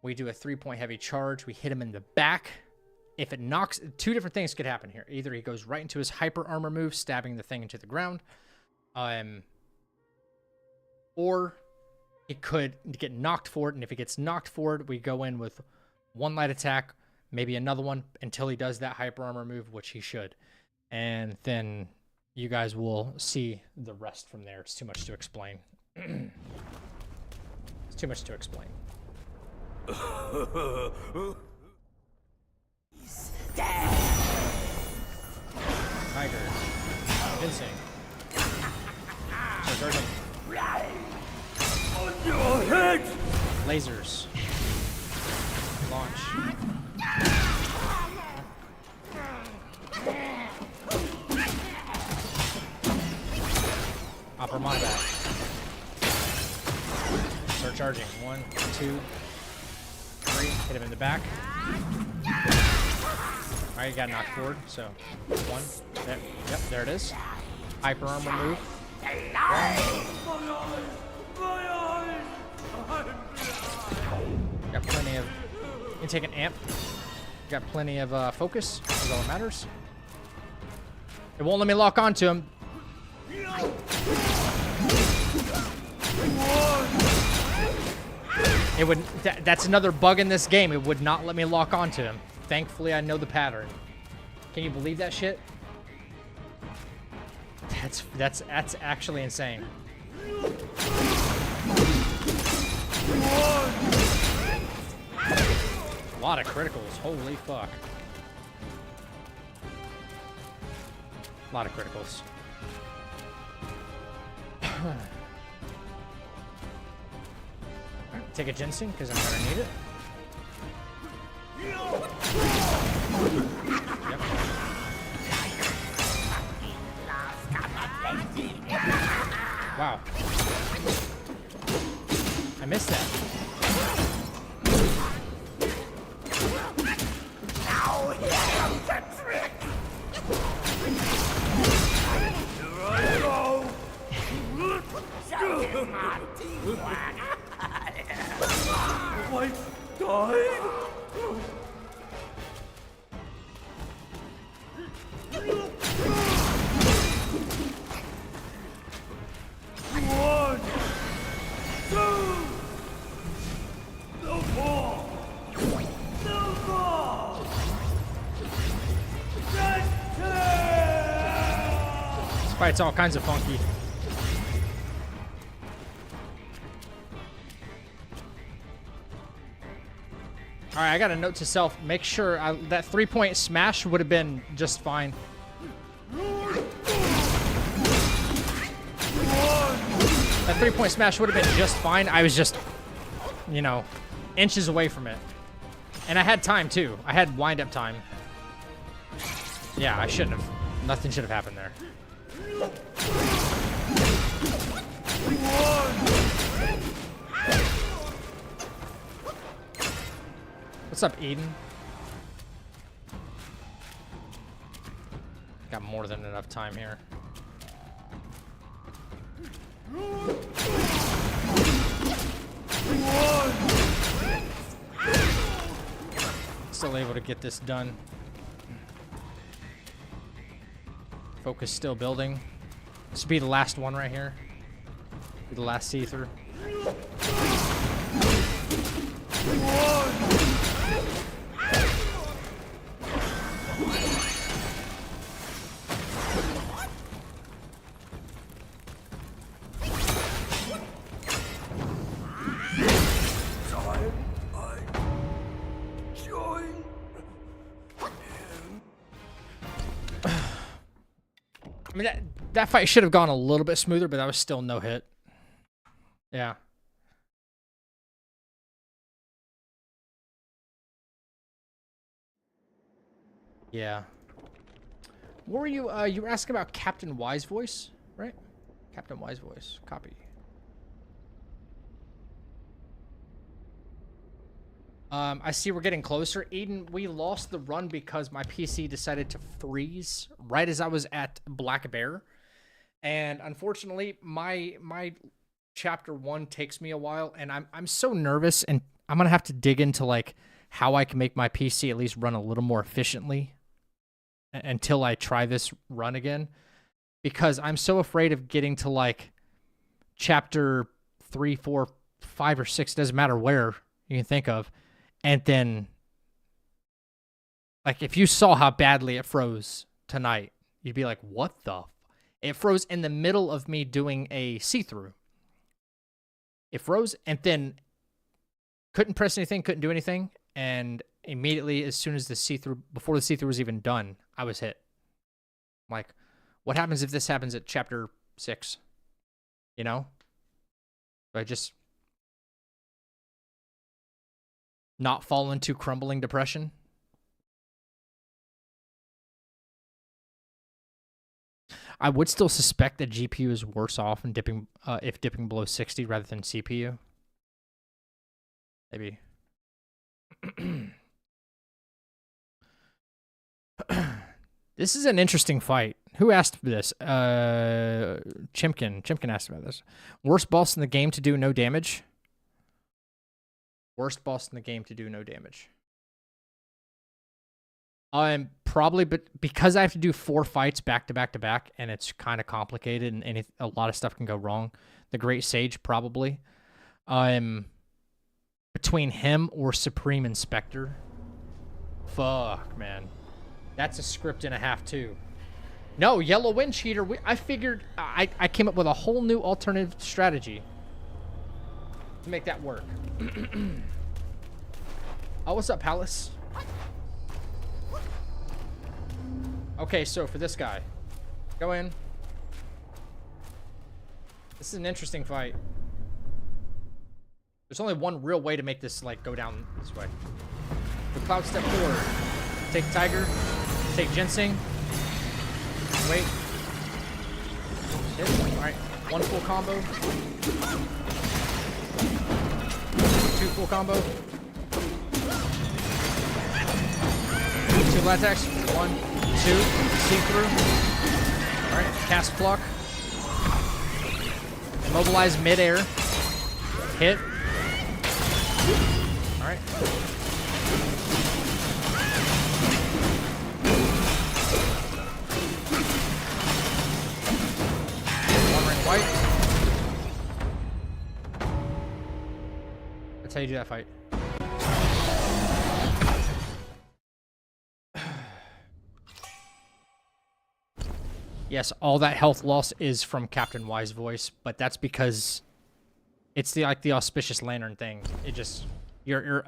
We do a 3-point heavy charge. We hit him in the back. If it knocks, 2 different things could happen here. Either he goes right into his hyper armor move, stabbing the thing into the ground, or he could get knocked forward. And if he gets knocked forward, we go in with 1 light attack, maybe another one until he does that hyper armor move, which he should. And then you guys will see the rest from there. It's too much to explain. It's too much to explain. Tiger. Ginseng. Charging. On your head! Lasers. Launch. Oppermonabat. Start charging. 1, 2, 3. Hit him in the back. Alright, you got knocked forward. So, 1. There. Yep, there it is. Hyper armor move. 1. Got plenty of. You can take an amp. Got plenty of focus. That's all that matters. It won't let me lock onto him. It would. That's another bug in this game. It would not let me lock onto him. Thankfully, I know the pattern. Can you believe that shit? That's actually insane. A lot of criticals. Holy fuck. A lot of criticals. Take a ginseng because I'm gonna need it. Yep. Wow. I missed that. Now here comes the trick! Here I go! Wight died? One, 2, no more! No more! This fight's all kinds of funky. All right, I got a note to self. Make sure that 3-point smash would have been just fine. That 3-point smash would have been just fine. I was just, you know, inches away from it. And I had time, too. I had wind-up time. Yeah, I shouldn't have. Nothing should have happened there. What's up, Eden? Got more than enough time here. Still able to get this done. Focus still building. This will be the last one right here. Be the last see-through. I mean, that fight should have gone a little bit smoother, but that was still no hit. Yeah. Yeah. What were you, you were asking about Captain Wise Voice, right? Captain Wise Voice. Copy. I see we're getting closer. Eden, we lost the run because my PC decided to freeze right as I was at Black Bear. And unfortunately, my chapter 1 takes me a while, and I'm so nervous, and I'm gonna have to dig into like how I can make my PC at least run a little more efficiently until I try this run again, because I'm so afraid of getting to like chapter 3, 4, 5, or 6, doesn't matter where you can think of, and then like if you saw how badly it froze tonight, you'd be like, what the it froze in the middle of me doing a see-through. It froze and then couldn't press anything, couldn't do anything, and immediately as soon as the see-through, before the see-through was even done, I was hit. I'm like, what happens if this happens at chapter 6? You know? Do I just not fall into crumbling depression? I would still suspect that GPU is worse off in dipping, if dipping below 60 rather than CPU. Maybe. This is an interesting fight. Who asked for this? Chimkin. Chimkin asked about this. Worst boss in the game to do no damage? Worst boss in the game to do no damage. Probably, but because I have to do 4 fights back to back to back, and it's kind of complicated, and a lot of stuff can go wrong. The Great Sage, probably. Between him or Supreme Inspector. Fuck, man. That's a script and a half, too. No, Yellow Wind Cheater. I figured I came up with a whole new alternative strategy to make that work. Oh, what's up, Palace? Okay, so for this guy, go in. This is an interesting fight. There's only one real way to make this like go down this way. The Cloud step forward. Take Tiger. Take Ginseng. Wait. Hit. All right. 1 full combo. 2 full combo. 2 attacks. 1, 2. See through. All right. Cast Pluck. Immobilize midair. Hit. All right. Wight. That's how you do that fight. Yes, all that health loss is from Captain Wise Voice, but that's because it's the like the auspicious lantern thing. It just your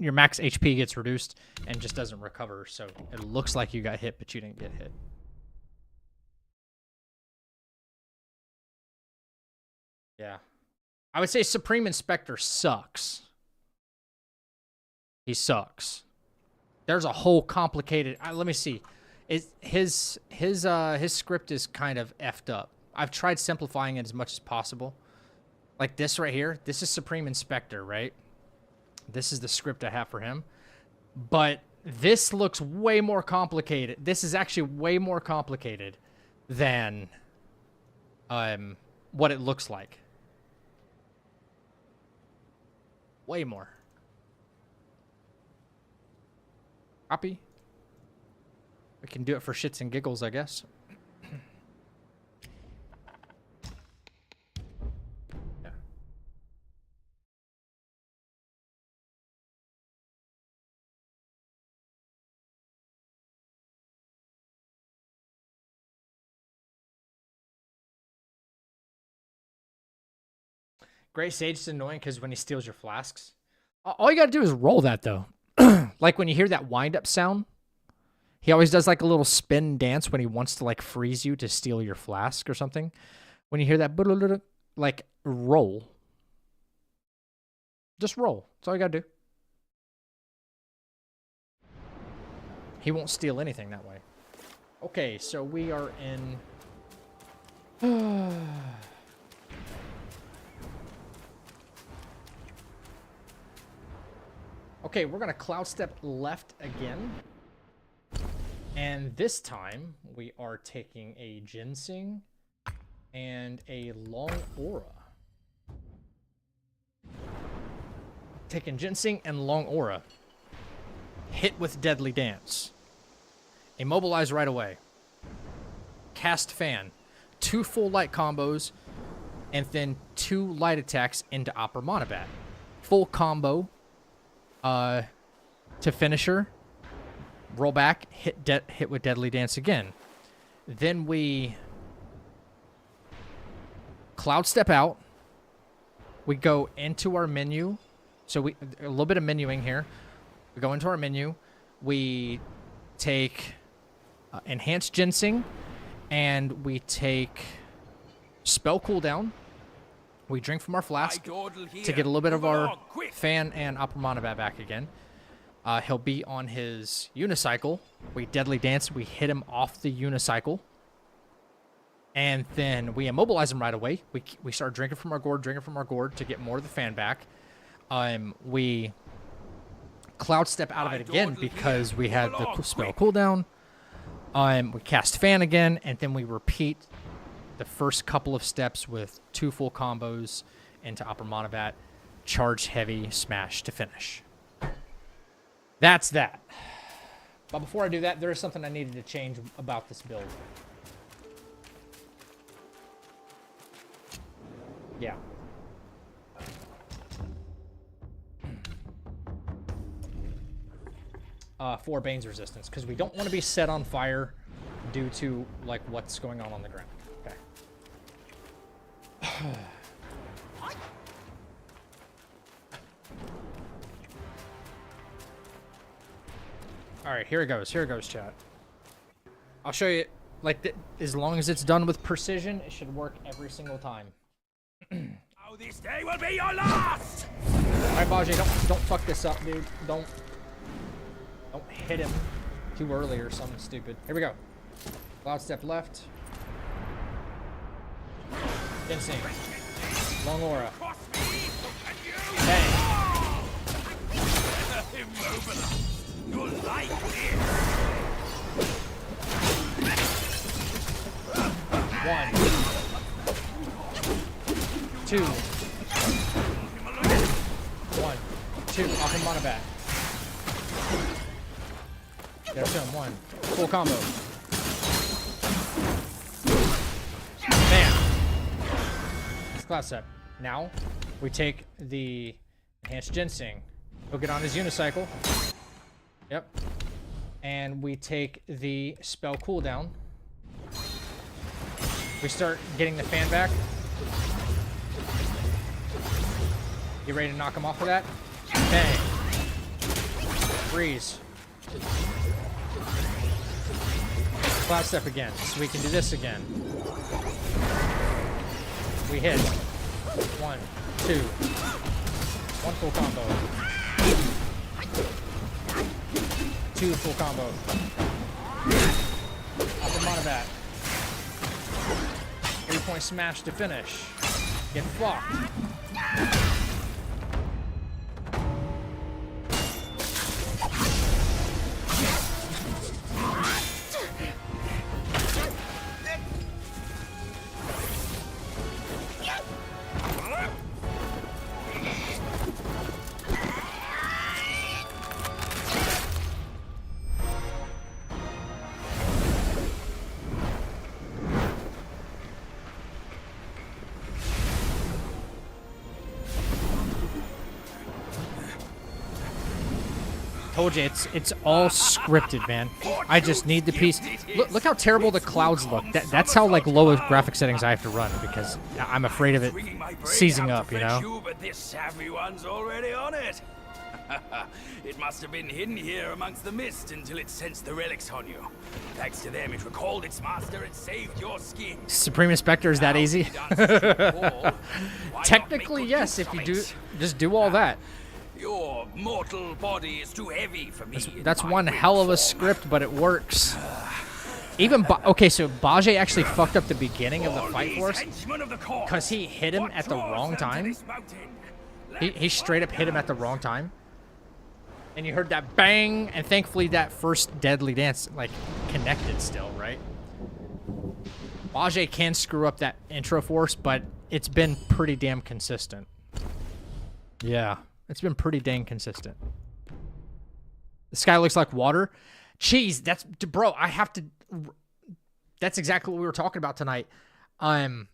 max HP gets reduced and just doesn't recover, so it looks like you got hit, but you didn't get hit. Yeah. I would say Supreme Inspector sucks. He sucks. There's a whole complicated... let me see. His script is kind of effed up. I've tried simplifying it as much as possible. Like this right here. This is Supreme Inspector, right? This is the script I have for him. But this looks way more complicated. This is actually way more complicated than what it looks like. Way more. Copy. We can do it for shits and giggles, I guess. Yeah. Great Sage is annoying because when he steals your flasks. All you gotta do is roll that, though. Like when you hear that wind-up sound, He always does like a little spin dance when he wants to like freeze you to steal your flask or something. When you hear that, like roll. Just roll. That's all you gotta do. He won't steal anything that way. Okay, so we are in... Okay, we're going to cloud step left again. And this time, we are taking a ginseng and a long aura. Taking ginseng and long aura. Hit with deadly dance. Immobilize right away. Cast fan. 2 full light combos. And then 2 light attacks into Opera Monobat. Full combo. To finisher. Roll back. Hit with deadly dance again. Then we cloud step out. We go into our menu. So a little bit of menuing here. We go into our menu. We take enhanced ginseng, and we take spell cooldown. We drink from our flask to get a little bit of our fan and Opera Monobat back again. He'll be on his unicycle. We deadly dance. We hit him off the unicycle. And then we immobilize him right away. We start drinking from our gourd to get more of the fan back. We cloud step out of it again because we had the spell cooldown. We cast fan again, and then we repeat the first couple of steps with 2 full combos into Opera Monobat, charge heavy, smash to finish. That's that. But before I do that, there is something I needed to change about this build. Yeah. For Bane's resistance, because we don't want to be set on fire due to like what's going on the ground. Okay. All right, here it goes. Here it goes, chat. I'll show you. Like, as long as it's done with precision, it should work every single time. Oh, this day will be your last. All right, Bajay, don't fuck this up, dude. Don't hit him too early or something stupid. Here we go. Cloud step left. Ginseng. Long aura. Bang. Your life here. 1, 2. 1, 2. Off of Monobat. There's him. 1. Full combo. Bam. That's class set. Now, we take the enhanced ginseng. He'll get on his unicycle. Yep. And we take the spell cooldown. We start getting the fan back. Get ready to knock him off of that. Bang. Freeze. Cloud step again, so we can do this again. We hit. 1, 2. 1 full combo. 2 full combo. Off the Monobat. 3-point smash to finish. Get fucked. Told you, it's all scripted, man. I just need the piece. Look how terrible the clouds look. That's how like low of graphic settings I have to run because I'm afraid of it seizing up, you know? But this savvy one's already on it. It must have been hidden here amongst the mist until it sensed the relics on you. Thanks to them, it recalled its master and saved your skin. Supreme Inspector is that easy? Technically, yes, if you just do all that. Your mortal body is too heavy for me. That's one hell of a script, but it works. Even okay, so Bajie actually fucked up the beginning of the fight for us because he hit him at the wrong time. He straight up hit him at the wrong time, and you heard that bang, and thankfully that first deadly dance like connected still, right? Bajie can screw up that intro force, but it's been pretty damn consistent. Yeah, it's been pretty dang consistent. The sky looks like water. Jeez, that's bro. I have to. That's exactly what we were talking about tonight. The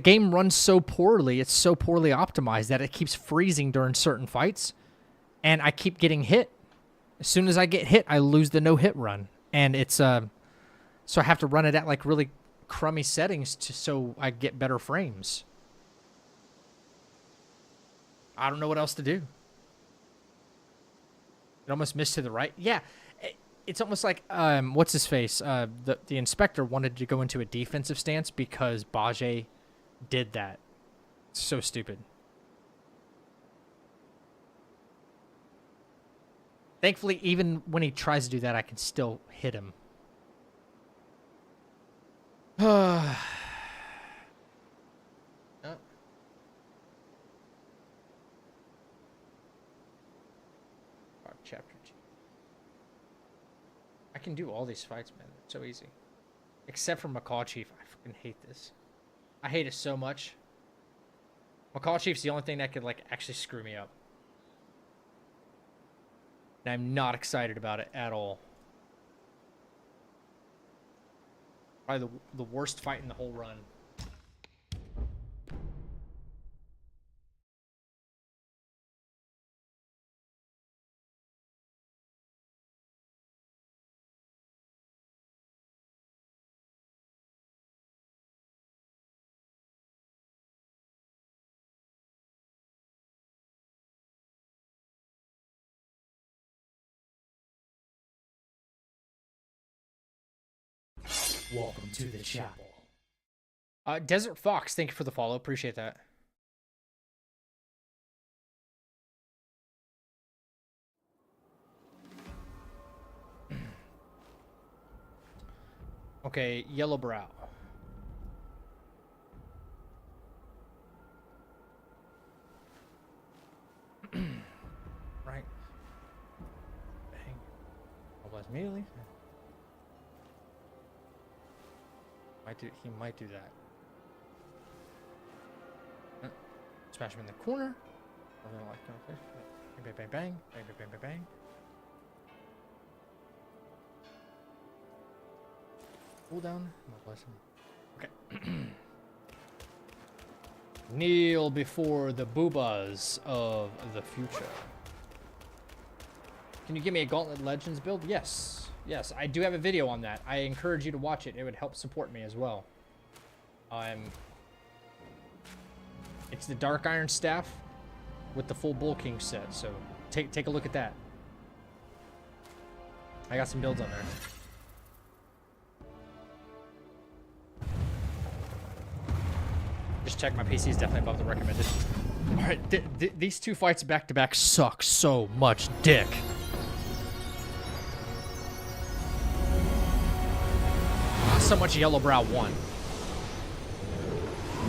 game runs so poorly. It's so poorly optimized that it keeps freezing during certain fights, and I keep getting hit. As soon as I get hit, I lose the no-hit run, and it's so I have to run it at like really crummy settings so I get better frames. I don't know what else to do. It almost missed to the right. Yeah, it's almost like what's his face? The inspector wanted to go into a defensive stance because Bajie did that. It's so stupid. Thankfully, even when he tries to do that, I can still hit him. Chapter 2. I can do all these fights, man. It's so easy. Except for Macaw Chief. I fucking hate this. I hate it so much. Macaw Chief's the only thing that could, like, actually screw me up. And I'm not excited about it at all. Probably the worst fight in the whole run. Welcome to the chapel. Desert Fox, thank you for the follow. Appreciate that. Okay, Yellow Brow. Right. Bang. Almost immediately. He might do that. Smash him in the corner. Bang, bang, bang, bang, bang, bang, bang, bang. Cool down. Bless him. Okay. Kneel before the boobas of the future. Can you give me a Gauntlet Legends build? Yes. Yes, I do have a video on that. I encourage you to watch it. It would help support me as well. It's the Dark Iron Staff with the full Bull King set. So take a look at that. I got some builds on there. Just check, my PC is definitely above the recommended. All right, these two fights back to back suck so much dick. So much Yellow Brow won.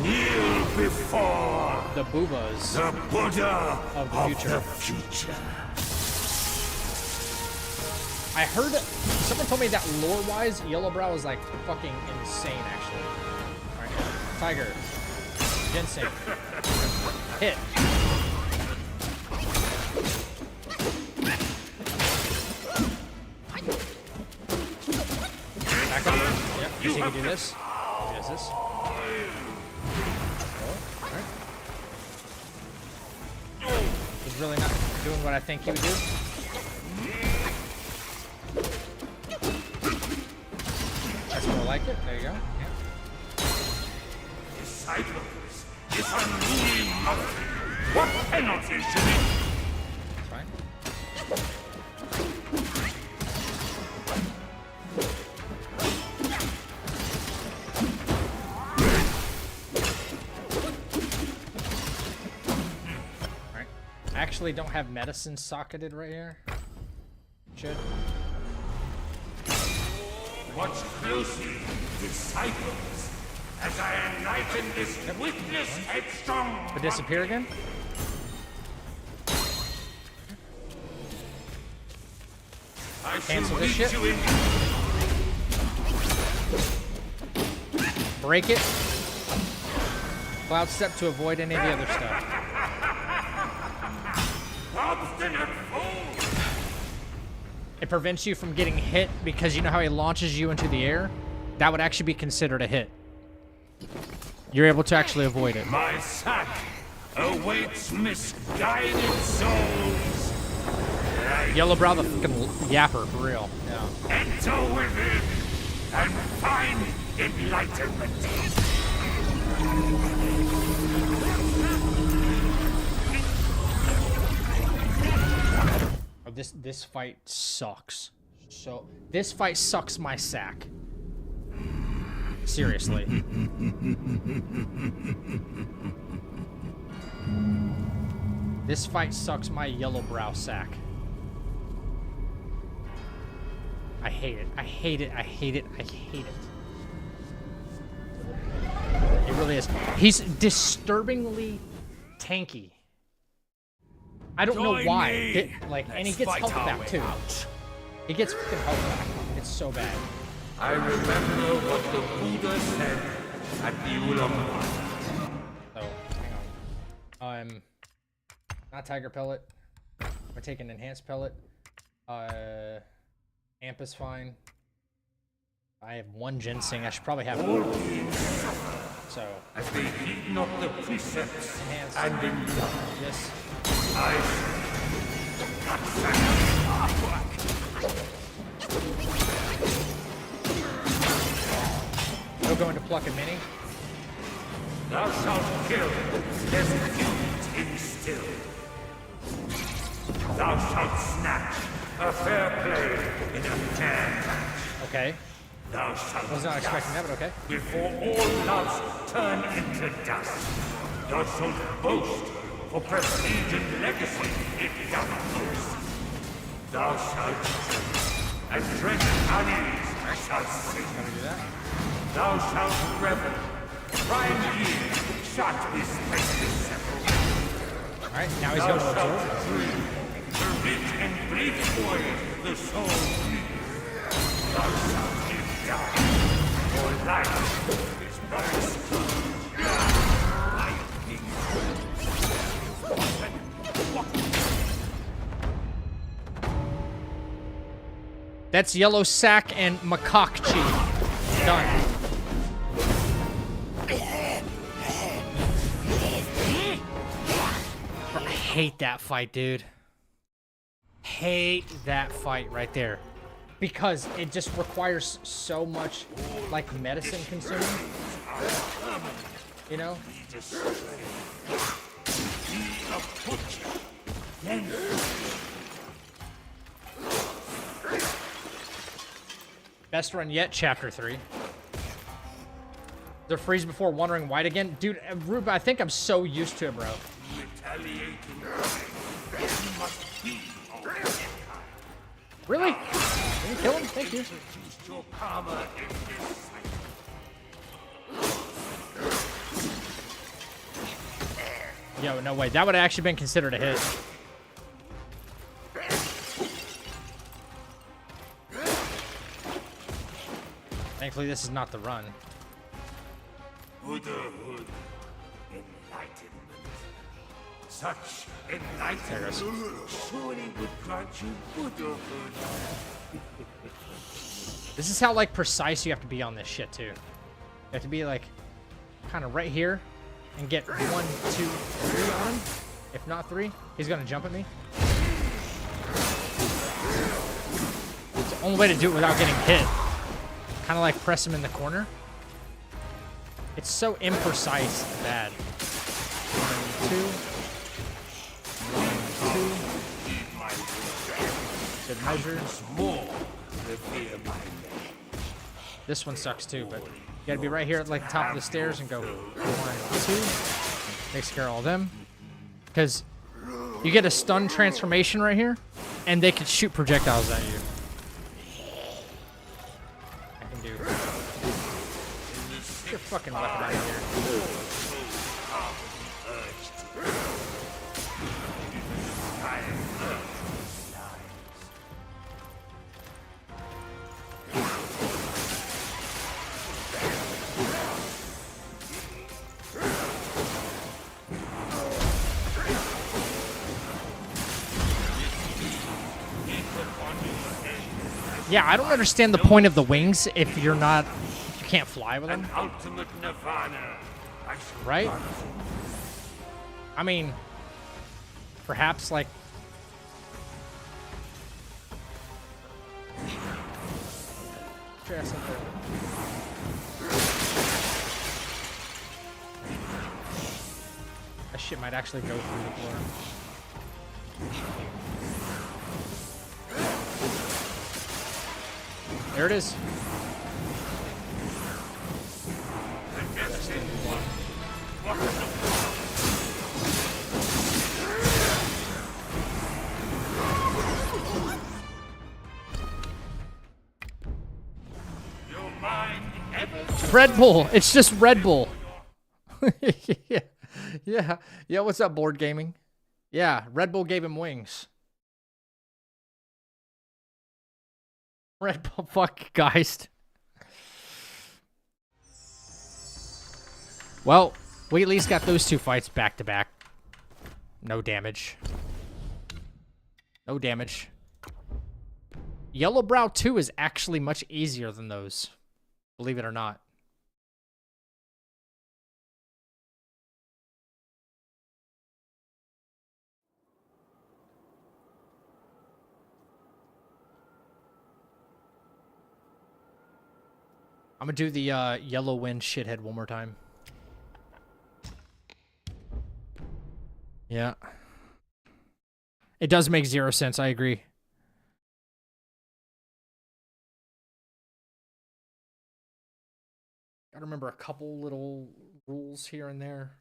Kneel before the boobas, the Buddha of the future. I heard someone told me that lore-wise, Yellow Brow is like fucking insane, actually. All right, Tiger, Ginseng, hit. Back up. Yep, you see he can do this. He does this. Alright. He's really not doing what I think he would do. That's more like it. There you go. Yeah. disciples, this unruly multitude. What penalty should it? That's fine. Alright. I actually don't have medicine socketed right here. Should. Watch closely, disciples, as I enlighten this witless, headstrong. But disappear again? I Cancel shall this lead shit. you in. Break it. Cloud step to avoid any of the other stuff. Obstinate fool! It prevents you from getting hit because you know how he launches you into the air? That would actually be considered a hit. You're able to actually avoid it. My sack awaits misguided souls. Yellowbrow the fucking yapper, for real. Yeah. Enter within and find enlightenment. Oh, this fight sucks. So this fight sucks my sack. Seriously. This fight sucks my Yellowbrow sack. I hate it. I hate it. I hate it. I hate it. It really is. He's disturbingly tanky. I don't know why. And he gets health back too. He gets fucking health back. It's so bad. I remember what the Buddha said at the Ulamai. So, hang on. Not Tiger Pellet. I'm gonna take an Enhanced Pellet. Amp is fine. I have one Ginseng. I should probably have more. So, As they heed not the precepts Enhanced. and in Yes. No going to pluck a mini. Thou shalt kill, there's guilt instilled. Thou shalt snatch a fair play in a fair match. Okay. Thou shalt Was not expecting that, but okay. before all loves turn into dust. Thou shalt boast, for prestige and legacy it doth boast. Thou shalt and drink unease shalt sing. Gonna do that. Thou shalt revel, prime year shalt be spent in several. Alright, now he's Thou going to shalt absorb. dream, the rich and bleak void the soul breathes. Thou shalt give down, for life is nice. That's Yellow Sack and Macaque Chief. Done. I hate that fight, dude. Hate that fight right there. Because it just requires so much, like, medicine consuming. You know? Best run yet, Chapter 3. They're freeze before wandering Wight again. Dude, Rube, I think I'm so used to it, bro. Really? Did you kill him? Thank you. Yo, no way. That would have actually been considered a hit. Thankfully, this is not the run. Buddhahood, enlightenment. Such enlightenment surely would grant you Buddhahood. This is how, like, precise you have to be on this shit, too. You have to be, like, kind of right here and get 1, 2, 3 on him. If not 3, he's going to jump at me. It's the only way to do it without getting hit. Kind of like press him in the corner. It's so imprecise bad. 1, 2. 1, 2. Good measure. This one sucks too, but you gotta be right here at like the top of the stairs and go 1, 2. Takes care of all them. Because you get a stun transformation right here, and they can shoot projectiles at you. I can do. Get your fucking weapon out of here. Yeah, I don't understand the point of the wings if you're not, if you can't fly with them. Ultimate nirvana. Right? I mean, perhaps like. That shit might actually go through the floor. There it is. Red Bull. It's just Red Bull. Yeah. Yeah, what's up, Board Gaming? Yeah, Red Bull gave him wings. Red Bull, fuck, Geist. Well, we at least got those two fights back to back. No damage. No damage. Yellowbrow 2 is actually much easier than those. Believe it or not. I'm gonna do the yellow wind shithead one more time. Yeah. It does make 0 sense, I agree. Gotta remember a couple little rules here and there.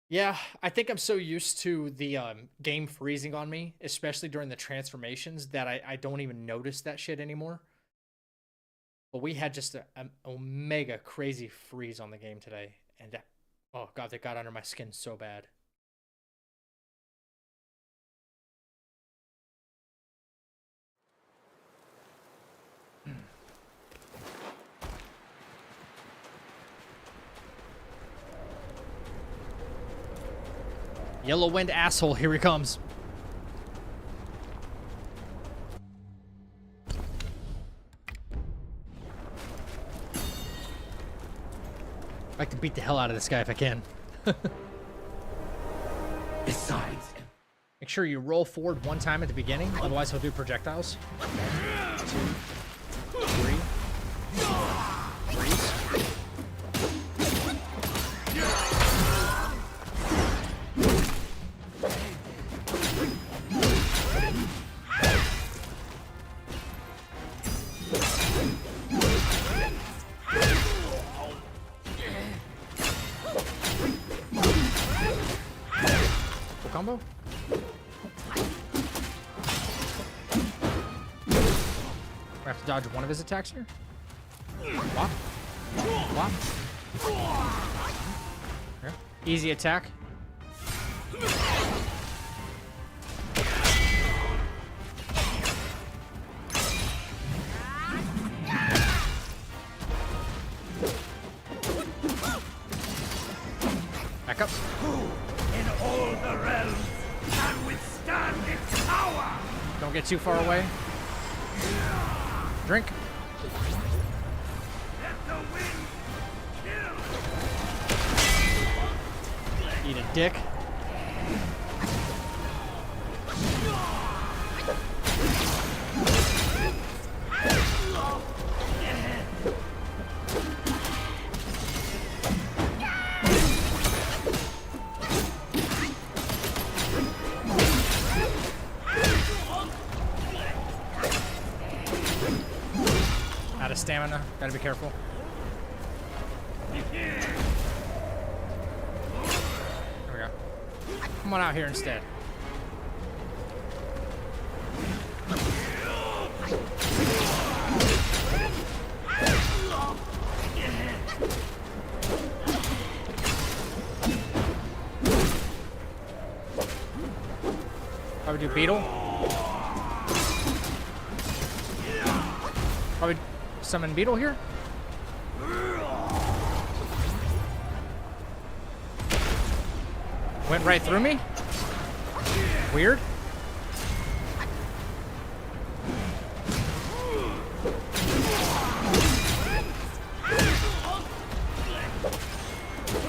Yeah, I think I'm so used to the game freezing on me, especially during the transformations, that I don't even notice that shit anymore. But we had just an omega crazy freeze on the game today. And that, oh god, that got under my skin so bad. Yellow wind asshole, here he comes. I'd like to beat the hell out of this guy if I can. Besides, make sure you roll forward one time at the beginning, otherwise he'll do projectiles. 1, 2, 3. Freeze. Combo? I have to dodge one of his attacks here. Wop. Wop. Here. Easy attack. Back up. in all the realms can withstand its power. Don't get too far away. Drink. Let the wind kill. Eat a dick. stamina. Gotta be careful. There we go. Come on out here instead. Probably do beetle. Probably summon beetle here. Went right through me. Weird.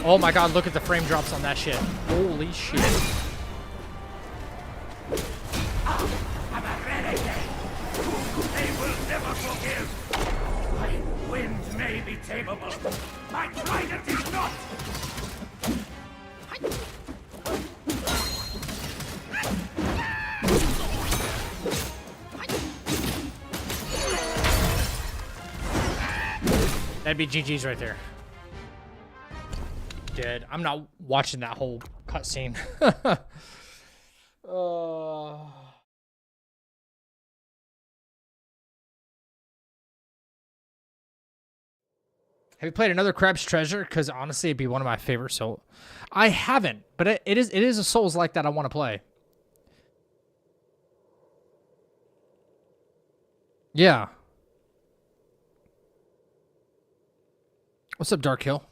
Oh my god, look at the frame drops on that shit. Holy shit. I'm a renegade. They will never forgive. My wind may be tameable. My trident is not. That'd be GG's right there. Dead. I'm not watching that whole cutscene. Have you played another Crab's Treasure? Because honestly, it'd be one of my favorite Souls. I haven't, but it is a Souls like that I want to play. Yeah. What's up, Dark Hill?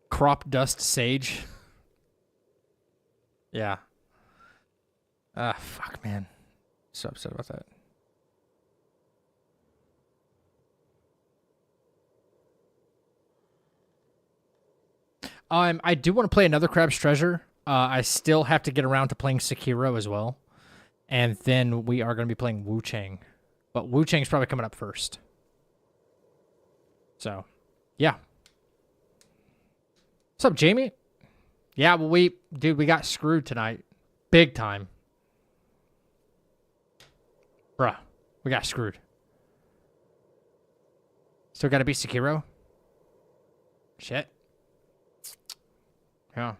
Crop dust sage. Yeah. Fuck, man. So upset about that. I do want to play another Crab's Treasure. I still have to get around to playing Sekiro as well. And then we are going to be playing Wu Chang. But Wu Chang's probably coming up first. So, yeah. What's up, Jamie? Yeah, well, we got screwed tonight. Big time. Bruh, we got screwed. Still got to beat Sekiro? Shit. Yeah.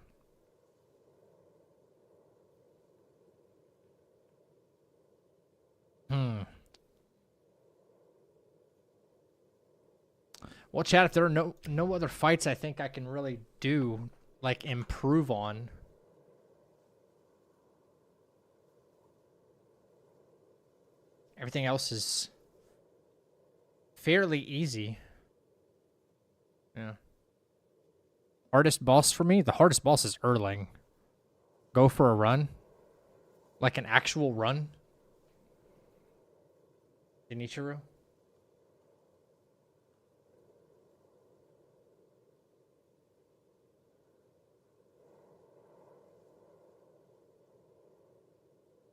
Well, chat, if there are no other fights I think I can really do, like, improve on. Everything else is fairly easy. Yeah. Hardest boss for me? The hardest boss is Erling. Go for a run. Like an actual run. Genichiro?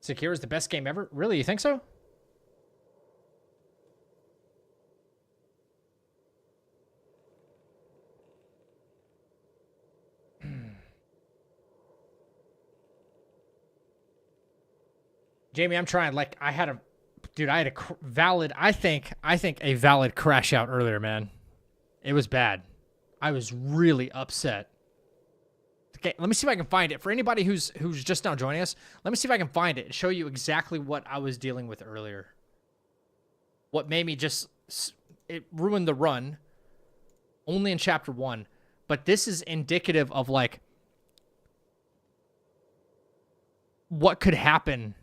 Sekiro is the best game ever? Really? You think so? Jamie, I'm trying. Like, I had a valid, I think a valid crash out earlier, man. It was bad. I was really upset. Okay, let me see if I can find it. For anybody who's just now joining us, let me see if I can find it and show you exactly what I was dealing with earlier. What made me it ruined the run. Only in chapter 1. But this is indicative of, like, what could happen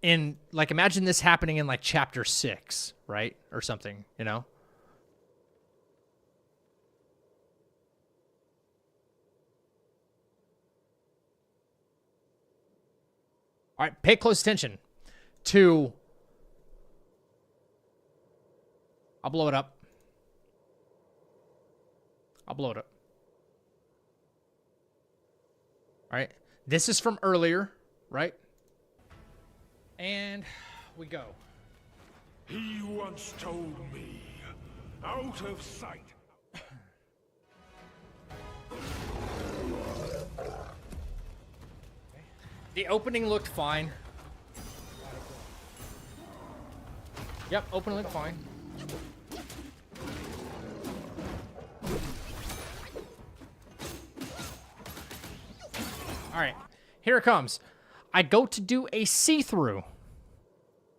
in, like, imagine this happening in, like, chapter 6, right? Or something, you know? All right, pay close attention to... I'll blow it up. I'll blow it up. All right. This is from earlier, right? And we go. He once told me, out of sight. The opening looked fine. Yep, open link, fine. All right, here it comes. I go to do a see-through.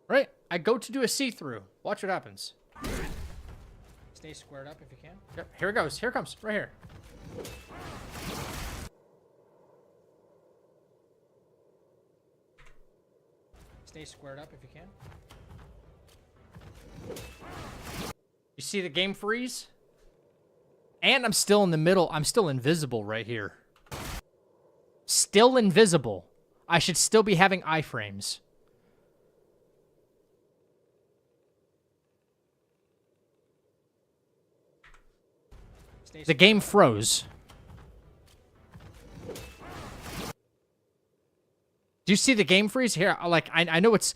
Right? I go to do a see-through. Watch what happens. Stay squared up if you can. Yep, here it goes. Here it comes, right here. Stay squared up if you can. You see the game freeze? And I'm still in the middle. I'm still invisible right here. Still invisible. I should still be having iframes. The game froze. Do you see the game freeze here? Like I know it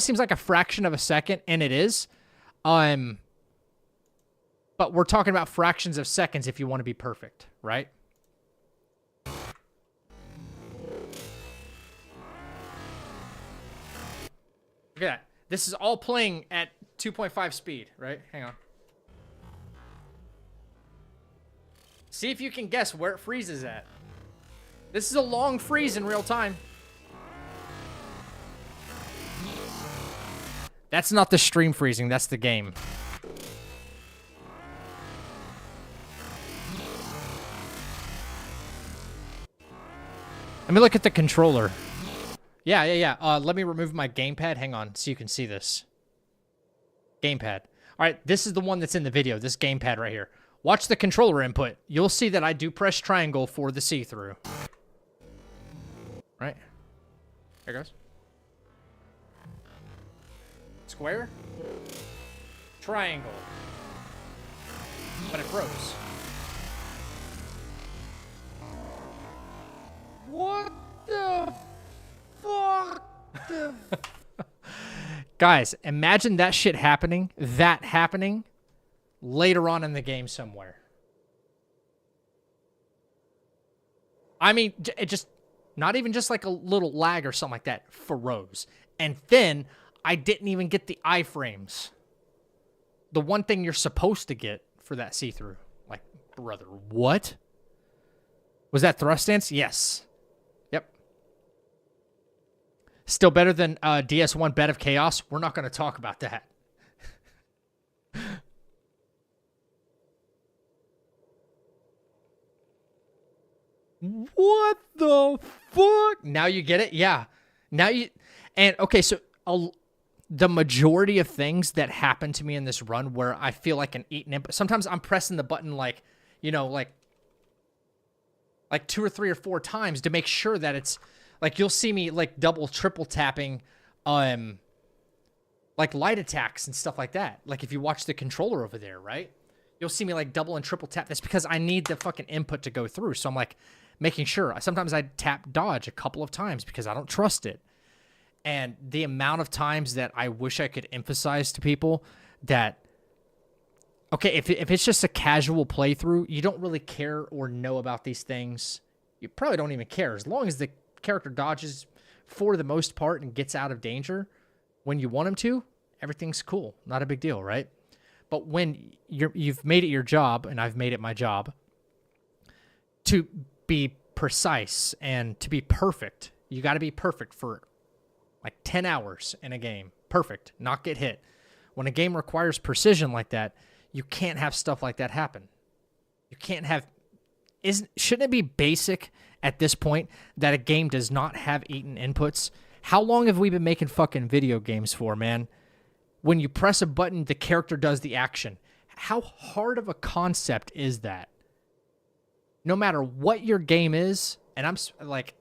seems like a fraction of a second, and it is. But we're talking about fractions of seconds if you want to be perfect, right? Look at that. This is all playing at 2.5 speed, right? Hang on. See if you can guess where it freezes at. This is a long freeze in real time. That's not the stream freezing, that's the game. Let me look at the controller. Yeah. Let me remove my gamepad. Hang on, so you can see this. Gamepad. All right, this is the one that's in the video, this gamepad right here. Watch the controller input. You'll see that I do press triangle for the see-through. Right? There it goes. Square. Triangle. But it froze. What the fuck? Guys, imagine that shit happening. That happening later on in the game somewhere. I mean, it just, not even just like a little lag or something like that, froze. And then I didn't even get the iframes. The one thing you're supposed to get for that see-through. Like, brother, what? Was that thrust stance? Yes. Yep. Still better than DS1 Bed of Chaos. We're not going to talk about that. What the fuck? Now you get it? Yeah. Now you... And, okay, so the majority of things that happen to me in this run where I feel like an eaten input... Sometimes I'm pressing the button like, you know, like 2 or 3 or 4 times to make sure that it's... Like, you'll see me, like, double, triple tapping, like, light attacks and stuff like that. Like, if you watch the controller over there, right? You'll see me, like, double and triple tap. That's because I need the fucking input to go through. So I'm, like, making sure. Sometimes I tap dodge a couple of times because I don't trust it. And the amount of times that I wish I could emphasize to people that, okay, if it's just a casual playthrough, you don't really care or know about these things. You probably don't even care. As long as the character dodges for the most part and gets out of danger when you want him to, everything's cool. Not a big deal, right? But when you've made it your job, and I've made it my job, to be precise and to be perfect, you got to be perfect for like 10 hours in a game. Perfect, not get hit. When a game requires precision like that, you can't have stuff like that happen. You can't have... Shouldn't it be basic at this point that a game does not have eaten inputs? How long have we been making fucking video games for, man? When you press a button, the character does the action. How hard of a concept is that? No matter what your game is, and I'm like,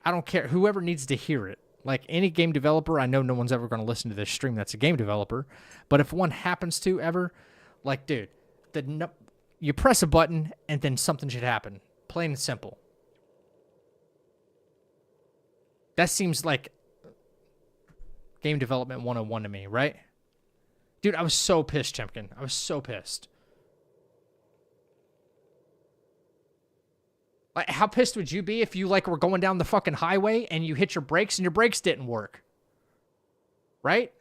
I don't care. Whoever needs to hear it. Like any game developer, I know no one's ever going to listen to this stream that's a game developer, but if one happens to ever, like, dude, you press a button and then something should happen. Plain and simple. That seems like game development 101 to me, right? Dude, I was so pissed, Chempkin. I was so pissed. Like, how pissed would you be if you, like, were going down the fucking highway and you hit your brakes and your brakes didn't work? right?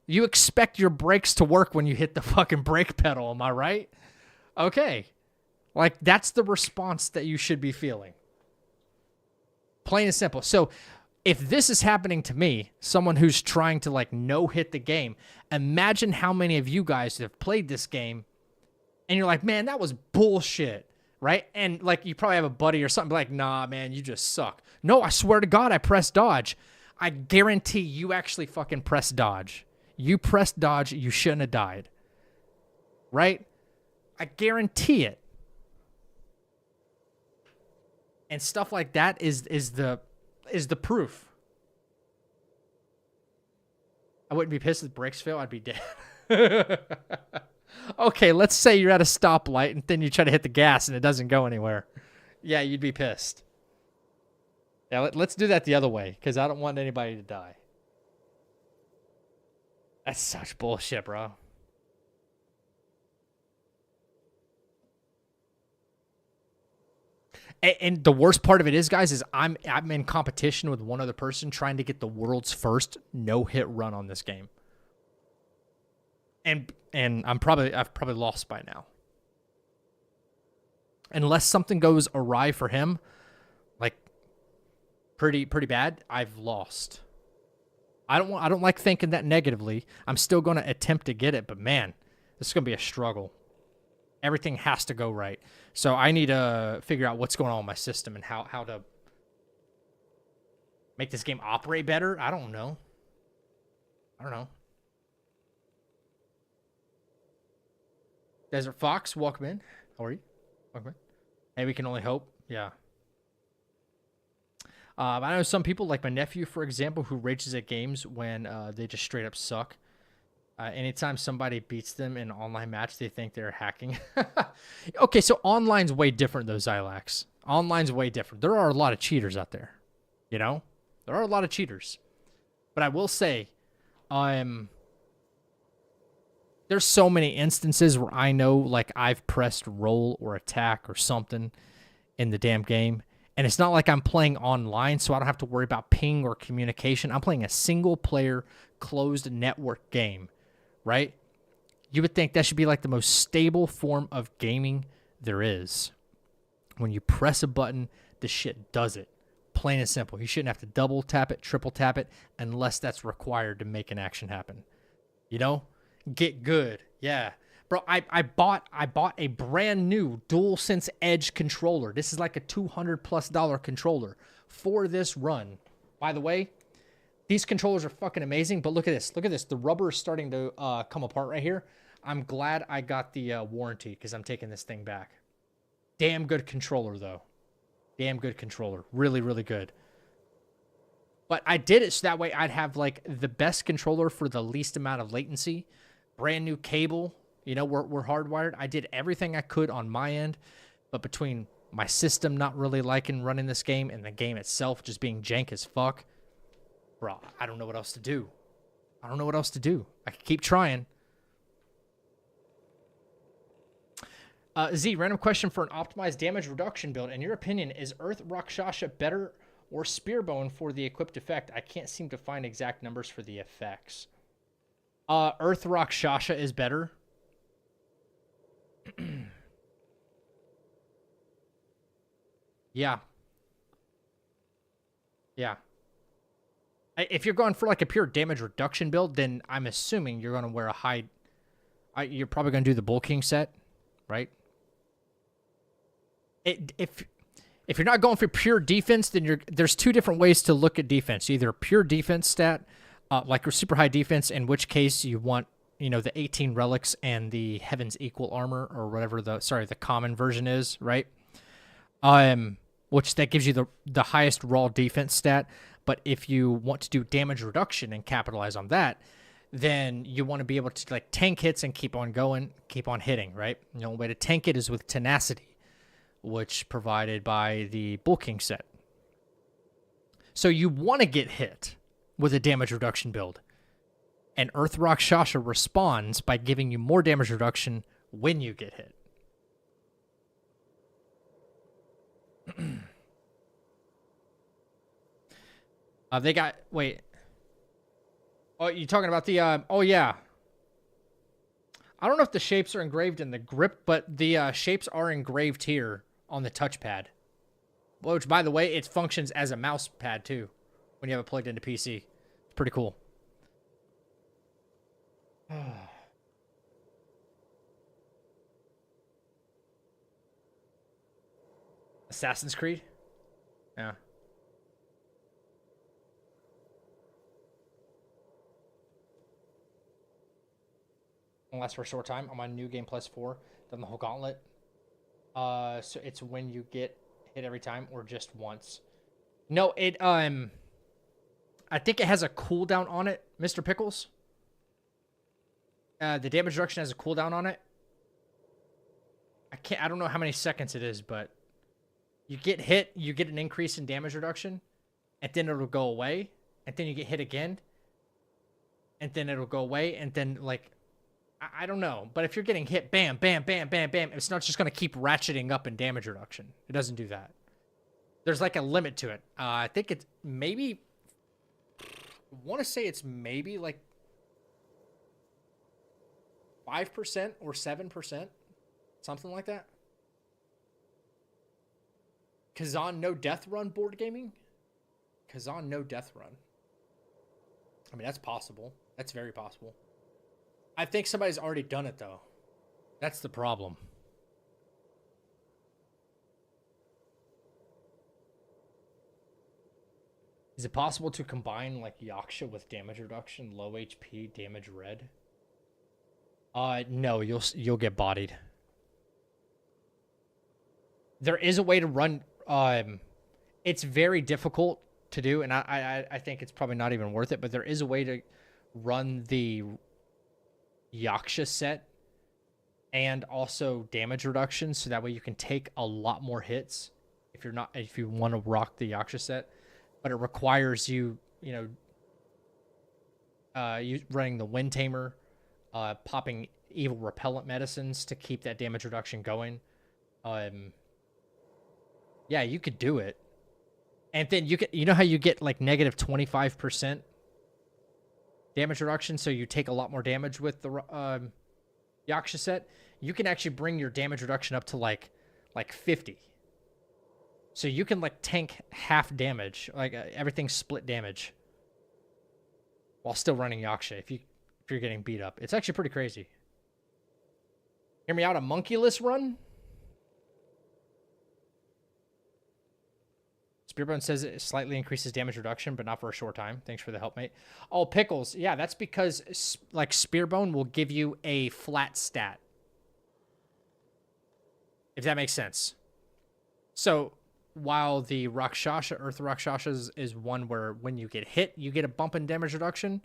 You expect your brakes to work when you hit the fucking brake pedal, am I right? Okay. Like, that's the response that you should be feeling. Plain and simple. So, if this is happening to me, someone who's trying to, like, no-hit the game, imagine how many of you guys have played this game, and you're like, man, that was bullshit, right? And, like, you probably have a buddy or something like, nah, man, you just suck. No, I swear to God, I pressed dodge. I guarantee you actually fucking pressed dodge. You pressed dodge, you shouldn't have died. Right? I guarantee it. And stuff like that is the proof. I wouldn't be pissed if the brakes fail, I'd be dead. Okay, let's say you're at a stoplight and then you try to hit the gas and it doesn't go anywhere. Yeah, you'd be pissed. Yeah, let's do that the other way, because I don't want anybody to die. That's such bullshit, bro. And the worst part of it is, guys, is I'm in competition with one other person trying to get the world's first no-hit run on this game. And I've probably lost by now. Unless something goes awry for him, like pretty bad, I've lost. I don't like thinking that negatively. I'm still going to attempt to get it, but man, this is going to be a struggle. Everything has to go right. So I need to figure out what's going on with my system and how to make this game operate better. I don't know. Desert Fox, welcome in. How are you? Welcome in. Hey, we can only hope. Yeah. I know some people, like my nephew, for example, who rages at games when they just straight up suck. Anytime somebody beats them in an online match, they think they're hacking. Okay, so online's way different, though, Xylax. Online's way different. There are a lot of cheaters out there. You know? There are a lot of cheaters. But I will say, there's so many instances where I know, like, I've pressed roll or attack or something in the damn game. And it's not like I'm playing online, so I don't have to worry about ping or communication. I'm playing a single-player, closed network game, right? You would think that should be like the most stable form of gaming there is. When you press a button, the shit does it. Plain and simple. You shouldn't have to double tap it, triple tap it, unless that's required to make an action happen. You know? Get good. Yeah. Bro, I bought a brand new DualSense Edge controller. This is like a $200+ controller for this run. By the way, these controllers are fucking amazing, but look at this. Look at this. The rubber is starting to come apart right here. I'm glad I got the warranty because I'm taking this thing back. Damn good controller, though. Damn good controller. Really, really good. But I did it so that way I'd have like the best controller for the least amount of latency. Brand new cable. You know, we're hardwired. I did everything I could on my end, but between my system not really liking running this game and the game itself just being jank as fuck, bro, I don't know what else to do. I don't know what else to do. I can keep trying. Z, random question for an optimized damage reduction build. In your opinion, is Earth Rakshasa better or Spearbone for the equipped effect? I can't seem to find exact numbers for the effects. Earth Rakshasa is better. Yeah. Yeah. If you're going for like a pure damage reduction build, then I'm assuming you're going to wear a high... you're probably going to do the Bull King set, right? If you're not going for pure defense, then there's two different ways to look at defense. Either a pure defense stat, like a super high defense, in which case you want, you know, the 18 relics and the Heaven's Equal armor, or whatever the common version is, right? Which that gives you the highest raw defense stat. But if you want to do damage reduction and capitalize on that, then you want to be able to like tank hits and keep on going, keep on hitting, right? The only way to tank it is with tenacity, which provided by the Bull King set. So you want to get hit with a damage reduction build. And Earth Rakshasa responds by giving you more damage reduction when you get hit. They got... Wait. Oh, you talking about the, oh yeah. I don't know if the shapes are engraved in the grip, but the shapes are engraved here on the touchpad. Which, by the way, it functions as a mouse pad too when you have it plugged into PC. It's pretty cool. Assassin's Creed? Yeah. Unless for a short time. I'm on New Game Plus 4. Done the whole gauntlet. So it's when you get hit every time or just once. No, it, I think it has a cooldown on it, Mr. Pickles. The damage reduction has a cooldown on it. I don't know how many seconds it is, but you get hit, you get an increase in damage reduction, and then it'll go away, and then you get hit again, and then it'll go away, and then, like, I don't know, but if you're getting hit, bam, bam, bam, bam, bam, it's not just going to keep ratcheting up in damage reduction. It doesn't do that. There's, like, a limit to it. I think it's maybe, I want to say it's maybe, like, 5% or 7%, something like that. Kazan No Death Run board gaming? Kazan No Death Run. I mean, that's possible. That's very possible. I think somebody's already done it, though. That's the problem. Is it possible to combine, like, Yaksha with damage reduction, low HP, damage red? No, you'll get bodied. There is a way to run, it's very difficult to do, and I think it's probably not even worth it, but there is a way to run the Yaksha set and also damage reduction, so that way you can take a lot more hits if you want to rock the Yaksha set, but it requires you you running the Wind Tamer, popping evil repellent medicines to keep that damage reduction going. Yeah, you could do it. And then you know how you get like negative 25% damage reduction, so you take a lot more damage with the Yaksha set? You can actually bring your damage reduction up to like 50. So you can like tank half damage, like everything's split damage, while still running Yaksha if you're getting beat up. It's actually pretty crazy. Hear me out, a monkeyless run? Spearbone says it slightly increases damage reduction, but not for a short time. Thanks for the help, mate. Oh, Pickles. Yeah, that's because, like, Spearbone will give you a flat stat. If that makes sense. So, while the Rakshasha, Earth Rakshasha is one where when you get hit, you get a bump in damage reduction,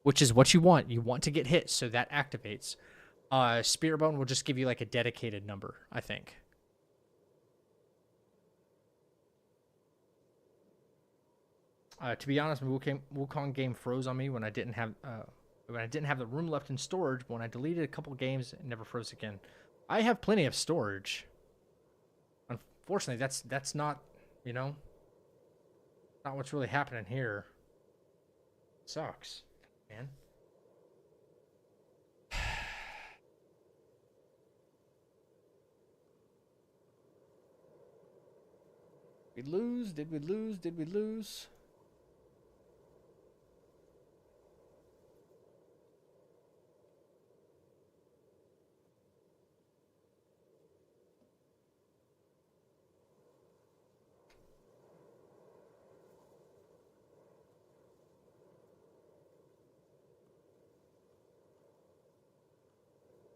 which is what you want. You want to get hit, so that activates. Spearbone will just give you, like, a dedicated number, I think. To be honest, my Wukong game froze on me when I didn't have the room left in storage. But when I deleted a couple games, it never froze again. I have plenty of storage. Unfortunately, that's not, not what's really happening here. Sucks, man. We lose? Did we lose? Did we lose?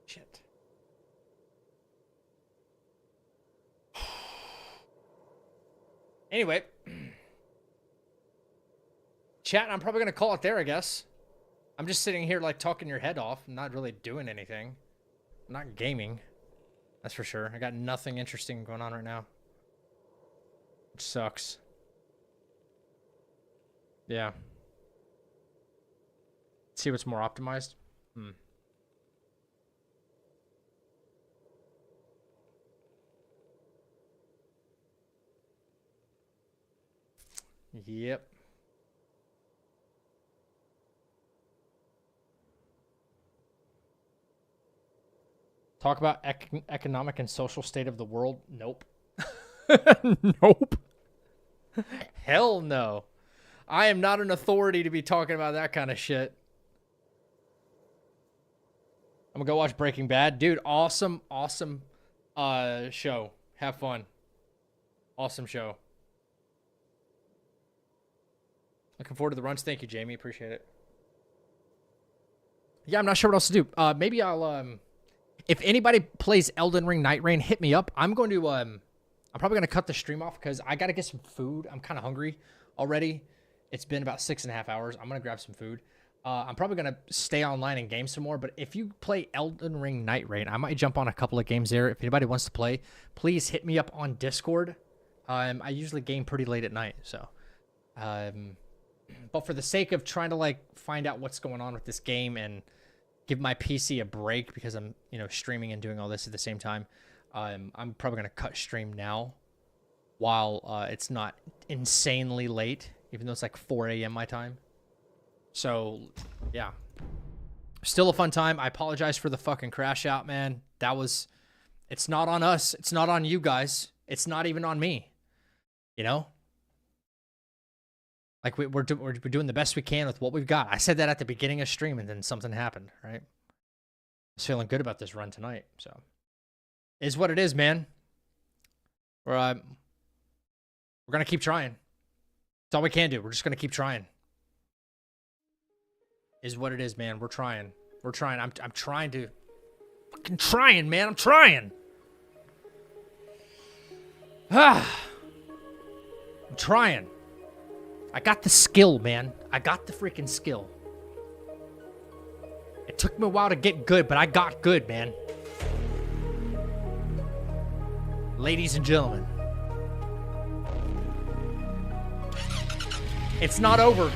Shit. Anyway. Chat, I'm probably going to call it there, I guess. I'm just sitting here, like, talking your head off. I'm not really doing anything. I'm not gaming. That's for sure. I got nothing interesting going on right now. Which sucks. Yeah. See what's more optimized? Yep. Talk about economic and social state of the world? Nope. Nope. Hell no. I am not an authority to be talking about that kind of shit. I'm gonna go watch Breaking Bad. Dude, awesome show. Have fun. Awesome show. Looking forward to the runs. Thank you, Jamie. Appreciate it. Yeah, I'm not sure what else to do. Maybe I'll if anybody plays Elden Ring Night Rain, hit me up. I'm going to I'm probably going to cut the stream off because I got to get some food. I'm kind of hungry already. It's been about 6.5 hours. I'm going to grab some food. I'm probably going to stay online and game some more, but if you play Elden Ring Night Rain, I might jump on a couple of games there. If anybody wants to play, please hit me up on Discord. I usually game pretty late at night, so but for the sake of trying to like find out what's going on with this game and give my PC a break because I'm, streaming and doing all this at the same time, I'm probably going to cut stream now while it's not insanely late, even though it's like 4 a.m. my time. So, yeah. Still a fun time. I apologize for the fucking crash out, man. It's not on us. It's not on you guys. It's not even on me. Like, we're doing the best we can with what we've got. I said that at the beginning of stream, and then something happened, right? I was feeling good about this run tonight, so. Is what it is, man. We're going to keep trying. That's all we can do. We're just going to keep trying. Is what it is, man. We're trying. We're trying. I'm trying to... Fucking trying, man. I'm trying. I'm trying. I got the skill, man. I got the freaking skill. It took me a while to get good, but I got good, man. Ladies and gentlemen. It's not over.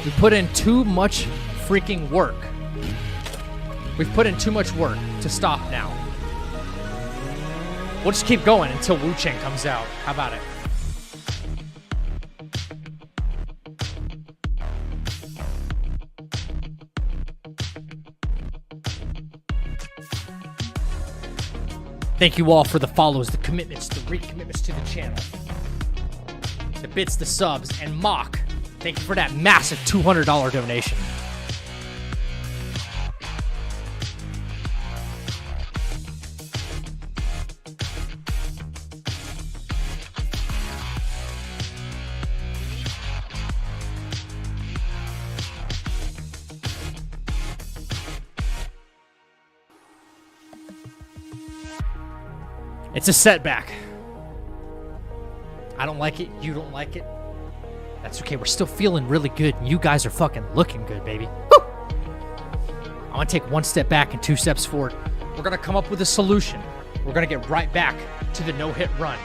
We put in too much freaking work. We've put in too much work to stop now. We'll just keep going until Wu Chang comes out. How about it? Thank you all for the follows, the commitments, the recommitments to the channel. The bits, the subs, and Mock. Thank you for that massive $200 donation. It's a setback. I don't like it. You don't like it. That's okay. We're still feeling really good. And you guys are fucking looking good, baby. Woo! I'm going to take one step back and 2 steps forward. We're going to come up with a solution. We're going to get right back to the no-hit run.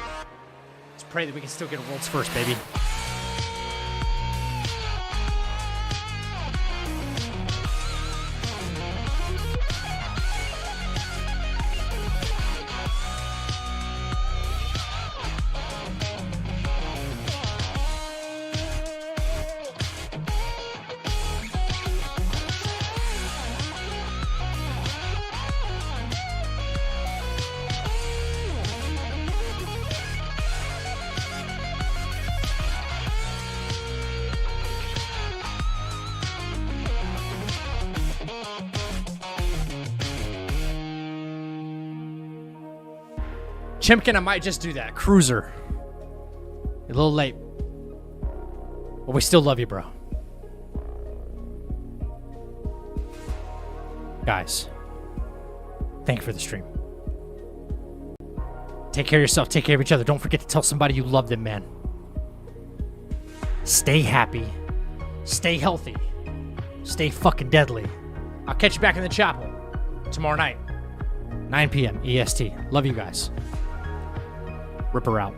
Let's pray that we can still get a world's first, baby. Chimkin, I might just do that. Cruiser. You're a little late. But we still love you, bro. Guys, thank you for the stream. Take care of yourself. Take care of each other. Don't forget to tell somebody you love them, man. Stay happy. Stay healthy. Stay fucking deadly. I'll catch you back in the chapel tomorrow night. 9 p.m. EST. Love you guys. Ripper out.